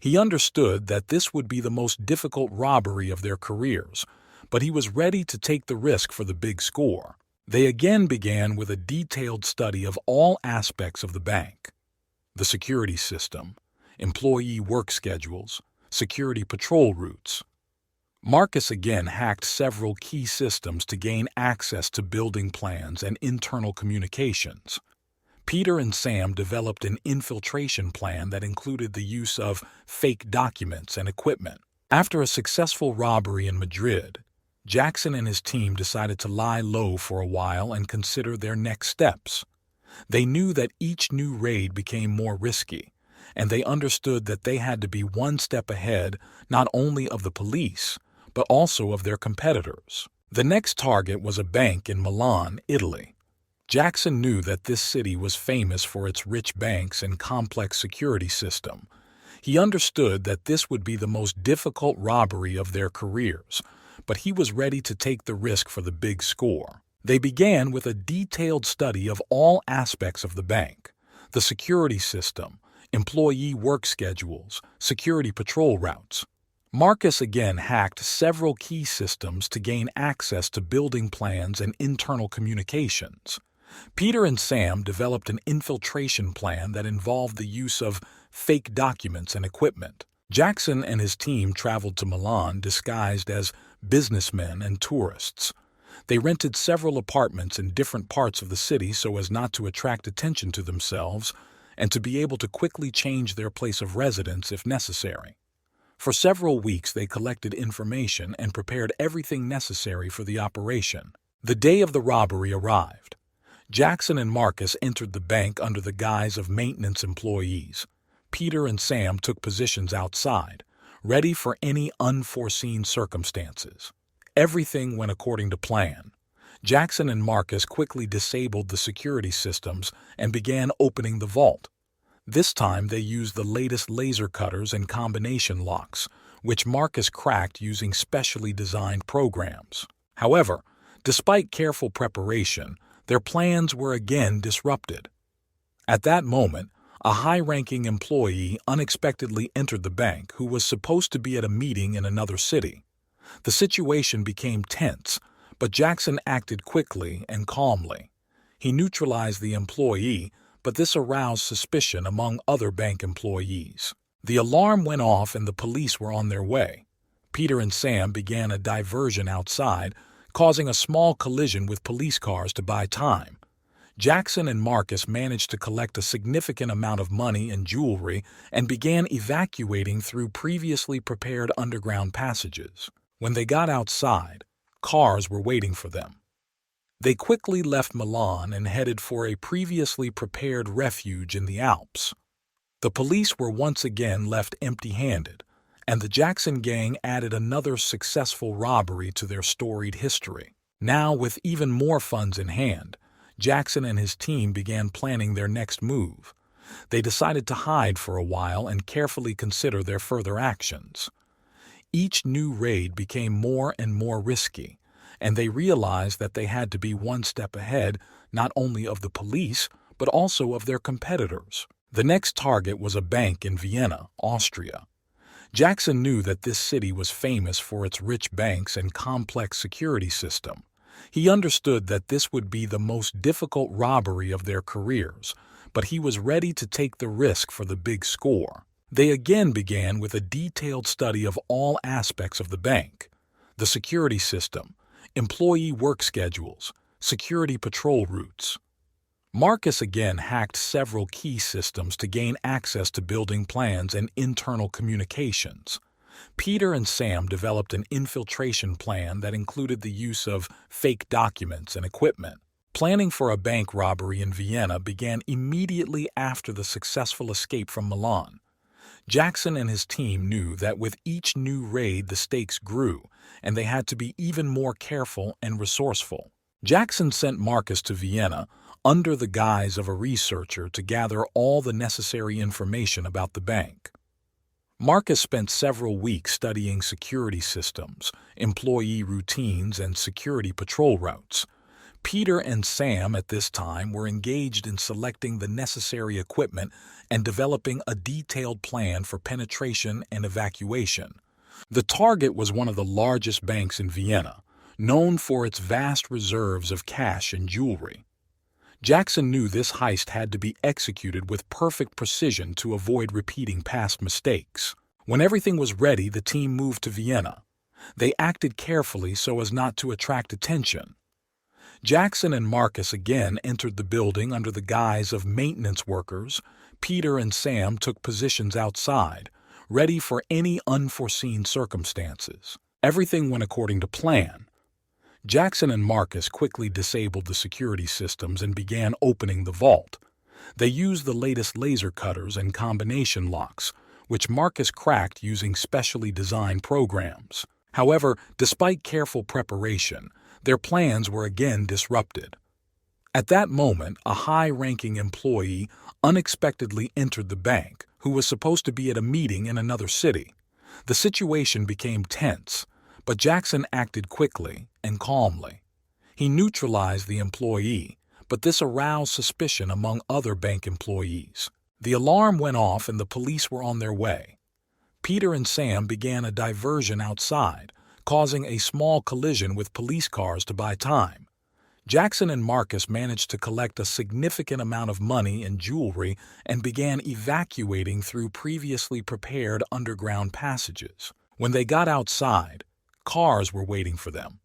He understood that this would be the most difficult robbery of their careers, but he was ready to take the risk for the big score. They again began with a detailed study of all aspects of the bank: the security system, employee work schedules, security patrol routes. Marcus again hacked several key systems to gain access to building plans and internal communications. Peter and Sam developed an infiltration plan that included the use of fake documents and equipment. After a successful robbery in Madrid, Jackson and his team decided to lie low for a while and consider their next steps. They knew that each new raid became more risky, and they understood that they had to be one step ahead not only of the police, but also of their competitors. The next target was a bank in Milan, Italy. Jackson knew that this city was famous for its rich banks and complex security system. He understood that this would be the most difficult robbery of their careers, but he was ready to take the risk for the big score. They began with a detailed study of all aspects of the bank: the security system, employee work schedules, security patrol routes. Marcus again hacked several key systems to gain access to building plans and internal communications. Peter and Sam developed an infiltration plan that involved the use of fake documents and equipment. Jackson and his team traveled to Milan disguised as businessmen and tourists. They rented several apartments in different parts of the city so as not to attract attention to themselves and to be able to quickly change their place of residence if necessary. For several weeks they collected information and prepared everything necessary for the operation. The day of the robbery arrived. Jackson and Marcus entered the bank under the guise of maintenance employees. Peter and Sam took positions outside, ready for any unforeseen circumstances. Everything went according to plan. Jackson and Marcus quickly disabled the security systems and began opening the vault. This time they used the latest laser cutters and combination locks, which Marcus cracked using specially designed programs. However, despite careful preparation, their plans were again disrupted. At that moment, a high-ranking employee unexpectedly entered the bank who was supposed to be at a meeting in another city. The situation became tense, but Jackson acted quickly and calmly. He neutralized the employee, but this aroused suspicion among other bank employees. The alarm went off and the police were on their way. Peter and Sam began a diversion outside, causing a small collision with police cars to buy time. Jackson and Marcus managed to collect a significant amount of money and jewelry and began evacuating through previously prepared underground passages. When they got outside, cars were waiting for them. They quickly left Milan and headed for a previously prepared refuge in the Alps. The police were once again left empty-handed, and the Jackson gang added another successful robbery to their storied history. Now, with even more funds in hand, Jackson and his team began planning their next move. They decided to hide for a while and carefully consider their further actions. Each new raid became more and more risky, and they realized that they had to be one step ahead not only of the police, but also of their competitors. The next target was a bank in Vienna, Austria. Jackson knew that this city was famous for its rich banks and complex security system. He understood that this would be the most difficult robbery of their careers, but he was ready to take the risk for the big score. They again began with a detailed study of all aspects of the bank: the security system, employee work schedules, security patrol routes. Marcus again hacked several key systems to gain access to building plans and internal communications. Peter and Sam developed an infiltration plan that included the use of fake documents and equipment. Planning for a bank robbery in Vienna began immediately after the successful escape from Milan. Jackson and his team knew that with each new raid the stakes grew, and they had to be even more careful and resourceful. Jackson sent Marcus to Vienna under the guise of a researcher to gather all the necessary information about the bank. Marcus spent several weeks studying security systems, employee routines, and security patrol routes. Peter and Sam at this time were engaged in selecting the necessary equipment and developing a detailed plan for penetration and evacuation. The target was one of the largest banks in Vienna, known for its vast reserves of cash and jewelry. Jackson knew this heist had to be executed with perfect precision to avoid repeating past mistakes. When everything was ready, the team moved to Vienna. They acted carefully so as not to attract attention. Jackson and Marcus again entered the building under the guise of maintenance workers. Peter and Sam took positions outside, ready for any unforeseen circumstances. Everything went according to plan. Jackson and Marcus quickly disabled the security systems and began opening the vault. They used the latest laser cutters and combination locks, which Marcus cracked using specially designed programs. However, despite careful preparation, their plans were again disrupted. At that moment, a high-ranking employee unexpectedly entered the bank, who was supposed to be at a meeting in another city. The situation became tense, but Jackson acted quickly and calmly. He neutralized the employee, but this aroused suspicion among other bank employees. The alarm went off and the police were on their way. Peter and Sam began a diversion outside, causing a small collision with police cars to buy time. Jackson and Marcus managed to collect a significant amount of money and jewelry and began evacuating through previously prepared underground passages. When they got outside, cars were waiting for them.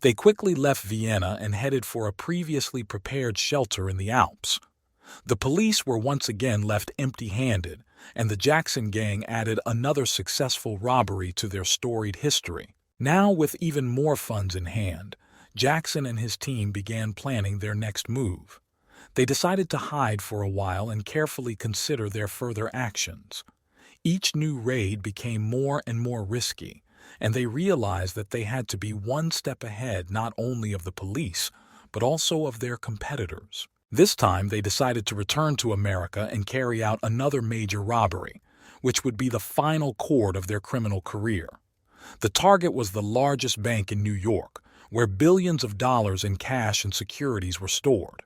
They quickly left Vienna and headed for a previously prepared shelter in the Alps. The police were once again left empty-handed, and the Jackson gang added another successful robbery to their storied history. Now, with even more funds in hand, Jackson and his team began planning their next move. They decided to hide for a while and carefully consider their further actions. Each new raid became more and more risky, and they realized that they had to be one step ahead not only of the police, but also of their competitors. This time, they decided to return to America and carry out another major robbery, which would be the final chord of their criminal career. The target was the largest bank in New York, where billions of dollars in cash and securities were stored.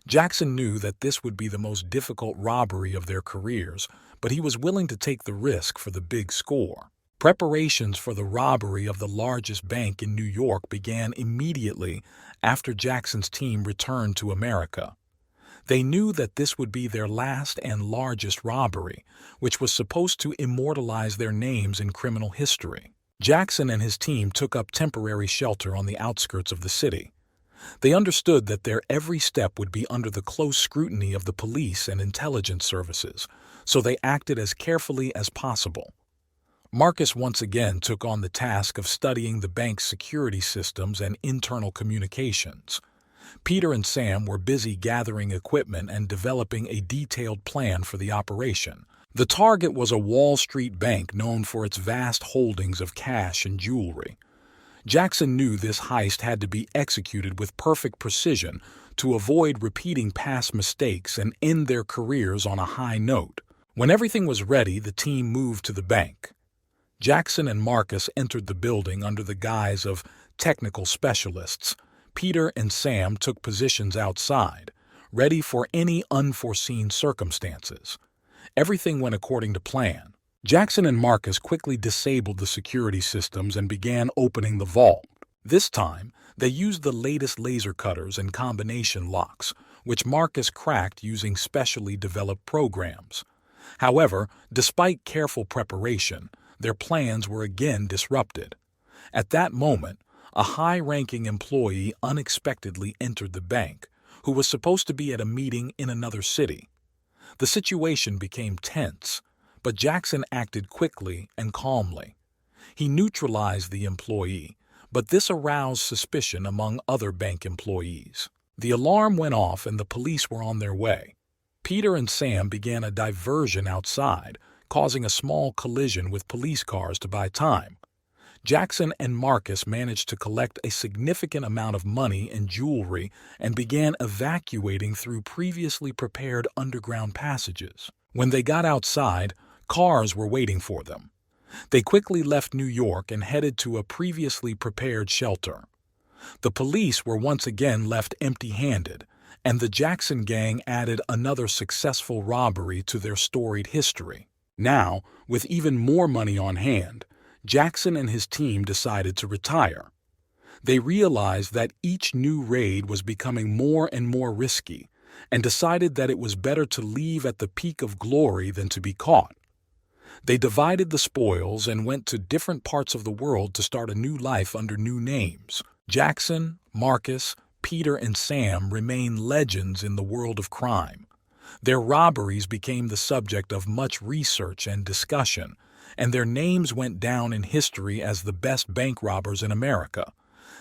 Jackson knew that this would be the most difficult robbery of their careers, but he was willing to take the risk for the big score. Preparations for the robbery of the largest bank in New York began immediately after Jackson's team returned to America. They knew that this would be their last and largest robbery, which was supposed to immortalize their names in criminal history. Jackson and his team took up temporary shelter on the outskirts of the city. They understood that their every step would be under the close scrutiny of the police and intelligence services, so they acted as carefully as possible. Marcus once again took on the task of studying the bank's security systems and internal communications. Peter and Sam were busy gathering equipment and developing a detailed plan for the operation. The target was a Wall Street bank known for its vast holdings of cash and jewelry. Jackson knew this heist had to be executed with perfect precision to avoid repeating past mistakes and end their careers on a high note. When everything was ready, the team moved to the bank. Jackson and Marcus entered the building under the guise of technical specialists. Peter and Sam took positions outside, ready for any unforeseen circumstances. Everything went according to plan. Jackson and Marcus quickly disabled the security systems and began opening the vault. This time, they used the latest laser cutters and combination locks, which Marcus cracked using specially developed programs. However, despite careful preparation, their plans were again disrupted. At that moment, a high-ranking employee unexpectedly entered the bank, who was supposed to be at a meeting in another city. The situation became tense, but Jackson acted quickly and calmly. He neutralized the employee, but this aroused suspicion among other bank employees. The alarm went off and the police were on their way. Peter and Sam began a diversion outside, causing a small collision with police cars to buy time. Jackson and Marcus managed to collect a significant amount of money and jewelry and began evacuating through previously prepared underground passages. When they got outside, cars were waiting for them. They quickly left New York and headed to a previously prepared shelter. The police were once again left empty-handed, and the Jackson gang added another successful robbery to their storied history. Now, with even more money on hand, Jackson and his team decided to retire. They realized that each new raid was becoming more and more risky, and decided that it was better to leave at the peak of glory than to be caught. They divided the spoils and went to different parts of the world to start a new life under new names. Jackson, Marcus, Peter, and Sam remain legends in the world of crime. Their robberies became the subject of much research and discussion, and their names went down in history as the best bank robbers in America.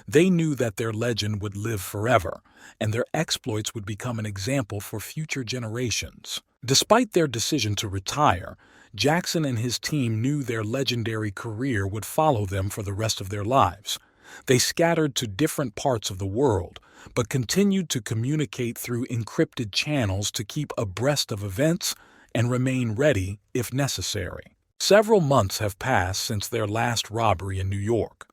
They knew that their legend would live forever, and their exploits would become an example for future generations. Despite their decision to retire, Jackson and his team knew their legendary career would follow them for the rest of their lives. They scattered to different parts of the world, but continued to communicate through encrypted channels to keep abreast of events and remain ready if necessary. Several months have passed since their last robbery in New York.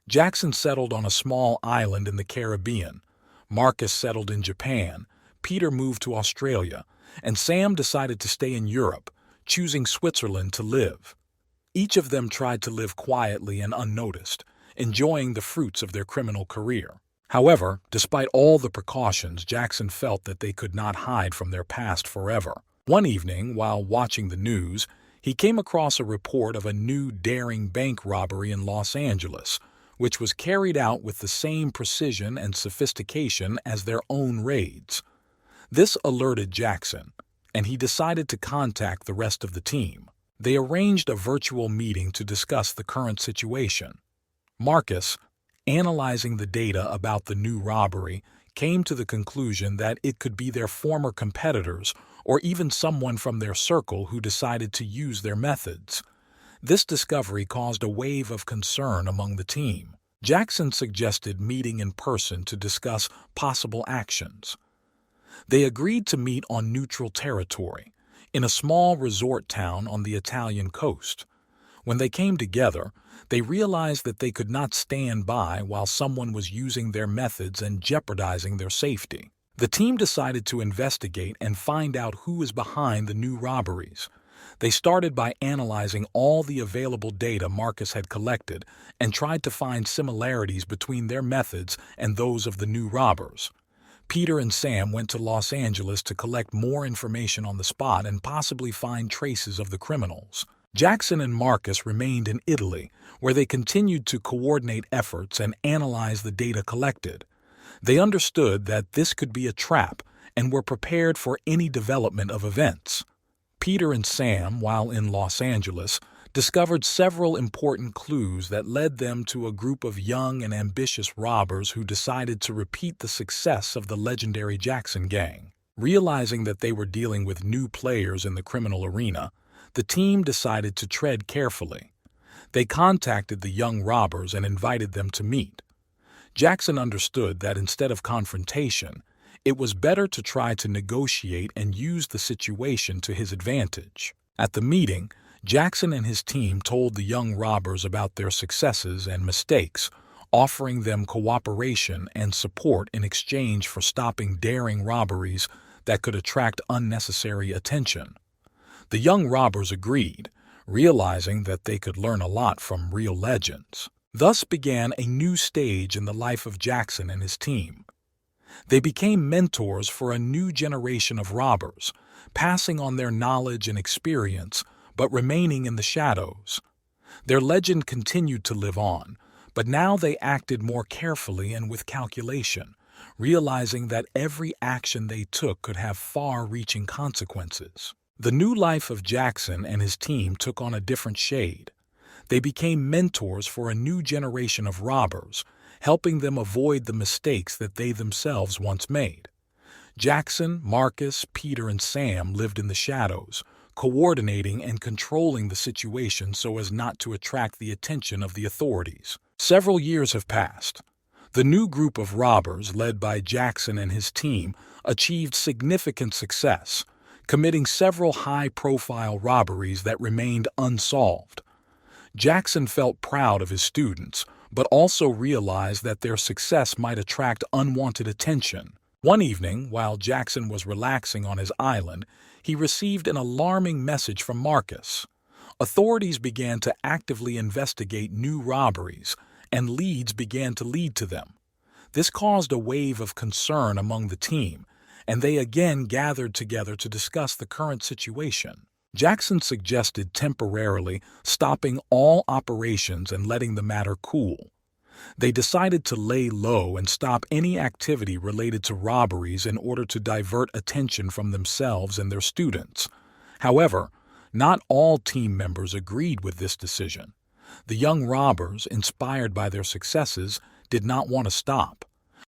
Jackson settled on a small island in the Caribbean. Marcus settled in Japan. Peter moved to Australia, and Sam decided to stay in Europe, choosing Switzerland to live. Each of them tried to live quietly and unnoticed, enjoying the fruits of their criminal career. However, despite all the precautions, Jackson felt that they could not hide from their past forever. One evening, while watching the news, he came across a report of a new daring bank robbery in Los Angeles, which was carried out with the same precision and sophistication as their own raids. This alerted Jackson, and he decided to contact the rest of the team. They arranged a virtual meeting to discuss the current situation. Marcus, analyzing the data about the new robbery, came to the conclusion that it could be their former competitors or even someone from their circle who decided to use their methods. This discovery caused a wave of concern among the team. Jackson suggested meeting in person to discuss possible actions. They agreed to meet on neutral territory, in a small resort town on the Italian coast. When they came together, they realized that they could not stand by while someone was using their methods and jeopardizing their safety. The team decided to investigate and find out who is behind the new robberies. They started by analyzing all the available data Marcus had collected and tried to find similarities between their methods and those of the new robbers. Peter and Sam went to Los Angeles to collect more information on the spot and possibly find traces of the criminals. Jackson and Marcus remained in Italy, where they continued to coordinate efforts and analyze the data collected. They understood that this could be a trap and were prepared for any development of events. Peter and Sam, while in Los Angeles, discovered several important clues that led them to a group of young and ambitious robbers who decided to repeat the success of the legendary Jackson gang. Realizing that they were dealing with new players in the criminal arena, the team decided to tread carefully. They contacted the young robbers and invited them to meet. Jackson understood that instead of confrontation, it was better to try to negotiate and use the situation to his advantage. At the meeting, Jackson and his team told the young robbers about their successes and mistakes, offering them cooperation and support in exchange for stopping daring robberies that could attract unnecessary attention. The young robbers agreed, realizing that they could learn a lot from real legends. Thus began a new stage in the life of Jackson and his team. They became mentors for a new generation of robbers, passing on their knowledge and experience, but remaining in the shadows. Their legend continued to live on, but now they acted more carefully and with calculation, realizing that every action they took could have far-reaching consequences. The new life of Jackson and his team took on a different shade. They became mentors for a new generation of robbers, helping them avoid the mistakes that they themselves once made. Jackson, Marcus, Peter, and Sam lived in the shadows, coordinating and controlling the situation so as not to attract the attention of the authorities. Several years have passed. The new group of robbers, led by Jackson and his team, achieved significant success, committing several high-profile robberies that remained unsolved. Jackson felt proud of his students, but also realized that their success might attract unwanted attention. One evening, while Jackson was relaxing on his island, he received an alarming message from Marcus. Authorities began to actively investigate new robberies, and leads began to lead to them. This caused a wave of concern among the team, and they again gathered together to discuss the current situation. Jackson suggested temporarily stopping all operations and letting the matter cool. They decided to lay low and stop any activity related to robberies in order to divert attention from themselves and their students. However, not all team members agreed with this decision. The young robbers, inspired by their successes, did not want to stop.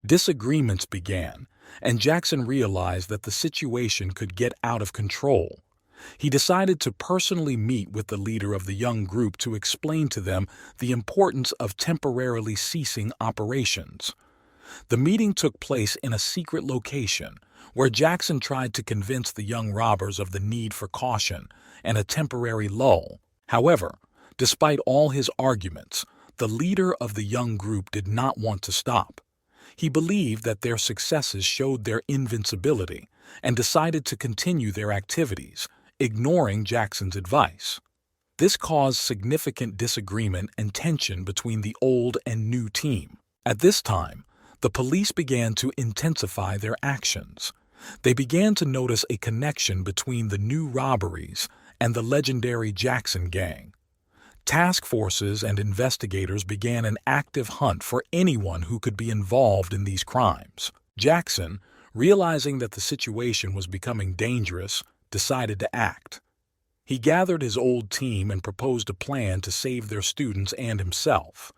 Disagreements began, and Jackson realized that the situation could get out of control. He decided to personally meet with the leader of the young group to explain to them the importance of temporarily ceasing operations. The meeting took place in a secret location, where Jackson tried to convince the young robbers of the need for caution and a temporary lull. However, despite all his arguments, the leader of the young group did not want to stop. He believed that their successes showed their invincibility and decided to continue their activities, ignoring Jackson's advice. This caused significant disagreement and tension between the old and new team. At this time, the police began to intensify their actions. They began to notice a connection between the new robberies and the legendary Jackson gang. Task forces and investigators began an active hunt for anyone who could be involved in these crimes. Jackson, realizing that the situation was becoming dangerous, decided to act. He gathered his old team and proposed a plan to save their students and himself.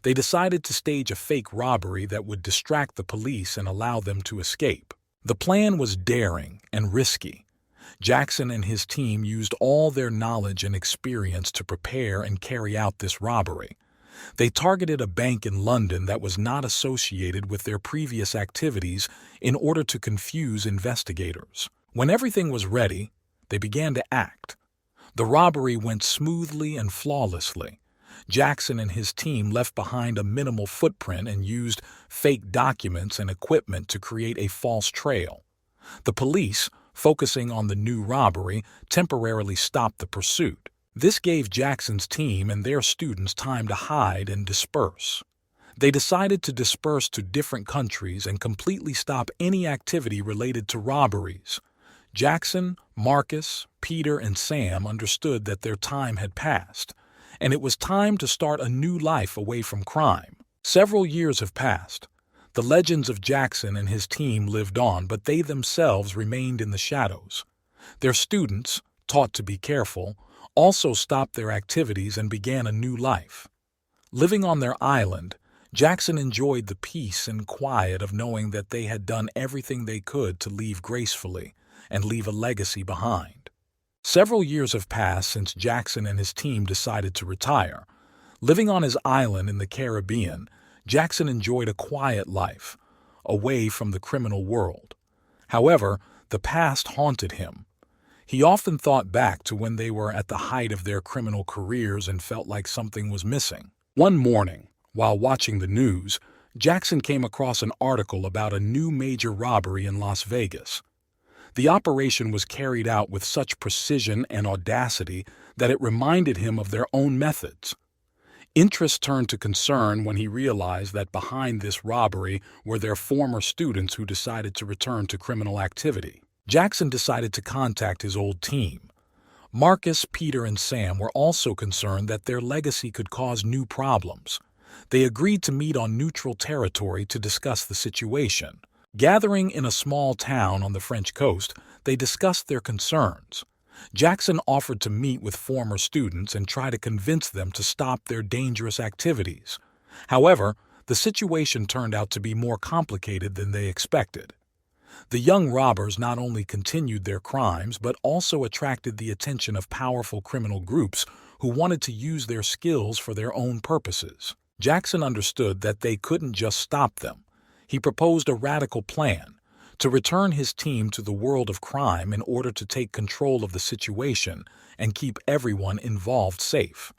They decided to stage a fake robbery that would distract the police and allow them to escape. The plan was daring and risky. Jackson and his team used all their knowledge and experience to prepare and carry out this robbery. They targeted a bank in London that was not associated with their previous activities in order to confuse investigators. When everything was ready, they began to act. The robbery went smoothly and flawlessly. Jackson and his team left behind a minimal footprint and used fake documents and equipment to create a false trail. The police, focusing on the new robbery, temporarily stopped the pursuit. This gave Jackson's team and their students time to hide and disperse. They decided to disperse to different countries and completely stop any activity related to robberies. Jackson, Marcus, Peter, and Sam understood that their time had passed, and it was time to start a new life away from crime. Several years have passed. The legends of Jackson and his team lived on, but they themselves remained in the shadows. Their students, taught to be careful, also stopped their activities and began a new life. Living on their island, Jackson enjoyed the peace and quiet of knowing that they had done everything they could to leave gracefully and leave a legacy behind. Several years have passed since Jackson and his team decided to retire. Living on his island in the Caribbean, Jackson enjoyed a quiet life, away from the criminal world. However, the past haunted him. He often thought back to when they were at the height of their criminal careers and felt like something was missing. One morning, while watching the news, Jackson came across an article about a new major robbery in Las Vegas. The operation was carried out with such precision and audacity that it reminded him of their own methods. Interest turned to concern when he realized that behind this robbery were their former students who decided to return to criminal activity. Jackson decided to contact his old team. Marcus, Peter, and Sam were also concerned that their legacy could cause new problems. They agreed to meet on neutral territory to discuss the situation. Gathering in a small town on the French coast, they discussed their concerns. Jackson offered to meet with former students and try to convince them to stop their dangerous activities. However, the situation turned out to be more complicated than they expected. The young robbers not only continued their crimes but also attracted the attention of powerful criminal groups who wanted to use their skills for their own purposes. Jackson understood that they couldn't just stop them. He proposed a radical plan to return his team to the world of crime in order to take control of the situation and keep everyone involved safe.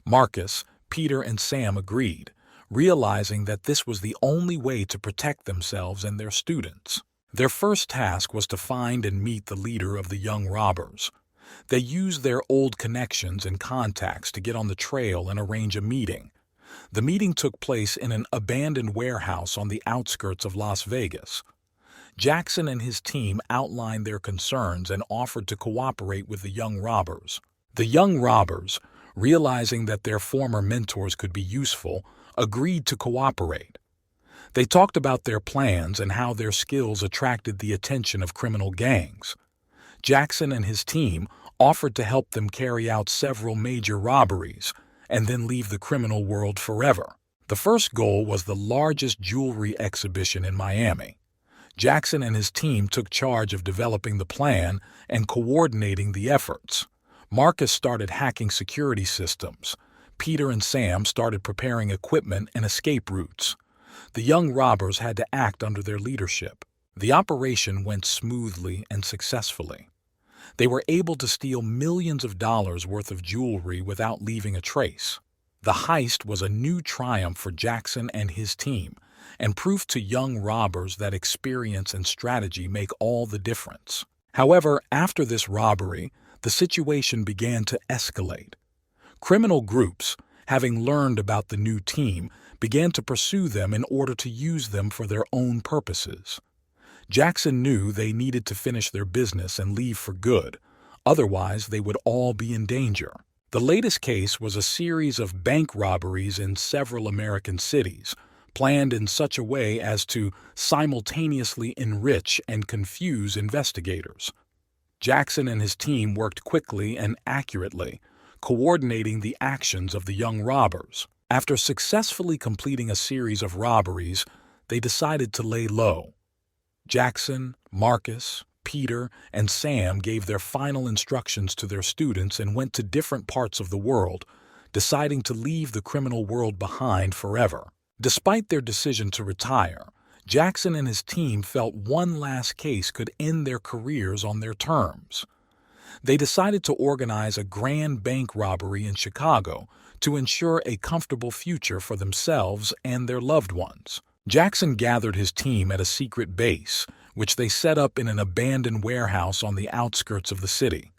Marcus, Peter, and Sam agreed, realizing that this was the only way to protect themselves and their students. Their first task was to find and meet the leader of the young robbers. They used their old connections and contacts to get on the trail and arrange a meeting. The meeting took place in an abandoned warehouse on the outskirts of Las Vegas. Jackson and his team outlined their concerns and offered to cooperate with the young robbers. The young robbers, realizing that their former mentors could be useful, agreed to cooperate. They talked about their plans and how their skills attracted the attention of criminal gangs. Jackson and his team offered to help them carry out several major robberies and then leave the criminal world forever. The first goal was the largest jewelry exhibition in Miami. Jackson and his team took charge of developing the plan and coordinating the efforts. Marcus started hacking security systems. Peter and Sam started preparing equipment and escape routes. The young robbers had to act under their leadership. The operation went smoothly and successfully. They were able to steal millions of dollars worth of jewelry without leaving a trace. The heist was a new triumph for Jackson and his team, and proof to young robbers that experience and strategy make all the difference. However, after this robbery, the situation began to escalate. Criminal groups, having learned about the new team, began to pursue them in order to use them for their own purposes. Jackson knew they needed to finish their business and leave for good, otherwise they would all be in danger. The latest case was a series of bank robberies in several American cities, planned in such a way as to simultaneously enrich and confuse investigators. Jackson and his team worked quickly and accurately, coordinating the actions of the young robbers. After successfully completing a series of robberies, they decided to lay low. Jackson, Marcus, Peter, and Sam gave their final instructions to their students and went to different parts of the world, deciding to leave the criminal world behind forever. Despite their decision to retire, Jackson and his team felt one last case could end their careers on their terms. They decided to organize a grand bank robbery in Chicago to ensure a comfortable future for themselves and their loved ones. Jackson gathered his team at a secret base, which they set up in an abandoned warehouse on the outskirts of the city.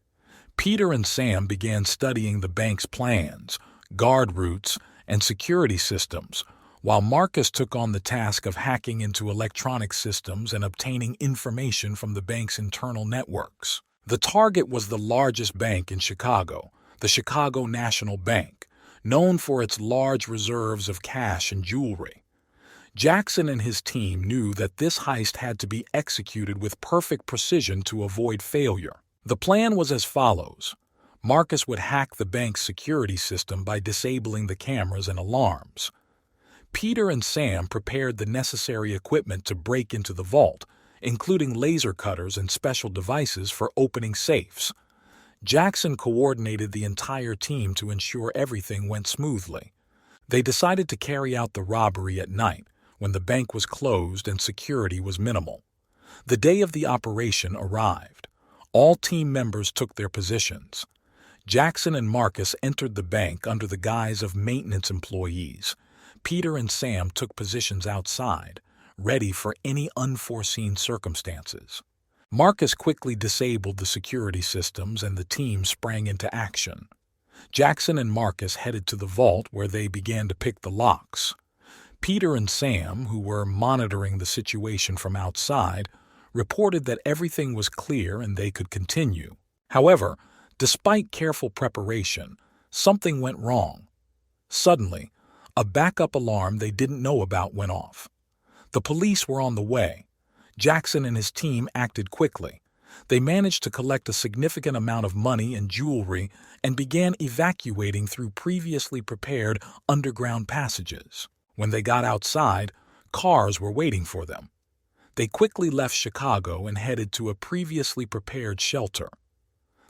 Peter and Sam began studying the bank's plans, guard routes, and security systems, while Marcus took on the task of hacking into electronic systems and obtaining information from the bank's internal networks. The target was the largest bank in Chicago, the Chicago National Bank, known for its large reserves of cash and jewelry. Jackson and his team knew that this heist had to be executed with perfect precision to avoid failure. The plan was as follows. Marcus would hack the bank's security system by disabling the cameras and alarms. Peter and Sam prepared the necessary equipment to break into the vault, including laser cutters and special devices for opening safes. Jackson coordinated the entire team to ensure everything went smoothly. They decided to carry out the robbery at night, when the bank was closed and security was minimal. The day of the operation arrived. All team members took their positions. Jackson and Marcus entered the bank under the guise of maintenance employees. Peter and Sam took positions outside, ready for any unforeseen circumstances. Marcus quickly disabled the security systems and the team sprang into action. Jackson and Marcus headed to the vault where they began to pick the locks. Peter and Sam, who were monitoring the situation from outside, reported that everything was clear and they could continue. However, despite careful preparation, something went wrong. Suddenly, a backup alarm they didn't know about went off. The police were on the way. Jackson and his team acted quickly. They managed to collect a significant amount of money and jewelry and began evacuating through previously prepared underground passages. When they got outside, cars were waiting for them. They quickly left Chicago and headed to a previously prepared shelter.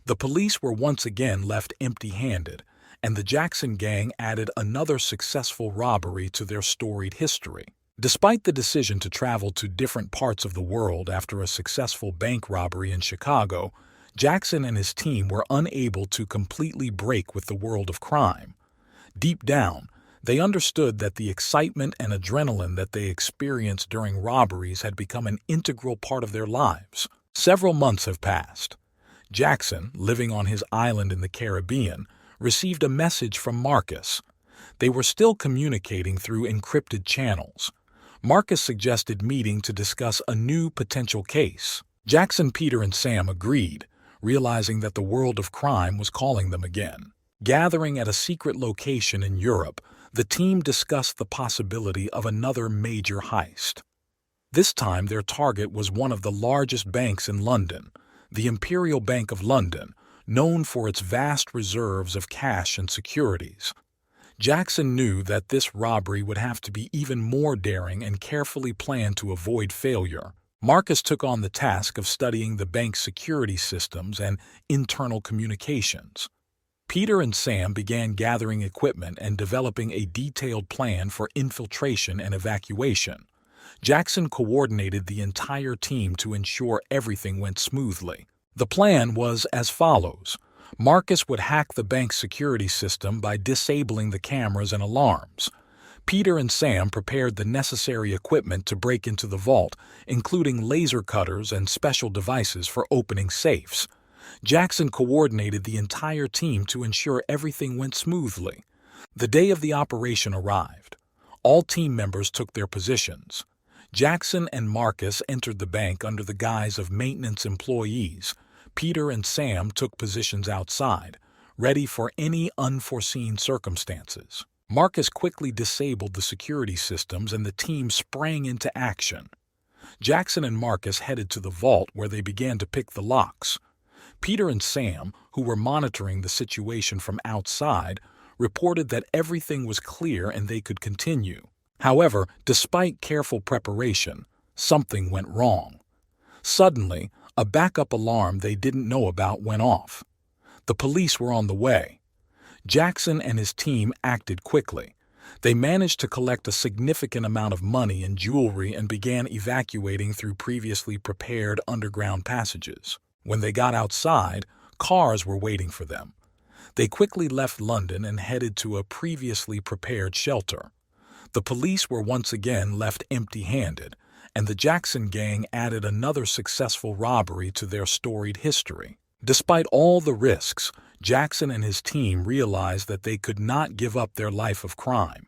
The police were once again left empty-handed, and the Jackson gang added another successful robbery to their storied history. Despite the decision to travel to different parts of the world after a successful bank robbery in Chicago, Jackson and his team were unable to completely break with the world of crime. Deep down, they understood that the excitement and adrenaline that they experienced during robberies had become an integral part of their lives. Several months have passed. Jackson, living on his island in the Caribbean, received a message from Marcus. They were still communicating through encrypted channels. Marcus suggested meeting to discuss a new potential case. Jackson, Peter, and Sam agreed, realizing that the world of crime was calling them again. Gathering at a secret location in Europe, the team discussed the possibility of another major heist. This time their target was one of the largest banks in London, the Imperial Bank of London, known for its vast reserves of cash and securities. Jackson knew that this robbery would have to be even more daring and carefully planned to avoid failure. Marcus took on the task of studying the bank's security systems and internal communications. Peter and Sam began gathering equipment and developing a detailed plan for infiltration and evacuation. Jackson coordinated the entire team to ensure everything went smoothly. The plan was as follows. Marcus would hack the bank's security system by disabling the cameras and alarms. Peter and Sam prepared the necessary equipment to break into the vault, including laser cutters and special devices for opening safes. Jackson coordinated the entire team to ensure everything went smoothly. The day of the operation arrived. All team members took their positions. Jackson and Marcus entered the bank under the guise of maintenance employees. Peter and Sam took positions outside, ready for any unforeseen circumstances. Marcus quickly disabled the security systems and the team sprang into action. Jackson and Marcus headed to the vault where they began to pick the locks. Peter and Sam, who were monitoring the situation from outside, reported that everything was clear and they could continue. However, despite careful preparation, something went wrong. Suddenly, a backup alarm they didn't know about went off. The police were on the way. Jackson and his team acted quickly. They managed to collect a significant amount of money and jewelry and began evacuating through previously prepared underground passages. When they got outside, cars were waiting for them. They quickly left London and headed to a previously prepared shelter. The police were once again left empty-handed, and the Jackson gang added another successful robbery to their storied history. Despite all the risks, Jackson and his team realized that they could not give up their life of crime.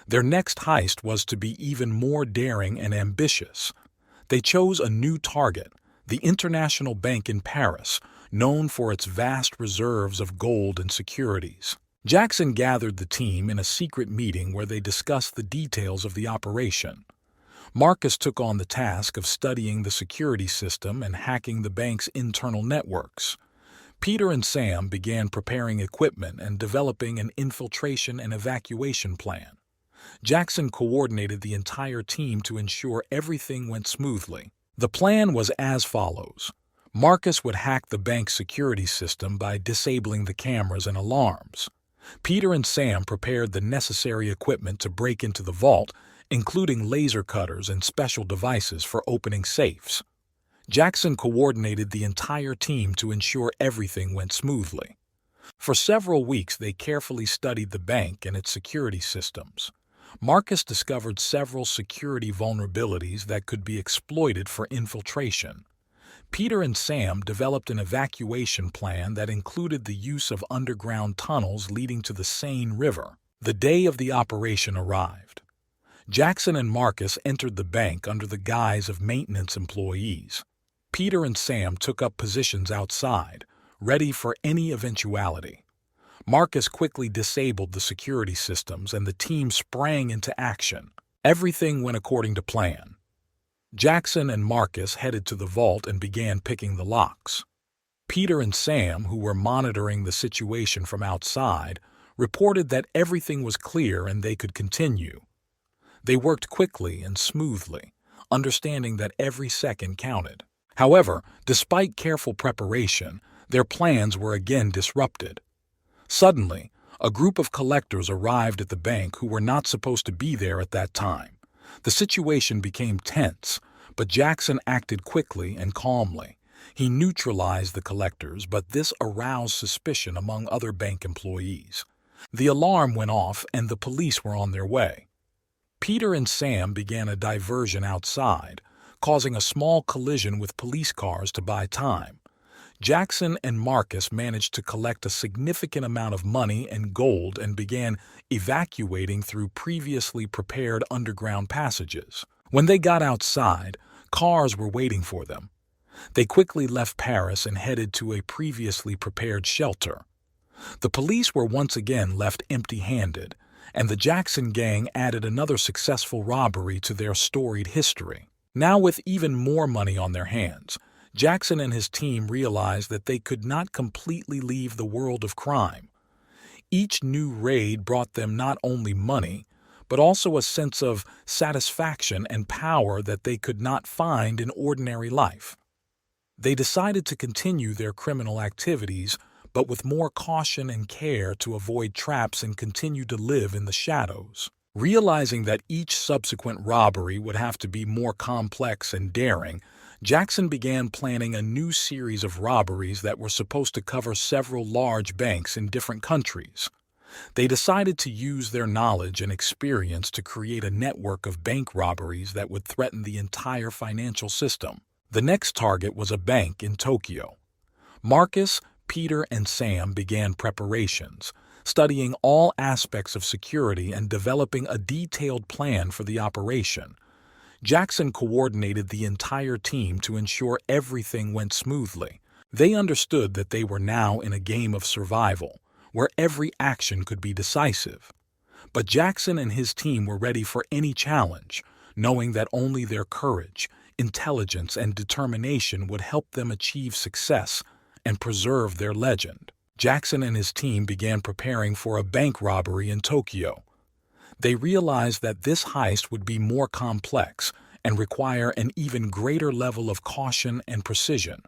Their next heist was to be even more daring and ambitious. They chose a new target, the International Bank in Paris, known for its vast reserves of gold and securities. Jackson gathered the team in a secret meeting where they discussed the details of the operation. Marcus took on the task of studying the security system and hacking the bank's internal networks. Peter and Sam began preparing equipment and developing an infiltration and evacuation plan. Jackson coordinated the entire team to ensure everything went smoothly. The plan was as follows. Marcus would hack the bank's security system by disabling the cameras and alarms. Peter and Sam prepared the necessary equipment to break into the vault, including laser cutters and special devices for opening safes. Jackson coordinated the entire team to ensure everything went smoothly. For several weeks, they carefully studied the bank and its security systems. Marcus discovered several security vulnerabilities that could be exploited for infiltration. Peter and Sam developed an evacuation plan that included the use of underground tunnels leading to the Seine River. The day of the operation arrived. Jackson and Marcus entered the bank under the guise of maintenance employees. Peter and Sam took up positions outside, ready for any eventuality. Marcus quickly disabled the security systems and the team sprang into action. Everything went according to plan. Jackson and Marcus headed to the vault and began picking the locks. Peter and Sam, who were monitoring the situation from outside, reported that everything was clear and they could continue. They worked quickly and smoothly, understanding that every second counted. However, despite careful preparation, their plans were again disrupted. Suddenly, a group of collectors arrived at the bank who were not supposed to be there at that time. The situation became tense, but Jackson acted quickly and calmly. He neutralized the collectors, but this aroused suspicion among other bank employees. The alarm went off and the police were on their way. Peter and Sam began a diversion outside, causing a small collision with police cars to buy time. Jackson and Marcus managed to collect a significant amount of money and gold and began evacuating through previously prepared underground passages. When they got outside, cars were waiting for them. They quickly left Paris and headed to a previously prepared shelter. The police were once again left empty-handed, and the Jackson gang added another successful robbery to their storied history. Now with even more money on their hands, Jackson and his team realized that they could not completely leave the world of crime. Each new raid brought them not only money, but also a sense of satisfaction and power that they could not find in ordinary life. They decided to continue their criminal activities, but with more caution and care to avoid traps and continue to live in the shadows. Realizing that each subsequent robbery would have to be more complex and daring, Jackson began planning a new series of robberies that were supposed to cover several large banks in different countries. They decided to use their knowledge and experience to create a network of bank robberies that would threaten the entire financial system. The next target was a bank in Tokyo. Marcus, Peter, and Sam began preparations, studying all aspects of security and developing a detailed plan for the operation. Jackson coordinated the entire team to ensure everything went smoothly. They understood that they were now in a game of survival, where every action could be decisive. But Jackson and his team were ready for any challenge, knowing that only their courage, intelligence, and determination would help them achieve success and preserve their legend. Jackson and his team began preparing for a bank robbery in Tokyo. They realized that this heist would be more complex and require an even greater level of caution and precision.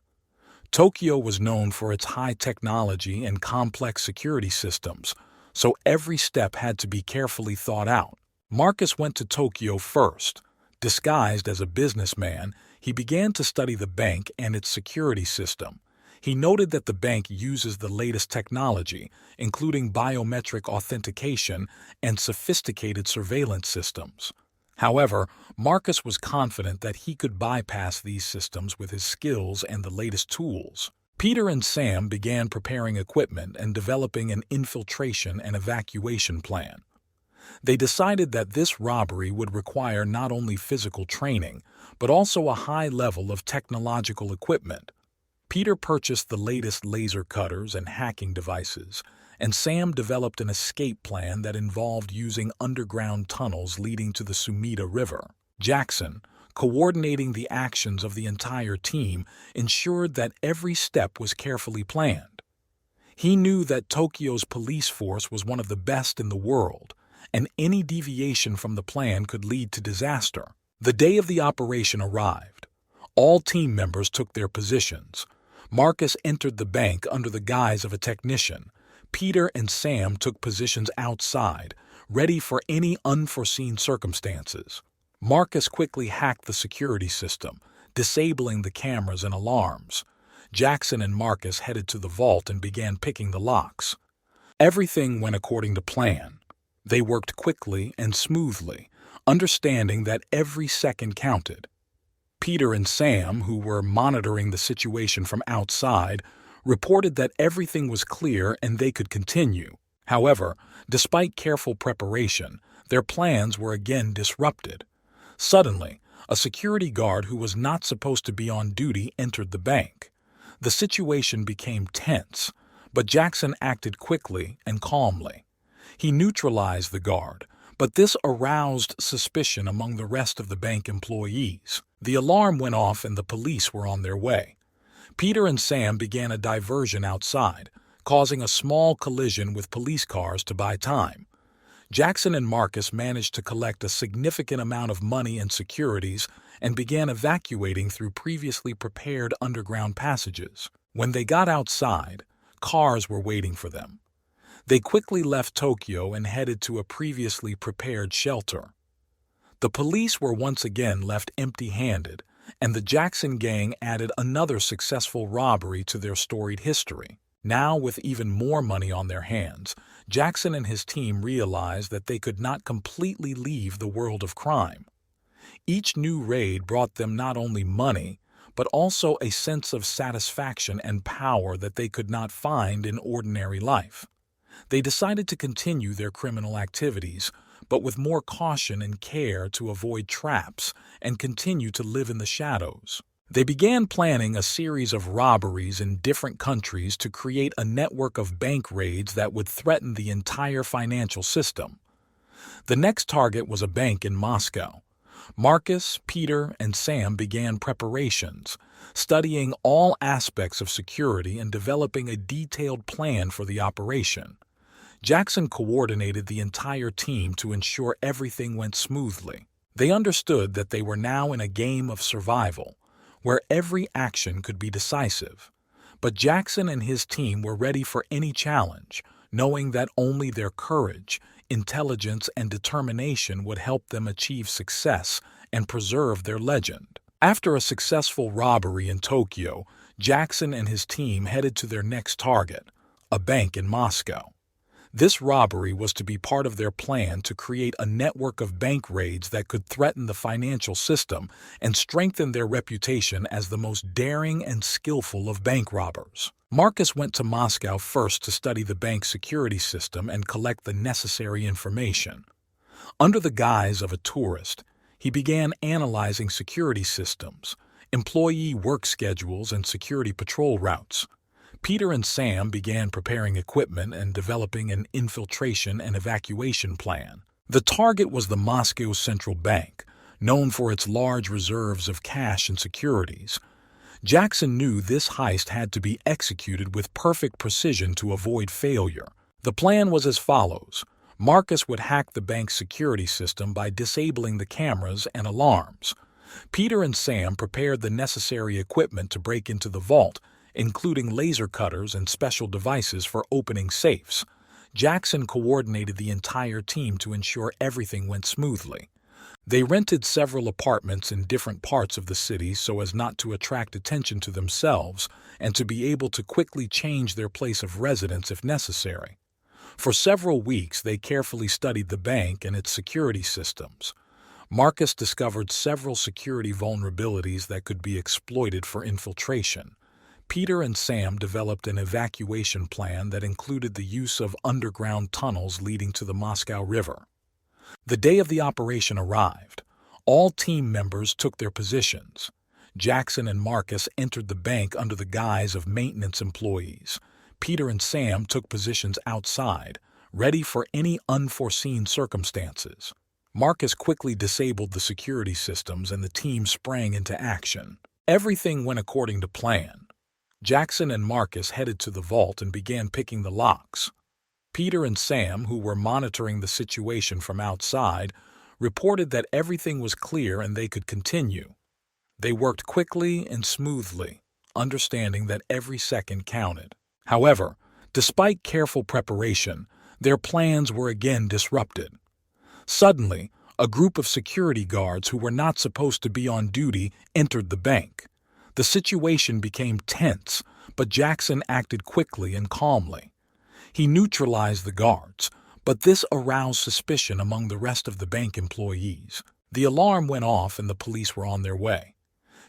Tokyo was known for its high technology and complex security systems, so every step had to be carefully thought out. Marcus went to Tokyo first. Disguised as a businessman, he began to study the bank and its security system. He noted that the bank uses the latest technology, including biometric authentication and sophisticated surveillance systems. However, Marcus was confident that he could bypass these systems with his skills and the latest tools. Peter and Sam began preparing equipment and developing an infiltration and evacuation plan. They decided that this robbery would require not only physical training, but also a high level of technological equipment. Peter purchased the latest laser cutters and hacking devices, and Sam developed an escape plan that involved using underground tunnels leading to the Sumida River. Jackson, coordinating the actions of the entire team, ensured that every step was carefully planned. He knew that Tokyo's police force was one of the best in the world, and any deviation from the plan could lead to disaster. The day of the operation arrived. All team members took their positions. Marcus entered the bank under the guise of a technician. Peter and Sam took positions outside, ready for any unforeseen circumstances. Marcus quickly hacked the security system, disabling the cameras and alarms. Jackson and Marcus headed to the vault and began picking the locks. Everything went according to plan. They worked quickly and smoothly, understanding that every second counted. Peter and Sam, who were monitoring the situation from outside, reported that everything was clear and they could continue. However, despite careful preparation, their plans were again disrupted. Suddenly, a security guard who was not supposed to be on duty entered the bank. The situation became tense, but Jackson acted quickly and calmly. He neutralized the guard, but this aroused suspicion among the rest of the bank employees. The alarm went off and the police were on their way. Peter and Sam began a diversion outside, causing a small collision with police cars to buy time. Jackson and Marcus managed to collect a significant amount of money and securities and began evacuating through previously prepared underground passages. When they got outside, cars were waiting for them. They quickly left Tokyo and headed to a previously prepared shelter. The police were once again left empty-handed, and the Jackson gang added another successful robbery to their storied history. Now, with even more money on their hands, Jackson and his team realized that they could not completely leave the world of crime. Each new raid brought them not only money, but also a sense of satisfaction and power that they could not find in ordinary life. They decided to continue their criminal activities, but with more caution and care to avoid traps and continue to live in the shadows. They began planning a series of robberies in different countries to create a network of bank raids that would threaten the entire financial system. The next target was a bank in Moscow. Marcus, Peter, and Sam began preparations, studying all aspects of security and developing a detailed plan for the operation. Jackson coordinated the entire team to ensure everything went smoothly. They understood that they were now in a game of survival, where every action could be decisive. But Jackson and his team were ready for any challenge, knowing that only their courage, intelligence, and determination would help them achieve success and preserve their legend. After a successful robbery in Tokyo, Jackson and his team headed to their next target, a bank in Moscow. This robbery was to be part of their plan to create a network of bank raids that could threaten the financial system and strengthen their reputation as the most daring and skillful of bank robbers. Marcus went to Moscow first to study the bank's security system and collect the necessary information. Under the guise of a tourist, he began analyzing security systems, employee work schedules, and security patrol routes. Peter and Sam began preparing equipment and developing an infiltration and evacuation plan. The target was the Moscow Central Bank, known for its large reserves of cash and securities. Jackson knew this heist had to be executed with perfect precision to avoid failure. The plan was as follows. Marcus would hack the bank's security system by disabling the cameras and alarms. Peter and Sam prepared the necessary equipment to break into the vault, including laser cutters and special devices for opening safes. Jackson coordinated the entire team to ensure everything went smoothly. They rented several apartments in different parts of the city so as not to attract attention to themselves and to be able to quickly change their place of residence if necessary. For several weeks, they carefully studied the bank and its security systems. Marcus discovered several security vulnerabilities that could be exploited for infiltration. Peter and Sam developed an evacuation plan that included the use of underground tunnels leading to the Moscow River. The day of the operation arrived. All team members took their positions. Jackson and Marcus entered the bank under the guise of maintenance employees. Peter and Sam took positions outside, ready for any unforeseen circumstances. Marcus quickly disabled the security systems and the team sprang into action. Everything went according to plan. Jackson and Marcus headed to the vault and began picking the locks. Peter and Sam, who were monitoring the situation from outside, reported that everything was clear and they could continue. They worked quickly and smoothly, understanding that every second counted. However, despite careful preparation, their plans were again disrupted. Suddenly, a group of security guards who were not supposed to be on duty entered the bank. The situation became tense, but Jackson acted quickly and calmly. He neutralized the guards, but this aroused suspicion among the rest of the bank employees. The alarm went off and the police were on their way.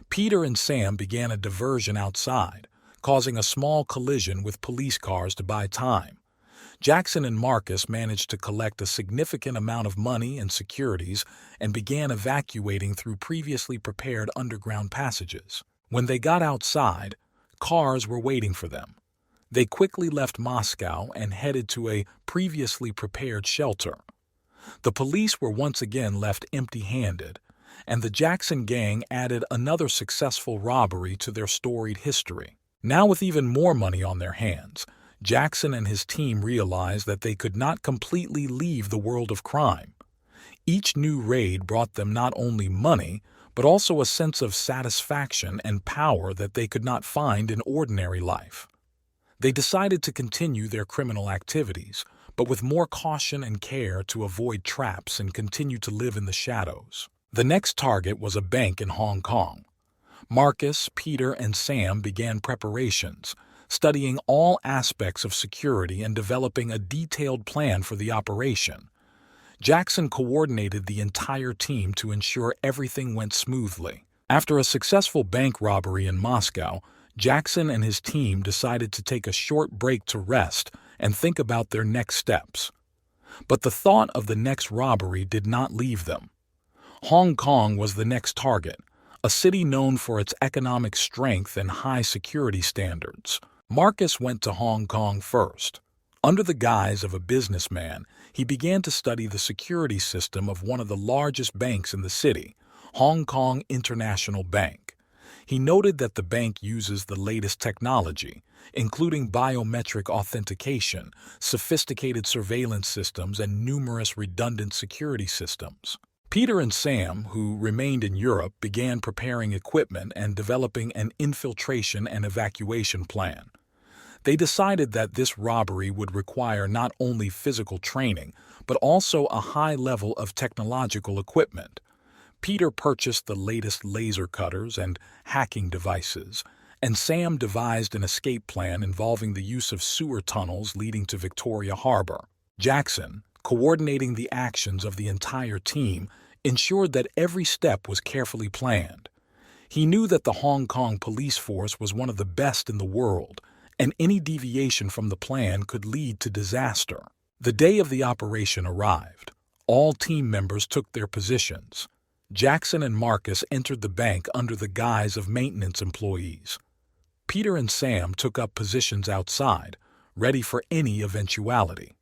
Peter and Sam began a diversion outside, causing a small collision with police cars to buy time. Jackson and Marcus managed to collect a significant amount of money and securities and began evacuating through previously prepared underground passages. When they got outside, cars were waiting for them. They quickly left Moscow and headed to a previously prepared shelter. The police were once again left empty-handed, and the Jackson gang added another successful robbery to their storied history. Now with even more money on their hands, Jackson and his team realized that they could not completely leave the world of crime. Each new raid brought them not only money, but also a sense of satisfaction and power that they could not find in ordinary life. They decided to continue their criminal activities, but with more caution and care to avoid traps and continue to live in the shadows. The next target was a bank in Hong Kong. Marcus, Peter, and Sam began preparations, studying all aspects of security and developing a detailed plan for the operation. Jackson coordinated the entire team to ensure everything went smoothly. After a successful bank robbery in Moscow, Jackson and his team decided to take a short break to rest and think about their next steps. But the thought of the next robbery did not leave them. Hong Kong was the next target, a city known for its economic strength and high security standards. Marcus went to Hong Kong first. Under the guise of a businessman, he began to study the security system of one of the largest banks in the city, Hong Kong International Bank. He noted that the bank uses the latest technology, including biometric authentication, sophisticated surveillance systems, and numerous redundant security systems. Peter and Sam, who remained in Europe, began preparing equipment and developing an infiltration and evacuation plan. They decided that this robbery would require not only physical training, but also a high level of technological equipment. Peter purchased the latest laser cutters and hacking devices, and Sam devised an escape plan involving the use of sewer tunnels leading to Victoria Harbor. Jackson, coordinating the actions of the entire team, ensured that every step was carefully planned. He knew that the Hong Kong police force was one of the best in the world, and any deviation from the plan could lead to disaster. The day of the operation arrived. All team members took their positions. Jackson and Marcus entered the bank under the guise of maintenance employees. Peter and Sam took up positions outside, ready for any eventuality.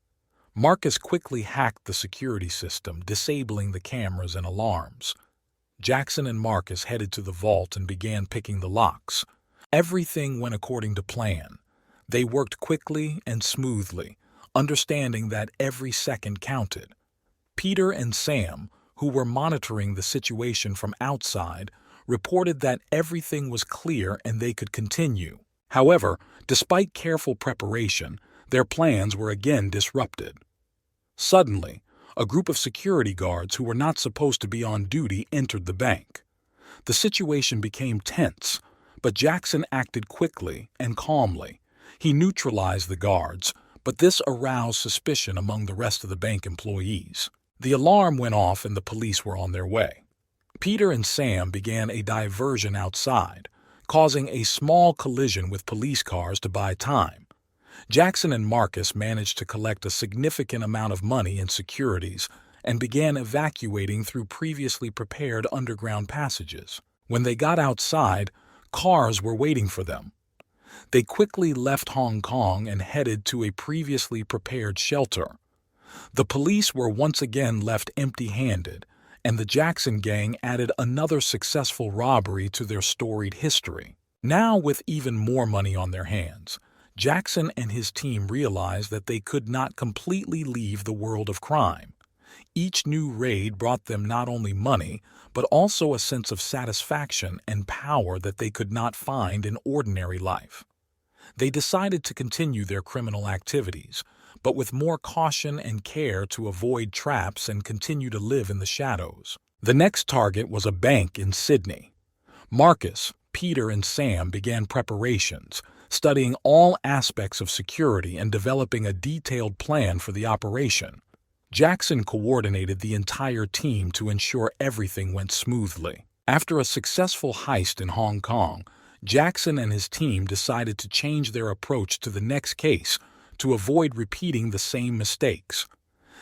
Marcus quickly hacked the security system, disabling the cameras and alarms. Jackson and Marcus headed to the vault and began picking the locks. Everything went according to plan. They worked quickly and smoothly, understanding that every second counted. Peter and Sam, who were monitoring the situation from outside, reported that everything was clear and they could continue. However, despite careful preparation, their plans were again disrupted. Suddenly, a group of security guards who were not supposed to be on duty entered the bank. The situation became tense, but Jackson acted quickly and calmly. He neutralized the guards, but this aroused suspicion among the rest of the bank employees. The alarm went off and the police were on their way. Peter and Sam began a diversion outside, causing a small collision with police cars to buy time. Jackson and Marcus managed to collect a significant amount of money in securities and began evacuating through previously prepared underground passages. When they got outside, cars were waiting for them. They quickly left Hong Kong and headed to a previously prepared shelter. The police were once again left empty-handed, and the Jackson gang added another successful robbery to their storied history. Now, with even more money on their hands, Jackson and his team realized that they could not completely leave the world of crime. Each new raid brought them not only money, but also a sense of satisfaction and power that they could not find in ordinary life. They decided to continue their criminal activities, but with more caution and care to avoid traps and continue to live in the shadows. The next target was a bank in Sydney. Marcus, Peter, and Sam began preparations, studying all aspects of security and developing a detailed plan for the operation. Jackson coordinated the entire team to ensure everything went smoothly. After a successful heist in Hong Kong, Jackson and his team decided to change their approach to the next case to avoid repeating the same mistakes.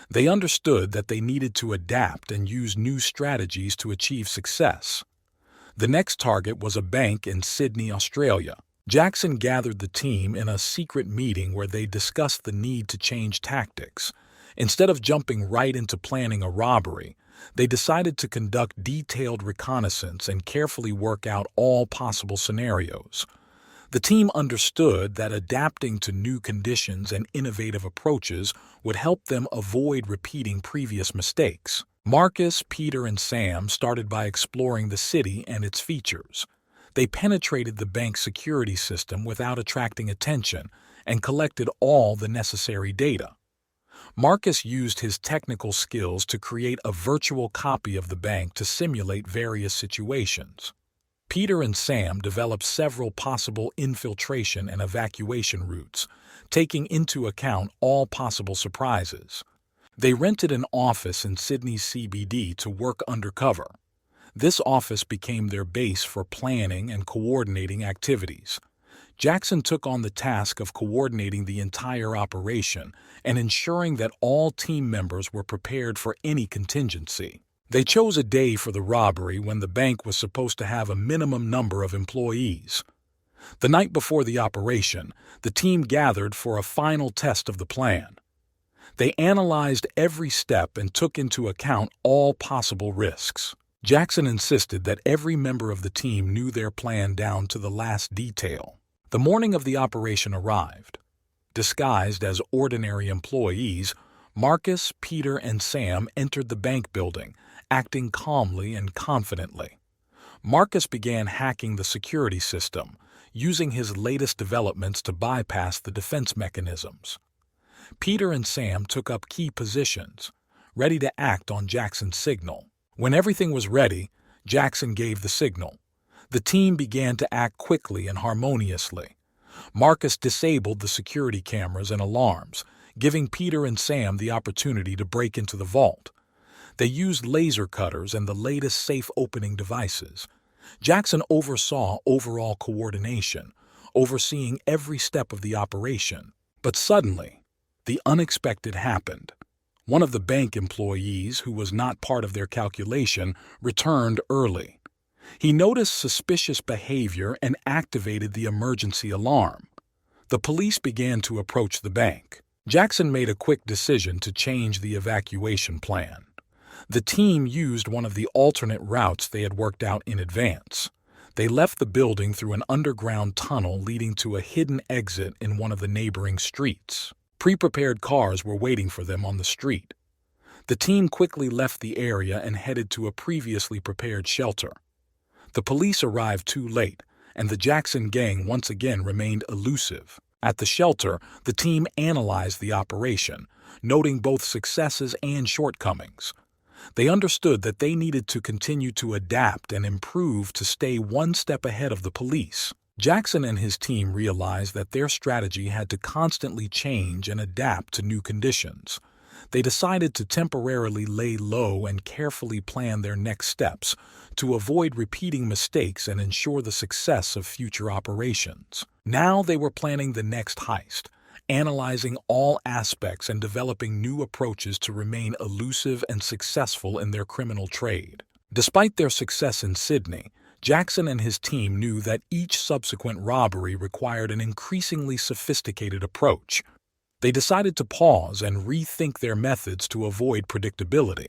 They understood that they needed to adapt and use new strategies to achieve success. The next target was a bank in Sydney, Australia. Jackson gathered the team in a secret meeting where they discussed the need to change tactics. Instead of jumping right into planning a robbery, they decided to conduct detailed reconnaissance and carefully work out all possible scenarios. The team understood that adapting to new conditions and innovative approaches would help them avoid repeating previous mistakes. Marcus, Peter, and Sam started by exploring the city and its features. They penetrated the bank's security system without attracting attention and collected all the necessary data. Marcus used his technical skills to create a virtual copy of the bank to simulate various situations. Peter and Sam developed several possible infiltration and evacuation routes, taking into account all possible surprises. They rented an office in Sydney's CBD to work undercover. This office became their base for planning and coordinating activities. Jackson took on the task of coordinating the entire operation and ensuring that all team members were prepared for any contingency. They chose a day for the robbery when the bank was supposed to have a minimum number of employees. The night before the operation, the team gathered for a final test of the plan. They analyzed every step and took into account all possible risks. Jackson insisted that every member of the team knew their plan down to the last detail. The morning of the operation arrived. Disguised as ordinary employees, Marcus, Peter, and Sam entered the bank building, acting calmly and confidently. Marcus began hacking the security system, using his latest developments to bypass the defense mechanisms. Peter and Sam took up key positions, ready to act on Jackson's signal. When everything was ready, Jackson gave the signal. The team began to act quickly and harmoniously. Marcus disabled the security cameras and alarms, giving Peter and Sam the opportunity to break into the vault. They used laser cutters and the latest safe-opening devices. Jackson oversaw overall coordination, overseeing every step of the operation. But suddenly, the unexpected happened. One of the bank employees, who was not part of their calculation, returned early. He noticed suspicious behavior and activated the emergency alarm. The police began to approach the bank. Jackson made a quick decision to change the evacuation plan. The team used one of the alternate routes they had worked out in advance. They left the building through an underground tunnel leading to a hidden exit in one of the neighboring streets. Pre-prepared cars were waiting for them on the street. The team quickly left the area and headed to a previously prepared shelter. The police arrived too late, and the Jackson gang once again remained elusive. At the shelter, the team analyzed the operation, noting both successes and shortcomings. They understood that they needed to continue to adapt and improve to stay one step ahead of the police. Jackson and his team realized that their strategy had to constantly change and adapt to new conditions. They decided to temporarily lay low and carefully plan their next steps to avoid repeating mistakes and ensure the success of future operations. Now they were planning the next heist, analyzing all aspects and developing new approaches to remain elusive and successful in their criminal trade. Despite their success in Sydney, Jackson and his team knew that each subsequent robbery required an increasingly sophisticated approach. They decided to pause and rethink their methods to avoid predictability.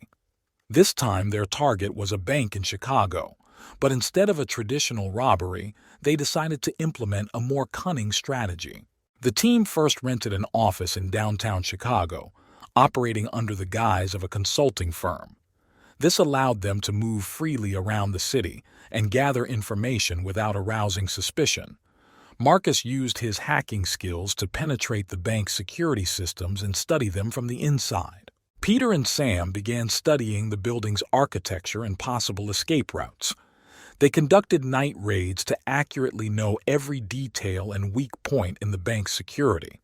This time their target was a bank in Chicago, but instead of a traditional robbery, they decided to implement a more cunning strategy. The team first rented an office in downtown Chicago, operating under the guise of a consulting firm. This allowed them to move freely around the city and gather information without arousing suspicion. Marcus used his hacking skills to penetrate the bank's security systems and study them from the inside. Peter and Sam began studying the building's architecture and possible escape routes. They conducted night raids to accurately know every detail and weak point in the bank's security.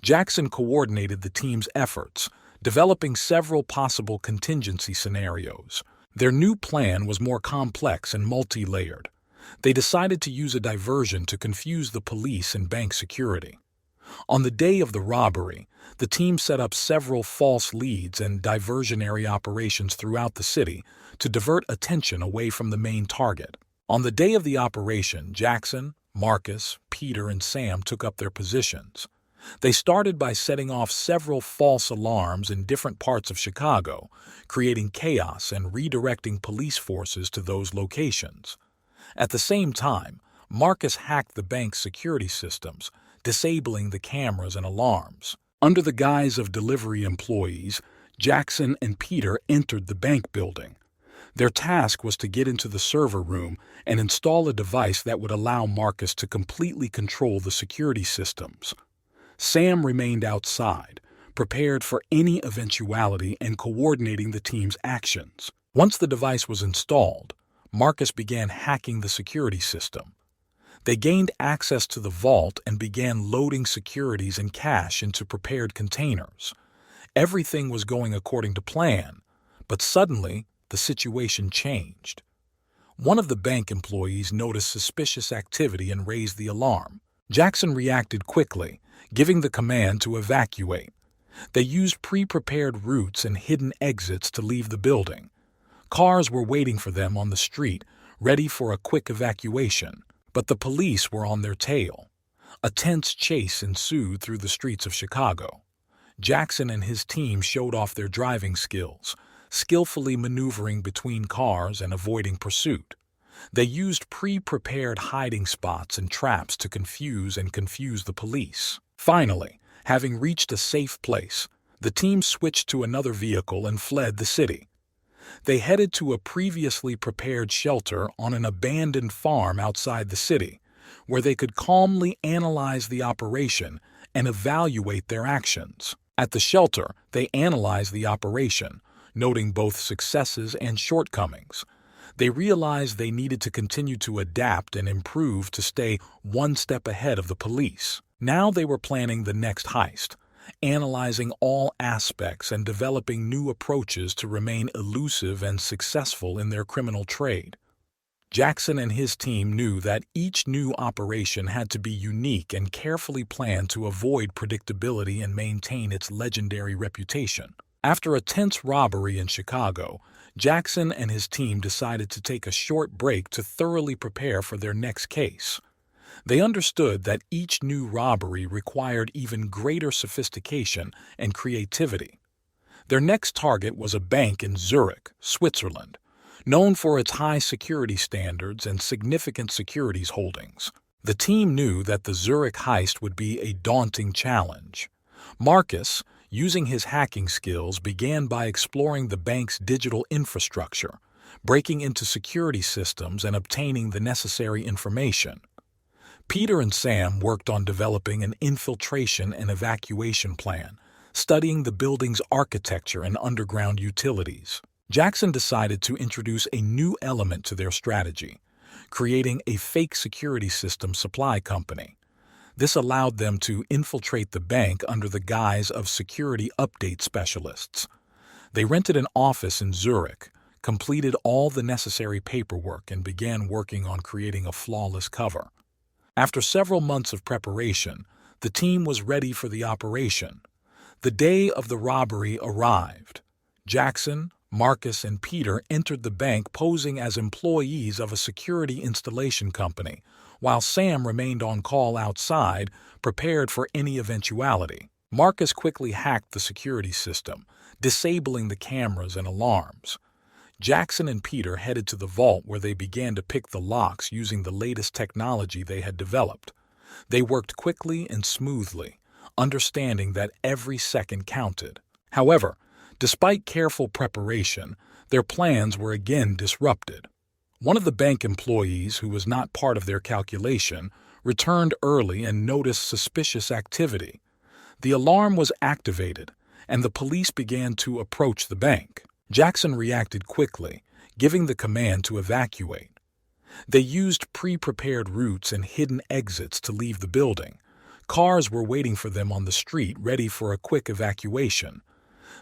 Jackson coordinated the team's efforts, developing several possible contingency scenarios. Their new plan was more complex and multi-layered. They decided to use a diversion to confuse the police and bank security. On the day of the robbery, the team set up several false leads and diversionary operations throughout the city to divert attention away from the main target. On the day of the operation, Jackson, Marcus, Peter, and Sam took up their positions. They started by setting off several false alarms in different parts of Chicago, creating chaos and redirecting police forces to those locations. At the same time, Marcus hacked the bank's security systems, disabling the cameras and alarms. Under the guise of delivery employees, Jackson and Peter entered the bank building. Their task was to get into the server room and install a device that would allow Marcus to completely control the security systems. Sam remained outside, prepared for any eventuality and coordinating the team's actions. Once the device was installed, Marcus began hacking the security system. They gained access to the vault and began loading securities and cash into prepared containers. Everything was going according to plan, but suddenly the situation changed. One of the bank employees noticed suspicious activity and raised the alarm. Jackson reacted quickly, giving the command to evacuate. They used pre-prepared routes and hidden exits to leave the building. Cars were waiting for them on the street, ready for a quick evacuation, but the police were on their tail. A tense chase ensued through the streets of Chicago. Jackson and his team showed off their driving skills, skillfully maneuvering between cars and avoiding pursuit. They used pre-prepared hiding spots and traps to confuse the police. Finally, having reached a safe place, the team switched to another vehicle and fled the city. They headed to a previously prepared shelter on an abandoned farm outside the city, where they could calmly analyze the operation and evaluate their actions. At the shelter, they analyzed the operation, noting both successes and shortcomings. They realized they needed to continue to adapt and improve to stay one step ahead of the police. Now they were planning the next heist, analyzing all aspects and developing new approaches to remain elusive and successful in their criminal trade. Jackson and his team knew that each new operation had to be unique and carefully planned to avoid predictability and maintain its legendary reputation. After a tense robbery in Chicago, Jackson and his team decided to take a short break to thoroughly prepare for their next case. They understood that each new robbery required even greater sophistication and creativity. Their next target was a bank in Zurich, Switzerland, known for its high security standards and significant securities holdings. The team knew that the Zurich heist would be a daunting challenge. Marcus, using his hacking skills, began by exploring the bank's digital infrastructure, breaking into security systems and obtaining the necessary information. Peter and Sam worked on developing an infiltration and evacuation plan, studying the building's architecture and underground utilities. Jackson decided to introduce a new element to their strategy, creating a fake security system supply company. This allowed them to infiltrate the bank under the guise of security update specialists. They rented an office in Zurich, completed all the necessary paperwork, and began working on creating a flawless cover. After several months of preparation, the team was ready for the operation. The day of the robbery arrived. Jackson, Marcus, and Peter entered the bank posing as employees of a security installation company, while Sam remained on call outside, prepared for any eventuality. Marcus quickly hacked the security system, disabling the cameras and alarms. Jackson and Peter headed to the vault where they began to pick the locks using the latest technology they had developed. They worked quickly and smoothly, understanding that every second counted. However, despite careful preparation, their plans were again disrupted. One of the bank employees, who was not part of their calculation, returned early and noticed suspicious activity. The alarm was activated, and the police began to approach the bank. Jackson reacted quickly, giving the command to evacuate. They used pre-prepared routes and hidden exits to leave the building. Cars were waiting for them on the street, ready for a quick evacuation.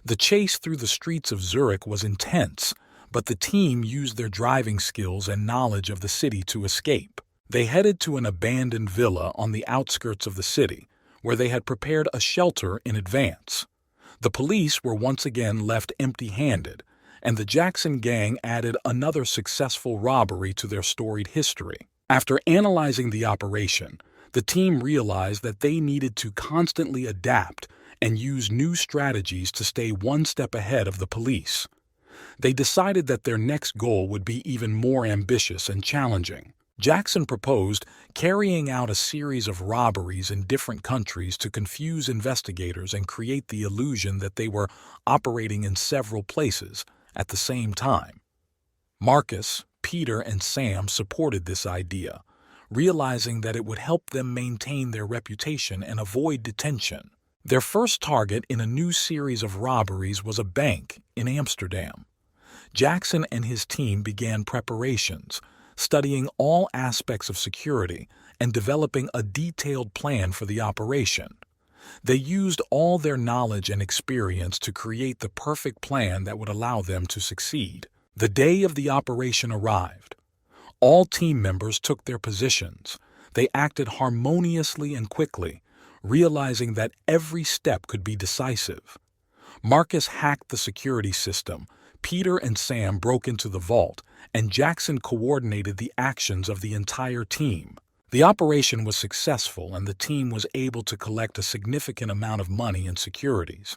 The chase through the streets of Zurich was intense, but the team used their driving skills and knowledge of the city to escape. They headed to an abandoned villa on the outskirts of the city, where they had prepared a shelter in advance. The police were once again left empty-handed, and the Jackson gang added another successful robbery to their storied history. After analyzing the operation, the team realized that they needed to constantly adapt and use new strategies to stay one step ahead of the police. They decided that their next goal would be even more ambitious and challenging. Jackson proposed carrying out a series of robberies in different countries to confuse investigators and create the illusion that they were operating in several places at the same time. Marcus, Peter, and Sam supported this idea, realizing that it would help them maintain their reputation and avoid detention. Their first target in a new series of robberies was a bank in Amsterdam. Jackson and his team began preparations, studying all aspects of security and developing a detailed plan for the operation. They used all their knowledge and experience to create the perfect plan that would allow them to succeed. The day of the operation arrived. All team members took their positions. They acted harmoniously and quickly, realizing that every step could be decisive. Marcus hacked the security system, Peter and Sam broke into the vault, and Jackson coordinated the actions of the entire team. The operation was successful, and the team was able to collect a significant amount of money and securities.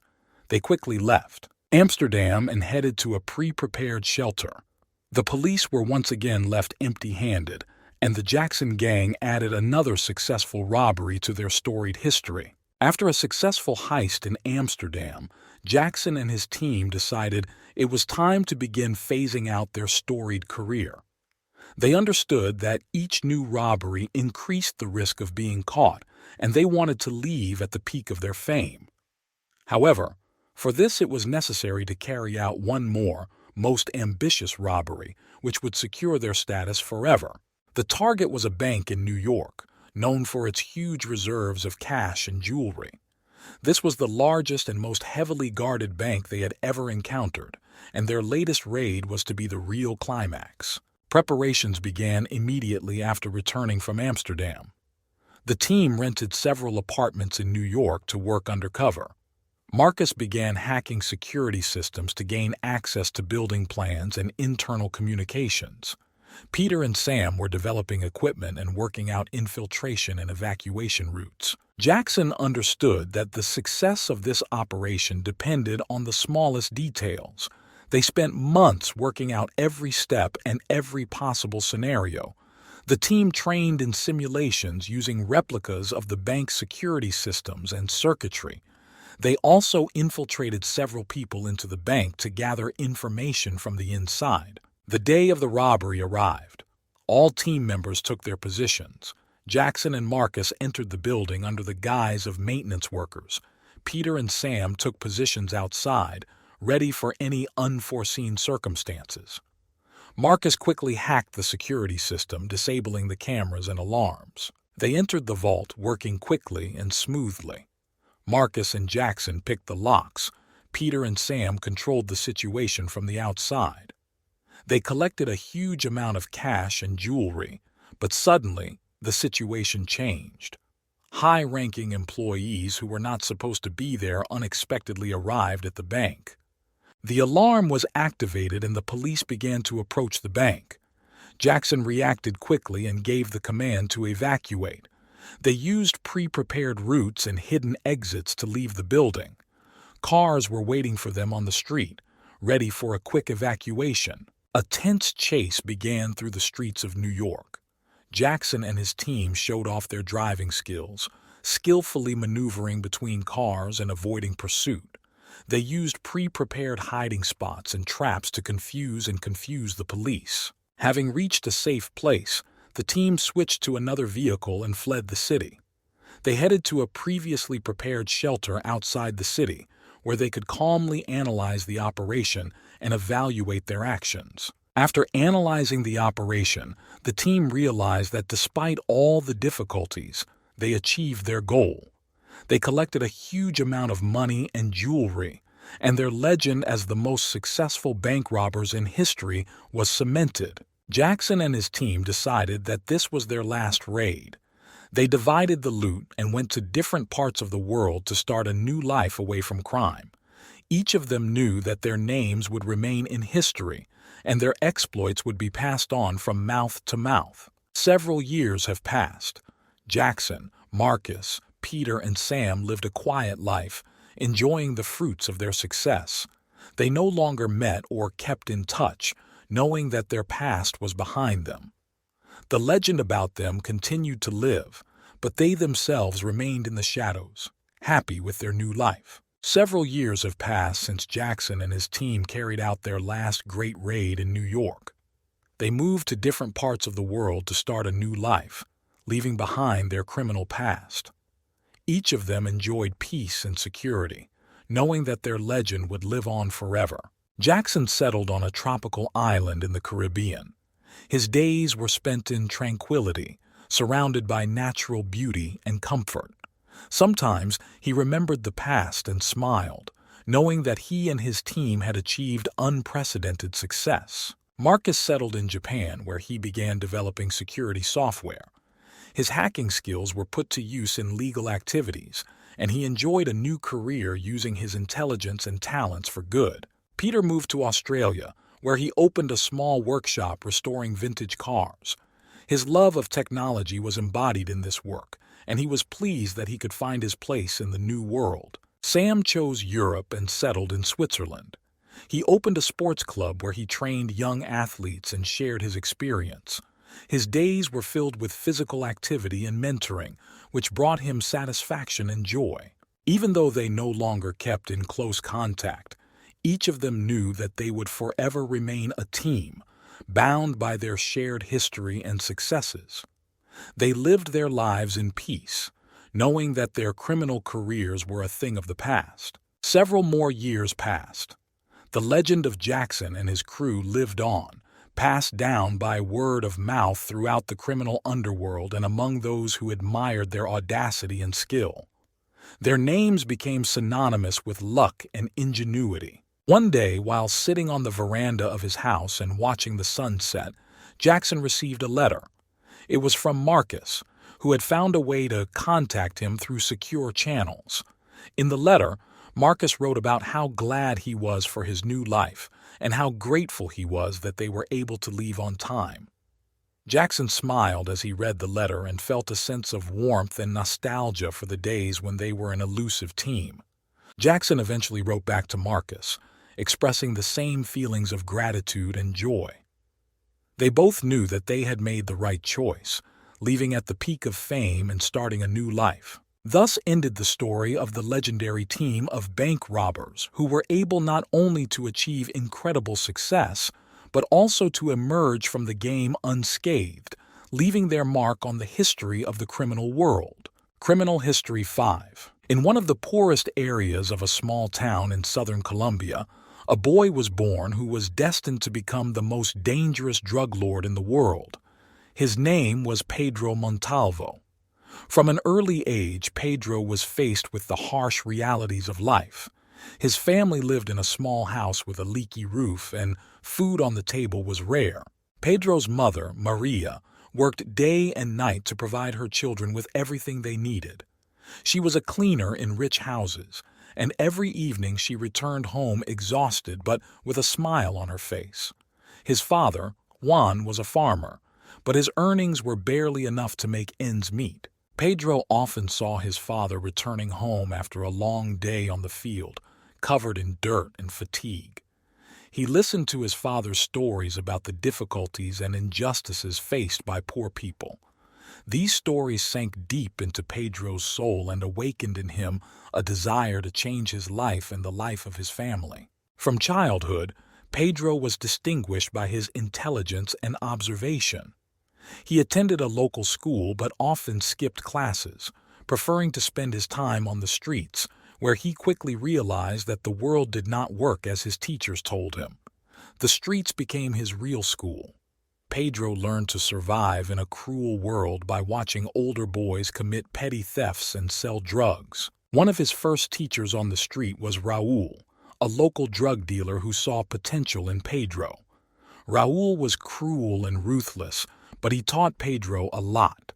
They quickly left Amsterdam and headed to a pre-prepared shelter. The police were once again left empty-handed, and the Jackson gang added another successful robbery to their storied history. After a successful heist in Amsterdam, Jackson and his team decided it was time to begin phasing out their storied career. They understood that each new robbery increased the risk of being caught, and they wanted to leave at the peak of their fame. However, for this it was necessary to carry out one more, most ambitious robbery, which would secure their status forever. The target was a bank in New York, known for its huge reserves of cash and jewelry. This was the largest and most heavily guarded bank they had ever encountered, and their latest raid was to be the real climax. Preparations began immediately after returning from Amsterdam. The team rented several apartments in New York to work undercover. Marcus began hacking security systems to gain access to building plans and internal communications. Peter and Sam were developing equipment and working out infiltration and evacuation routes. Jackson understood that the success of this operation depended on the smallest details. They spent months working out every step and every possible scenario. The team trained in simulations using replicas of the bank's security systems and circuitry. They also infiltrated several people into the bank to gather information from the inside. The day of the robbery arrived. All team members took their positions. Jackson and Marcus entered the building under the guise of maintenance workers. Peter and Sam took positions outside, ready for any unforeseen circumstances. Marcus quickly hacked the security system, disabling the cameras and alarms. They entered the vault, working quickly and smoothly. Marcus and Jackson picked the locks. Peter and Sam controlled the situation from the outside. They collected a huge amount of cash and jewelry, but suddenly the situation changed. High-ranking employees who were not supposed to be there unexpectedly arrived at the bank. The alarm was activated and the police began to approach the bank. Jackson reacted quickly and gave the command to evacuate. They used pre-prepared routes and hidden exits to leave the building. Cars were waiting for them on the street, ready for a quick evacuation. A tense chase began through the streets of New York. Jackson and his team showed off their driving skills, skillfully maneuvering between cars and avoiding pursuit. They used pre-prepared hiding spots and traps to confuse the police. Having reached a safe place, the team switched to another vehicle and fled the city. They headed to a previously prepared shelter outside the city, where they could calmly analyze the operation and evaluate their actions. After analyzing the operation, the team realized that despite all the difficulties, they achieved their goal. They collected a huge amount of money and jewelry, and their legend as the most successful bank robbers in history was cemented. Jackson and his team decided that this was their last raid. They divided the loot and went to different parts of the world to start a new life away from crime. Each of them knew that their names would remain in history, and their exploits would be passed on from mouth to mouth. Several years have passed. Jackson, Marcus, Peter, and Sam lived a quiet life, enjoying the fruits of their success. They no longer met or kept in touch, knowing that their past was behind them. The legend about them continued to live, but they themselves remained in the shadows, happy with their new life. Several years have passed since Jackson and his team carried out their last great raid in New York. They moved to different parts of the world to start a new life, leaving behind their criminal past. Each of them enjoyed peace and security, knowing that their legend would live on forever. Jackson settled on a tropical island in the Caribbean. His days were spent in tranquility, surrounded by natural beauty and comfort. Sometimes he remembered the past and smiled, knowing that he and his team had achieved unprecedented success. Marcus settled in Japan, where he began developing security software. His hacking skills were put to use in legal activities, and he enjoyed a new career using his intelligence and talents for good. Peter moved to Australia, where he opened a small workshop restoring vintage cars. His love of technology was embodied in this work, and he was pleased that he could find his place in the new world. Sam chose Europe and settled in Switzerland. He opened a sports club where he trained young athletes and shared his experience. His days were filled with physical activity and mentoring, which brought him satisfaction and joy. Even though they no longer kept in close contact, each of them knew that they would forever remain a team, bound by their shared history and successes. They lived their lives in peace, knowing that their criminal careers were a thing of the past. Several more years passed. The legend of Jackson and his crew lived on, passed down by word of mouth throughout the criminal underworld and among those who admired their audacity and skill. Their names became synonymous with luck and ingenuity. One day, while sitting on the veranda of his house and watching the sun set, Jackson received a letter. It was from Marcus, who had found a way to contact him through secure channels. In the letter, Marcus wrote about how glad he was for his new life and how grateful he was that they were able to leave on time. Jackson smiled as he read the letter and felt a sense of warmth and nostalgia for the days when they were an elusive team. Jackson eventually wrote back to Marcus, expressing the same feelings of gratitude and joy. They both knew that they had made the right choice, leaving at the peak of fame and starting a new life. Thus ended the story of the legendary team of bank robbers who were able not only to achieve incredible success, but also to emerge from the game unscathed, leaving their mark on the history of the criminal world. Criminal History 5. In one of the poorest areas of a small town in southern Colombia, a boy was born who was destined to become the most dangerous drug lord in the world. His name was Pedro Montalvo. From an early age, Pedro was faced with the harsh realities of life. His family lived in a small house with a leaky roof, and food on the table was rare. Pedro's mother, Maria, worked day and night to provide her children with everything they needed. She was a cleaner in rich houses, and every evening she returned home exhausted but with a smile on her face. His father, Juan, was a farmer, but his earnings were barely enough to make ends meet. Pedro often saw his father returning home after a long day on the field, covered in dirt and fatigue. He listened to his father's stories about the difficulties and injustices faced by poor people. These stories sank deep into Pedro's soul and awakened in him a desire to change his life and the life of his family. From childhood, Pedro was distinguished by his intelligence and observation. He attended a local school but often skipped classes, preferring to spend his time on the streets, where he quickly realized that the world did not work as his teachers told him. The streets became his real school. Pedro learned to survive in a cruel world by watching older boys commit petty thefts and sell drugs. One of his first teachers on the street was Raul, a local drug dealer who saw potential in Pedro. Raul was cruel and ruthless, but he taught Pedro a lot.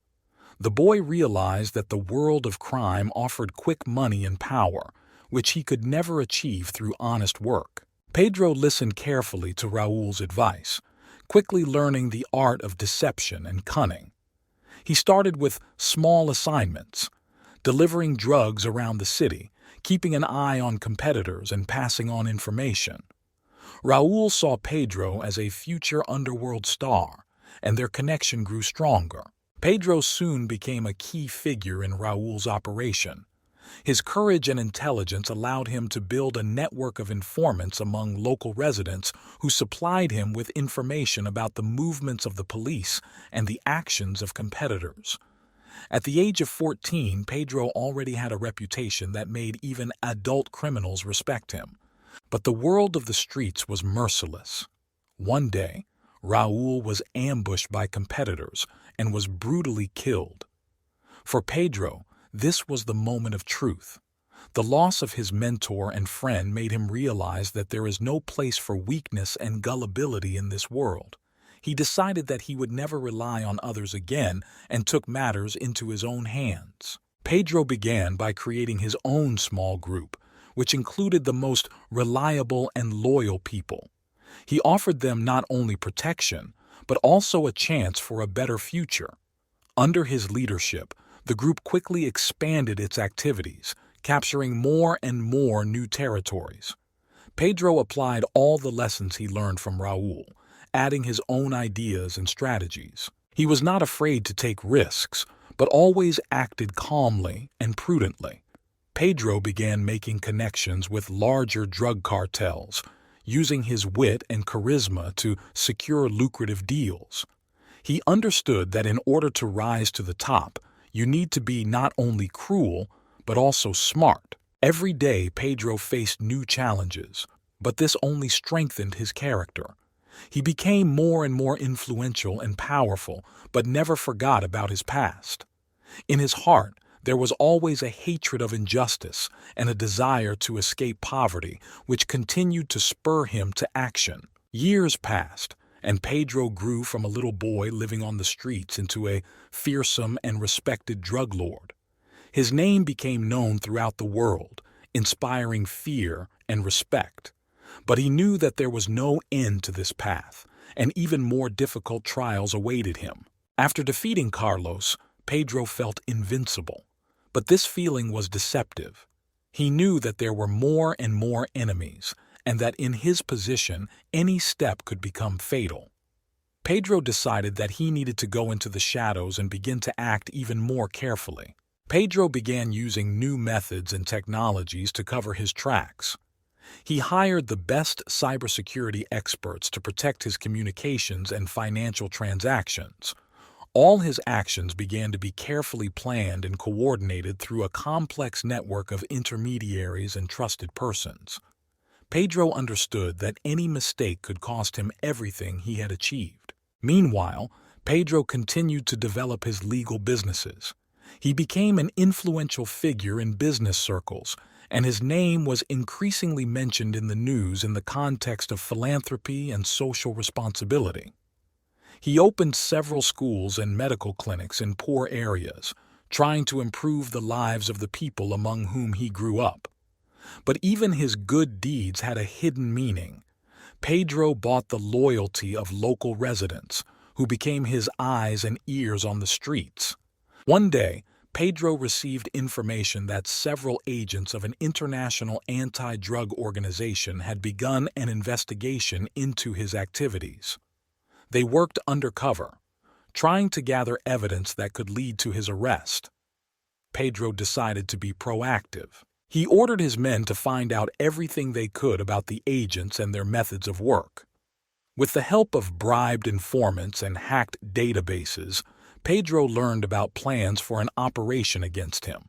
The boy realized that the world of crime offered quick money and power, which he could never achieve through honest work. Pedro listened carefully to Raul's advice, quickly learning the art of deception and cunning. He started with small assignments, delivering drugs around the city, keeping an eye on competitors and passing on information. Raul saw Pedro as a future underworld star, and their connection grew stronger. Pedro soon became a key figure in Raul's operation. His courage and intelligence allowed him to build a network of informants among local residents who supplied him with information about the movements of the police and the actions of competitors. At the age of 14, Pedro already had a reputation that made even adult criminals respect him. But the world of the streets was merciless. One day, Raul was ambushed by competitors and was brutally killed. For Pedro, this was the moment of truth. The loss of his mentor and friend made him realize that there is no place for weakness and gullibility in this world. He decided that he would never rely on others again and took matters into his own hands. Pedro began by creating his own small group, which included the most reliable and loyal people. He offered them not only protection, but also a chance for a better future. Under his leadership, the group quickly expanded its activities, capturing more and more new territories. Pedro applied all the lessons he learned from Raul, adding his own ideas and strategies. He was not afraid to take risks, but always acted calmly and prudently. Pedro began making connections with larger drug cartels, using his wit and charisma to secure lucrative deals. He understood that in order to rise to the top, you need to be not only cruel, but also smart. Every day, Pedro faced new challenges, but this only strengthened his character. He became more and more influential and powerful, but never forgot about his past. In his heart, There was always a hatred of injustice and a desire to escape poverty, which continued to spur him to action. Years passed, and Pedro grew from a little boy living on the streets into a fearsome and respected drug lord. His name became known throughout the world, inspiring fear and respect. But he knew that there was no end to this path, and even more difficult trials awaited him. After defeating Carlos, Pedro felt invincible. But this feeling was deceptive. He knew that there were more and more enemies, and that in his position, any step could become fatal. Pedro decided that he needed to go into the shadows and begin to act even more carefully. Pedro began using new methods and technologies to cover his tracks. He hired the best cybersecurity experts to protect his communications and financial transactions. All his actions began to be carefully planned and coordinated through a complex network of intermediaries and trusted persons. Pedro understood that any mistake could cost him everything he had achieved. Meanwhile, Pedro continued to develop his legal businesses. He became an influential figure in business circles, and his name was increasingly mentioned in the news in the context of philanthropy and social responsibility. He opened several schools and medical clinics in poor areas, trying to improve the lives of the people among whom he grew up. But even his good deeds had a hidden meaning. Pedro bought the loyalty of local residents, who became his eyes and ears on the streets. One day, Pedro received information that several agents of an international anti-drug organization had begun an investigation into his activities. They worked undercover, trying to gather evidence that could lead to his arrest. Pedro decided to be proactive. He ordered his men to find out everything they could about the agents and their methods of work. With the help of bribed informants and hacked databases, Pedro learned about plans for an operation against him.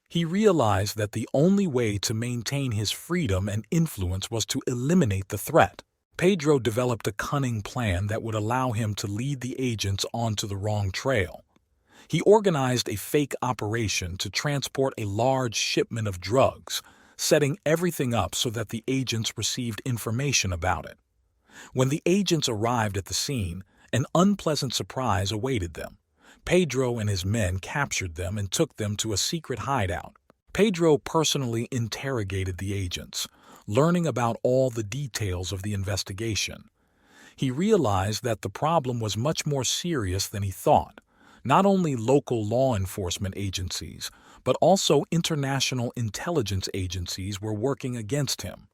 He realized that the only way to maintain his freedom and influence was to eliminate the threat. Pedro developed a cunning plan that would allow him to lead the agents onto the wrong trail. He organized a fake operation to transport a large shipment of drugs, setting everything up so that the agents received information about it. When the agents arrived at the scene, an unpleasant surprise awaited them. Pedro and his men captured them and took them to a secret hideout. Pedro personally interrogated the agents, learning about all the details of the investigation. He realized that the problem was much more serious than he thought. Not only local law enforcement agencies, but also international intelligence agencies were working against him.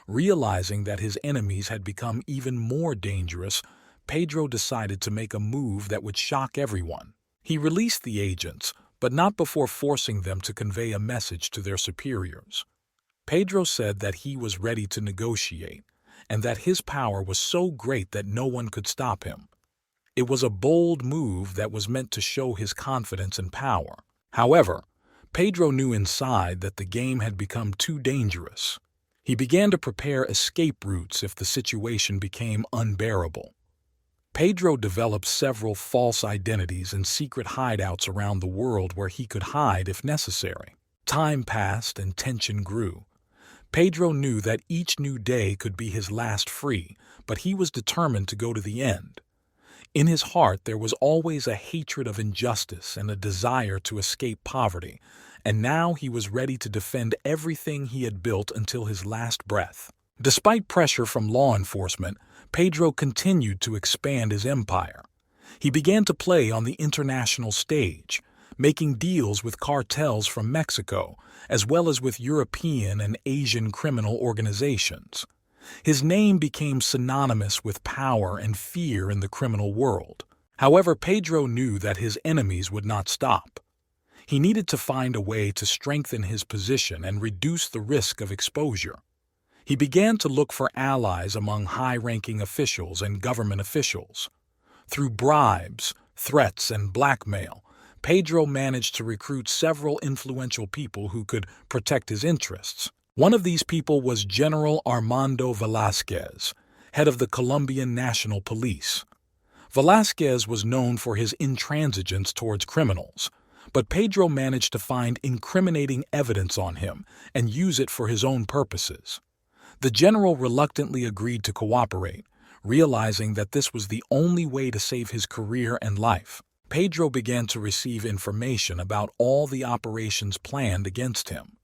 Realizing that his enemies had become even more dangerous, Pedro decided to make a move that would shock everyone. He released the agents, but not before forcing them to convey a message to their superiors. Pedro said that he was ready to negotiate, and that his power was so great that no one could stop him. It was a bold move that was meant to show his confidence and power. However, Pedro knew inside that the game had become too dangerous. He began to prepare escape routes if the situation became unbearable. Pedro developed several false identities and secret hideouts around the world where he could hide if necessary. Time passed and tension grew. Pedro knew that each new day could be his last free, but he was determined to go to the end. In his heart there was always a hatred of injustice and a desire to escape poverty, and now he was ready to defend everything he had built until his last breath. Despite pressure from law enforcement, Pedro continued to expand his empire. He began to play on the international stage, making deals with cartels from Mexico, as well as with European and Asian criminal organizations. His name became synonymous with power and fear in the criminal world. However, Pedro knew that his enemies would not stop. He needed to find a way to strengthen his position and reduce the risk of exposure. He began to look for allies among high-ranking officials and government officials. Through bribes, threats, and blackmail, Pedro managed to recruit several influential people who could protect his interests. One of these people was General Armando Velázquez, head of the Colombian National Police. Velázquez was known for his intransigence towards criminals, But Pedro managed to find incriminating evidence on him and use it for his own purposes. The general reluctantly agreed to cooperate, realizing that this was the only way to save his career and life. Pedro began to receive information about all the operations planned against him.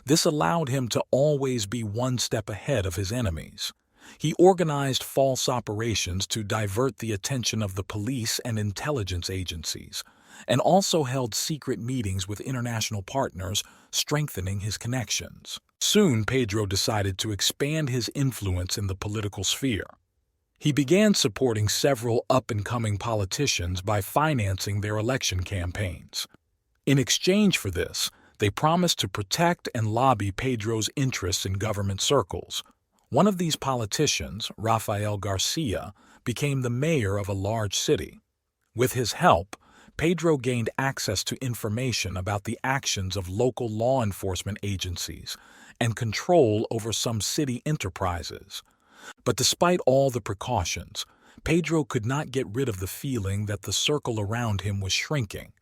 This allowed him to always be one step ahead of his enemies. He organized false operations to divert the attention of the police and intelligence agencies, and also held secret meetings with international partners, strengthening his connections. Soon, Pedro decided to expand his influence in the political sphere. He began supporting several up-and-coming politicians by financing their election campaigns. In exchange for this, they promised to protect and lobby Pedro's interests in government circles. One of these politicians, Rafael Garcia, became the mayor of a large city. With his help, Pedro gained access to information about the actions of local law enforcement agencies and control over some city enterprises. But despite all the precautions, Pedro could not get rid of the feeling that the circle around him was shrinking.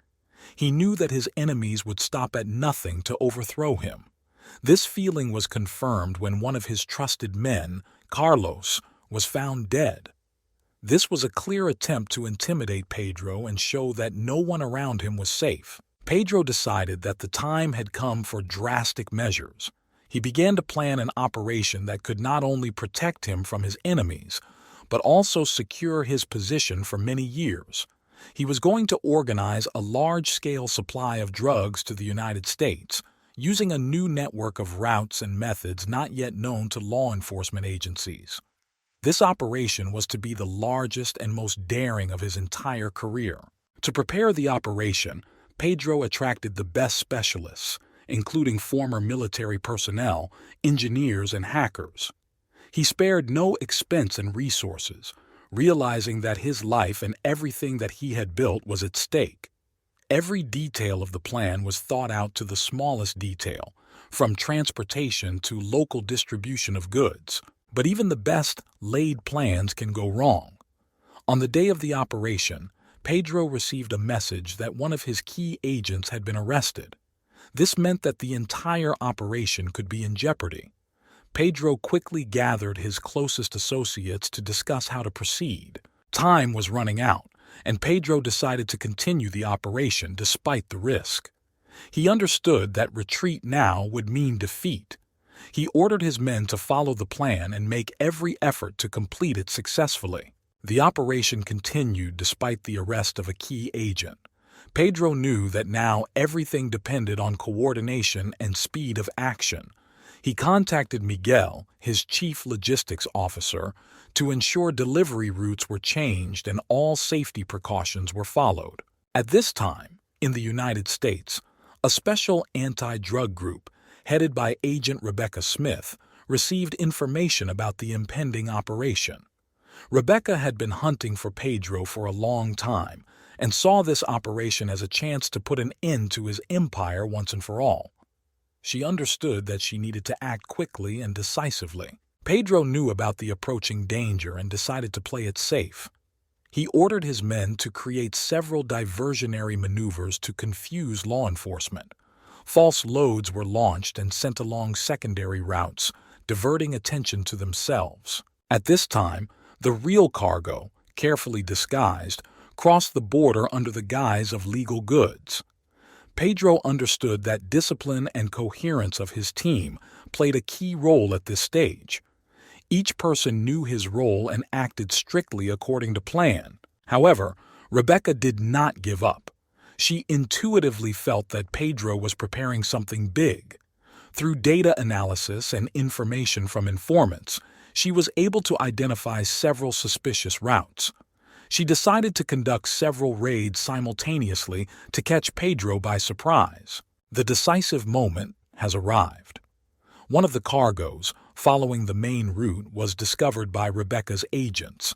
He knew that his enemies would stop at nothing to overthrow him. This feeling was confirmed when one of his trusted men, Carlos, was found dead. This was a clear attempt to intimidate Pedro and show that no one around him was safe. Pedro decided that the time had come for drastic measures. He began to plan an operation that could not only protect him from his enemies, but also secure his position for many years. He was going to organize a large-scale supply of drugs to the United States, using a new network of routes and methods not yet known to law enforcement agencies. This operation was to be the largest and most daring of his entire career. To prepare the operation, Pedro attracted the best specialists, including former military personnel, engineers, and hackers. He spared no expense and resources, realizing that his life and everything that he had built was at stake. Every detail of the plan was thought out to the smallest detail, from transportation to local distribution of goods. But even the best laid plans can go wrong. On the day of the operation, Pedro received a message that one of his key agents had been arrested. This meant that the entire operation could be in jeopardy. Pedro quickly gathered his closest associates to discuss how to proceed. Time was running out, and Pedro decided to continue the operation despite the risk. He understood that retreat now would mean defeat. He ordered his men to follow the plan and make every effort to complete it successfully. The operation continued despite the arrest of a key agent. Pedro knew that now everything depended on coordination and speed of action. He contacted Miguel, his chief logistics officer, to ensure delivery routes were changed and all safety precautions were followed. At this time, in the United States, a special anti-drug group, headed by Agent Rebecca Smith, received information about the impending operation. Rebecca had been hunting for Pedro for a long time and saw this operation as a chance to put an end to his empire once and for all. She understood that she needed to act quickly and decisively. Pedro knew about the approaching danger and decided to play it safe. He ordered his men to create several diversionary maneuvers to confuse law enforcement. False loads were launched and sent along secondary routes, diverting attention to themselves. At this time, the real cargo, carefully disguised, crossed the border under the guise of legal goods. Pedro understood that discipline and coherence of his team played a key role at this stage. Each person knew his role and acted strictly according to plan. However, Rebecca did not give up. She intuitively felt that Pedro was preparing something big. Through data analysis and information from informants, she was able to identify several suspicious routes. She decided to conduct several raids simultaneously to catch Pedro by surprise. The decisive moment has arrived. One of the cargoes, following the main route, was discovered by Rebecca's agents.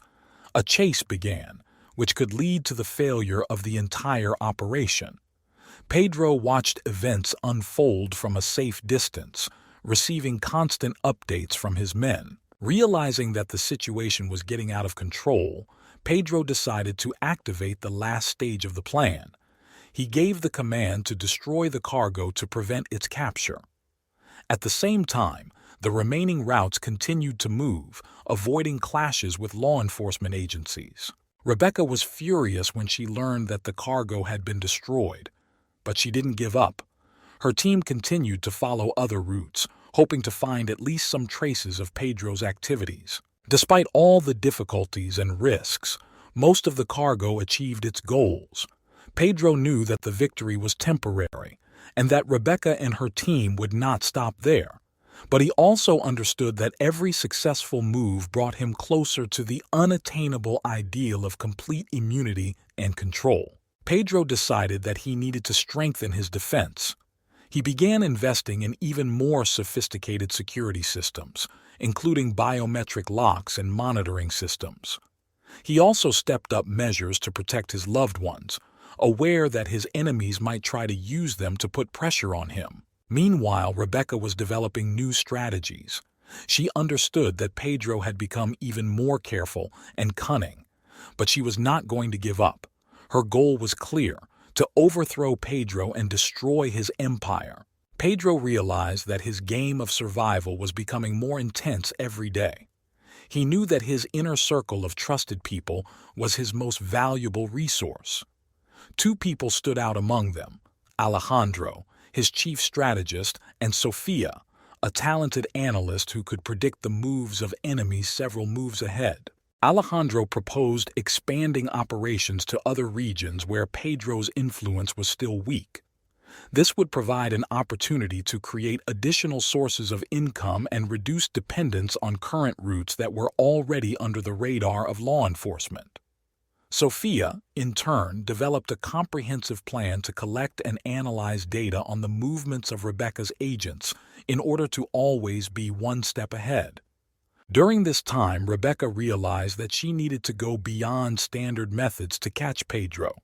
A chase began, which could lead to the failure of the entire operation. Pedro watched events unfold from a safe distance, receiving constant updates from his men. Realizing that the situation was getting out of control, Pedro decided to activate the last stage of the plan. He gave the command to destroy the cargo to prevent its capture. At the same time, the remaining routes continued to move, avoiding clashes with law enforcement agencies. Rebecca was furious when she learned that the cargo had been destroyed, but she didn't give up. Her team continued to follow other routes, hoping to find at least some traces of Pedro's activities. Despite all the difficulties and risks, most of the cargo achieved its goals. Pedro knew that the victory was temporary, and that Rebecca and her team would not stop there. But he also understood that every successful move brought him closer to the unattainable ideal of complete immunity and control. Pedro decided that he needed to strengthen his defense. He began investing in even more sophisticated security systems, including biometric locks and monitoring systems. He also stepped up measures to protect his loved ones, aware that his enemies might try to use them to put pressure on him. Meanwhile, Rebecca was developing new strategies. She understood that Pedro had become even more careful and cunning, but she was not going to give up. Her goal was clear: to overthrow Pedro and destroy his empire. Pedro realized that his game of survival was becoming more intense every day. He knew that his inner circle of trusted people was his most valuable resource. Two people stood out among them: Alejandro, his chief strategist, and Sofia, a talented analyst who could predict the moves of enemies several moves ahead. Alejandro proposed expanding operations to other regions where Pedro's influence was still weak. This would provide an opportunity to create additional sources of income and reduce dependence on current routes that were already under the radar of law enforcement. Sofia, in turn, developed a comprehensive plan to collect and analyze data on the movements of Rebecca's agents in order to always be one step ahead. During this time, Rebecca realized that she needed to go beyond standard methods to catch Pedro.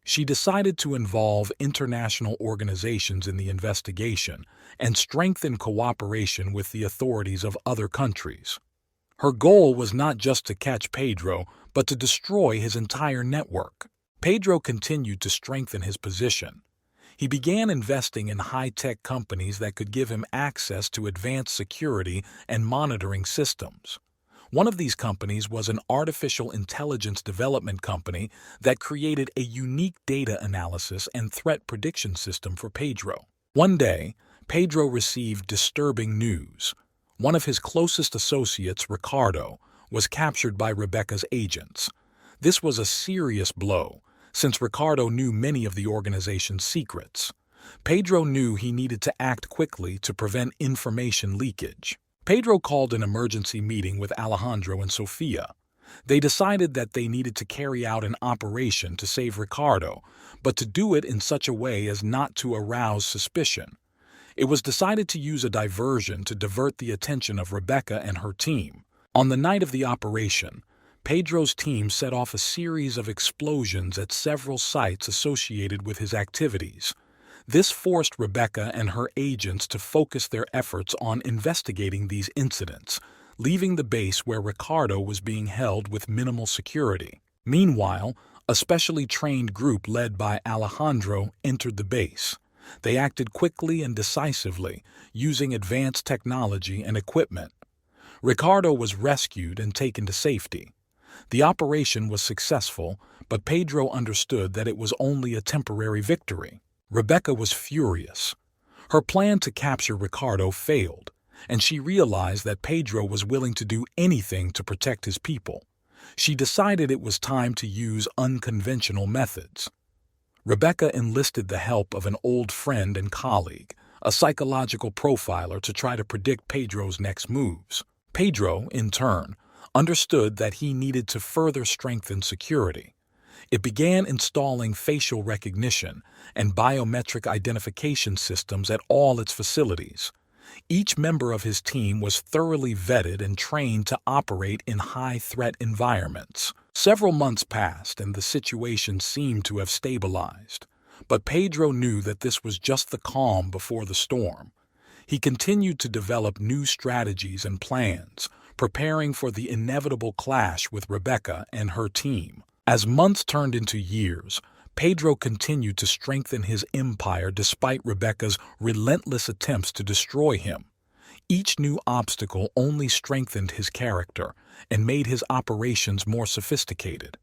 She decided to involve international organizations in the investigation and strengthen cooperation with the authorities of other countries. Her goal was not just to catch Pedro, but to destroy his entire network. Pedro continued to strengthen his position. He began investing in high-tech companies that could give him access to advanced security and monitoring systems. One of these companies was an artificial intelligence development company that created a unique data analysis and threat prediction system for Pedro. One day, Pedro received disturbing news. One of his closest associates, Ricardo, was captured by Rebecca's agents. This was a serious blow, since Ricardo knew many of the organization's secrets. Pedro knew he needed to act quickly to prevent information leakage. Pedro called an emergency meeting with Alejandro and Sofia. They decided that they needed to carry out an operation to save Ricardo, but to do it in such a way as not to arouse suspicion. It was decided to use a diversion to divert the attention of Rebecca and her team. On the night of the operation, Pedro's team set off a series of explosions at several sites associated with his activities. This forced Rebecca and her agents to focus their efforts on investigating these incidents, leaving the base where Ricardo was being held with minimal security. Meanwhile, a specially trained group led by Alejandro entered the base. They acted quickly and decisively, using advanced technology and equipment. Ricardo was rescued and taken to safety. The operation was successful, but Pedro understood that it was only a temporary victory. Rebecca was furious. Her plan to capture Ricardo failed, and she realized that Pedro was willing to do anything to protect his people. She decided it was time to use unconventional methods. Rebecca enlisted the help of an old friend and colleague, a psychological profiler, to try to predict Pedro's next moves. Pedro, in turn, understood that he needed to further strengthen security. It began installing facial recognition and biometric identification systems at all its facilities. Each member of his team was thoroughly vetted and trained to operate in high-threat environments. Several months passed and the situation seemed to have stabilized. But Pedro knew that this was just the calm before the storm. He continued to develop new strategies and plans, preparing for the inevitable clash with Rebecca and her team. As months turned into years, Pedro continued to strengthen his empire despite Rebecca's relentless attempts to destroy him. Each new obstacle only strengthened his character and made his operations more sophisticated.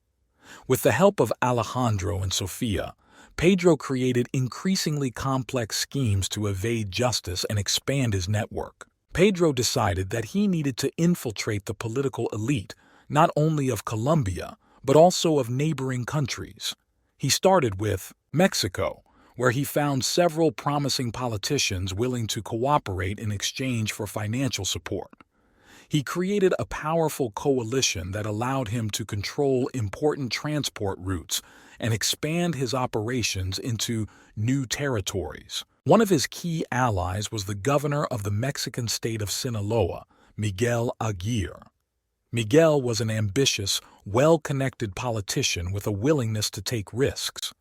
With the help of Alejandro and Sofia, Pedro created increasingly complex schemes to evade justice and expand his network. Pedro decided that he needed to infiltrate the political elite, not only of Colombia, but also of neighboring countries. He started with Mexico, where he found several promising politicians willing to cooperate in exchange for financial support. He created a powerful coalition that allowed him to control important transport routes and expand his operations into new territories. One of his key allies was the governor of the Mexican state of Sinaloa, Miguel Aguirre. Miguel was an ambitious, well-connected politician with a willingness to take risks.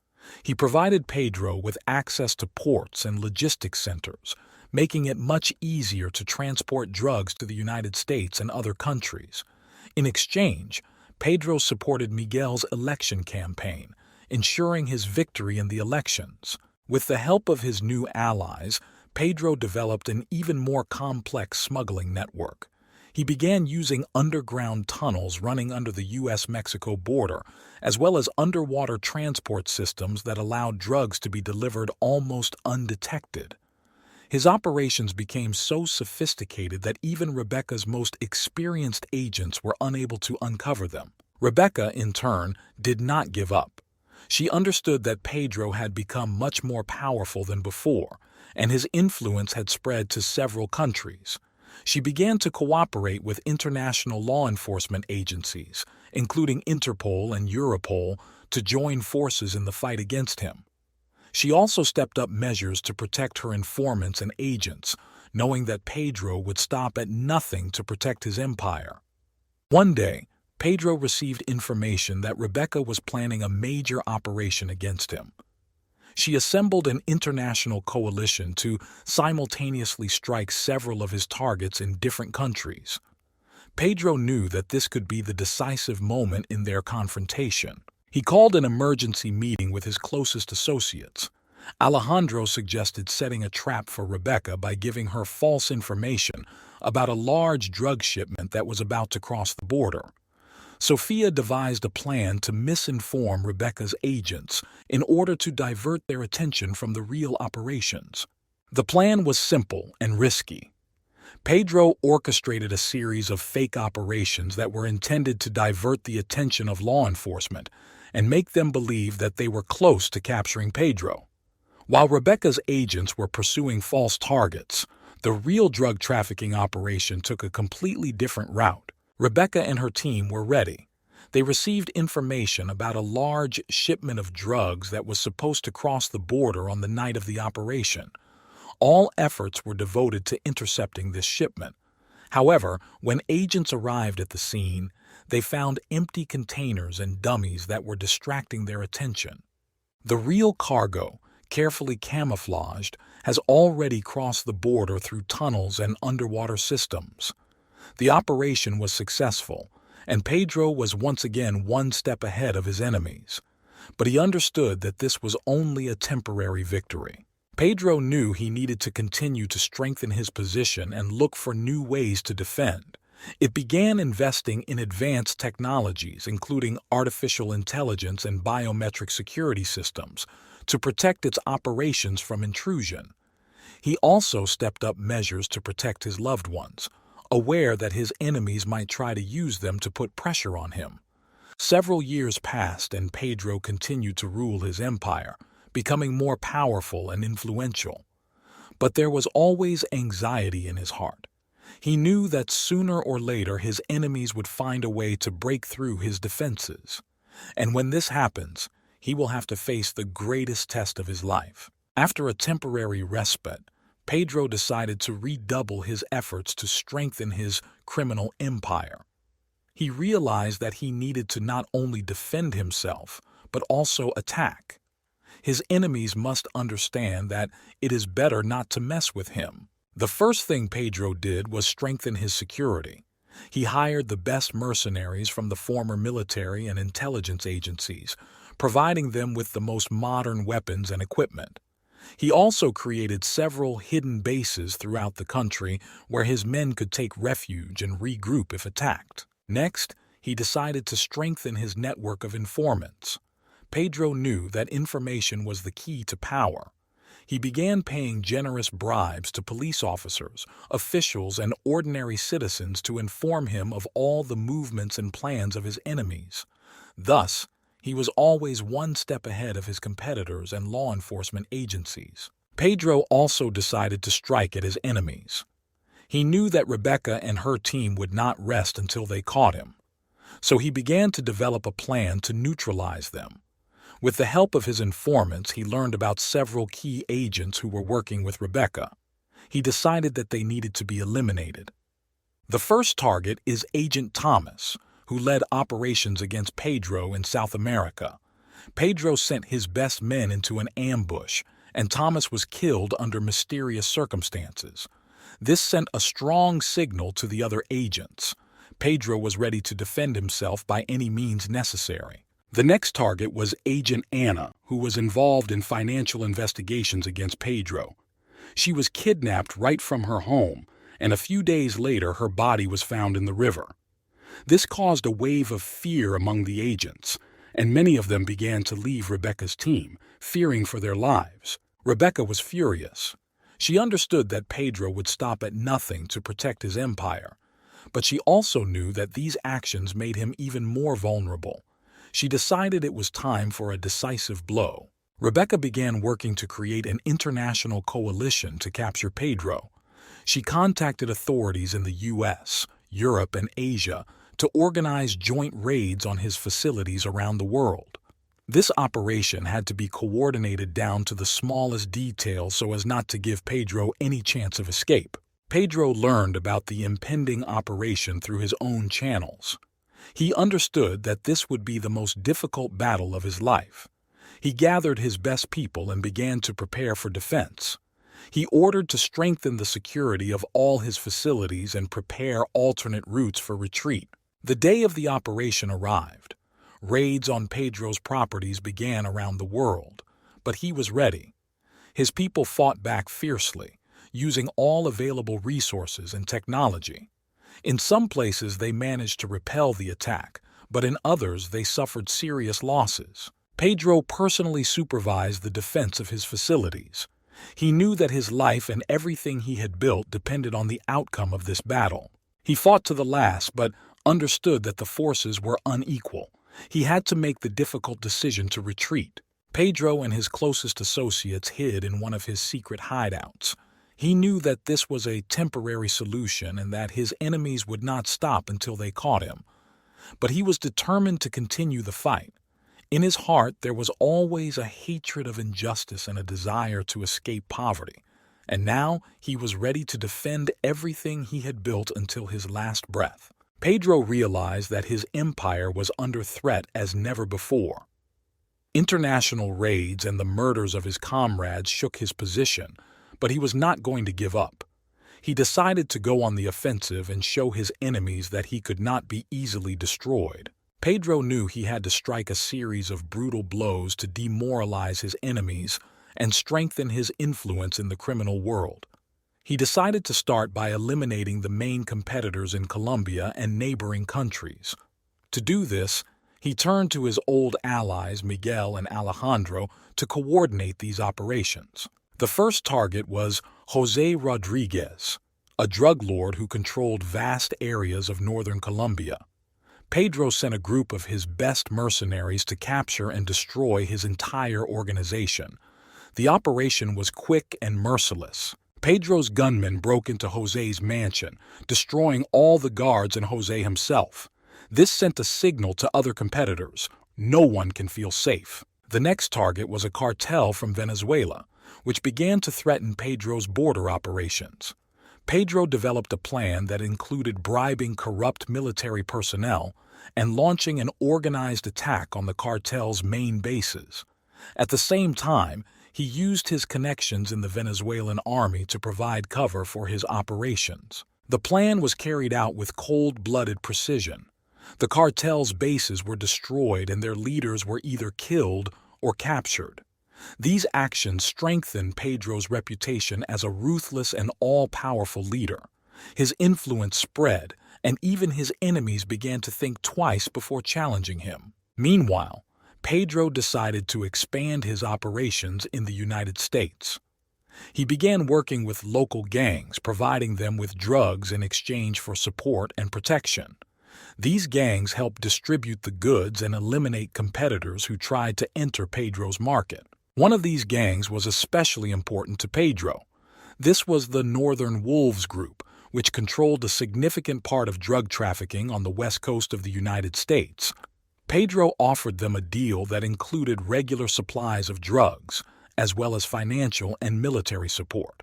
He provided Pedro with access to ports and logistics centers, making it much easier to transport drugs to the United States and other countries. In exchange, Pedro supported Miguel's election campaign, ensuring his victory in the elections. With the help of his new allies, Pedro developed an even more complex smuggling network. He began using underground tunnels running under the U.S.-Mexico border, as well as underwater transport systems that allowed drugs to be delivered almost undetected. His operations became so sophisticated that even Rebecca's most experienced agents were unable to uncover them. Rebecca, in turn, did not give up. She understood that Pedro had become much more powerful than before, and his influence had spread to several countries. She began to cooperate with international law enforcement agencies, including Interpol and Europol, to join forces in the fight against him. She also stepped up measures to protect her informants and agents, knowing that Pedro would stop at nothing to protect his empire. One day, Pedro received information that Rebecca was planning a major operation against him. She assembled an international coalition to simultaneously strike several of his targets in different countries. Pedro knew that this could be the decisive moment in their confrontation. He called an emergency meeting with his closest associates. Alejandro suggested setting a trap for Rebecca by giving her false information about a large drug shipment that was about to cross the border. Sofia devised a plan to misinform Rebecca's agents in order to divert their attention from the real operations. The plan was simple and risky. Pedro orchestrated a series of fake operations that were intended to divert the attention of law enforcement and make them believe that they were close to capturing Pedro. While Rebecca's agents were pursuing false targets, the real drug trafficking operation took a completely different route. Rebecca and her team were ready. They received information about a large shipment of drugs that was supposed to cross the border on the night of the operation. All efforts were devoted to intercepting this shipment. However, when agents arrived at the scene, they found empty containers and dummies that were distracting their attention. The real cargo, carefully camouflaged, has already crossed the border through tunnels and underwater systems. The operation was successful, and Pedro was once again one step ahead of his enemies. But he understood that this was only a temporary victory. Pedro knew he needed to continue to strengthen his position and look for new ways to defend. It began investing in advanced technologies, including artificial intelligence and biometric security systems, to protect its operations from intrusion. He also stepped up measures to protect his loved ones, aware that his enemies might try to use them to put pressure on him. Several years passed and Pedro continued to rule his empire, becoming more powerful and influential. But there was always anxiety in his heart. He knew that sooner or later his enemies would find a way to break through his defenses. And when this happens, he will have to face the greatest test of his life. After a temporary respite, Pedro decided to redouble his efforts to strengthen his criminal empire. He realized that he needed to not only defend himself, but also attack. His enemies must understand that it is better not to mess with him. The first thing Pedro did was strengthen his security. He hired the best mercenaries from the former military and intelligence agencies, providing them with the most modern weapons and equipment. He also created several hidden bases throughout the country where his men could take refuge and regroup if attacked. Next, he decided to strengthen his network of informants. Pedro knew that information was the key to power. He began paying generous bribes to police officers, officials, and ordinary citizens to inform him of all the movements and plans of his enemies. Thus, he was always one step ahead of his competitors and law enforcement agencies. Pedro also decided to strike at his enemies. He knew that Rebecca and her team would not rest until they caught him. So he began to develop a plan to neutralize them. With the help of his informants, he learned about several key agents who were working with Rebecca. He decided that they needed to be eliminated. The first target is Agent Thomas, who led operations against Pedro in South America. Pedro sent his best men into an ambush, and Thomas was killed under mysterious circumstances. This sent a strong signal to the other agents. Pedro was ready to defend himself by any means necessary. The next target was Agent Anna, who was involved in financial investigations against Pedro. She was kidnapped right from her home, and a few days later her body was found in the river. This caused a wave of fear among the agents, and many of them began to leave Rebecca's team, fearing for their lives. Rebecca was furious. She understood that Pedro would stop at nothing to protect his empire, but she also knew that these actions made him even more vulnerable. She decided it was time for a decisive blow. Rebecca began working to create an international coalition to capture Pedro. She contacted authorities in the US, Europe, and Asia to organize joint raids on his facilities around the world. This operation had to be coordinated down to the smallest detail so as not to give Pedro any chance of escape. Pedro learned about the impending operation through his own channels. He understood that this would be the most difficult battle of his life. He gathered his best people and began to prepare for defense. He ordered to strengthen the security of all his facilities and prepare alternate routes for retreat. The day of the operation arrived. Raids on Pedro's properties began around the world, but he was ready. His people fought back fiercely, using all available resources and technology. In some places they managed to repel the attack, but in others they suffered serious losses. Pedro personally supervised the defense of his facilities. He knew that his life and everything he had built depended on the outcome of this battle. He fought to the last, but understood that the forces were unequal. He had to make the difficult decision to retreat. Pedro and his closest associates hid in one of his secret hideouts. He knew that this was a temporary solution and that his enemies would not stop until they caught him. But he was determined to continue the fight. In his heart there was always a hatred of injustice and a desire to escape poverty. And now he was ready to defend everything he had built until his last breath. Pedro realized that his empire was under threat as never before. International raids and the murders of his comrades shook his position, but he was not going to give up. He decided to go on the offensive and show his enemies that he could not be easily destroyed. Pedro knew he had to strike a series of brutal blows to demoralize his enemies and strengthen his influence in the criminal world. He decided to start by eliminating the main competitors in Colombia and neighboring countries. To do this, he turned to his old allies Miguel and Alejandro to coordinate these operations. The first target was José Rodriguez, a drug lord who controlled vast areas of northern Colombia. Pedro sent a group of his best mercenaries to capture and destroy his entire organization. The operation was quick and merciless. Pedro's gunmen broke into José's mansion, destroying all the guards and José himself. This sent a signal to other competitors: no one can feel safe. The next target was a cartel from Venezuela, which began to threaten Pedro's border operations. Pedro developed a plan that included bribing corrupt military personnel and launching an organized attack on the cartel's main bases. At the same time, he used his connections in the Venezuelan army to provide cover for his operations. The plan was carried out with cold-blooded precision. The cartel's bases were destroyed and their leaders were either killed or captured. These actions strengthened Pedro's reputation as a ruthless and all-powerful leader. His influence spread, and even his enemies began to think twice before challenging him. Meanwhile, Pedro decided to expand his operations in the United States. He began working with local gangs, providing them with drugs in exchange for support and protection. These gangs helped distribute the goods and eliminate competitors who tried to enter Pedro's market. One of these gangs was especially important to Pedro. This was the Northern Wolves Group, which controlled a significant part of drug trafficking on the west coast of the United States. Pedro offered them a deal that included regular supplies of drugs, as well as financial and military support.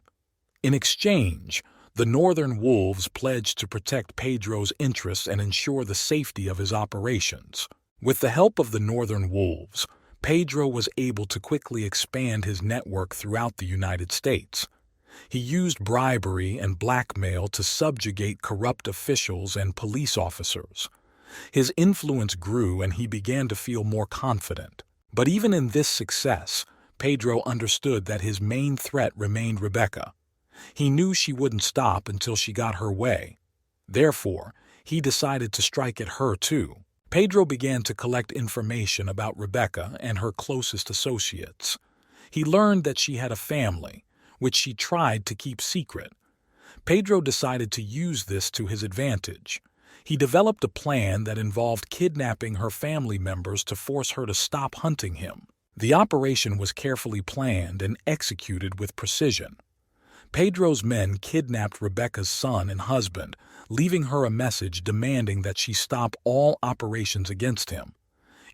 In exchange, the Northern Wolves pledged to protect Pedro's interests and ensure the safety of his operations. With the help of the Northern Wolves, Pedro was able to quickly expand his network throughout the United States. He used bribery and blackmail to subjugate corrupt officials and police officers. His influence grew and he began to feel more confident. But even in this success, Pedro understood that his main threat remained Rebecca. He knew she wouldn't stop until she got her way. Therefore, he decided to strike at her too. Pedro began to collect information about Rebecca and her closest associates. He learned that she had a family, which she tried to keep secret. Pedro decided to use this to his advantage. He developed a plan that involved kidnapping her family members to force her to stop hunting him. The operation was carefully planned and executed with precision. Pedro's men kidnapped Rebecca's son and husband, leaving her a message demanding that she stop all operations against him.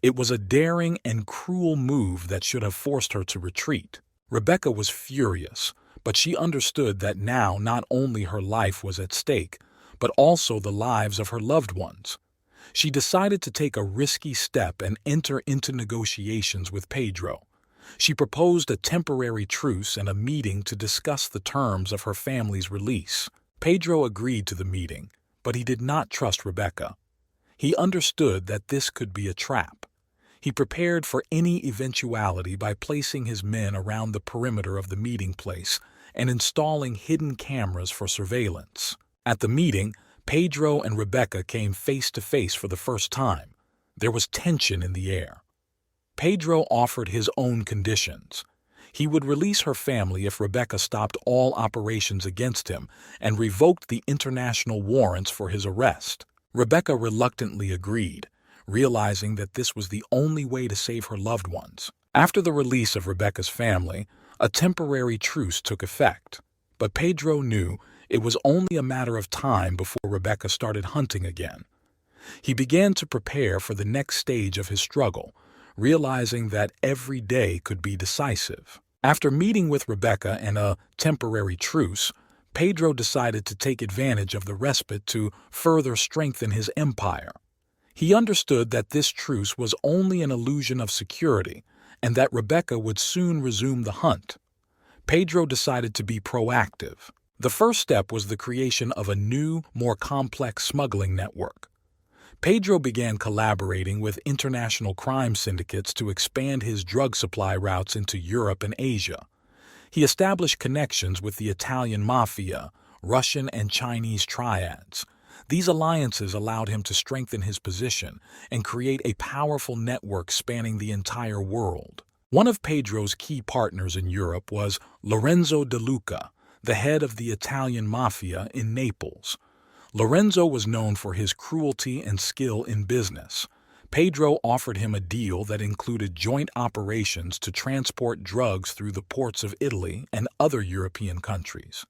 It was a daring and cruel move that should have forced her to retreat. Rebecca was furious, but she understood that now not only her life was at stake, but also the lives of her loved ones. She decided to take a risky step and enter into negotiations with Pedro. She proposed a temporary truce and a meeting to discuss the terms of her family's release. Pedro agreed to the meeting, but he did not trust Rebecca. He understood that this could be a trap. He prepared for any eventuality by placing his men around the perimeter of the meeting place and installing hidden cameras for surveillance. At the meeting, Pedro and Rebecca came face to face for the first time. There was tension in the air. Pedro offered his own conditions. He would release her family if Rebecca stopped all operations against him and revoked the international warrants for his arrest. Rebecca reluctantly agreed, realizing that this was the only way to save her loved ones. After the release of Rebecca's family, a temporary truce took effect. But Pedro knew it was only a matter of time before Rebecca started hunting again. He began to prepare for the next stage of his struggle, realizing that every day could be decisive. After meeting with Rebecca and a temporary truce, Pedro decided to take advantage of the respite to further strengthen his empire. He understood that this truce was only an illusion of security and that Rebecca would soon resume the hunt. Pedro decided to be proactive. The first step was the creation of a new, more complex smuggling network. Pedro began collaborating with international crime syndicates to expand his drug supply routes into Europe and Asia. He established connections with the Italian mafia, Russian and Chinese triads. These alliances allowed him to strengthen his position and create a powerful network spanning the entire world. One of Pedro's key partners in Europe was Lorenzo De Luca, the head of the Italian mafia in Naples. Lorenzo was known for his cruelty and skill in business. Pedro offered him a deal that included joint operations to transport drugs through the ports of Italy and other European countries.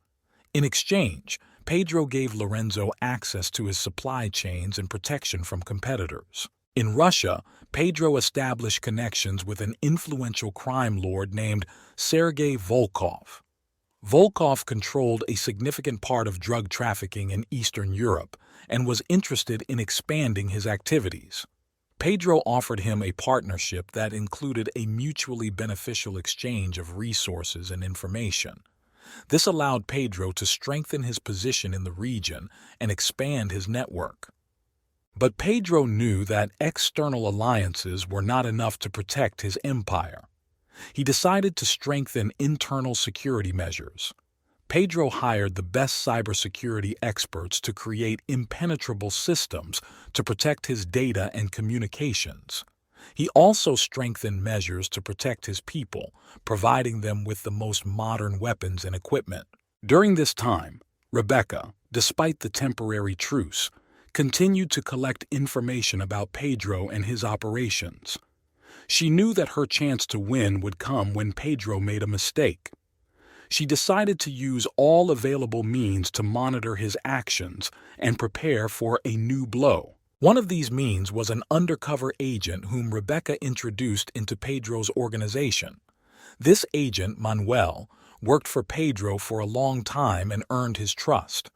In exchange, Pedro gave Lorenzo access to his supply chains and protection from competitors. In Russia, Pedro established connections with an influential crime lord named Sergei Volkov. Volkov controlled a significant part of drug trafficking in Eastern Europe and was interested in expanding his activities. Pedro offered him a partnership that included a mutually beneficial exchange of resources and information. This allowed Pedro to strengthen his position in the region and expand his network. But Pedro knew that external alliances were not enough to protect his empire. He decided to strengthen internal security measures. Pedro hired the best cybersecurity experts to create impenetrable systems to protect his data and communications. He also strengthened measures to protect his people, providing them with the most modern weapons and equipment. During this time, Rebecca, despite the temporary truce, continued to collect information about Pedro and his operations. She knew that her chance to win would come when Pedro made a mistake. She decided to use all available means to monitor his actions and prepare for a new blow. One of these means was an undercover agent whom Rebecca introduced into Pedro's organization. This agent, Manuel, worked for Pedro for a long time and earned his trust.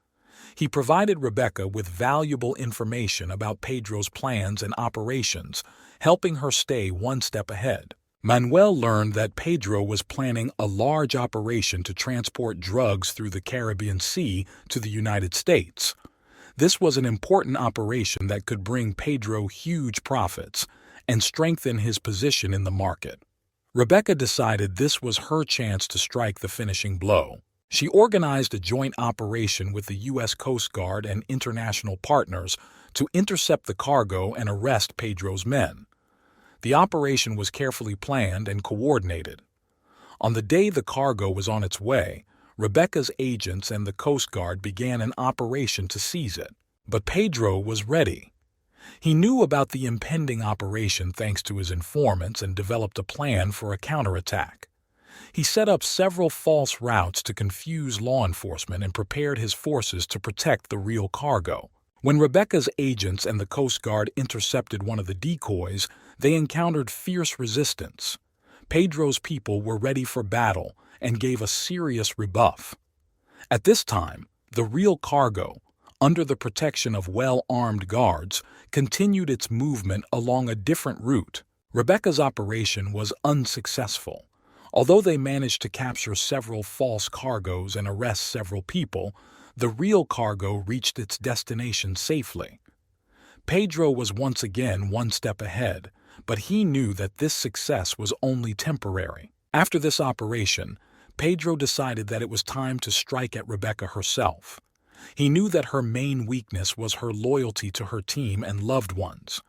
He provided Rebecca with valuable information about Pedro's plans and operations, helping her stay one step ahead. Manuel learned that Pedro was planning a large operation to transport drugs through the Caribbean Sea to the United States. This was an important operation that could bring Pedro huge profits and strengthen his position in the market. Rebecca decided this was her chance to strike the finishing blow. She organized a joint operation with the U.S. Coast Guard and international partners to intercept the cargo and arrest Pedro's men. The operation was carefully planned and coordinated. On the day the cargo was on its way, Rebecca's agents and the Coast Guard began an operation to seize it. But Pedro was ready. He knew about the impending operation thanks to his informants and developed a plan for a counterattack. He set up several false routes to confuse law enforcement and prepared his forces to protect the real cargo. When Rebecca's agents and the Coast Guard intercepted one of the decoys, they encountered fierce resistance. Pedro's people were ready for battle and gave a serious rebuff. At this time, the real cargo, under the protection of well-armed guards, continued its movement along a different route. Rebecca's operation was unsuccessful. Although they managed to capture several false cargoes and arrest several people, the real cargo reached its destination safely. Pedro was once again one step ahead, but he knew that this success was only temporary. After this operation, Pedro decided that it was time to strike at Rebecca herself. He knew that her main weakness was her loyalty to her team and loved ones.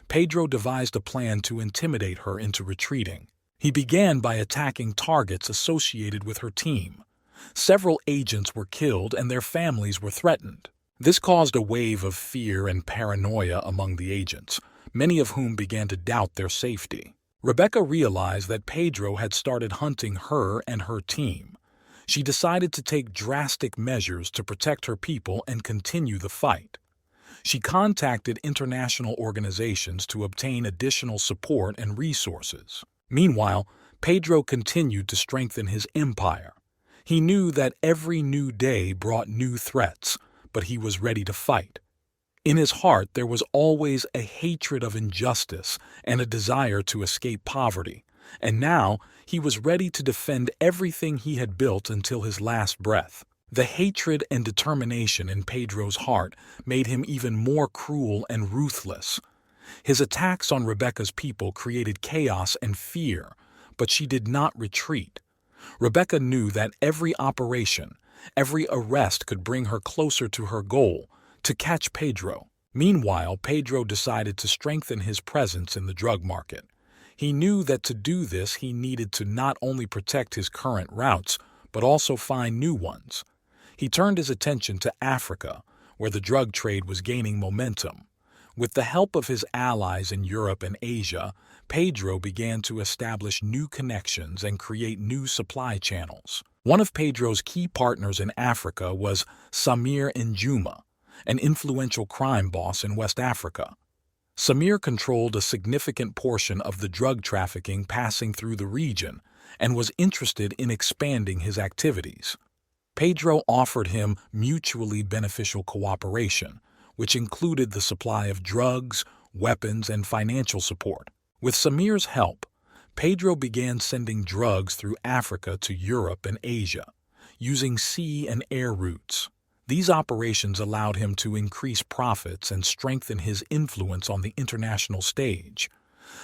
Pedro devised a plan to intimidate her into retreating. He began by attacking targets associated with her team. Several agents were killed and their families were threatened. This caused a wave of fear and paranoia among the agents, many of whom began to doubt their safety. Rebecca realized that Pedro had started hunting her and her team. She decided to take drastic measures to protect her people and continue the fight. She contacted international organizations to obtain additional support and resources. Meanwhile, Pedro continued to strengthen his empire. He knew that every new day brought new threats, but he was ready to fight. In his heart there was always a hatred of injustice and a desire to escape poverty, and now he was ready to defend everything he had built until his last breath. The hatred and determination in Pedro's heart made him even more cruel and ruthless. His attacks on Rebecca's people created chaos and fear, but she did not retreat. Rebecca knew that every operation, every arrest could bring her closer to her goal, to catch Pedro. Meanwhile, Pedro decided to strengthen his presence in the drug market. He knew that to do this he needed to not only protect his current routes, but also find new ones. He turned his attention to Africa, where the drug trade was gaining momentum. With the help of his allies in Europe and Asia, Pedro began to establish new connections and create new supply channels. One of Pedro's key partners in Africa was Samir Njuma, an influential crime boss in West Africa. Samir controlled a significant portion of the drug trafficking passing through the region and was interested in expanding his activities. Pedro offered him mutually beneficial cooperation, which included the supply of drugs, weapons, and financial support. With Samir's help, Pedro began sending drugs through Africa to Europe and Asia, using sea and air routes. These operations allowed him to increase profits and strengthen his influence on the international stage.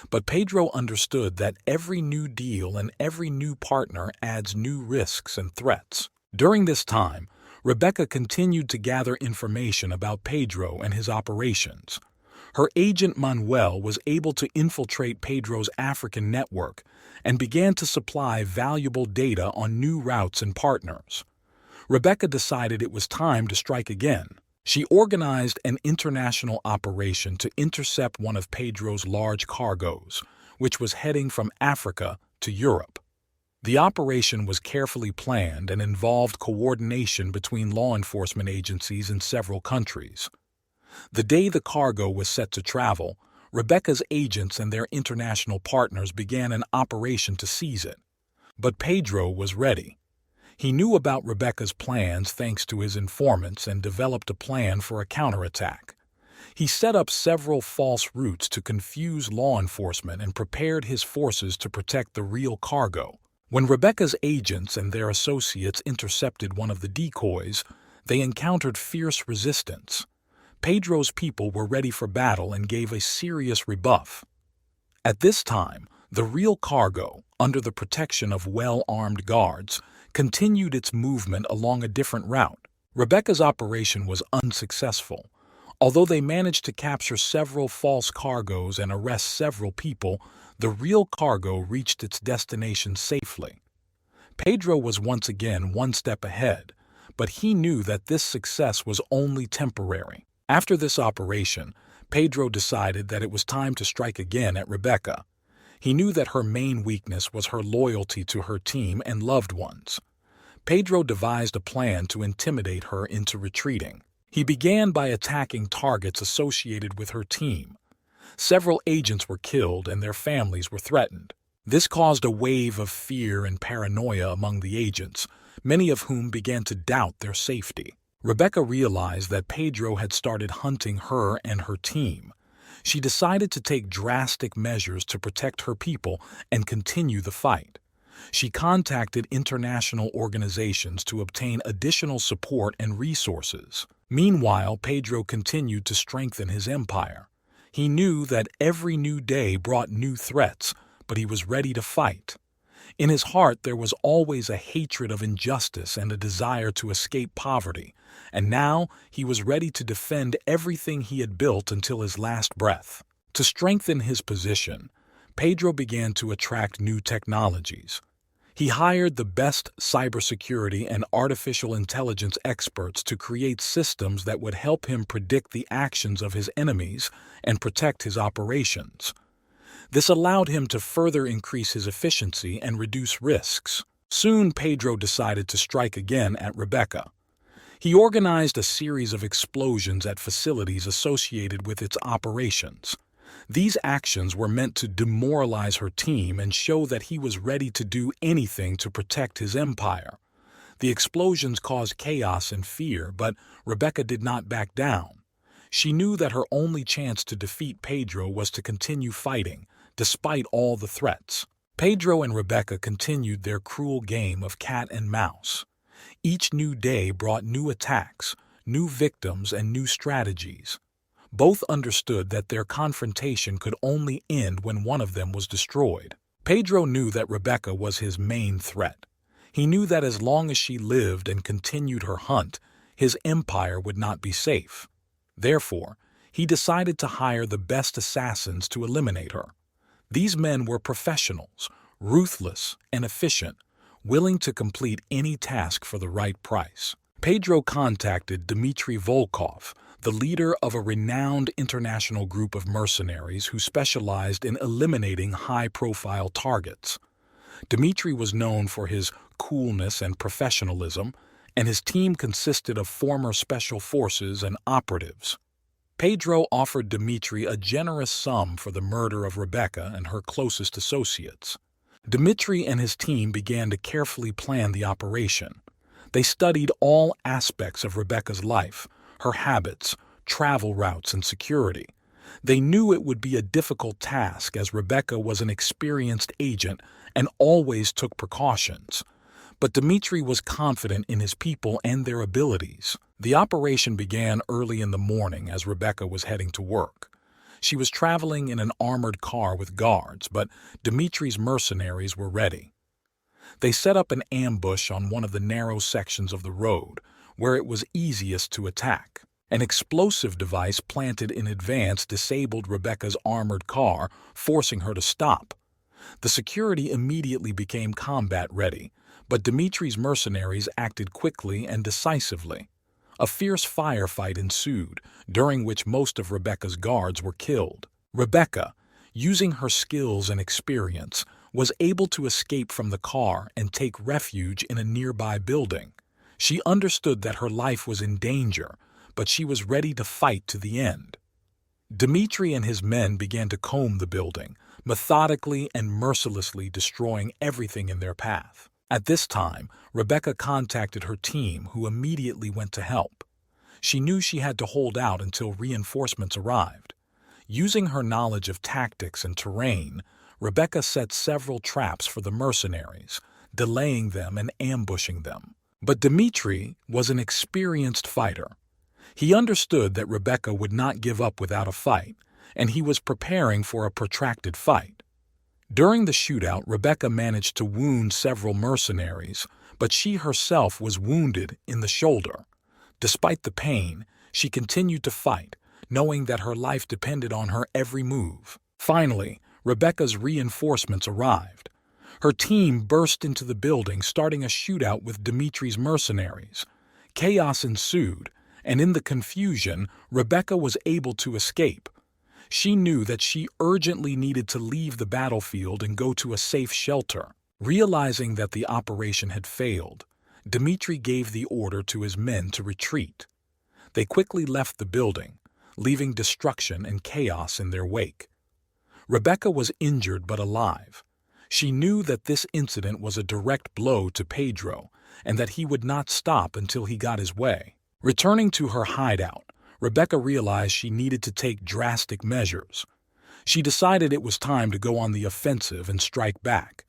But Pedro understood that every new deal and every new partner adds new risks and threats. During this time, Rebecca continued to gather information about Pedro and his operations. Her agent Manuel was able to infiltrate Pedro's African network and began to supply valuable data on new routes and partners. Rebecca decided it was time to strike again. She organized an international operation to intercept one of Pedro's large cargoes, which was heading from Africa to Europe. The operation was carefully planned and involved coordination between law enforcement agencies in several countries. The day the cargo was set to travel, Rebecca's agents and their international partners began an operation to seize it. But Pedro was ready. He knew about Rebecca's plans thanks to his informants and developed a plan for a counterattack. He set up several false routes to confuse law enforcement and prepared his forces to protect the real cargo. When Rebecca's agents and their associates intercepted one of the decoys, they encountered fierce resistance. Pedro's people were ready for battle and gave a serious rebuff. At this time, the real cargo, under the protection of well-armed guards, continued its movement along a different route. Rebecca's operation was unsuccessful. Although they managed to capture several false cargoes and arrest several people, the real cargo reached its destination safely. Pedro was once again one step ahead, but he knew that this success was only temporary. After this operation, Pedro decided that it was time to strike again at Rebecca. He knew that her main weakness was her loyalty to her team and loved ones. Pedro devised a plan to intimidate her into retreating. He began by attacking targets associated with her team. Several agents were killed and their families were threatened. This caused a wave of fear and paranoia among the agents, many of whom began to doubt their safety. Rebecca realized that Pedro had started hunting her and her team. She decided to take drastic measures to protect her people and continue the fight. She contacted international organizations to obtain additional support and resources. Meanwhile, Pedro continued to strengthen his empire. He knew that every new day brought new threats, but he was ready to fight. In his heart there was always a hatred of injustice and a desire to escape poverty, and now he was ready to defend everything he had built until his last breath. To strengthen his position, Pedro began to attract new technologies. He hired the best cybersecurity and artificial intelligence experts to create systems that would help him predict the actions of his enemies and protect his operations. This allowed him to further increase his efficiency and reduce risks. Soon, Pedro decided to strike again at Rebecca. He organized a series of explosions at facilities associated with its operations. These actions were meant to demoralize her team and show that he was ready to do anything to protect his empire. The explosions caused chaos and fear, but Rebecca did not back down. She knew that her only chance to defeat Pedro was to continue fighting, despite all the threats. Pedro and Rebecca continued their cruel game of cat and mouse. Each new day brought new attacks, new victims, and new strategies. Both understood that their confrontation could only end when one of them was destroyed. Pedro knew that Rebecca was his main threat. He knew that as long as she lived and continued her hunt, his empire would not be safe. Therefore, he decided to hire the best assassins to eliminate her. These men were professionals, ruthless and efficient, willing to complete any task for the right price. Pedro contacted Dmitry Volkov, the leader of a renowned international group of mercenaries who specialized in eliminating high-profile targets. Dmitry was known for his coolness and professionalism, and his team consisted of former special forces and operatives. Pedro offered Dmitry a generous sum for the murder of Rebecca and her closest associates. Dmitry and his team began to carefully plan the operation. They studied all aspects of Rebecca's life, her habits, travel routes, and security. They knew it would be a difficult task as Rebecca was an experienced agent and always took precautions. But Dmitri was confident in his people and their abilities. The operation began early in the morning as Rebecca was heading to work. She was traveling in an armored car with guards, but Dmitri's mercenaries were ready. They set up an ambush on one of the narrow sections of the road, where it was easiest to attack. An explosive device planted in advance disabled Rebecca's armored car, forcing her to stop. The security immediately became combat ready, but Dmitri's mercenaries acted quickly and decisively. A fierce firefight ensued, during which most of Rebecca's guards were killed. Rebecca, using her skills and experience, was able to escape from the car and take refuge in a nearby building. She understood that her life was in danger, but she was ready to fight to the end. Dmitri and his men began to comb the building, methodically and mercilessly destroying everything in their path. At this time, Rebecca contacted her team, who immediately went to help. She knew she had to hold out until reinforcements arrived. Using her knowledge of tactics and terrain, Rebecca set several traps for the mercenaries, delaying them and ambushing them. But Dmitri was an experienced fighter. He understood that Rebecca would not give up without a fight, and he was preparing for a protracted fight. During the shootout, Rebecca managed to wound several mercenaries, but she herself was wounded in the shoulder. Despite the pain, she continued to fight, knowing that her life depended on her every move. Finally, Rebecca's reinforcements arrived. Her team burst into the building, starting a shootout with Dmitri's mercenaries. Chaos ensued, and in the confusion, Rebecca was able to escape. She knew that she urgently needed to leave the battlefield and go to a safe shelter. Realizing that the operation had failed, Dmitri gave the order to his men to retreat. They quickly left the building, leaving destruction and chaos in their wake. Rebecca was injured but alive. She knew that this incident was a direct blow to Pedro and that he would not stop until he got his way. Returning to her hideout, Rebecca realized she needed to take drastic measures. She decided it was time to go on the offensive and strike back.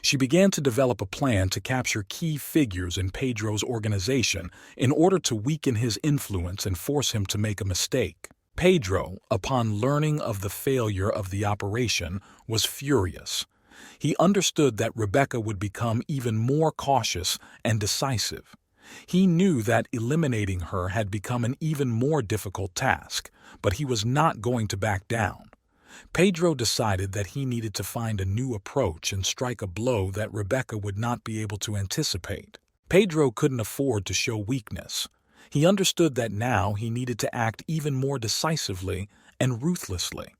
She began to develop a plan to capture key figures in Pedro's organization in order to weaken his influence and force him to make a mistake. Pedro, upon learning of the failure of the operation, was furious. He understood that Rebecca would become even more cautious and decisive. He knew that eliminating her had become an even more difficult task, but he was not going to back down. Pedro decided that he needed to find a new approach and strike a blow that Rebecca would not be able to anticipate. Pedro couldn't afford to show weakness. He understood that now he needed to act even more decisively and ruthlessly.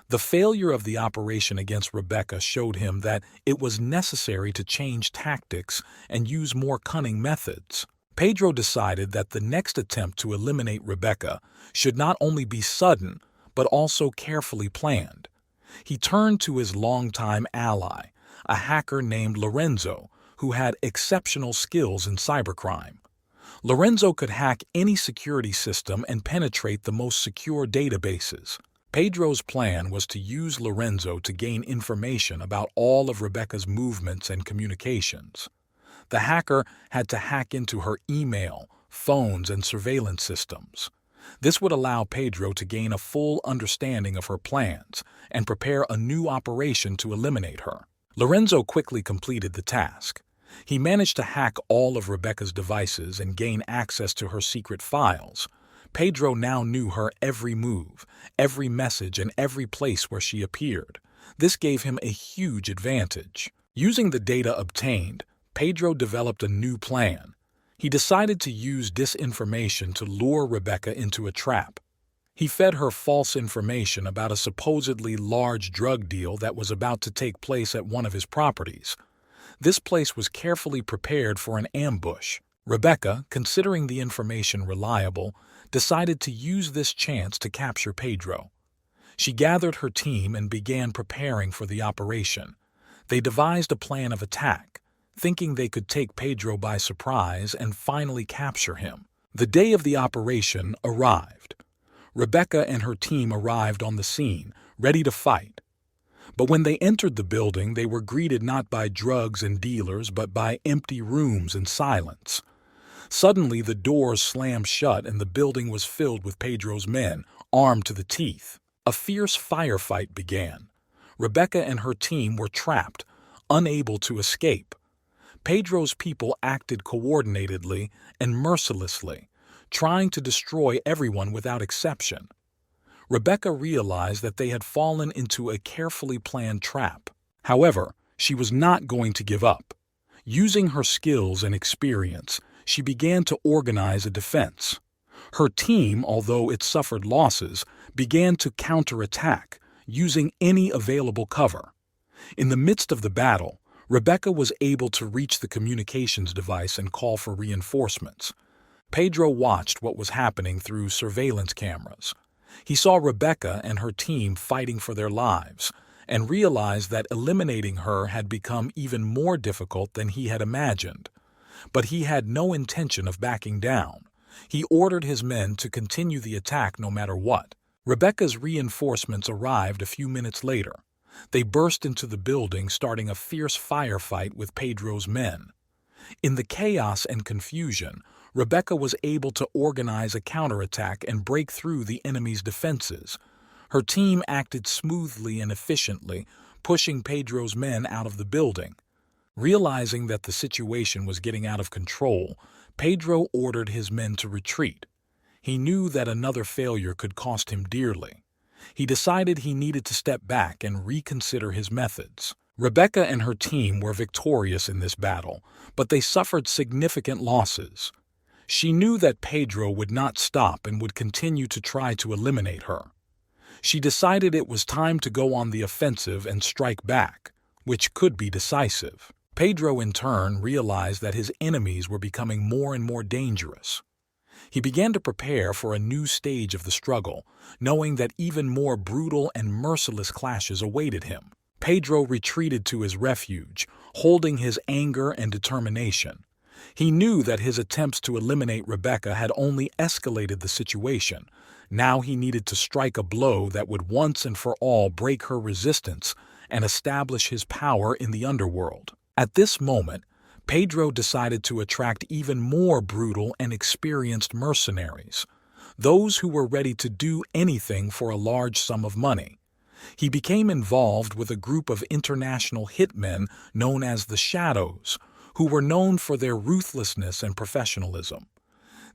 The failure of the operation against Rebecca showed him that it was necessary to change tactics and use more cunning methods. Pedro decided that the next attempt to eliminate Rebecca should not only be sudden, but also carefully planned. He turned to his longtime ally, a hacker named Lorenzo, who had exceptional skills in cybercrime. Lorenzo could hack any security system and penetrate the most secure databases. Pedro's plan was to use Lorenzo to gain information about all of Rebecca's movements and communications. The hacker had to hack into her email, phones, and surveillance systems. This would allow Pedro to gain a full understanding of her plans and prepare a new operation to eliminate her. Lorenzo quickly completed the task. He managed to hack all of Rebecca's devices and gain access to her secret files. Pedro now knew her every move, every message, and every place where she appeared. This gave him a huge advantage. Using the data obtained, Pedro developed a new plan. He decided to use disinformation to lure Rebecca into a trap. He fed her false information about a supposedly large drug deal that was about to take place at one of his properties. This place was carefully prepared for an ambush. Rebecca, considering the information reliable, decided to use this chance to capture Pedro. She gathered her team and began preparing for the operation. They devised a plan of attack, thinking they could take Pedro by surprise and finally capture him. The day of the operation arrived. Rebecca and her team arrived on the scene, ready to fight. But when they entered the building, they were greeted not by drugs and dealers, but by empty rooms and silence. Suddenly, the doors slammed shut and the building was filled with Pedro's men, armed to the teeth. A fierce firefight began. Rebecca and her team were trapped, unable to escape. Pedro's people acted coordinatedly and mercilessly, trying to destroy everyone without exception. Rebecca realized that they had fallen into a carefully planned trap. However, she was not going to give up. Using her skills and experience, she began to organize a defense. Her team, although it suffered losses, began to counterattack, using any available cover. In the midst of the battle, Rebecca was able to reach the communications device and call for reinforcements. Pedro watched what was happening through surveillance cameras. He saw Rebecca and her team fighting for their lives, and realized that eliminating her had become even more difficult than he had imagined. But he had no intention of backing down. He ordered his men to continue the attack no matter what. Rebecca's reinforcements arrived a few minutes later. They burst into the building, starting a fierce firefight with Pedro's men. In the chaos and confusion, Rebecca was able to organize a counterattack and break through the enemy's defenses. Her team acted smoothly and efficiently, pushing Pedro's men out of the building. Realizing that the situation was getting out of control, Pedro ordered his men to retreat. He knew that another failure could cost him dearly. He decided he needed to step back and reconsider his methods. Rebecca and her team were victorious in this battle, but they suffered significant losses. She knew that Pedro would not stop and would continue to try to eliminate her. She decided it was time to go on the offensive and strike back, which could be decisive. Pedro, in turn, realized that his enemies were becoming more and more dangerous. He began to prepare for a new stage of the struggle, knowing that even more brutal and merciless clashes awaited him. Pedro retreated to his refuge, holding his anger and determination. He knew that his attempts to eliminate Rebecca had only escalated the situation. Now he needed to strike a blow that would once and for all break her resistance and establish his power in the underworld. At this moment, Pedro decided to attract even more brutal and experienced mercenaries, those who were ready to do anything for a large sum of money. He became involved with a group of international hitmen known as the Shadows, who were known for their ruthlessness and professionalism.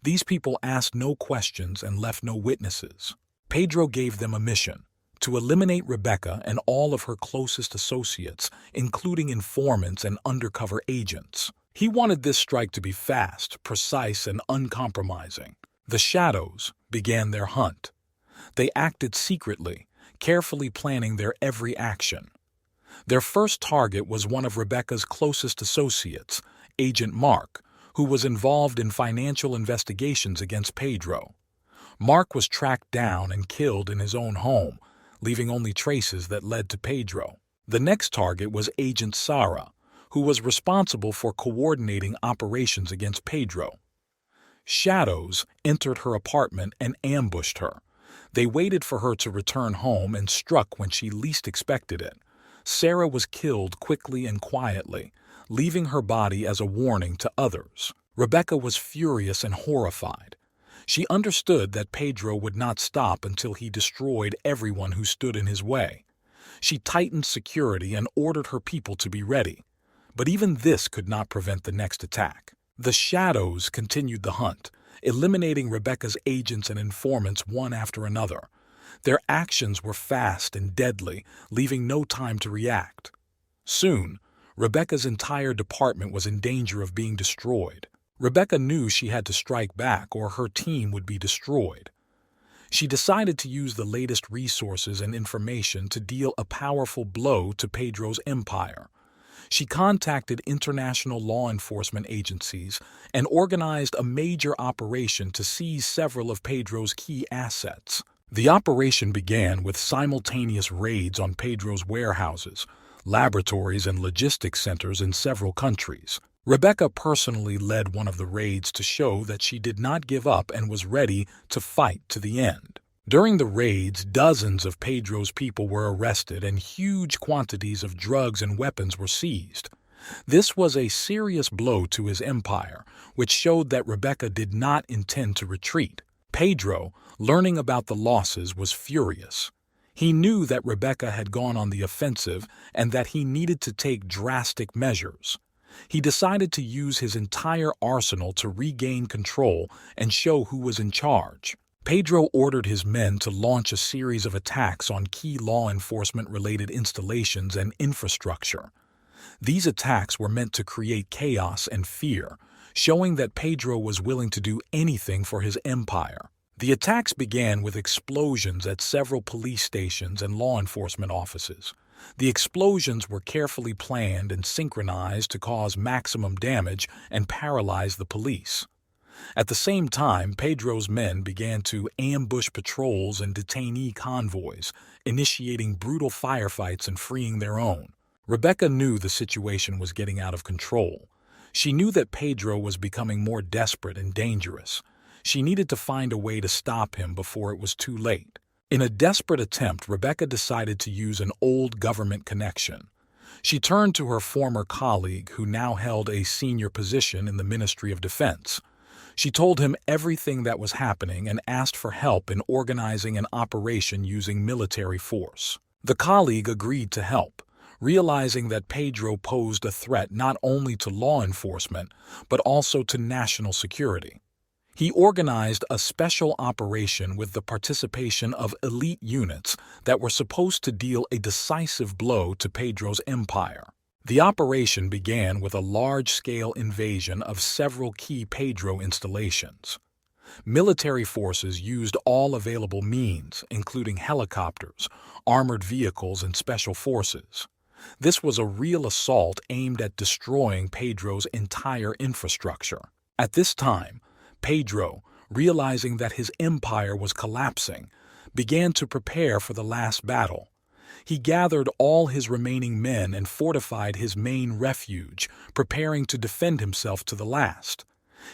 These people asked no questions and left no witnesses. Pedro gave them a mission: to eliminate Rebecca and all of her closest associates, including informants and undercover agents. He wanted this strike to be fast, precise, and uncompromising. The Shadows began their hunt. They acted secretly, carefully planning their every action. Their first target was one of Rebecca's closest associates, Agent Mark, who was involved in financial investigations against Pedro. Mark was tracked down and killed in his own home, leaving only traces that led to Pedro. The next target was Agent Sarah, who was responsible for coordinating operations against Pedro. Shadows entered her apartment and ambushed her. They waited for her to return home and struck when she least expected it. Sarah was killed quickly and quietly, leaving her body as a warning to others. Rebecca was furious and horrified. She understood that Pedro would not stop until he destroyed everyone who stood in his way. She tightened security and ordered her people to be ready. But even this could not prevent the next attack. The Shadows continued the hunt, eliminating Rebecca's agents and informants one after another. Their actions were fast and deadly, leaving no time to react. Soon, Rebecca's entire department was in danger of being destroyed. Rebecca knew she had to strike back or her team would be destroyed. She decided to use the latest resources and information to deal a powerful blow to Pedro's empire. She contacted international law enforcement agencies and organized a major operation to seize several of Pedro's key assets. The operation began with simultaneous raids on Pedro's warehouses, laboratories, and logistics centers in several countries. Rebecca personally led one of the raids to show that she did not give up and was ready to fight to the end. During the raids, dozens of Pedro's people were arrested and huge quantities of drugs and weapons were seized. This was a serious blow to his empire, which showed that Rebecca did not intend to retreat. Pedro, learning about the losses, was furious. He knew that Rebecca had gone on the offensive and that he needed to take drastic measures. He decided to use his entire arsenal to regain control and show who was in charge. Pedro ordered his men to launch a series of attacks on key law enforcement-related installations and infrastructure. These attacks were meant to create chaos and fear, showing that Pedro was willing to do anything for his empire. The attacks began with explosions at several police stations and law enforcement offices. The explosions were carefully planned and synchronized to cause maximum damage and paralyze the police. At the same time, Pedro's men began to ambush patrols and detainee convoys, initiating brutal firefights and freeing their own. Rebecca knew the situation was getting out of control. She knew that Pedro was becoming more desperate and dangerous. She needed to find a way to stop him before it was too late. In a desperate attempt, Rebecca decided to use an old government connection. She turned to her former colleague, who now held a senior position in the Ministry of Defense. She told him everything that was happening and asked for help in organizing an operation using military force. The colleague agreed to help, realizing that Pedro posed a threat not only to law enforcement, but also to national security. He organized a special operation with the participation of elite units that were supposed to deal a decisive blow to Pedro's empire. The operation began with a large-scale invasion of several key Pedro installations. Military forces used all available means, including helicopters, armored vehicles, and special forces. This was a real assault aimed at destroying Pedro's entire infrastructure. At this time, Pedro, realizing that his empire was collapsing, began to prepare for the last battle. He gathered all his remaining men and fortified his main refuge, preparing to defend himself to the last.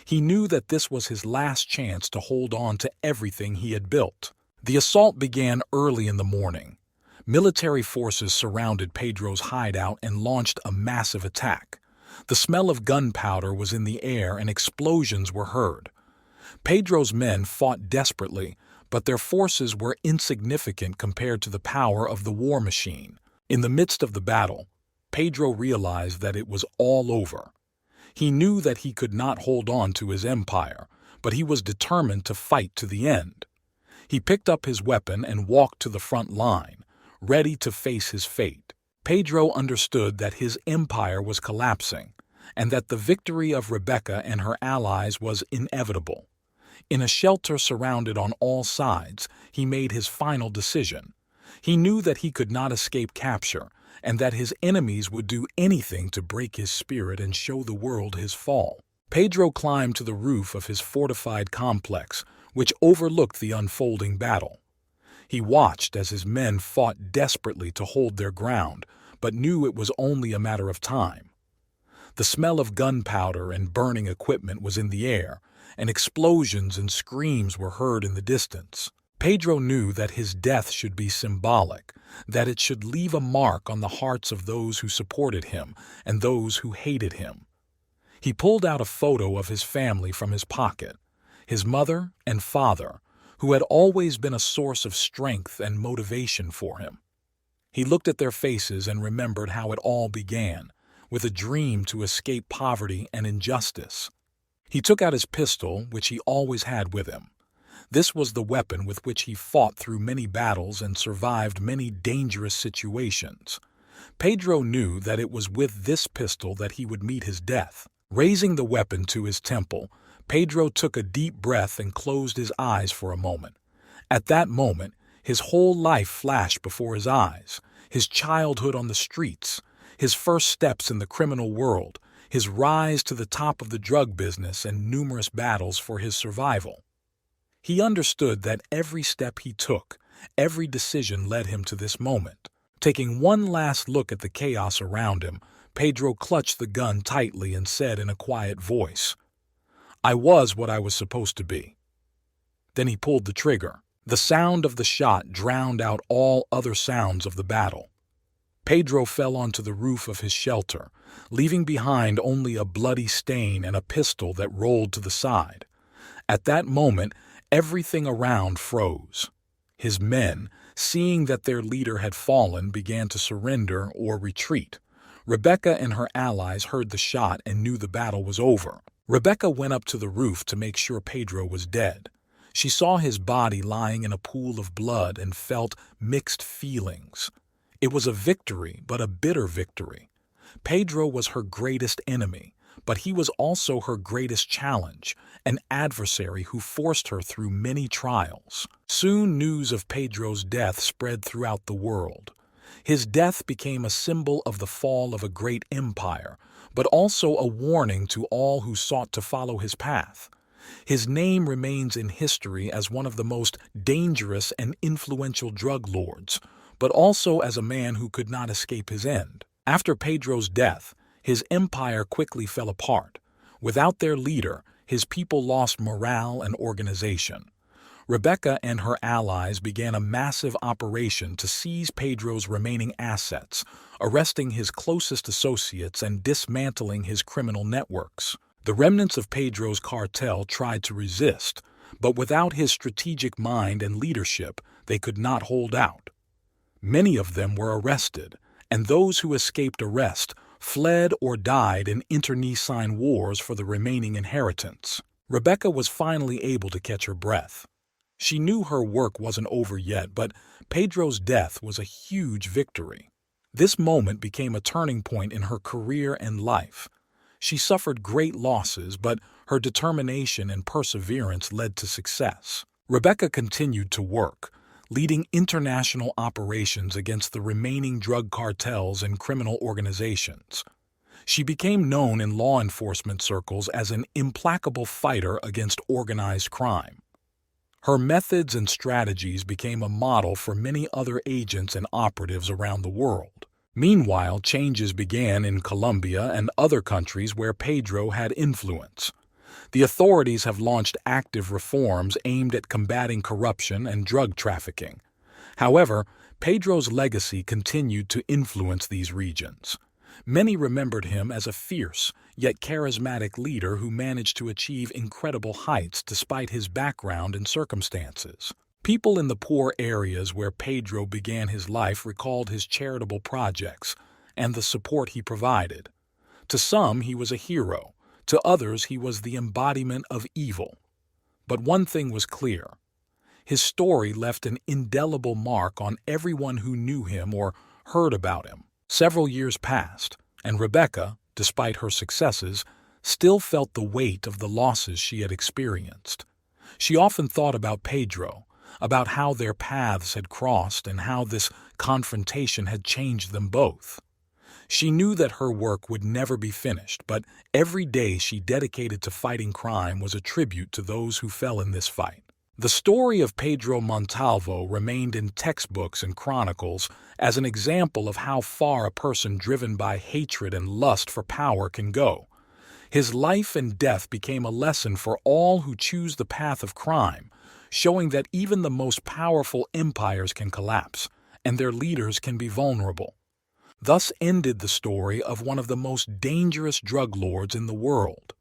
He knew that this was his last chance to hold on to everything he had built. The assault began early in the morning. Military forces surrounded Pedro's hideout and launched a massive attack. The smell of gunpowder was in the air and explosions were heard. Pedro's men fought desperately, but their forces were insignificant compared to the power of the war machine. In the midst of the battle, Pedro realized that it was all over. He knew that he could not hold on to his empire, but he was determined to fight to the end. He picked up his weapon and walked to the front line, ready to face his fate. Pedro understood that his empire was collapsing, and that the victory of Rebecca and her allies was inevitable. In a shelter surrounded on all sides, he made his final decision. He knew that he could not escape capture, and that his enemies would do anything to break his spirit and show the world his fall. Pedro climbed to the roof of his fortified complex, which overlooked the unfolding battle. He watched as his men fought desperately to hold their ground, but knew it was only a matter of time. The smell of gunpowder and burning equipment was in the air, and explosions and screams were heard in the distance. Pedro knew that his death should be symbolic, that it should leave a mark on the hearts of those who supported him and those who hated him. He pulled out a photo of his family from his pocket, his mother and father, who had always been a source of strength and motivation for him. He looked at their faces and remembered how it all began, with a dream to escape poverty and injustice. He took out his pistol, which he always had with him. This was the weapon with which he fought through many battles and survived many dangerous situations. Pedro knew that it was with this pistol that he would meet his death. Raising the weapon to his temple, Pedro took a deep breath and closed his eyes for a moment. At that moment, his whole life flashed before his eyes, his childhood on the streets, his first steps in the criminal world, his rise to the top of the drug business, and numerous battles for his survival. He understood that every step he took, every decision led him to this moment. Taking one last look at the chaos around him, Pedro clutched the gun tightly and said in a quiet voice, "I was what I was supposed to be." Then he pulled the trigger. The sound of the shot drowned out all other sounds of the battle. Pedro fell onto the roof of his shelter, leaving behind only a bloody stain and a pistol that rolled to the side. At that moment, everything around froze. His men, seeing that their leader had fallen, began to surrender or retreat. Rebecca and her allies heard the shot and knew the battle was over. Rebecca went up to the roof to make sure Pedro was dead. She saw his body lying in a pool of blood and felt mixed feelings. It was a victory, but a bitter victory. Pedro was her greatest enemy, but he was also her greatest challenge, an adversary who forced her through many trials. Soon news of Pedro's death spread throughout the world. His death became a symbol of the fall of a great empire, but also a warning to all who sought to follow his path. His name remains in history as one of the most dangerous and influential drug lords, but also as a man who could not escape his end. After Pedro's death, his empire quickly fell apart. Without their leader, his people lost morale and organization. Rebecca and her allies began a massive operation to seize Pedro's remaining assets, arresting his closest associates and dismantling his criminal networks. The remnants of Pedro's cartel tried to resist, but without his strategic mind and leadership, they could not hold out. Many of them were arrested, and those who escaped arrest fled or died in internecine wars for the remaining inheritance. Rebecca was finally able to catch her breath. She knew her work wasn't over yet, but Pedro's death was a huge victory. This moment became a turning point in her career and life. She suffered great losses, but her determination and perseverance led to success. Rebecca continued to work, leading international operations against the remaining drug cartels and criminal organizations. She became known in law enforcement circles as an implacable fighter against organized crime. Her methods and strategies became a model for many other agents and operatives around the world. Meanwhile, changes began in Colombia and other countries where Pedro had influence. The authorities have launched active reforms aimed at combating corruption and drug trafficking. However, Pedro's legacy continued to influence these regions. Many remembered him as a fierce, yet charismatic leader who managed to achieve incredible heights despite his background and circumstances. People in the poor areas where Pedro began his life recalled his charitable projects and the support he provided. To some, he was a hero. To others, he was the embodiment of evil. But one thing was clear. His story left an indelible mark on everyone who knew him or heard about him. Several years passed, and Rebecca, despite her successes, still felt the weight of the losses she had experienced. She often thought about Pedro, about how their paths had crossed and how this confrontation had changed them both. She knew that her work would never be finished, but every day she dedicated to fighting crime was a tribute to those who fell in this fight. The story of Pedro Montalvo remained in textbooks and chronicles as an example of how far a person driven by hatred and lust for power can go. His life and death became a lesson for all who choose the path of crime, showing that even the most powerful empires can collapse, and their leaders can be vulnerable. Thus ended the story of one of the most dangerous drug lords in the world.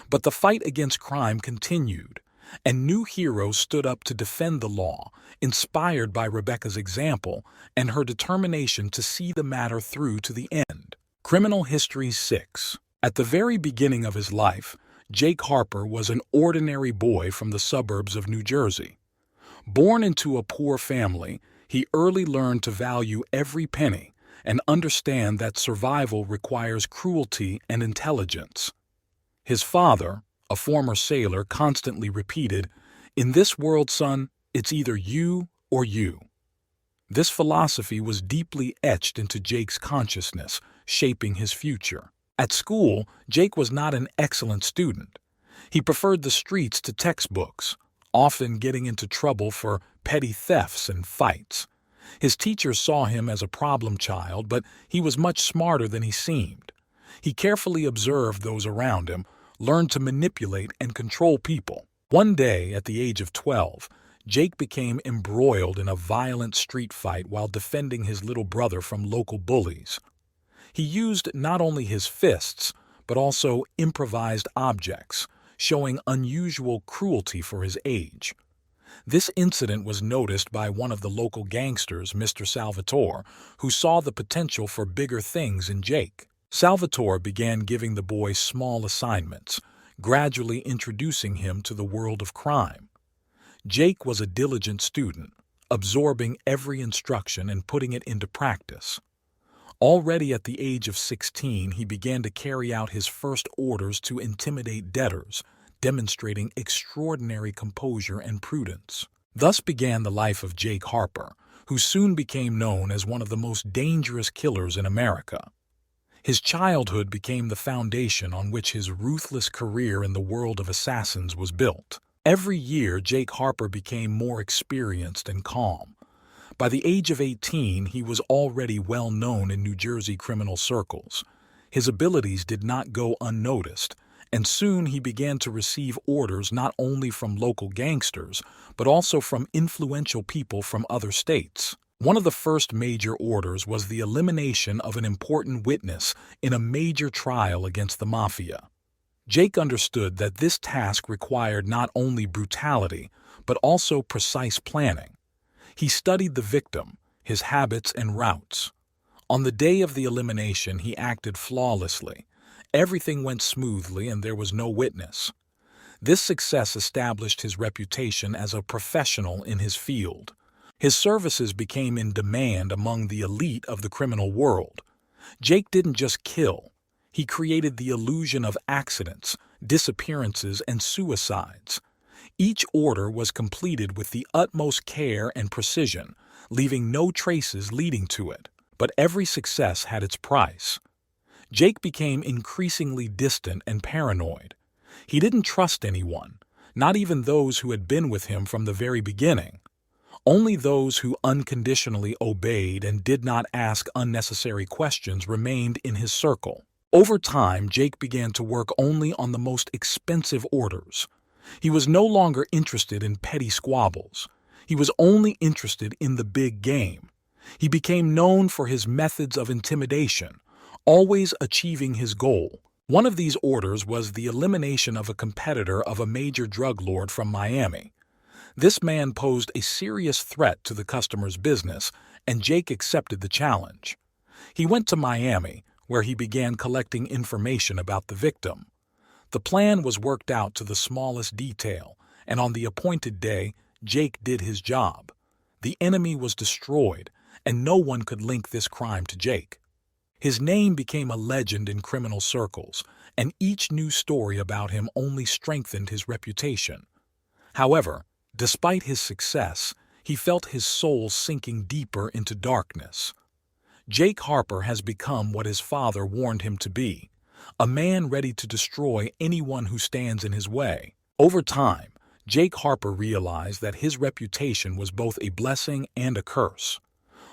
But the fight against crime continued, and new heroes stood up to defend the law, inspired by Rebecca's example and her determination to see the matter through to the end. Criminal History 6. At the very beginning of his life, Jake Harper was an ordinary boy from the suburbs of New Jersey. Born into a poor family, he early learned to value every penny and understand that survival requires cruelty and intelligence. His father, a former sailor, constantly repeated, "In this world, son, it's either you or you." This philosophy was deeply etched into Jake's consciousness, shaping his future. At school, Jake was not an excellent student. He preferred the streets to textbooks, often getting into trouble for petty thefts and fights. His teachers saw him as a problem child, but he was much smarter than he seemed. He carefully observed those around him, learned to manipulate and control people. One day, at the age of 12, Jake became embroiled in a violent street fight while defending his little brother from local bullies. He used not only his fists, but also improvised objects, showing unusual cruelty for his age. This incident was noticed by one of the local gangsters, Mr. Salvatore, who saw the potential for bigger things in Jake. Salvatore began giving the boy small assignments, gradually introducing him to the world of crime. Jake was a diligent student, absorbing every instruction and putting it into practice. Already at the age of 16, he began to carry out his first orders to intimidate debtors, demonstrating extraordinary composure and prudence. Thus began the life of Jake Harper, who soon became known as one of the most dangerous killers in America. His childhood became the foundation on which his ruthless career in the world of assassins was built. Every year, Jake Harper became more experienced and calm. By the age of 18, he was already well known in New Jersey criminal circles. His abilities did not go unnoticed, and soon he began to receive orders not only from local gangsters, but also from influential people from other states. One of the first major orders was the elimination of an important witness in a major trial against the mafia. Jake understood that this task required not only brutality, but also precise planning. He studied the victim, his habits and routes. On the day of the elimination, he acted flawlessly. Everything went smoothly and there was no witness. This success established his reputation as a professional in his field. His services became in demand among the elite of the criminal world. Jake didn't just kill. He created the illusion of accidents, disappearances, and suicides. Each order was completed with the utmost care and precision, leaving no traces leading to it. But every success had its price. Jake became increasingly distant and paranoid. He didn't trust anyone, not even those who had been with him from the very beginning. Only those who unconditionally obeyed and did not ask unnecessary questions remained in his circle. Over time, Jake began to work only on the most expensive orders. He was no longer interested in petty squabbles. He was only interested in the big game. He became known for his methods of intimidation, always achieving his goal. One of these orders was the elimination of a competitor of a major drug lord from Miami. This man posed a serious threat to the customer's business, and Jake accepted the challenge. He went to Miami, where he began collecting information about the victim. The plan was worked out to the smallest detail, and on the appointed day, Jake did his job. The enemy was destroyed, and no one could link this crime to Jake. His name became a legend in criminal circles, and each new story about him only strengthened his reputation. However, despite his success, he felt his soul sinking deeper into darkness. Jake Harper has become what his father warned him to be, a man ready to destroy anyone who stands in his way. Over time, Jake Harper realized that his reputation was both a blessing and a curse.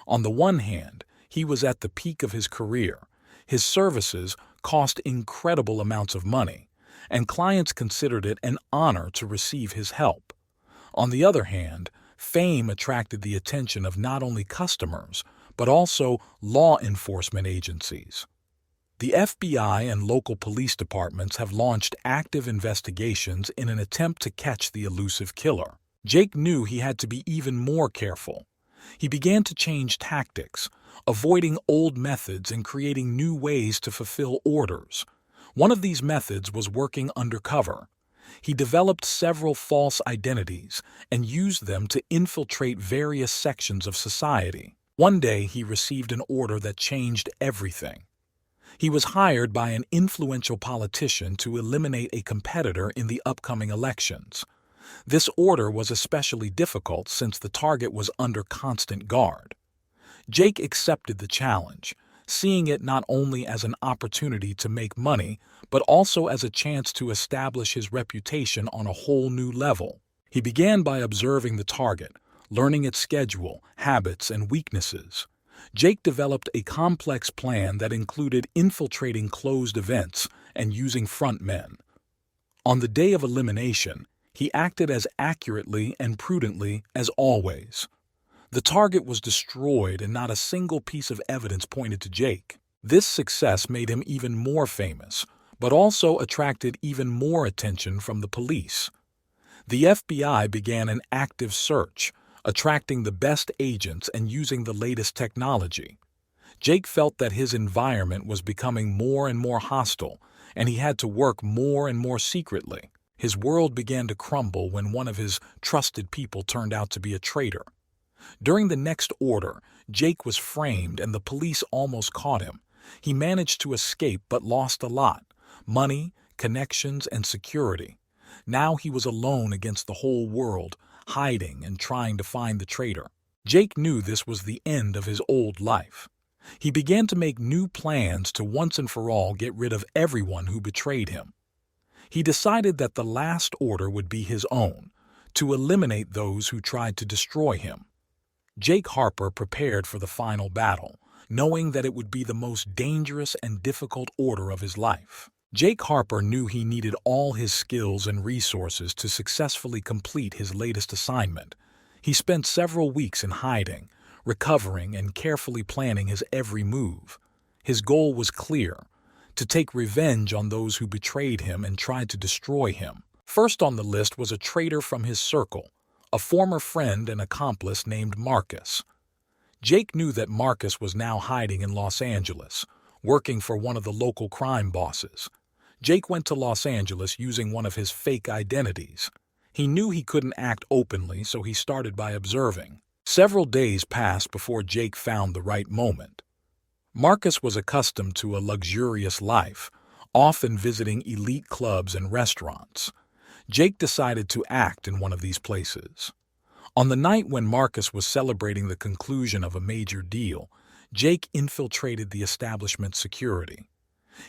On the one hand, he was at the peak of his career. His services cost incredible amounts of money, and clients considered it an honor to receive his help. On the other hand, fame attracted the attention of not only customers, but also law enforcement agencies. The FBI and local police departments have launched active investigations in an attempt to catch the elusive killer. Jake knew he had to be even more careful. He began to change tactics, avoiding old methods and creating new ways to fulfill orders. One of these methods was working undercover. He developed several false identities and used them to infiltrate various sections of society. One day, he received an order that changed everything. He was hired by an influential politician to eliminate a competitor in the upcoming elections. This order was especially difficult since the target was under constant guard. Jake accepted the challenge, seeing it not only as an opportunity to make money, but also as a chance to establish his reputation on a whole new level. He began by observing the target, learning its schedule, habits, and weaknesses. Jake developed a complex plan that included infiltrating closed events and using front men. On the day of elimination, He acted as accurately and prudently as always. The target was destroyed and not a single piece of evidence pointed to Jake. This success made him even more famous, but also attracted even more attention from the police. The FBI began an active search, attracting the best agents and using the latest technology. Jake felt that his environment was becoming more and more hostile, and he had to work more and more secretly. His world began to crumble when one of his trusted people turned out to be a traitor. During the next order, Jake was framed and the police almost caught him. He managed to escape but lost a lot: money, connections, and security. Now he was alone against the whole world, hiding and trying to find the traitor. Jake knew this was the end of his old life. He began to make new plans to once and for all get rid of everyone who betrayed him. He decided that the last order would be his own, to eliminate those who tried to destroy him. Jake Harper prepared for the final battle, knowing that it would be the most dangerous and difficult order of his life. Jake Harper knew he needed all his skills and resources to successfully complete his latest assignment. He spent several weeks in hiding, recovering and carefully planning his every move. His goal was clear: to take revenge on those who betrayed him and tried to destroy him. First on the list was a traitor from his circle, a former friend and accomplice named Marcus. Jake knew that Marcus was now hiding in Los Angeles, working for one of the local crime bosses. Jake went to Los Angeles using one of his fake identities. He knew he couldn't act openly, so he started by observing. Several days passed before Jake found the right moment. Marcus was accustomed to a luxurious life, often visiting elite clubs and restaurants. Jake decided to act in one of these places. On the night when Marcus was celebrating the conclusion of a major deal, Jake infiltrated the establishment's security.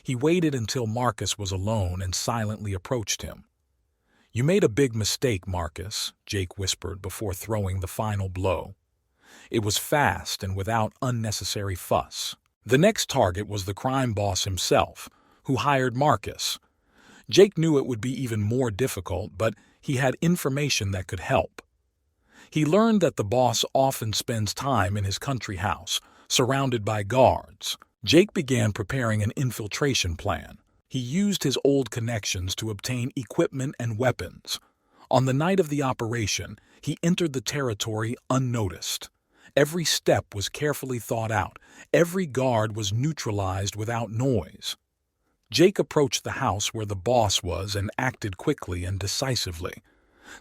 He waited until Marcus was alone and silently approached him. "You made a big mistake, Marcus," Jake whispered before throwing the final blow. It was fast and without unnecessary fuss. The next target was the crime boss himself, who hired Marcus. Jake knew it would be even more difficult, but he had information that could help. He learned that the boss often spends time in his country house, surrounded by guards. Jake began preparing an infiltration plan. He used his old connections to obtain equipment and weapons. On the night of the operation, he entered the territory unnoticed. Every step was carefully thought out. Every guard was neutralized without noise. Jake approached the house where the boss was and acted quickly and decisively.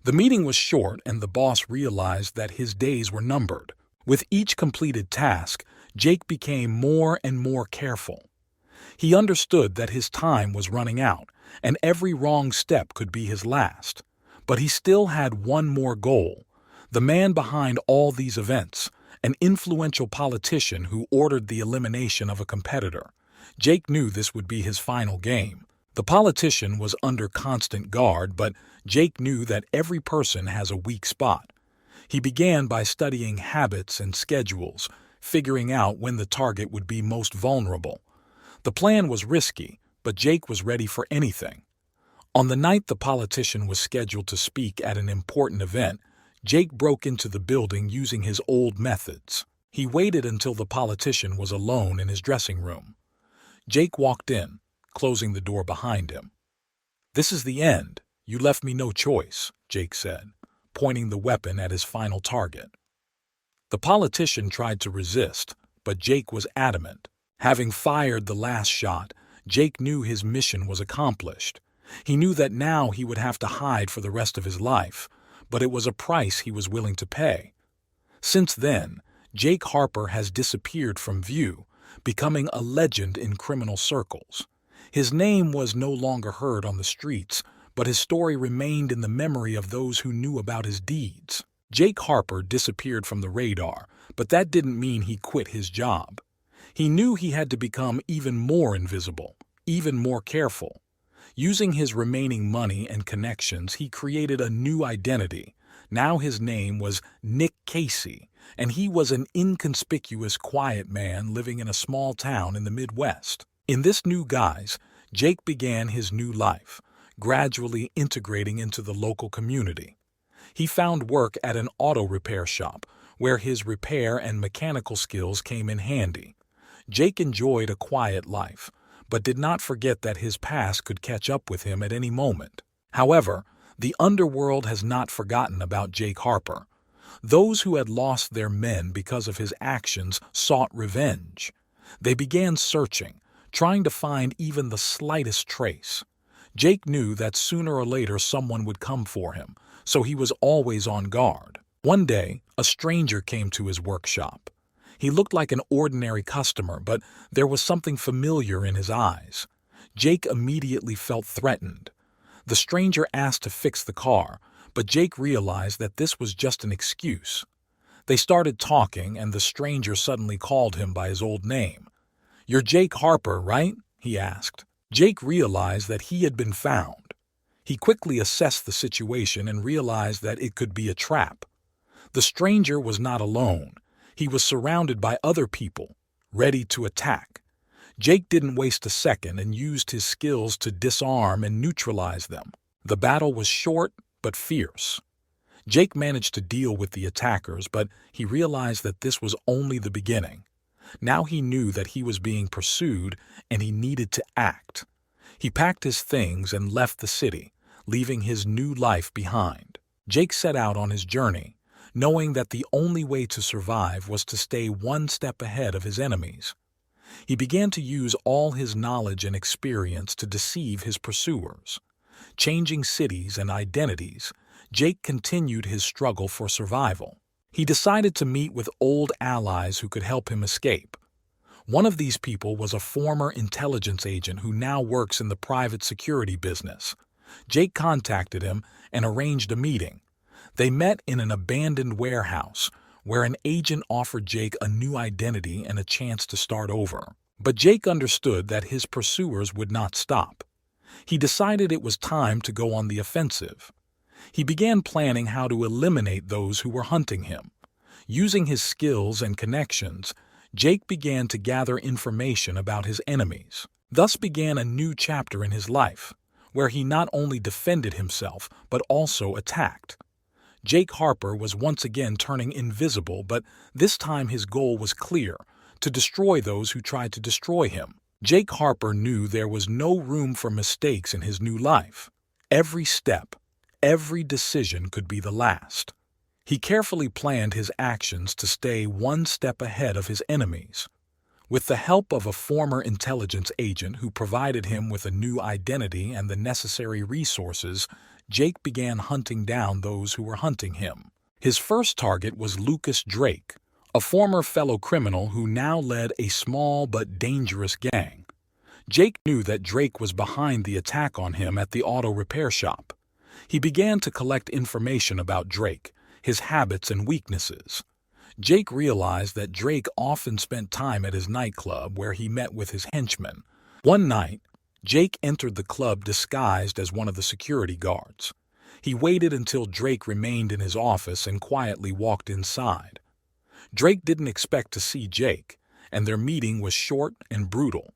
The meeting was short, and the boss realized that his days were numbered. With each completed task, Jake became more and more careful. He understood that his time was running out, and every wrong step could be his last. But he still had one more goal: the man behind all these events, an influential politician who ordered the elimination of a competitor. Jake knew this would be his final game. The politician was under constant guard, but Jake knew that every person has a weak spot. He began by studying habits and schedules, figuring out when the target would be most vulnerable. The plan was risky, but Jake was ready for anything. On the night the politician was scheduled to speak at an important event, Jake broke into the building using his old methods. He waited until the politician was alone in his dressing room. Jake walked in, closing the door behind him. "This is the end. You left me no choice," Jake said, pointing the weapon at his final target. The politician tried to resist, but Jake was adamant. Having fired the last shot, Jake knew his mission was accomplished. He knew that now he would have to hide for the rest of his life, but it was a price he was willing to pay. Since then, Jake Harper has disappeared from view, becoming a legend in criminal circles. His name was no longer heard on the streets, but his story remained in the memory of those who knew about his deeds. Jake Harper disappeared from the radar, but that didn't mean he quit his job. He knew he had to become even more invisible, even more careful. Using his remaining money and connections, he created a new identity. Now his name was Nick Casey, and he was an inconspicuous, quiet man living in a small town in the Midwest. In this new guise, Jake began his new life, gradually integrating into the local community. He found work at an auto repair shop, where his repair and mechanical skills came in handy. Jake enjoyed a quiet life, but did not forget that his past could catch up with him at any moment. However, the underworld has not forgotten about Jake Harper. Those who had lost their men because of his actions sought revenge. They began searching, trying to find even the slightest trace. Jake knew that sooner or later someone would come for him, so he was always on guard. One day, a stranger came to his workshop. He looked like an ordinary customer, but there was something familiar in his eyes. Jake immediately felt threatened. The stranger asked to fix the car, but Jake realized that this was just an excuse. They started talking, and the stranger suddenly called him by his old name. "You're Jake Harper, right?" he asked. Jake realized that he had been found. He quickly assessed the situation and realized that it could be a trap. The stranger was not alone. He was surrounded by other people, ready to attack. Jake didn't waste a second and used his skills to disarm and neutralize them. The battle was short but fierce. Jake managed to deal with the attackers, but he realized that this was only the beginning. Now he knew that he was being pursued and he needed to act. He packed his things and left the city, leaving his new life behind. Jake set out on his journey, knowing that the only way to survive was to stay one step ahead of his enemies. He began to use all his knowledge and experience to deceive his pursuers. Changing cities and identities, Jake continued his struggle for survival. He decided to meet with old allies who could help him escape. One of these people was a former intelligence agent who now works in the private security business. Jake contacted him and arranged a meeting. They met in an abandoned warehouse, where an agent offered Jake a new identity and a chance to start over. But Jake understood that his pursuers would not stop. He decided it was time to go on the offensive. He began planning how to eliminate those who were hunting him. Using his skills and connections, Jake began to gather information about his enemies. Thus began a new chapter in his life, where he not only defended himself but also attacked. Jake Harper was once again turning invisible, but this time his goal was clear: to destroy those who tried to destroy him. Jake Harper knew there was no room for mistakes in his new life. Every step, every decision could be the last. He carefully planned his actions to stay one step ahead of his enemies. With the help of a former intelligence agent who provided him with a new identity and the necessary resources, Jake began hunting down those who were hunting him. His first target was Lucas Drake, a former fellow criminal who now led a small but dangerous gang. Jake knew that Drake was behind the attack on him at the auto repair shop. He began to collect information about Drake, his habits and weaknesses. Jake realized that Drake often spent time at his nightclub where he met with his henchmen. One night, Jake entered the club disguised as one of the security guards. He waited until Drake remained in his office and quietly walked inside. Drake didn't expect to see Jake, and their meeting was short and brutal.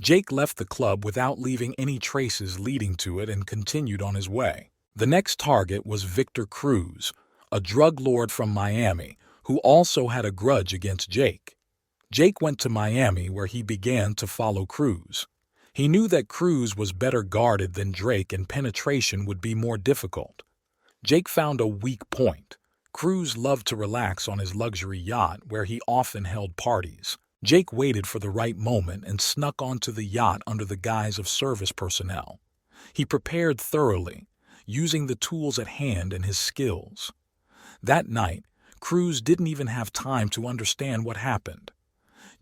Jake left the club without leaving any traces leading to it and continued on his way. The next target was Victor Cruz, a drug lord from Miami, who also had a grudge against Jake. Jake went to Miami where he began to follow Cruz. He knew that Cruz was better guarded than Drake and penetration would be more difficult. Jake found a weak point. Cruz loved to relax on his luxury yacht where he often held parties. Jake waited for the right moment and snuck onto the yacht under the guise of service personnel. He prepared thoroughly, using the tools at hand and his skills. That night, Cruz didn't even have time to understand what happened.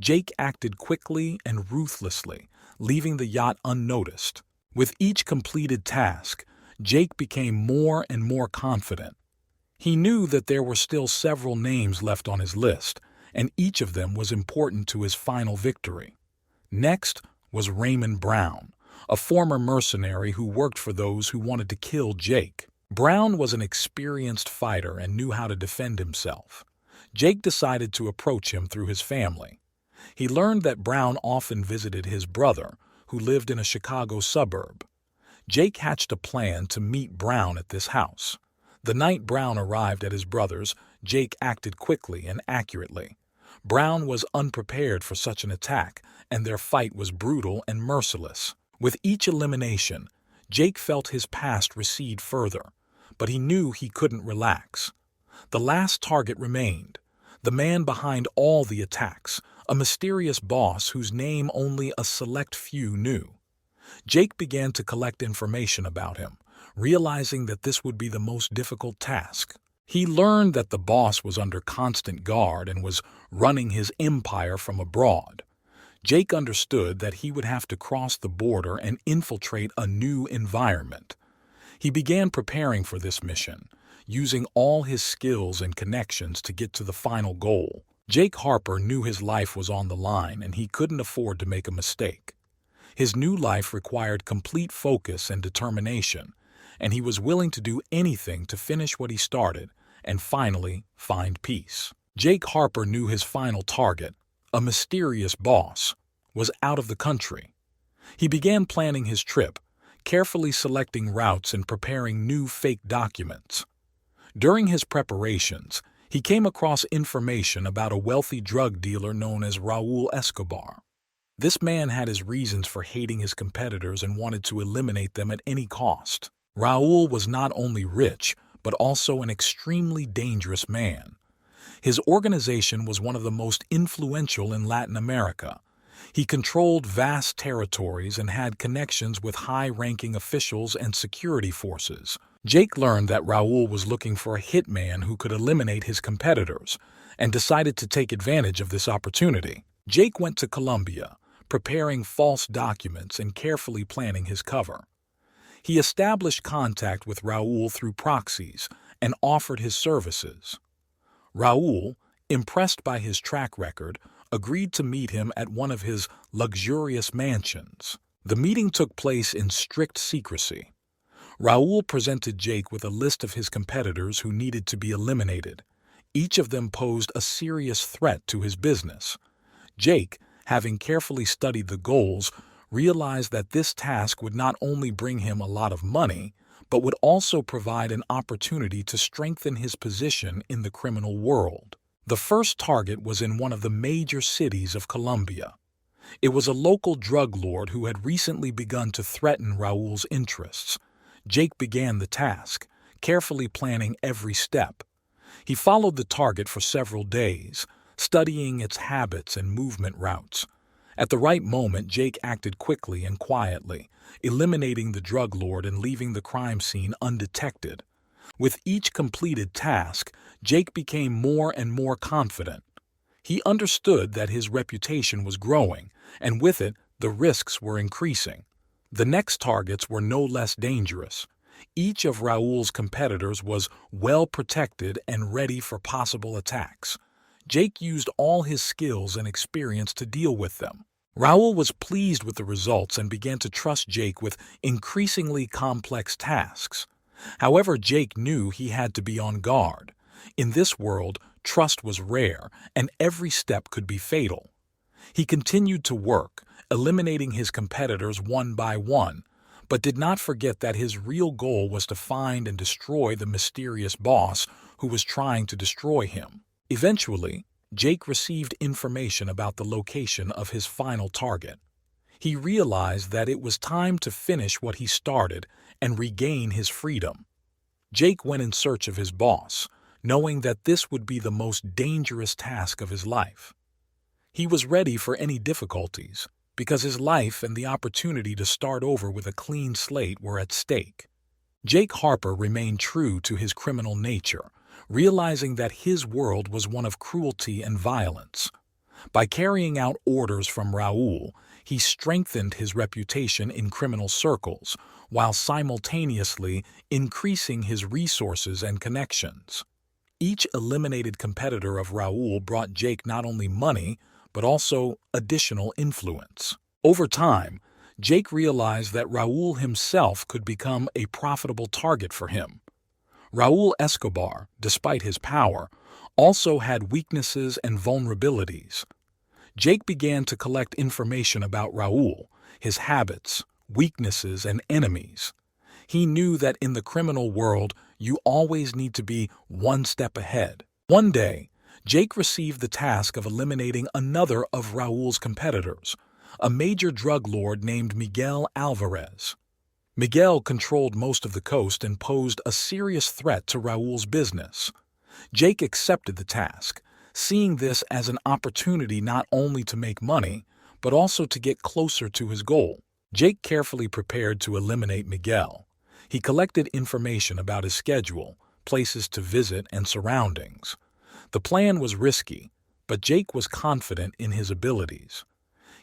Jake acted quickly and ruthlessly, leaving the yacht unnoticed. With each completed task, Jake became more and more confident. He knew that there were still several names left on his list, and each of them was important to his final victory. Next was Raymond Brown, a former mercenary who worked for those who wanted to kill Jake. Brown was an experienced fighter and knew how to defend himself. Jake decided to approach him through his family. He learned that Brown often visited his brother, who lived in a Chicago suburb. Jake hatched a plan to meet Brown at this house. The night Brown arrived at his brother's, Jake acted quickly and accurately. Brown was unprepared for such an attack, and their fight was brutal and merciless. With each elimination, Jake felt his past recede further, but he knew he couldn't relax. The last target remained, the man behind all the attacks, a mysterious boss whose name only a select few knew. Jake began to collect information about him, realizing that this would be the most difficult task. He learned that the boss was under constant guard and was running his empire from abroad. Jake understood that he would have to cross the border and infiltrate a new environment. He began preparing for this mission, using all his skills and connections to get to the final goal. Jake Harper knew his life was on the line and he couldn't afford to make a mistake. His new life required complete focus and determination, and he was willing to do anything to finish what he started and finally find peace. Jake Harper knew his final target, a mysterious boss, was out of the country. He began planning his trip, carefully selecting routes and preparing new fake documents. During his preparations, he came across information about a wealthy drug dealer known as Raul Escobar. This man had his reasons for hating his competitors and wanted to eliminate them at any cost. Raul was not only rich, but also an extremely dangerous man. His organization was one of the most influential in Latin America. He controlled vast territories and had connections with high-ranking officials and security forces. Jake learned that Raul was looking for a hitman who could eliminate his competitors and decided to take advantage of this opportunity. Jake went to Colombia, preparing false documents and carefully planning his cover. He established contact with Raul through proxies and offered his services. Raul, impressed by his track record, agreed to meet him at one of his luxurious mansions. The meeting took place in strict secrecy. Raul presented Jake with a list of his competitors who needed to be eliminated. Each of them posed a serious threat to his business. Jake, having carefully studied the goals, realized that this task would not only bring him a lot of money, but would also provide an opportunity to strengthen his position in the criminal world. The first target was in one of the major cities of Colombia. It was a local drug lord who had recently begun to threaten Raul's interests. Jake began the task, carefully planning every step. He followed the target for several days, studying its habits and movement routes. At the right moment, Jake acted quickly and quietly, eliminating the drug lord and leaving the crime scene undetected. With each completed task, Jake became more and more confident. He understood that his reputation was growing, and with it, the risks were increasing. The next targets were no less dangerous. Each of Raul's competitors was well protected and ready for possible attacks. Jake used all his skills and experience to deal with them. Raul was pleased with the results and began to trust Jake with increasingly complex tasks. However, Jake knew he had to be on guard. In this world, trust was rare, and every step could be fatal. He continued to work, eliminating his competitors one by one, but did not forget that his real goal was to find and destroy the mysterious boss who was trying to destroy him. Eventually, Jake received information about the location of his final target. He realized that it was time to finish what he started and regain his freedom. Jake went in search of his boss, knowing that this would be the most dangerous task of his life. He was ready for any difficulties, because his life and the opportunity to start over with a clean slate were at stake. Jake Harper remained true to his criminal nature, realizing that his world was one of cruelty and violence. By carrying out orders from Raul, he strengthened his reputation in criminal circles, while simultaneously increasing his resources and connections. Each eliminated competitor of Raul brought Jake not only money, but also additional influence. Over time, Jake realized that Raul himself could become a profitable target for him. Raul Escobar, despite his power, also had weaknesses and vulnerabilities. Jake began to collect information about Raul, his habits, weaknesses, and enemies. He knew that in the criminal world, you always need to be one step ahead. One day, Jake received the task of eliminating another of Raul's competitors, a major drug lord named Miguel Alvarez. Miguel controlled most of the coast and posed a serious threat to Raul's business. Jake accepted the task, seeing this as an opportunity not only to make money, but also to get closer to his goal. Jake carefully prepared to eliminate Miguel. He collected information about his schedule, places to visit, and surroundings. The plan was risky, but Jake was confident in his abilities.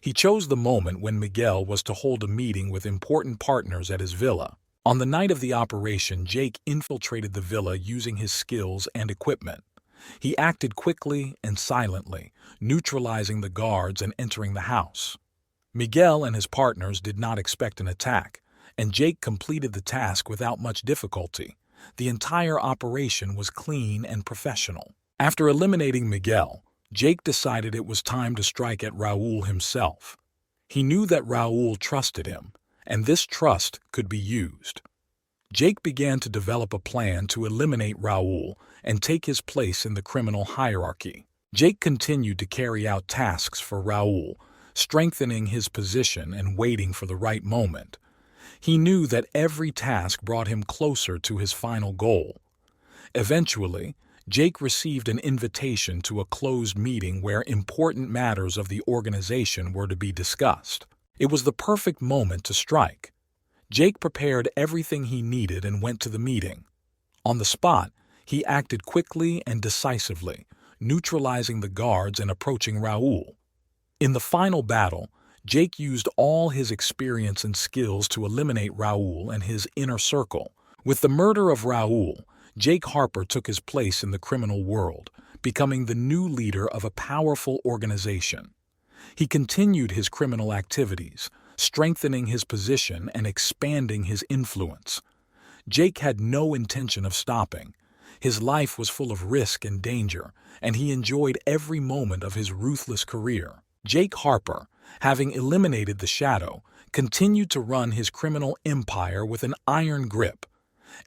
He chose the moment when Miguel was to hold a meeting with important partners at his villa. On the night of the operation, Jake infiltrated the villa using his skills and equipment. He acted quickly and silently, neutralizing the guards and entering the house. Miguel and his partners did not expect an attack, and Jake completed the task without much difficulty. The entire operation was clean and professional. After eliminating Miguel, Jake decided it was time to strike at Raul himself. He knew that Raul trusted him, and this trust could be used. Jake began to develop a plan to eliminate Raul and take his place in the criminal hierarchy. Jake continued to carry out tasks for Raul, strengthening his position and waiting for the right moment. He knew that every task brought him closer to his final goal. Eventually, Jake received an invitation to a closed meeting where important matters of the organization were to be discussed. It was the perfect moment to strike. Jake prepared everything he needed and went to the meeting. On the spot, he acted quickly and decisively, neutralizing the guards and approaching Raul. In the final battle, Jake used all his experience and skills to eliminate Raul and his inner circle. With the murder of Raul, Jake Harper took his place in the criminal world, becoming the new leader of a powerful organization. He continued his criminal activities, strengthening his position and expanding his influence. Jake had no intention of stopping. His life was full of risk and danger, and he enjoyed every moment of his ruthless career. Jake Harper, having eliminated the Shadow, continued to run his criminal empire with an iron grip.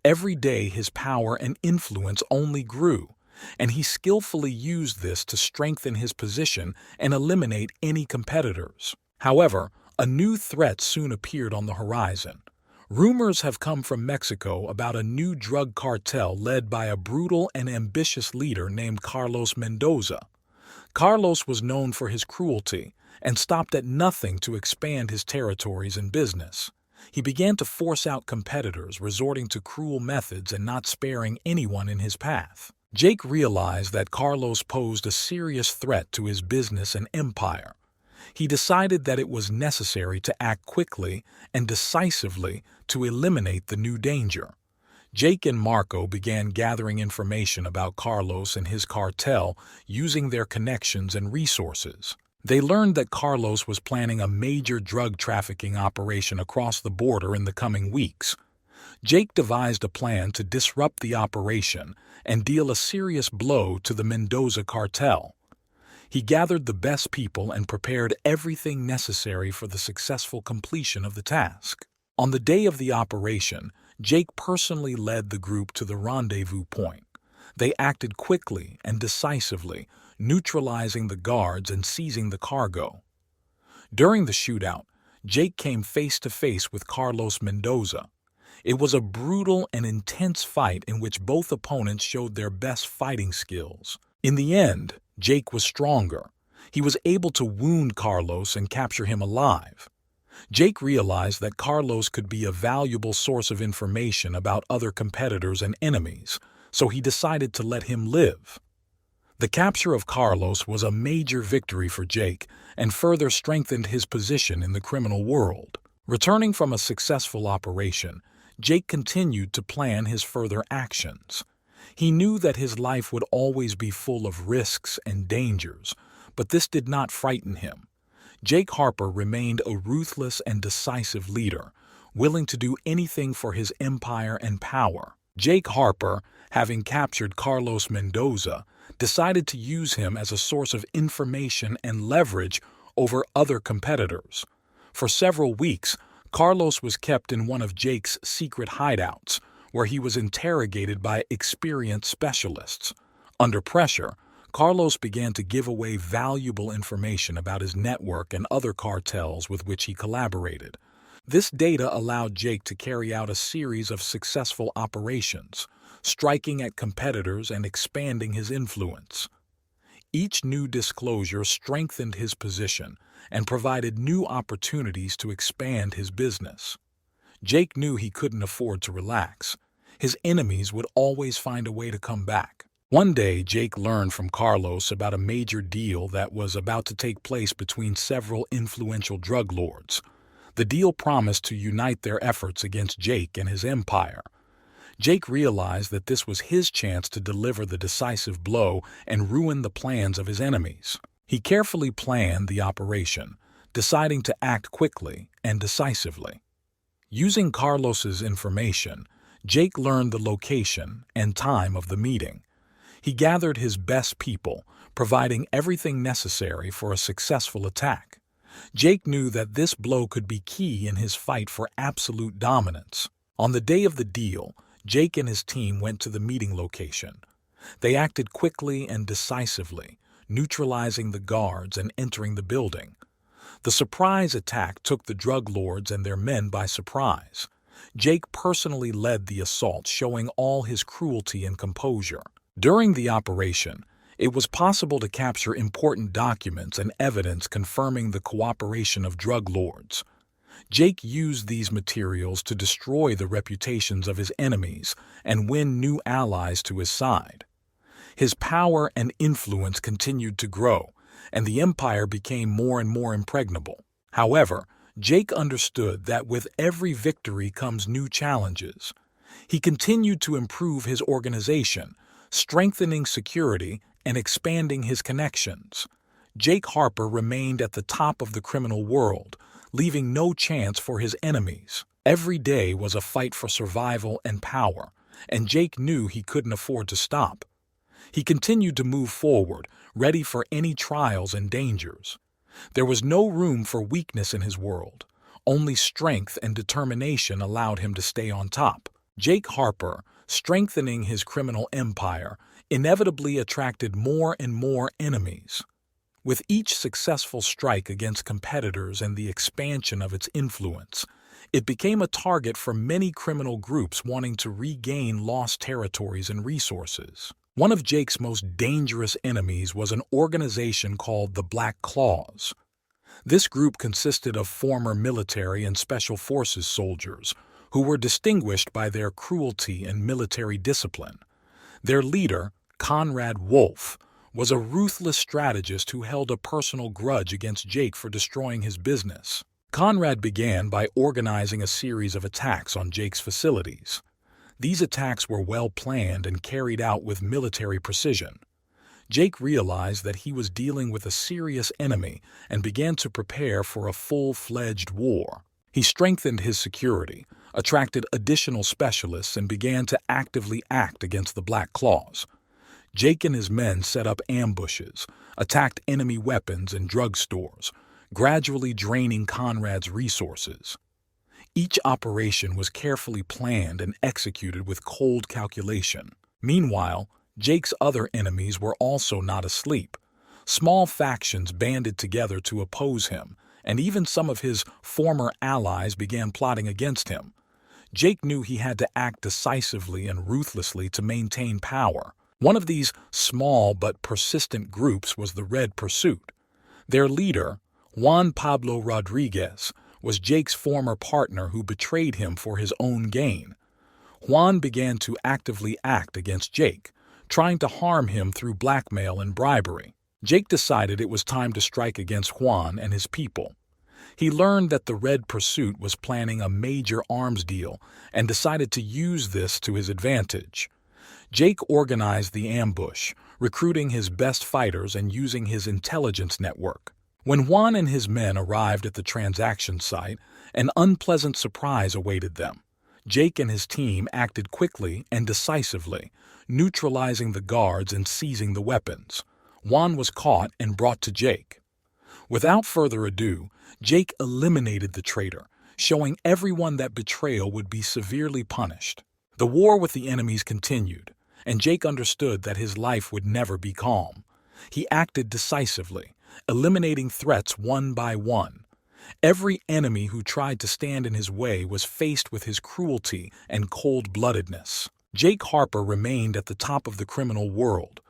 Every day his power and influence only grew, and he skillfully used this to strengthen his position and eliminate any competitors. However, a new threat soon appeared on the horizon. Rumors have come from Mexico about a new drug cartel led by a brutal and ambitious leader named Carlos Mendoza. Carlos was known for his cruelty and stopped at nothing to expand his territories and business. He began to force out competitors, resorting to cruel methods and not sparing anyone in his path. Jake realized that Carlos posed a serious threat to his business and empire. He decided that it was necessary to act quickly and decisively to eliminate the new danger. Jake and Marco began gathering information about Carlos and his cartel using their connections and resources. They learned that Carlos was planning a major drug trafficking operation across the border in the coming weeks. Jake devised a plan to disrupt the operation and deal a serious blow to the Mendoza cartel. He gathered the best people and prepared everything necessary for the successful completion of the task. On the day of the operation, Jake personally led the group to the rendezvous point. They acted quickly and decisively, neutralizing the guards and seizing the cargo. During the shootout, Jake came face to face with Carlos Mendoza. It was a brutal and intense fight in which both opponents showed their best fighting skills. In the end, Jake was stronger. He was able to wound Carlos and capture him alive. Jake realized that Carlos could be a valuable source of information about other competitors and enemies, so he decided to let him live. The capture of Carlos was a major victory for Jake and further strengthened his position in the criminal world. Returning from a successful operation, Jake continued to plan his further actions. He knew that his life would always be full of risks and dangers, but this did not frighten him. Jake Harper remained a ruthless and decisive leader, willing to do anything for his empire and power. Jake Harper, having captured Carlos Mendoza, decided to use him as a source of information and leverage over other competitors. For several weeks, Carlos was kept in one of Jake's secret hideouts, where he was interrogated by experienced specialists. Under pressure, Carlos began to give away valuable information about his network and other cartels with which he collaborated. This data allowed Jake to carry out a series of successful operations, striking at competitors and expanding his influence. Each new disclosure strengthened his position and provided new opportunities to expand his business. Jake knew he couldn't afford to relax. His enemies would always find a way to come back. One day, Jake learned from Carlos about a major deal that was about to take place between several influential drug lords. The deal promised to unite their efforts against Jake and his empire. Jake realized that this was his chance to deliver the decisive blow and ruin the plans of his enemies. He carefully planned the operation, deciding to act quickly and decisively. Using Carlos's information, Jake learned the location and time of the meeting. He gathered his best people, providing everything necessary for a successful attack. Jake knew that this blow could be key in his fight for absolute dominance. On the day of the deal, Jake and his team went to the meeting location. They acted quickly and decisively, neutralizing the guards and entering the building. The surprise attack took the drug lords and their men by surprise. Jake personally led the assault, showing all his cruelty and composure. During the operation, it was possible to capture important documents and evidence confirming the cooperation of drug lords. Jake used these materials to destroy the reputations of his enemies and win new allies to his side. His power and influence continued to grow, and the empire became more and more impregnable. However, Jake understood that with every victory comes new challenges. He continued to improve his organization, strengthening security and expanding his connections. Jake Harper remained at the top of the criminal world, leaving no chance for his enemies. Every day was a fight for survival and power, and Jake knew he couldn't afford to stop. He continued to move forward, ready for any trials and dangers. There was no room for weakness in his world. Only strength and determination allowed him to stay on top. Jake Harper, strengthening his criminal empire, inevitably attracted more and more enemies. With each successful strike against competitors and the expansion of its influence, it became a target for many criminal groups wanting to regain lost territories and resources. One of Jake's most dangerous enemies was an organization called the Black Claws. This group consisted of former military and special forces soldiers who were distinguished by their cruelty and military discipline. Their leader, Conrad Wolf, was a ruthless strategist who held a personal grudge against Jake for destroying his business. Conrad began by organizing a series of attacks on Jake's facilities. These attacks were well planned and carried out with military precision. Jake realized that he was dealing with a serious enemy and began to prepare for a full-fledged war. He strengthened his security, attracted additional specialists, and began to actively act against the Black Claws. Jake and his men set up ambushes, attacked enemy weapons and drug stores, gradually draining Conrad's resources. Each operation was carefully planned and executed with cold calculation. Meanwhile, Jake's other enemies were also not asleep. Small factions banded together to oppose him, and even some of his former allies began plotting against him. Jake knew he had to act decisively and ruthlessly to maintain power. One of these small but persistent groups was the Red Pursuit. Their leader, Juan Pablo Rodriguez, was Jake's former partner who betrayed him for his own gain. Juan began to actively act against Jake, trying to harm him through blackmail and bribery. Jake decided it was time to strike against Juan and his people. He learned that the Red Pursuit was planning a major arms deal and decided to use this to his advantage. Jake organized the ambush, recruiting his best fighters and using his intelligence network. When Juan and his men arrived at the transaction site, an unpleasant surprise awaited them. Jake and his team acted quickly and decisively, neutralizing the guards and seizing the weapons. Juan was caught and brought to Jake. Without further ado, Jake eliminated the traitor, showing everyone that betrayal would be severely punished. The war with the enemies continued, and Jake understood that his life would never be calm. He acted decisively, eliminating threats one by one. Every enemy who tried to stand in his way was faced with his cruelty and cold-bloodedness. Jake Harper remained at the top of the criminal world,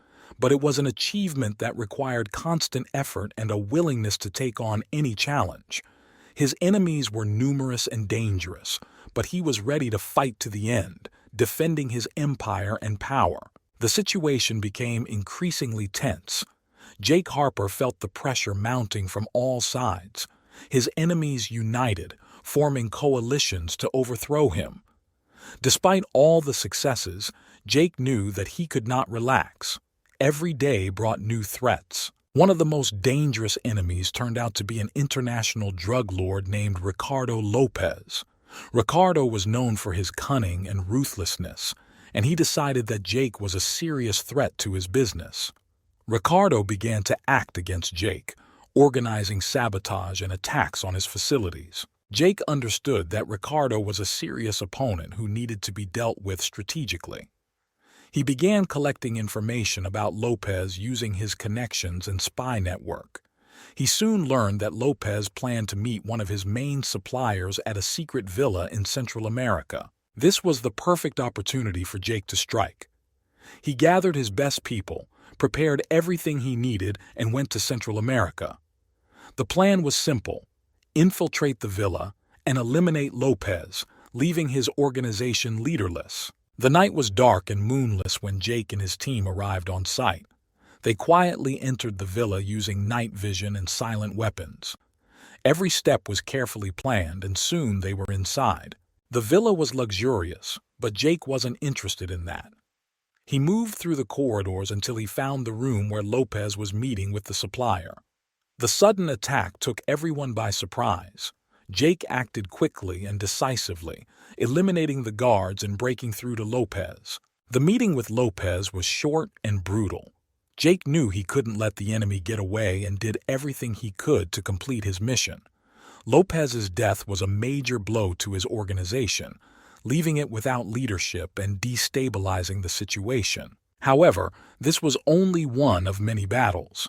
but it was an achievement that required constant effort and a willingness to take on any challenge. His enemies were numerous and dangerous, but he was ready to fight to the end, defending his empire and power. The situation became increasingly tense. Jake Harper felt the pressure mounting from all sides. His enemies united, forming coalitions to overthrow him. Despite all the successes, Jake knew that he could not relax. Every day brought new threats. One of the most dangerous enemies turned out to be an international drug lord named Ricardo Lopez. Ricardo was known for his cunning and ruthlessness, and he decided that Jake was a serious threat to his business. Ricardo began to act against Jake, organizing sabotage and attacks on his facilities. Jake understood that Ricardo was a serious opponent who needed to be dealt with strategically. He began collecting information about Lopez using his connections and spy network. He soon learned that Lopez planned to meet one of his main suppliers at a secret villa in Central America. This was the perfect opportunity for Jake to strike. He gathered his best people, prepared everything he needed, and went to Central America. The plan was simple: infiltrate the villa and eliminate Lopez, leaving his organization leaderless. The night was dark and moonless when Jake and his team arrived on site. They quietly entered the villa using night vision and silent weapons. Every step was carefully planned, and soon they were inside. The villa was luxurious, but Jake wasn't interested in that. He moved through the corridors until he found the room where Lopez was meeting with the supplier. The sudden attack took everyone by surprise. Jake acted quickly and decisively, eliminating the guards and breaking through to Lopez. The meeting with Lopez was short and brutal. Jake knew he couldn't let the enemy get away and did everything he could to complete his mission. Lopez's death was a major blow to his organization, leaving it without leadership and destabilizing the situation. However, this was only one of many battles.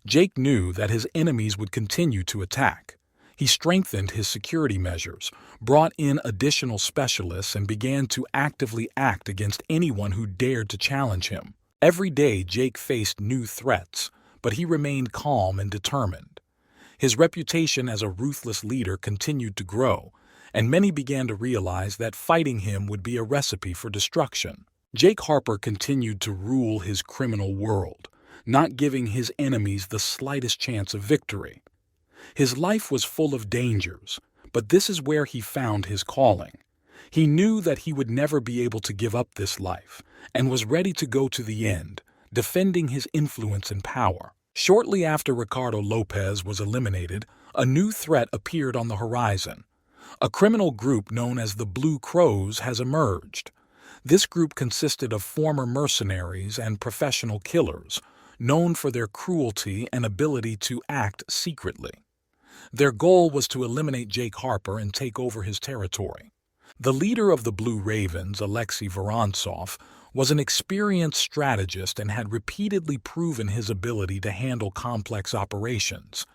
Jake knew that his enemies would continue to attack. He strengthened his security measures, brought in additional specialists, and began to actively act against anyone who dared to challenge him. Every day Jake faced new threats, but he remained calm and determined. His reputation as a ruthless leader continued to grow, and many began to realize that fighting him would be a recipe for destruction. Jake Harper continued to rule his criminal world, not giving his enemies the slightest chance of victory. His life was full of dangers, but this is where he found his calling. He knew that he would never be able to give up this life, and was ready to go to the end, defending his influence and power. Shortly after Ricardo Lopez was eliminated, a new threat appeared on the horizon. A criminal group known as the Blue Crows has emerged. This group consisted of former mercenaries and professional killers, known for their cruelty and ability to act secretly. Their goal was to eliminate Jake Harper and take over his territory. The leader of the Blue Ravens, Alexei Vorontsov, was an experienced strategist and had repeatedly proven his ability to handle complex operations.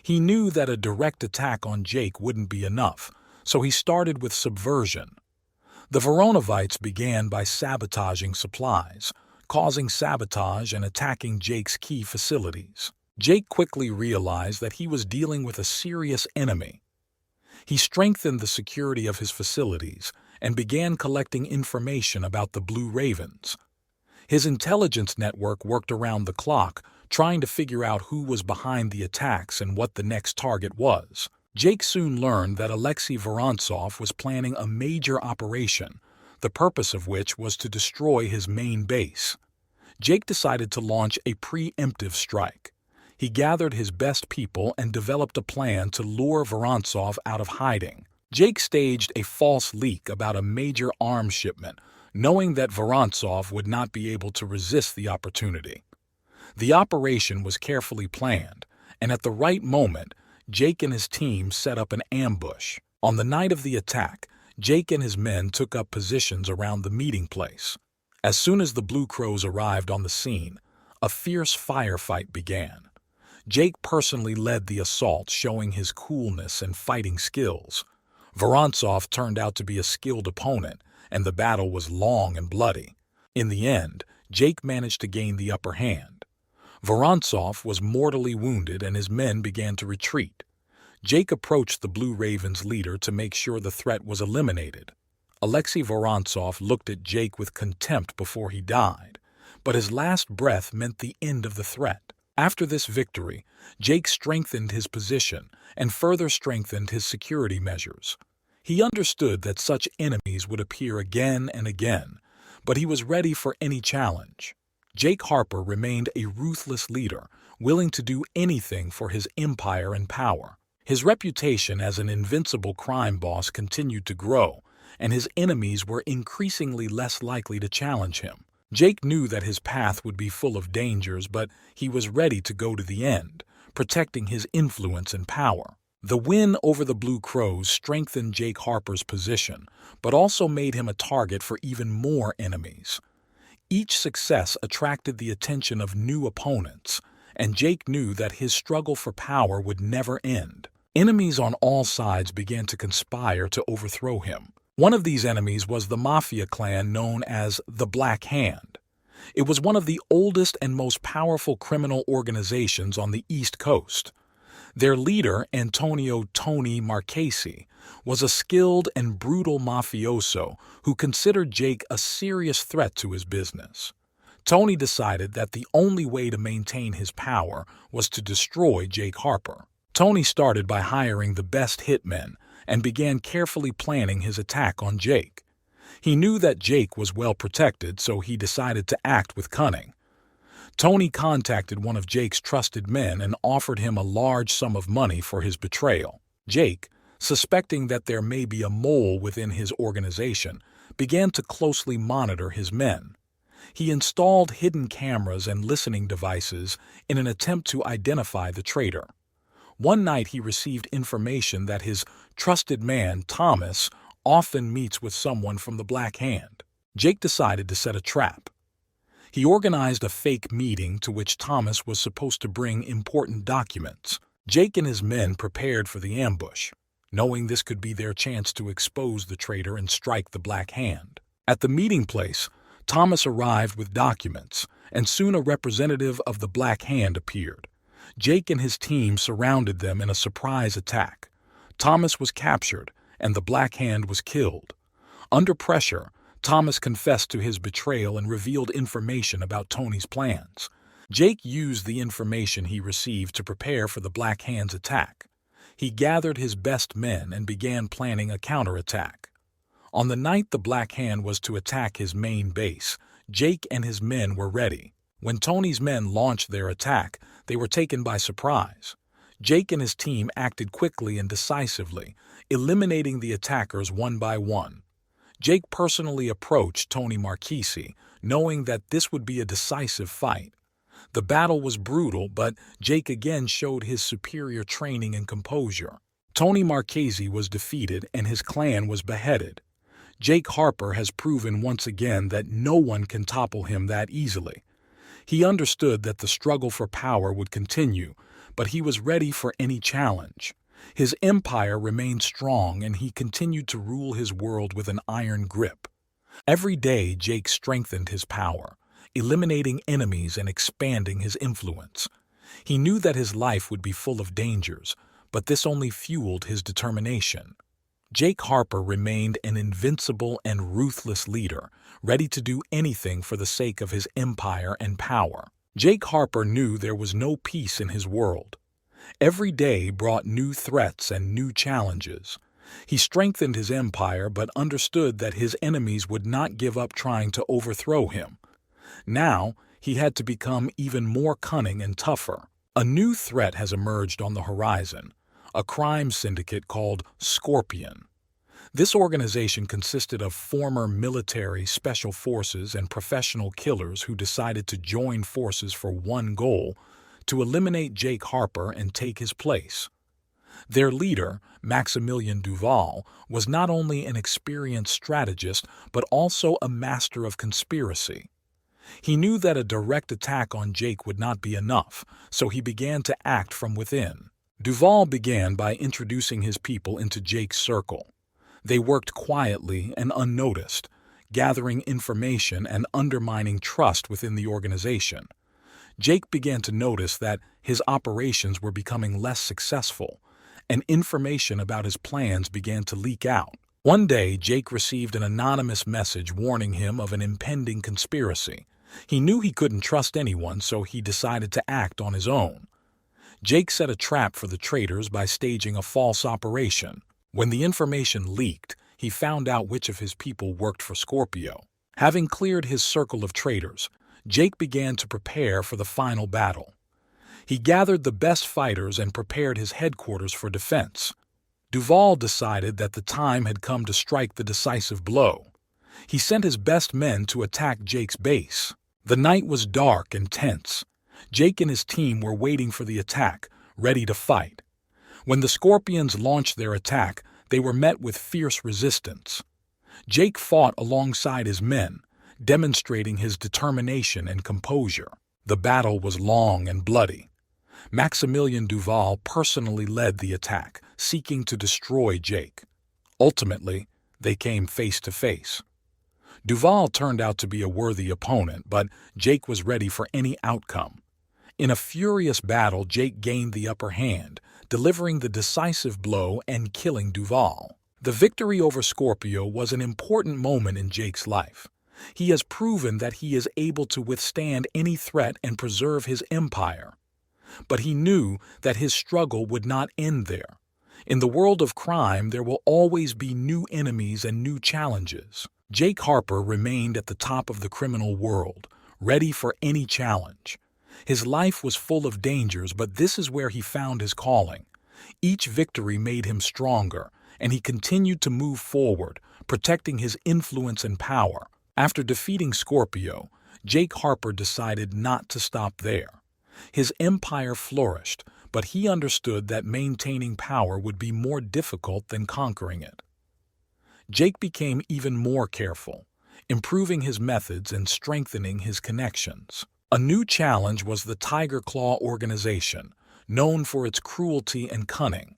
He knew that a direct attack on Jake wouldn't be enough, so he started with subversion. The Voronovites began by sabotaging supplies, causing sabotage and attacking Jake's key facilities. Jake quickly realized that he was dealing with a serious enemy. He strengthened the security of his facilities and began collecting information about the Blue Ravens. His intelligence network worked around the clock, trying to figure out who was behind the attacks and what the next target was. Jake soon learned that Alexei Vorontsov was planning a major operation, the purpose of which was to destroy his main base. Jake decided to launch a preemptive strike. He gathered his best people and developed a plan to lure Vorontsov out of hiding. Jake staged a false leak about a major arms shipment, knowing that Vorontsov would not be able to resist the opportunity. The operation was carefully planned, and at the right moment, Jake and his team set up an ambush. On the night of the attack, Jake and his men took up positions around the meeting place. As soon as the Blue Crows arrived on the scene, a fierce firefight began. Jake personally led the assault, showing his coolness and fighting skills. Vorontsov turned out to be a skilled opponent, and the battle was long and bloody. In the end, Jake managed to gain the upper hand. Vorontsov was mortally wounded and his men began to retreat. Jake approached the Blue Ravens' leader to make sure the threat was eliminated. Alexei Vorontsov looked at Jake with contempt before he died, but his last breath meant the end of the threat. After this victory, Jake strengthened his position and further strengthened his security measures. He understood that such enemies would appear again and again, but he was ready for any challenge. Jake Harper remained a ruthless leader, willing to do anything for his empire and power. His reputation as an invincible crime boss continued to grow, and his enemies were increasingly less likely to challenge him. Jake knew that his path would be full of dangers, but he was ready to go to the end, protecting his influence and power. The win over the Blue Crows strengthened Jake Harper's position, but also made him a target for even more enemies. Each success attracted the attention of new opponents, and Jake knew that his struggle for power would never end. Enemies on all sides began to conspire to overthrow him. One of these enemies was the mafia clan known as the Black Hand. It was one of the oldest and most powerful criminal organizations on the East Coast. Their leader, Antonio "Tony" Marchesi, was a skilled and brutal mafioso who considered Jake a serious threat to his business. Tony decided that the only way to maintain his power was to destroy Jake Harper. Tony started by hiring the best hitmen and began carefully planning his attack on Jake. He knew that Jake was well protected, so he decided to act with cunning. Tony contacted one of Jake's trusted men and offered him a large sum of money for his betrayal. Jake, suspecting that there may be a mole within his organization, began to closely monitor his men. He installed hidden cameras and listening devices in an attempt to identify the traitor. One night he received information that his trusted man, Thomas, often meets with someone from the Black Hand. Jake decided to set a trap. He organized a fake meeting to which Thomas was supposed to bring important documents. Jake and his men prepared for the ambush, knowing this could be their chance to expose the traitor and strike the Black Hand. At the meeting place, Thomas arrived with documents, and soon a representative of the Black Hand appeared. Jake and his team surrounded them in a surprise attack. Thomas was captured, and the Black Hand was killed. Under pressure, Thomas confessed to his betrayal and revealed information about Tony's plans. Jake used the information he received to prepare for the Black Hand's attack. He gathered his best men and began planning a counterattack. On the night the Black Hand was to attack his main base, Jake and his men were ready. When Tony's men launched their attack, they were taken by surprise. Jake and his team acted quickly and decisively, eliminating the attackers one by one. Jake personally approached Tony Marchesi, knowing that this would be a decisive fight. The battle was brutal, but Jake again showed his superior training and composure. Tony Marchesi was defeated and his clan was beheaded. Jake Harper has proven once again that no one can topple him that easily. He understood that the struggle for power would continue, but he was ready for any challenge. His empire remained strong and he continued to rule his world with an iron grip. Every day Jake strengthened his power, eliminating enemies and expanding his influence. He knew that his life would be full of dangers, but this only fueled his determination. Jake Harper remained an invincible and ruthless leader, ready to do anything for the sake of his empire and power. Jake Harper knew there was no peace in his world. Every day brought new threats and new challenges. He strengthened his empire but understood that his enemies would not give up trying to overthrow him. Now, he had to become even more cunning and tougher. A new threat has emerged on the horizon, a crime syndicate called Scorpion. This organization consisted of former military, special forces, and professional killers who decided to join forces for one goal: to eliminate Jake Harper and take his place. Their leader, Maximilian Duval, was not only an experienced strategist but also a master of conspiracy. He knew that a direct attack on Jake would not be enough, so he began to act from within. Duval began by introducing his people into Jake's circle. They worked quietly and unnoticed, gathering information and undermining trust within the organization. Jake began to notice that his operations were becoming less successful, and information about his plans began to leak out. One day, Jake received an anonymous message warning him of an impending conspiracy. He knew he couldn't trust anyone, so he decided to act on his own. Jake set a trap for the traitors by staging a false operation. When the information leaked, he found out which of his people worked for Scorpio. Having cleared his circle of traitors, Jake began to prepare for the final battle. He gathered the best fighters and prepared his headquarters for defense. Duval decided that the time had come to strike the decisive blow. He sent his best men to attack Jake's base. The night was dark and tense. Jake and his team were waiting for the attack, ready to fight. When the Scorpions launched their attack, they were met with fierce resistance. Jake fought alongside his men, demonstrating his determination and composure. The battle was long and bloody. Maximilian Duval personally led the attack, seeking to destroy Jake. Ultimately, they came face to face. Duval turned out to be a worthy opponent, but Jake was ready for any outcome. In a furious battle, Jake gained the upper hand, delivering the decisive blow and killing Duval. The victory over Scorpio was an important moment in Jake's life. He has proven that he is able to withstand any threat and preserve his empire. But he knew that his struggle would not end there. In the world of crime, there will always be new enemies and new challenges. Jake Harper remained at the top of the criminal world, ready for any challenge. His life was full of dangers, but this is where he found his calling. Each victory made him stronger, and he continued to move forward, protecting his influence and power. After defeating Scorpio, Jake Harper decided not to stop there. His empire flourished, but he understood that maintaining power would be more difficult than conquering it. Jake became even more careful, improving his methods and strengthening his connections. A new challenge was the Tiger Claw organization, known for its cruelty and cunning.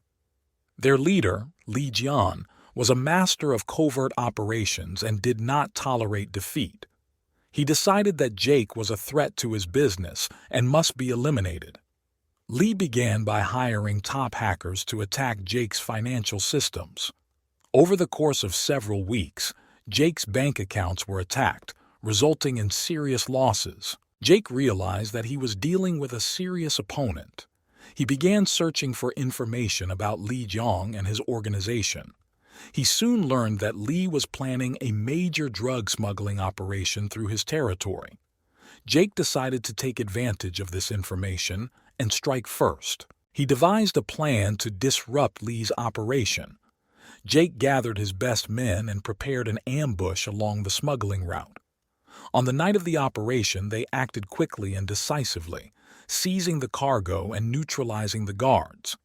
Their leader, Li Jian, was a master of covert operations and did not tolerate defeat. He decided that Jake was a threat to his business and must be eliminated. Li began by hiring top hackers to attack Jake's financial systems. Over the course of several weeks, Jake's bank accounts were attacked, resulting in serious losses. Jake realized that he was dealing with a serious opponent. He began searching for information about Li Jiang and his organization. He soon learned that Li was planning a major drug smuggling operation through his territory. Jake decided to take advantage of this information and strike first. He devised a plan to disrupt Li's operation. Jake gathered his best men and prepared an ambush along the smuggling route. On the night of the operation, they acted quickly and decisively, seizing the cargo and neutralizing the guards.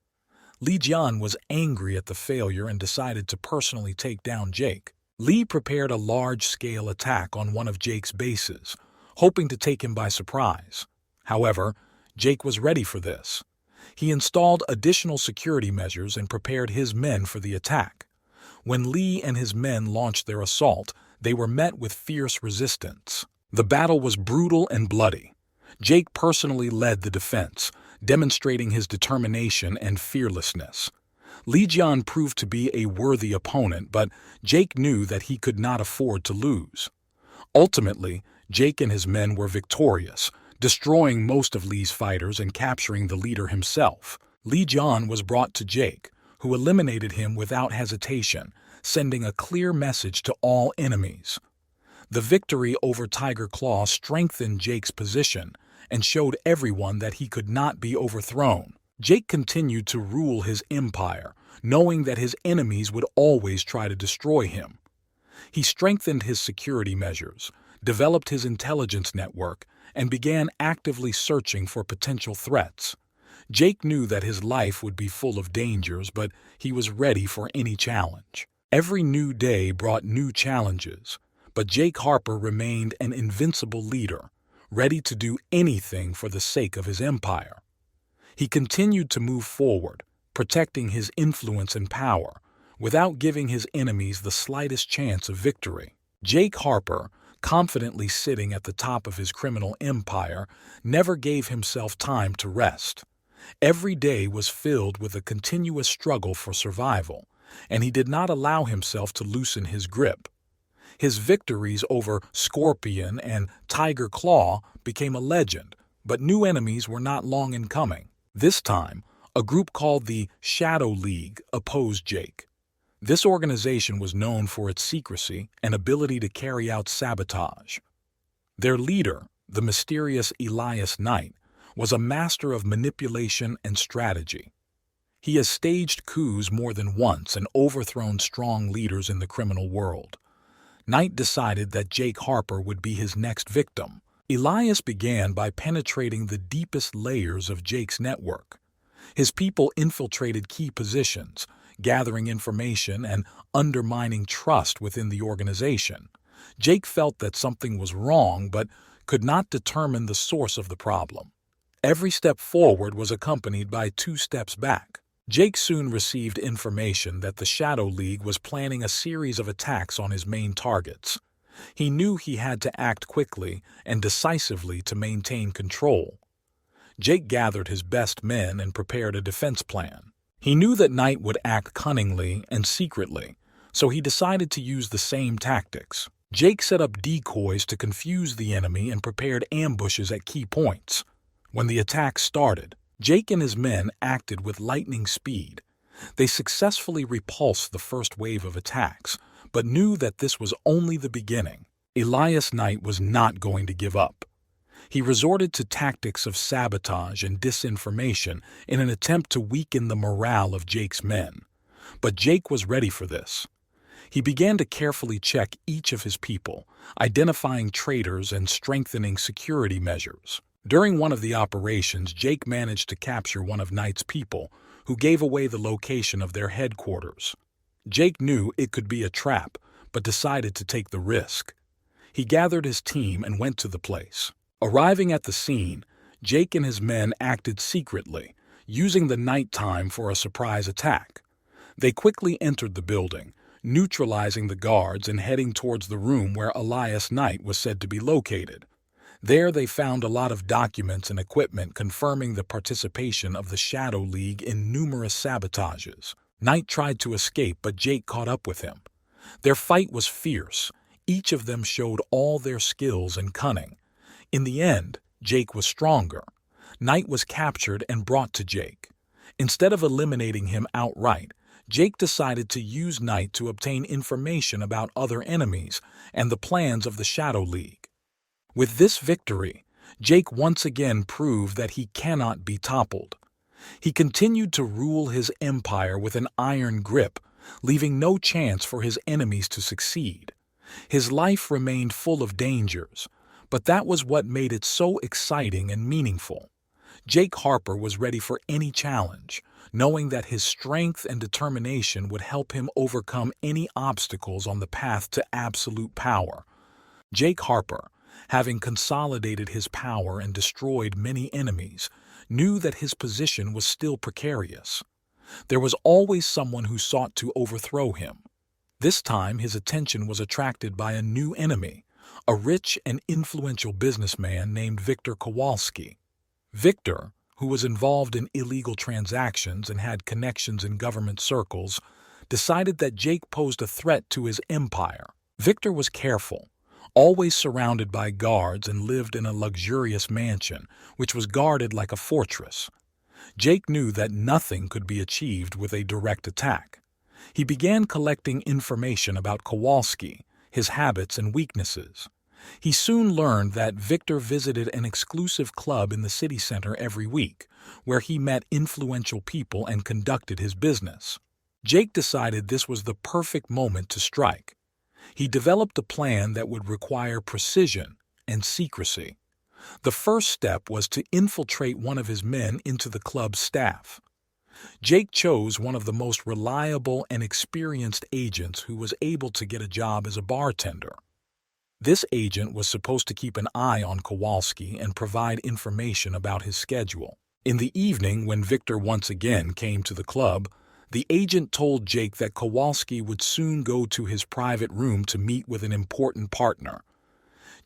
Li Jian was angry at the failure and decided to personally take down Jake. Li prepared a large-scale attack on one of Jake's bases, hoping to take him by surprise. However, Jake was ready for this. He installed additional security measures and prepared his men for the attack. When Li and his men launched their assault, they were met with fierce resistance. The battle was brutal and bloody. Jake personally led the defense, demonstrating his determination and fearlessness. Li Jian proved to be a worthy opponent, but Jake knew that he could not afford to lose. Ultimately, Jake and his men were victorious, destroying most of Li's fighters and capturing the leader himself. Li Jian was brought to Jake, who eliminated him without hesitation, sending a clear message to all enemies. The victory over Tiger Claw strengthened Jake's position and showed everyone that he could not be overthrown. Jake continued to rule his empire, knowing that his enemies would always try to destroy him. He strengthened his security measures, developed his intelligence network, and began actively searching for potential threats. Jake knew that his life would be full of dangers, but he was ready for any challenge. Every new day brought new challenges, but Jake Harper remained an invincible leader, ready to do anything for the sake of his empire. He continued to move forward, protecting his influence and power, without giving his enemies the slightest chance of victory. Jake Harper, confidently sitting at the top of his criminal empire, never gave himself time to rest. Every day was filled with a continuous struggle for survival, and he did not allow himself to loosen his grip. His victories over Scorpion and Tiger Claw became a legend, but new enemies were not long in coming. This time, a group called the Shadow League opposed Jake. This organization was known for its secrecy and ability to carry out sabotage. Their leader, the mysterious Elias Knight, was a master of manipulation and strategy. He has staged coups more than once and overthrown strong leaders in the criminal world. Knight decided that Jake Harper would be his next victim. Elias began by penetrating the deepest layers of Jake's network. His people infiltrated key positions, gathering information and undermining trust within the organization. Jake felt that something was wrong but could not determine the source of the problem. Every step forward was accompanied by 2 steps back. Jake soon received information that the Shadow League was planning a series of attacks on his main targets. He knew he had to act quickly and decisively to maintain control. Jake gathered his best men and prepared a defense plan. He knew that Knight would act cunningly and secretly, so he decided to use the same tactics. Jake set up decoys to confuse the enemy and prepared ambushes at key points. When the attack started, Jake and his men acted with lightning speed. They successfully repulsed the first wave of attacks, but knew that this was only the beginning. Elias Knight was not going to give up. He resorted to tactics of sabotage and disinformation in an attempt to weaken the morale of Jake's men. But Jake was ready for this. He began to carefully check each of his people, identifying traitors and strengthening security measures. During one of the operations, Jake managed to capture one of Knight's people, who gave away the location of their headquarters. Jake knew it could be a trap, but decided to take the risk. He gathered his team and went to the place. Arriving at the scene, Jake and his men acted secretly, using the nighttime for a surprise attack. They quickly entered the building, neutralizing the guards and heading towards the room where Elias Knight was said to be located. There they found a lot of documents and equipment confirming the participation of the Shadow League in numerous sabotages. Knight tried to escape, but Jake caught up with him. Their fight was fierce. Each of them showed all their skills and cunning. In the end, Jake was stronger. Knight was captured and brought to Jake. Instead of eliminating him outright, Jake decided to use Knight to obtain information about other enemies and the plans of the Shadow League. With this victory, Jake once again proved that he cannot be toppled. He continued to rule his empire with an iron grip, leaving no chance for his enemies to succeed. His life remained full of dangers, but that was what made it so exciting and meaningful. Jake Harper was ready for any challenge, knowing that his strength and determination would help him overcome any obstacles on the path to absolute power. Jake Harper, having consolidated his power and destroyed many enemies, knew that his position was still precarious. There was always someone who sought to overthrow him. This time his attention was attracted by a new enemy, a rich and influential businessman named Victor Kowalski. Victor, who was involved in illegal transactions and had connections in government circles, decided that Jake posed a threat to his empire. Victor was careful, always surrounded by guards, and lived in a luxurious mansion, which was guarded like a fortress. Jake knew that nothing could be achieved with a direct attack. He began collecting information about Kowalski, his habits and weaknesses. He soon learned that Victor visited an exclusive club in the city center every week, where he met influential people and conducted his business. Jake decided this was the perfect moment to strike. He developed a plan that would require precision and secrecy. The first step was to infiltrate one of his men into the club's staff. Jake chose one of the most reliable and experienced agents who was able to get a job as a bartender. This agent was supposed to keep an eye on Kowalski and provide information about his schedule. In the evening, when Victor once again came to the club, the agent told Jake that Kowalski would soon go to his private room to meet with an important partner.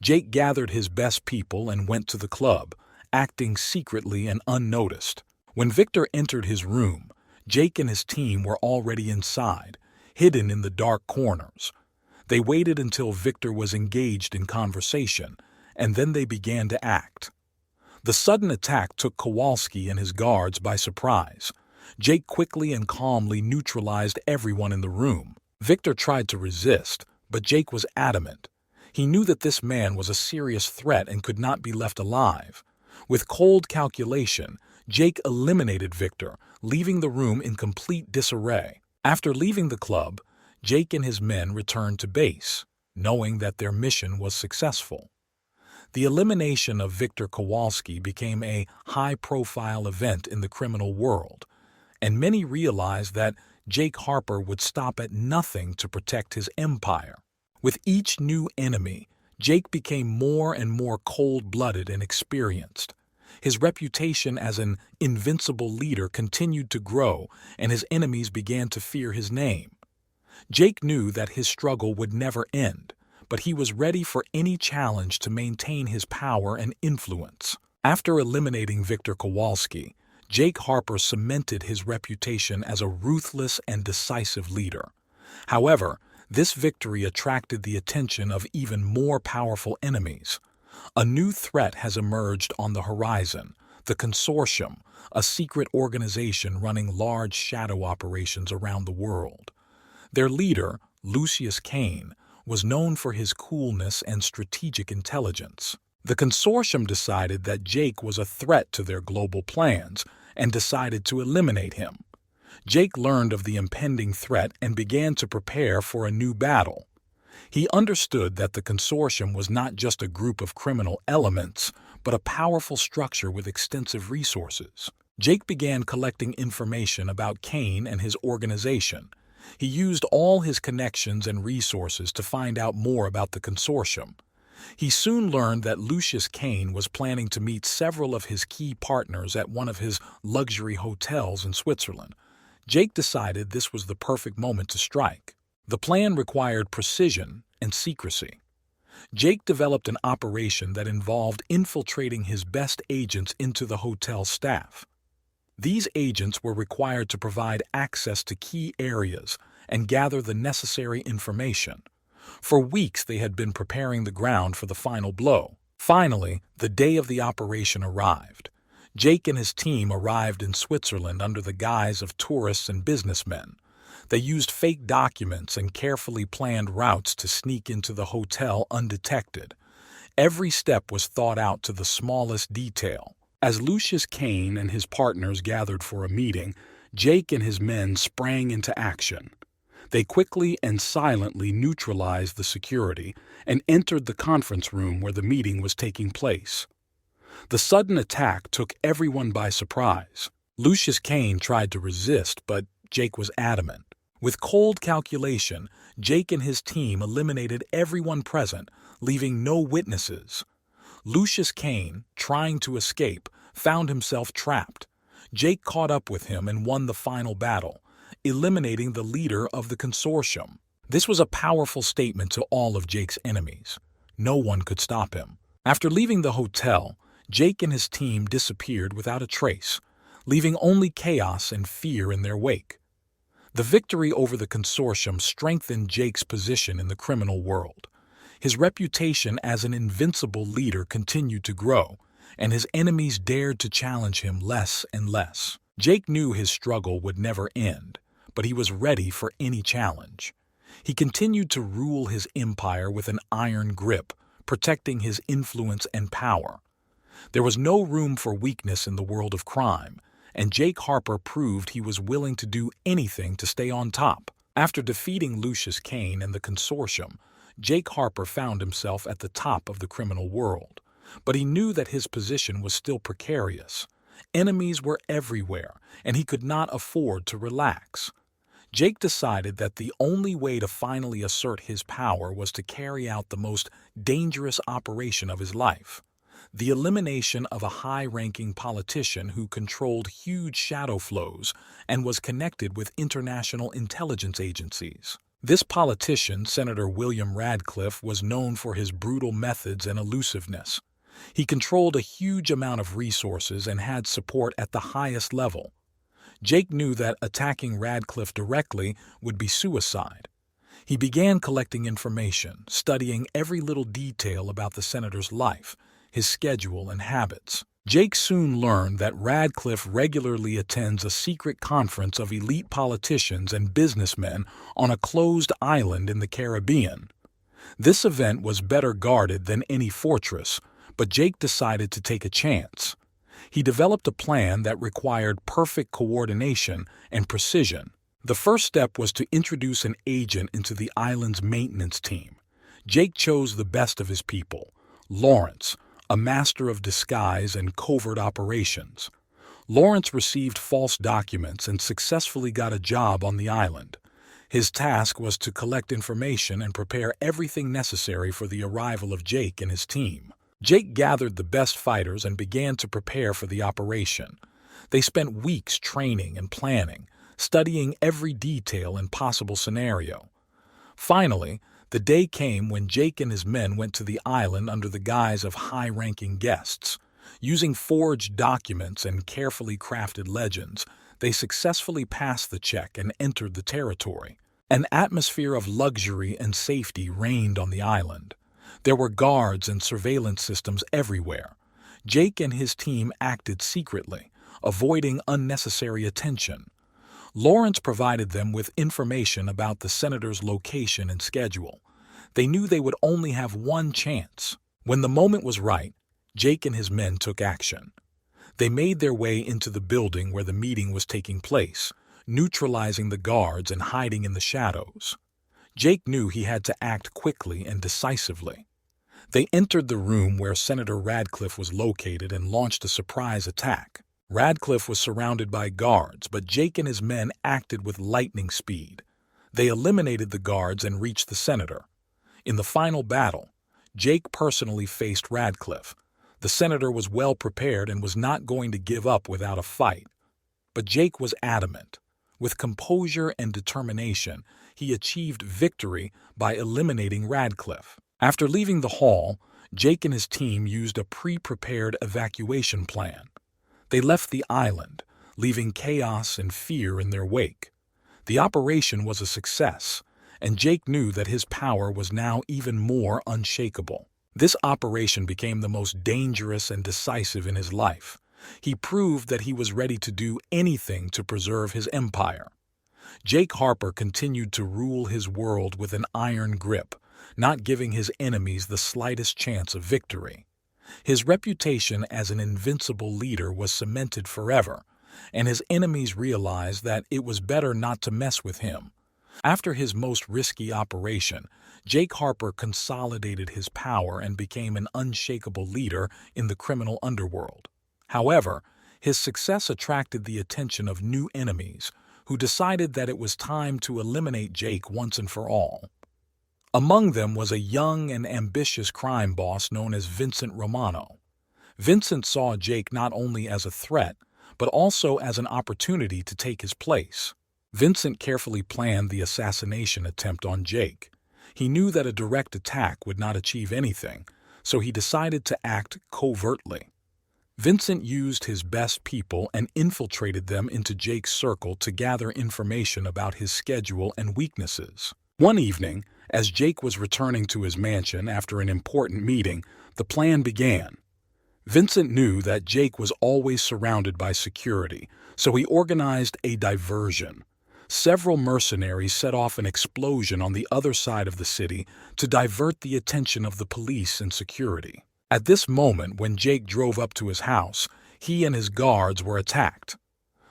Jake gathered his best people and went to the club, acting secretly and unnoticed. When Victor entered his room, Jake and his team were already inside, hidden in the dark corners. They waited until Victor was engaged in conversation, and then they began to act. The sudden attack took Kowalski and his guards by surprise. Jake quickly and calmly neutralized everyone in the room. Victor tried to resist, but Jake was adamant. He knew that this man was a serious threat and could not be left alive. With cold calculation, Jake eliminated Victor, leaving the room in complete disarray. After leaving the club, Jake and his men returned to base, knowing that their mission was successful. The elimination of Victor Kowalski became a high-profile event in the criminal world, and many realized that Jake Harper would stop at nothing to protect his empire. With each new enemy, Jake became more and more cold-blooded and experienced. His reputation as an invincible leader continued to grow, and his enemies began to fear his name. Jake knew that his struggle would never end, but he was ready for any challenge to maintain his power and influence. After eliminating Victor Kowalski, Jake Harper cemented his reputation as a ruthless and decisive leader. However, this victory attracted the attention of even more powerful enemies. A new threat has emerged on the horizon: the Consortium, a secret organization running large shadow operations around the world. Their leader, Lucius Kane, was known for his coolness and strategic intelligence. The Consortium decided that Jake was a threat to their global plans and decided to eliminate him. Jake learned of the impending threat and began to prepare for a new battle. He understood that the Consortium was not just a group of criminal elements, but a powerful structure with extensive resources. Jake began collecting information about Kane and his organization. He used all his connections and resources to find out more about the Consortium. He soon learned that Lucius Kane was planning to meet several of his key partners at one of his luxury hotels in Switzerland. Jake decided this was the perfect moment to strike. The plan required precision and secrecy. Jake developed an operation that involved infiltrating his best agents into the hotel staff. These agents were required to provide access to key areas and gather the necessary information. For weeks they had been preparing the ground for the final blow. Finally, the day of the operation arrived. Jake and his team arrived in Switzerland under the guise of tourists and businessmen. They used fake documents and carefully planned routes to sneak into the hotel undetected. Every step was thought out to the smallest detail. As Lucius Kane and his partners gathered for a meeting, Jake and his men sprang into action. They quickly and silently neutralized the security and entered the conference room where the meeting was taking place. The sudden attack took everyone by surprise. Lucius Kane tried to resist, but Jake was adamant. With cold calculation, Jake and his team eliminated everyone present, leaving no witnesses. Lucius Kane, trying to escape, found himself trapped. Jake caught up with him and won the final battle, eliminating the leader of the Consortium. This was a powerful statement to all of Jake's enemies. No one could stop him. After leaving the hotel, Jake and his team disappeared without a trace, leaving only chaos and fear in their wake. The victory over the Consortium strengthened Jake's position in the criminal world. His reputation as an invincible leader continued to grow, and his enemies dared to challenge him less and less. Jake knew his struggle would never end, but he was ready for any challenge. He continued to rule his empire with an iron grip, protecting his influence and power. There was no room for weakness in the world of crime, and Jake Harper proved he was willing to do anything to stay on top. After defeating Lucius Kane and the Consortium, Jake Harper found himself at the top of the criminal world. But he knew that his position was still precarious. Enemies were everywhere, and he could not afford to relax. Jake decided that the only way to finally assert his power was to carry out the most dangerous operation of his life: the elimination of a high-ranking politician who controlled huge shadow flows and was connected with international intelligence agencies. This politician, Senator William Radcliffe, was known for his brutal methods and elusiveness. He controlled a huge amount of resources and had support at the highest level. Jake knew that attacking Radcliffe directly would be suicide. He began collecting information, studying every little detail about the senator's life, his schedule, and habits. Jake soon learned that Radcliffe regularly attends a secret conference of elite politicians and businessmen on a closed island in the Caribbean. This event was better guarded than any fortress, but Jake decided to take a chance. He developed a plan that required perfect coordination and precision. The first step was to introduce an agent into the island's maintenance team. Jake chose the best of his people: Lawrence, a master of disguise and covert operations. Lawrence received false documents and successfully got a job on the island. His task was to collect information and prepare everything necessary for the arrival of Jake and his team. Jake gathered the best fighters and began to prepare for the operation. They spent weeks training and planning, studying every detail and possible scenario. Finally, the day came when Jake and his men went to the island under the guise of high-ranking guests. Using forged documents and carefully crafted legends, they successfully passed the check and entered the territory. An atmosphere of luxury and safety reigned on the island. There were guards and surveillance systems everywhere. Jake and his team acted secretly, avoiding unnecessary attention. Lawrence provided them with information about the senator's location and schedule. They knew they would only have one chance. When the moment was right, Jake and his men took action. They made their way into the building where the meeting was taking place, neutralizing the guards and hiding in the shadows. Jake knew he had to act quickly and decisively. They entered the room where Senator Radcliffe was located and launched a surprise attack. Radcliffe was surrounded by guards, but Jake and his men acted with lightning speed. They eliminated the guards and reached the senator. In the final battle, Jake personally faced Radcliffe. The senator was well prepared and was not going to give up without a fight. But Jake was adamant. With composure and determination, he achieved victory by eliminating Radcliffe. After leaving the hall, Jake and his team used a pre-prepared evacuation plan. They left the island, leaving chaos and fear in their wake. The operation was a success, and Jake knew that his power was now even more unshakable. This operation became the most dangerous and decisive in his life. He proved that he was ready to do anything to preserve his empire. Jake Harper continued to rule his world with an iron grip, not giving his enemies the slightest chance of victory. His reputation as an invincible leader was cemented forever, and his enemies realized that it was better not to mess with him. After his most risky operation, Jake Harper consolidated his power and became an unshakable leader in the criminal underworld. However, his success attracted the attention of new enemies, who decided that it was time to eliminate Jake once and for all. Among them was a young and ambitious crime boss known as Vincent Romano. Vincent saw Jake not only as a threat, but also as an opportunity to take his place. Vincent carefully planned the assassination attempt on Jake. He knew that a direct attack would not achieve anything, so he decided to act covertly. Vincent used his best people and infiltrated them into Jake's circle to gather information about his schedule and weaknesses. One evening, as Jake was returning to his mansion after an important meeting, the plan began. Vincent knew that Jake was always surrounded by security, so he organized a diversion. Several mercenaries set off an explosion on the other side of the city to divert the attention of the police and security. At this moment, when Jake drove up to his house, he and his guards were attacked.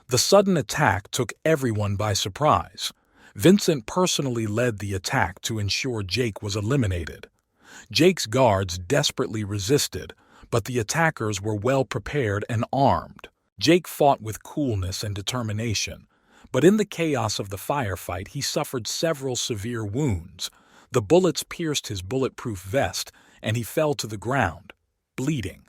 The sudden attack took everyone by surprise. Vincent personally led the attack to ensure Jake was eliminated. Jake's guards desperately resisted, but the attackers were well prepared and armed. Jake fought with coolness and determination, but in the chaos of the firefight he suffered several severe wounds. The bullets pierced his bulletproof vest, and he fell to the ground, bleeding.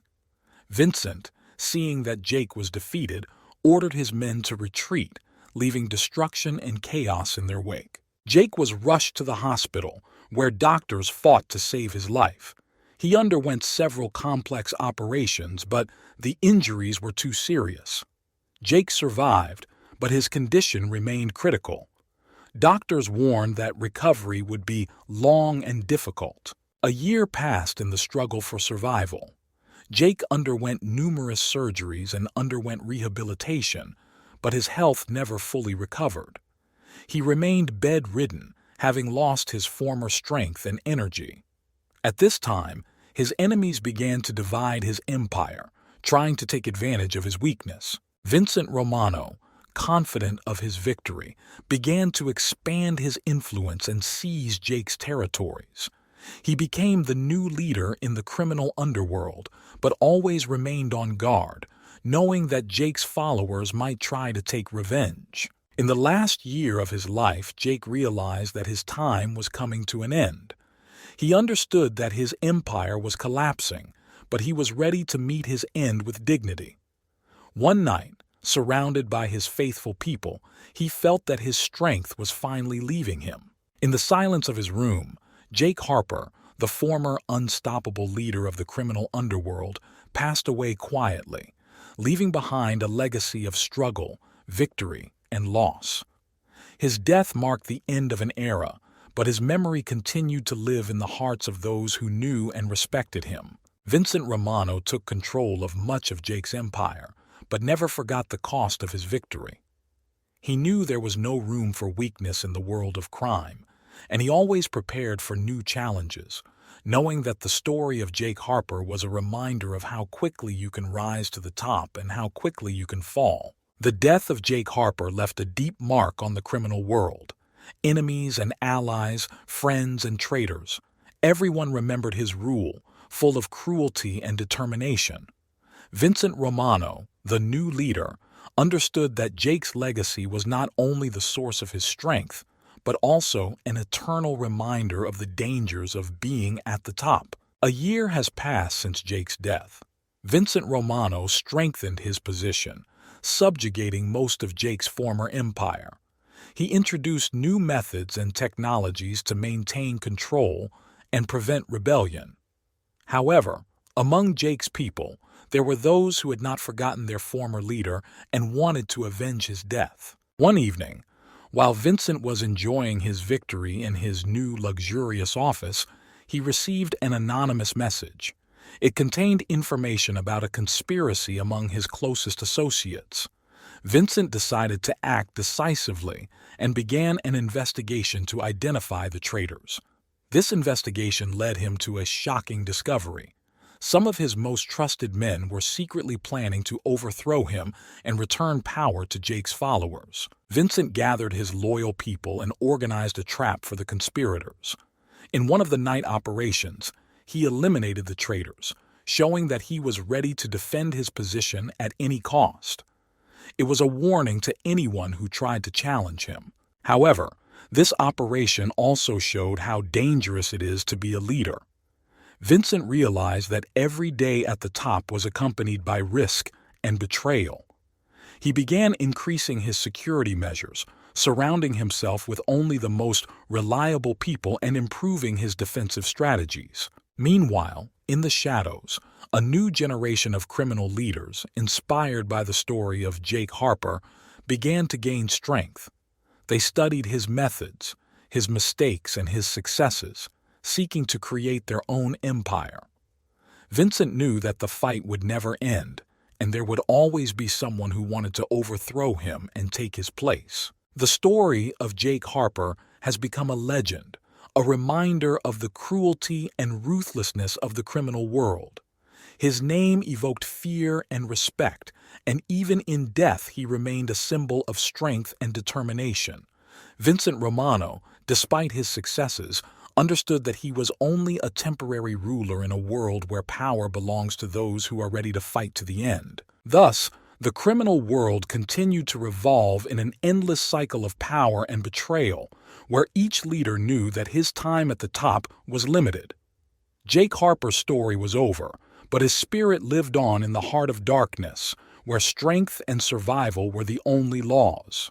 Vincent, seeing that Jake was defeated, ordered his men to retreat, leaving destruction and chaos in their wake. Jake was rushed to the hospital, where doctors fought to save his life. He underwent several complex operations, but the injuries were too serious. Jake survived, but his condition remained critical. Doctors warned that recovery would be long and difficult. A year passed in the struggle for survival. Jake underwent numerous surgeries and underwent rehabilitation, but his health never fully recovered. He remained bedridden, having lost his former strength and energy. At this time, his enemies began to divide his empire, trying to take advantage of his weakness. Vincent Romano, confident of his victory, began to expand his influence and seize Jake's territories. He became the new leader in the criminal underworld, but always remained on guard, knowing that Jake's followers might try to take revenge. In the last year of his life, Jake realized that his time was coming to an end. He understood that his empire was collapsing, but he was ready to meet his end with dignity. One night, surrounded by his faithful people, he felt that his strength was finally leaving him. In the silence of his room, Jake Harper, the former unstoppable leader of the criminal underworld, passed away quietly, leaving behind a legacy of struggle, victory, and loss. His death marked the end of an era, but his memory continued to live in the hearts of those who knew and respected him. Vincent Romano took control of much of Jake's empire, but never forgot the cost of his victory. He knew there was no room for weakness in the world of crime, and he always prepared for new challenges, knowing that the story of Jake Harper was a reminder of how quickly you can rise to the top and how quickly you can fall. The death of Jake Harper left a deep mark on the criminal world. Enemies and allies, friends and traitors, everyone remembered his rule, full of cruelty and determination. Vincent Romano, the new leader, understood that Jake's legacy was not only the source of his strength, but also an eternal reminder of the dangers of being at the top. A year has passed since Jake's death. Vincent Romano strengthened his position, subjugating most of Jake's former empire. He introduced new methods and technologies to maintain control and prevent rebellion. However, among Jake's people, there were those who had not forgotten their former leader and wanted to avenge his death. One evening, while Vincent was enjoying his victory in his new luxurious office, he received an anonymous message. It contained information about a conspiracy among his closest associates. Vincent decided to act decisively and began an investigation to identify the traitors. This investigation led him to a shocking discovery. Some of his most trusted men were secretly planning to overthrow him and return power to Jake's followers. Vincent gathered his loyal people and organized a trap for the conspirators. In one of the night operations, he eliminated the traitors, showing that he was ready to defend his position at any cost. It was a warning to anyone who tried to challenge him. However, this operation also showed how dangerous it is to be a leader. Vincent realized that every day at the top was accompanied by risk and betrayal. He began increasing his security measures, surrounding himself with only the most reliable people and improving his defensive strategies. Meanwhile, in the shadows, a new generation of criminal leaders, inspired by the story of Jake Harper, began to gain strength. They studied his methods, his mistakes, and his successes, seeking to create their own empire. Vincent knew that the fight would never end, and there would always be someone who wanted to overthrow him and take his place. The story of Jake Harper has become a legend, a reminder of the cruelty and ruthlessness of the criminal world. His name evoked fear and respect, and even in death he remained a symbol of strength and determination. Vincent Romano, despite his successes, understood that he was only a temporary ruler in a world where power belongs to those who are ready to fight to the end. Thus, the criminal world continued to revolve in an endless cycle of power and betrayal, where each leader knew that his time at the top was limited. Jake Harper's story was over, but his spirit lived on in the heart of darkness, where strength and survival were the only laws.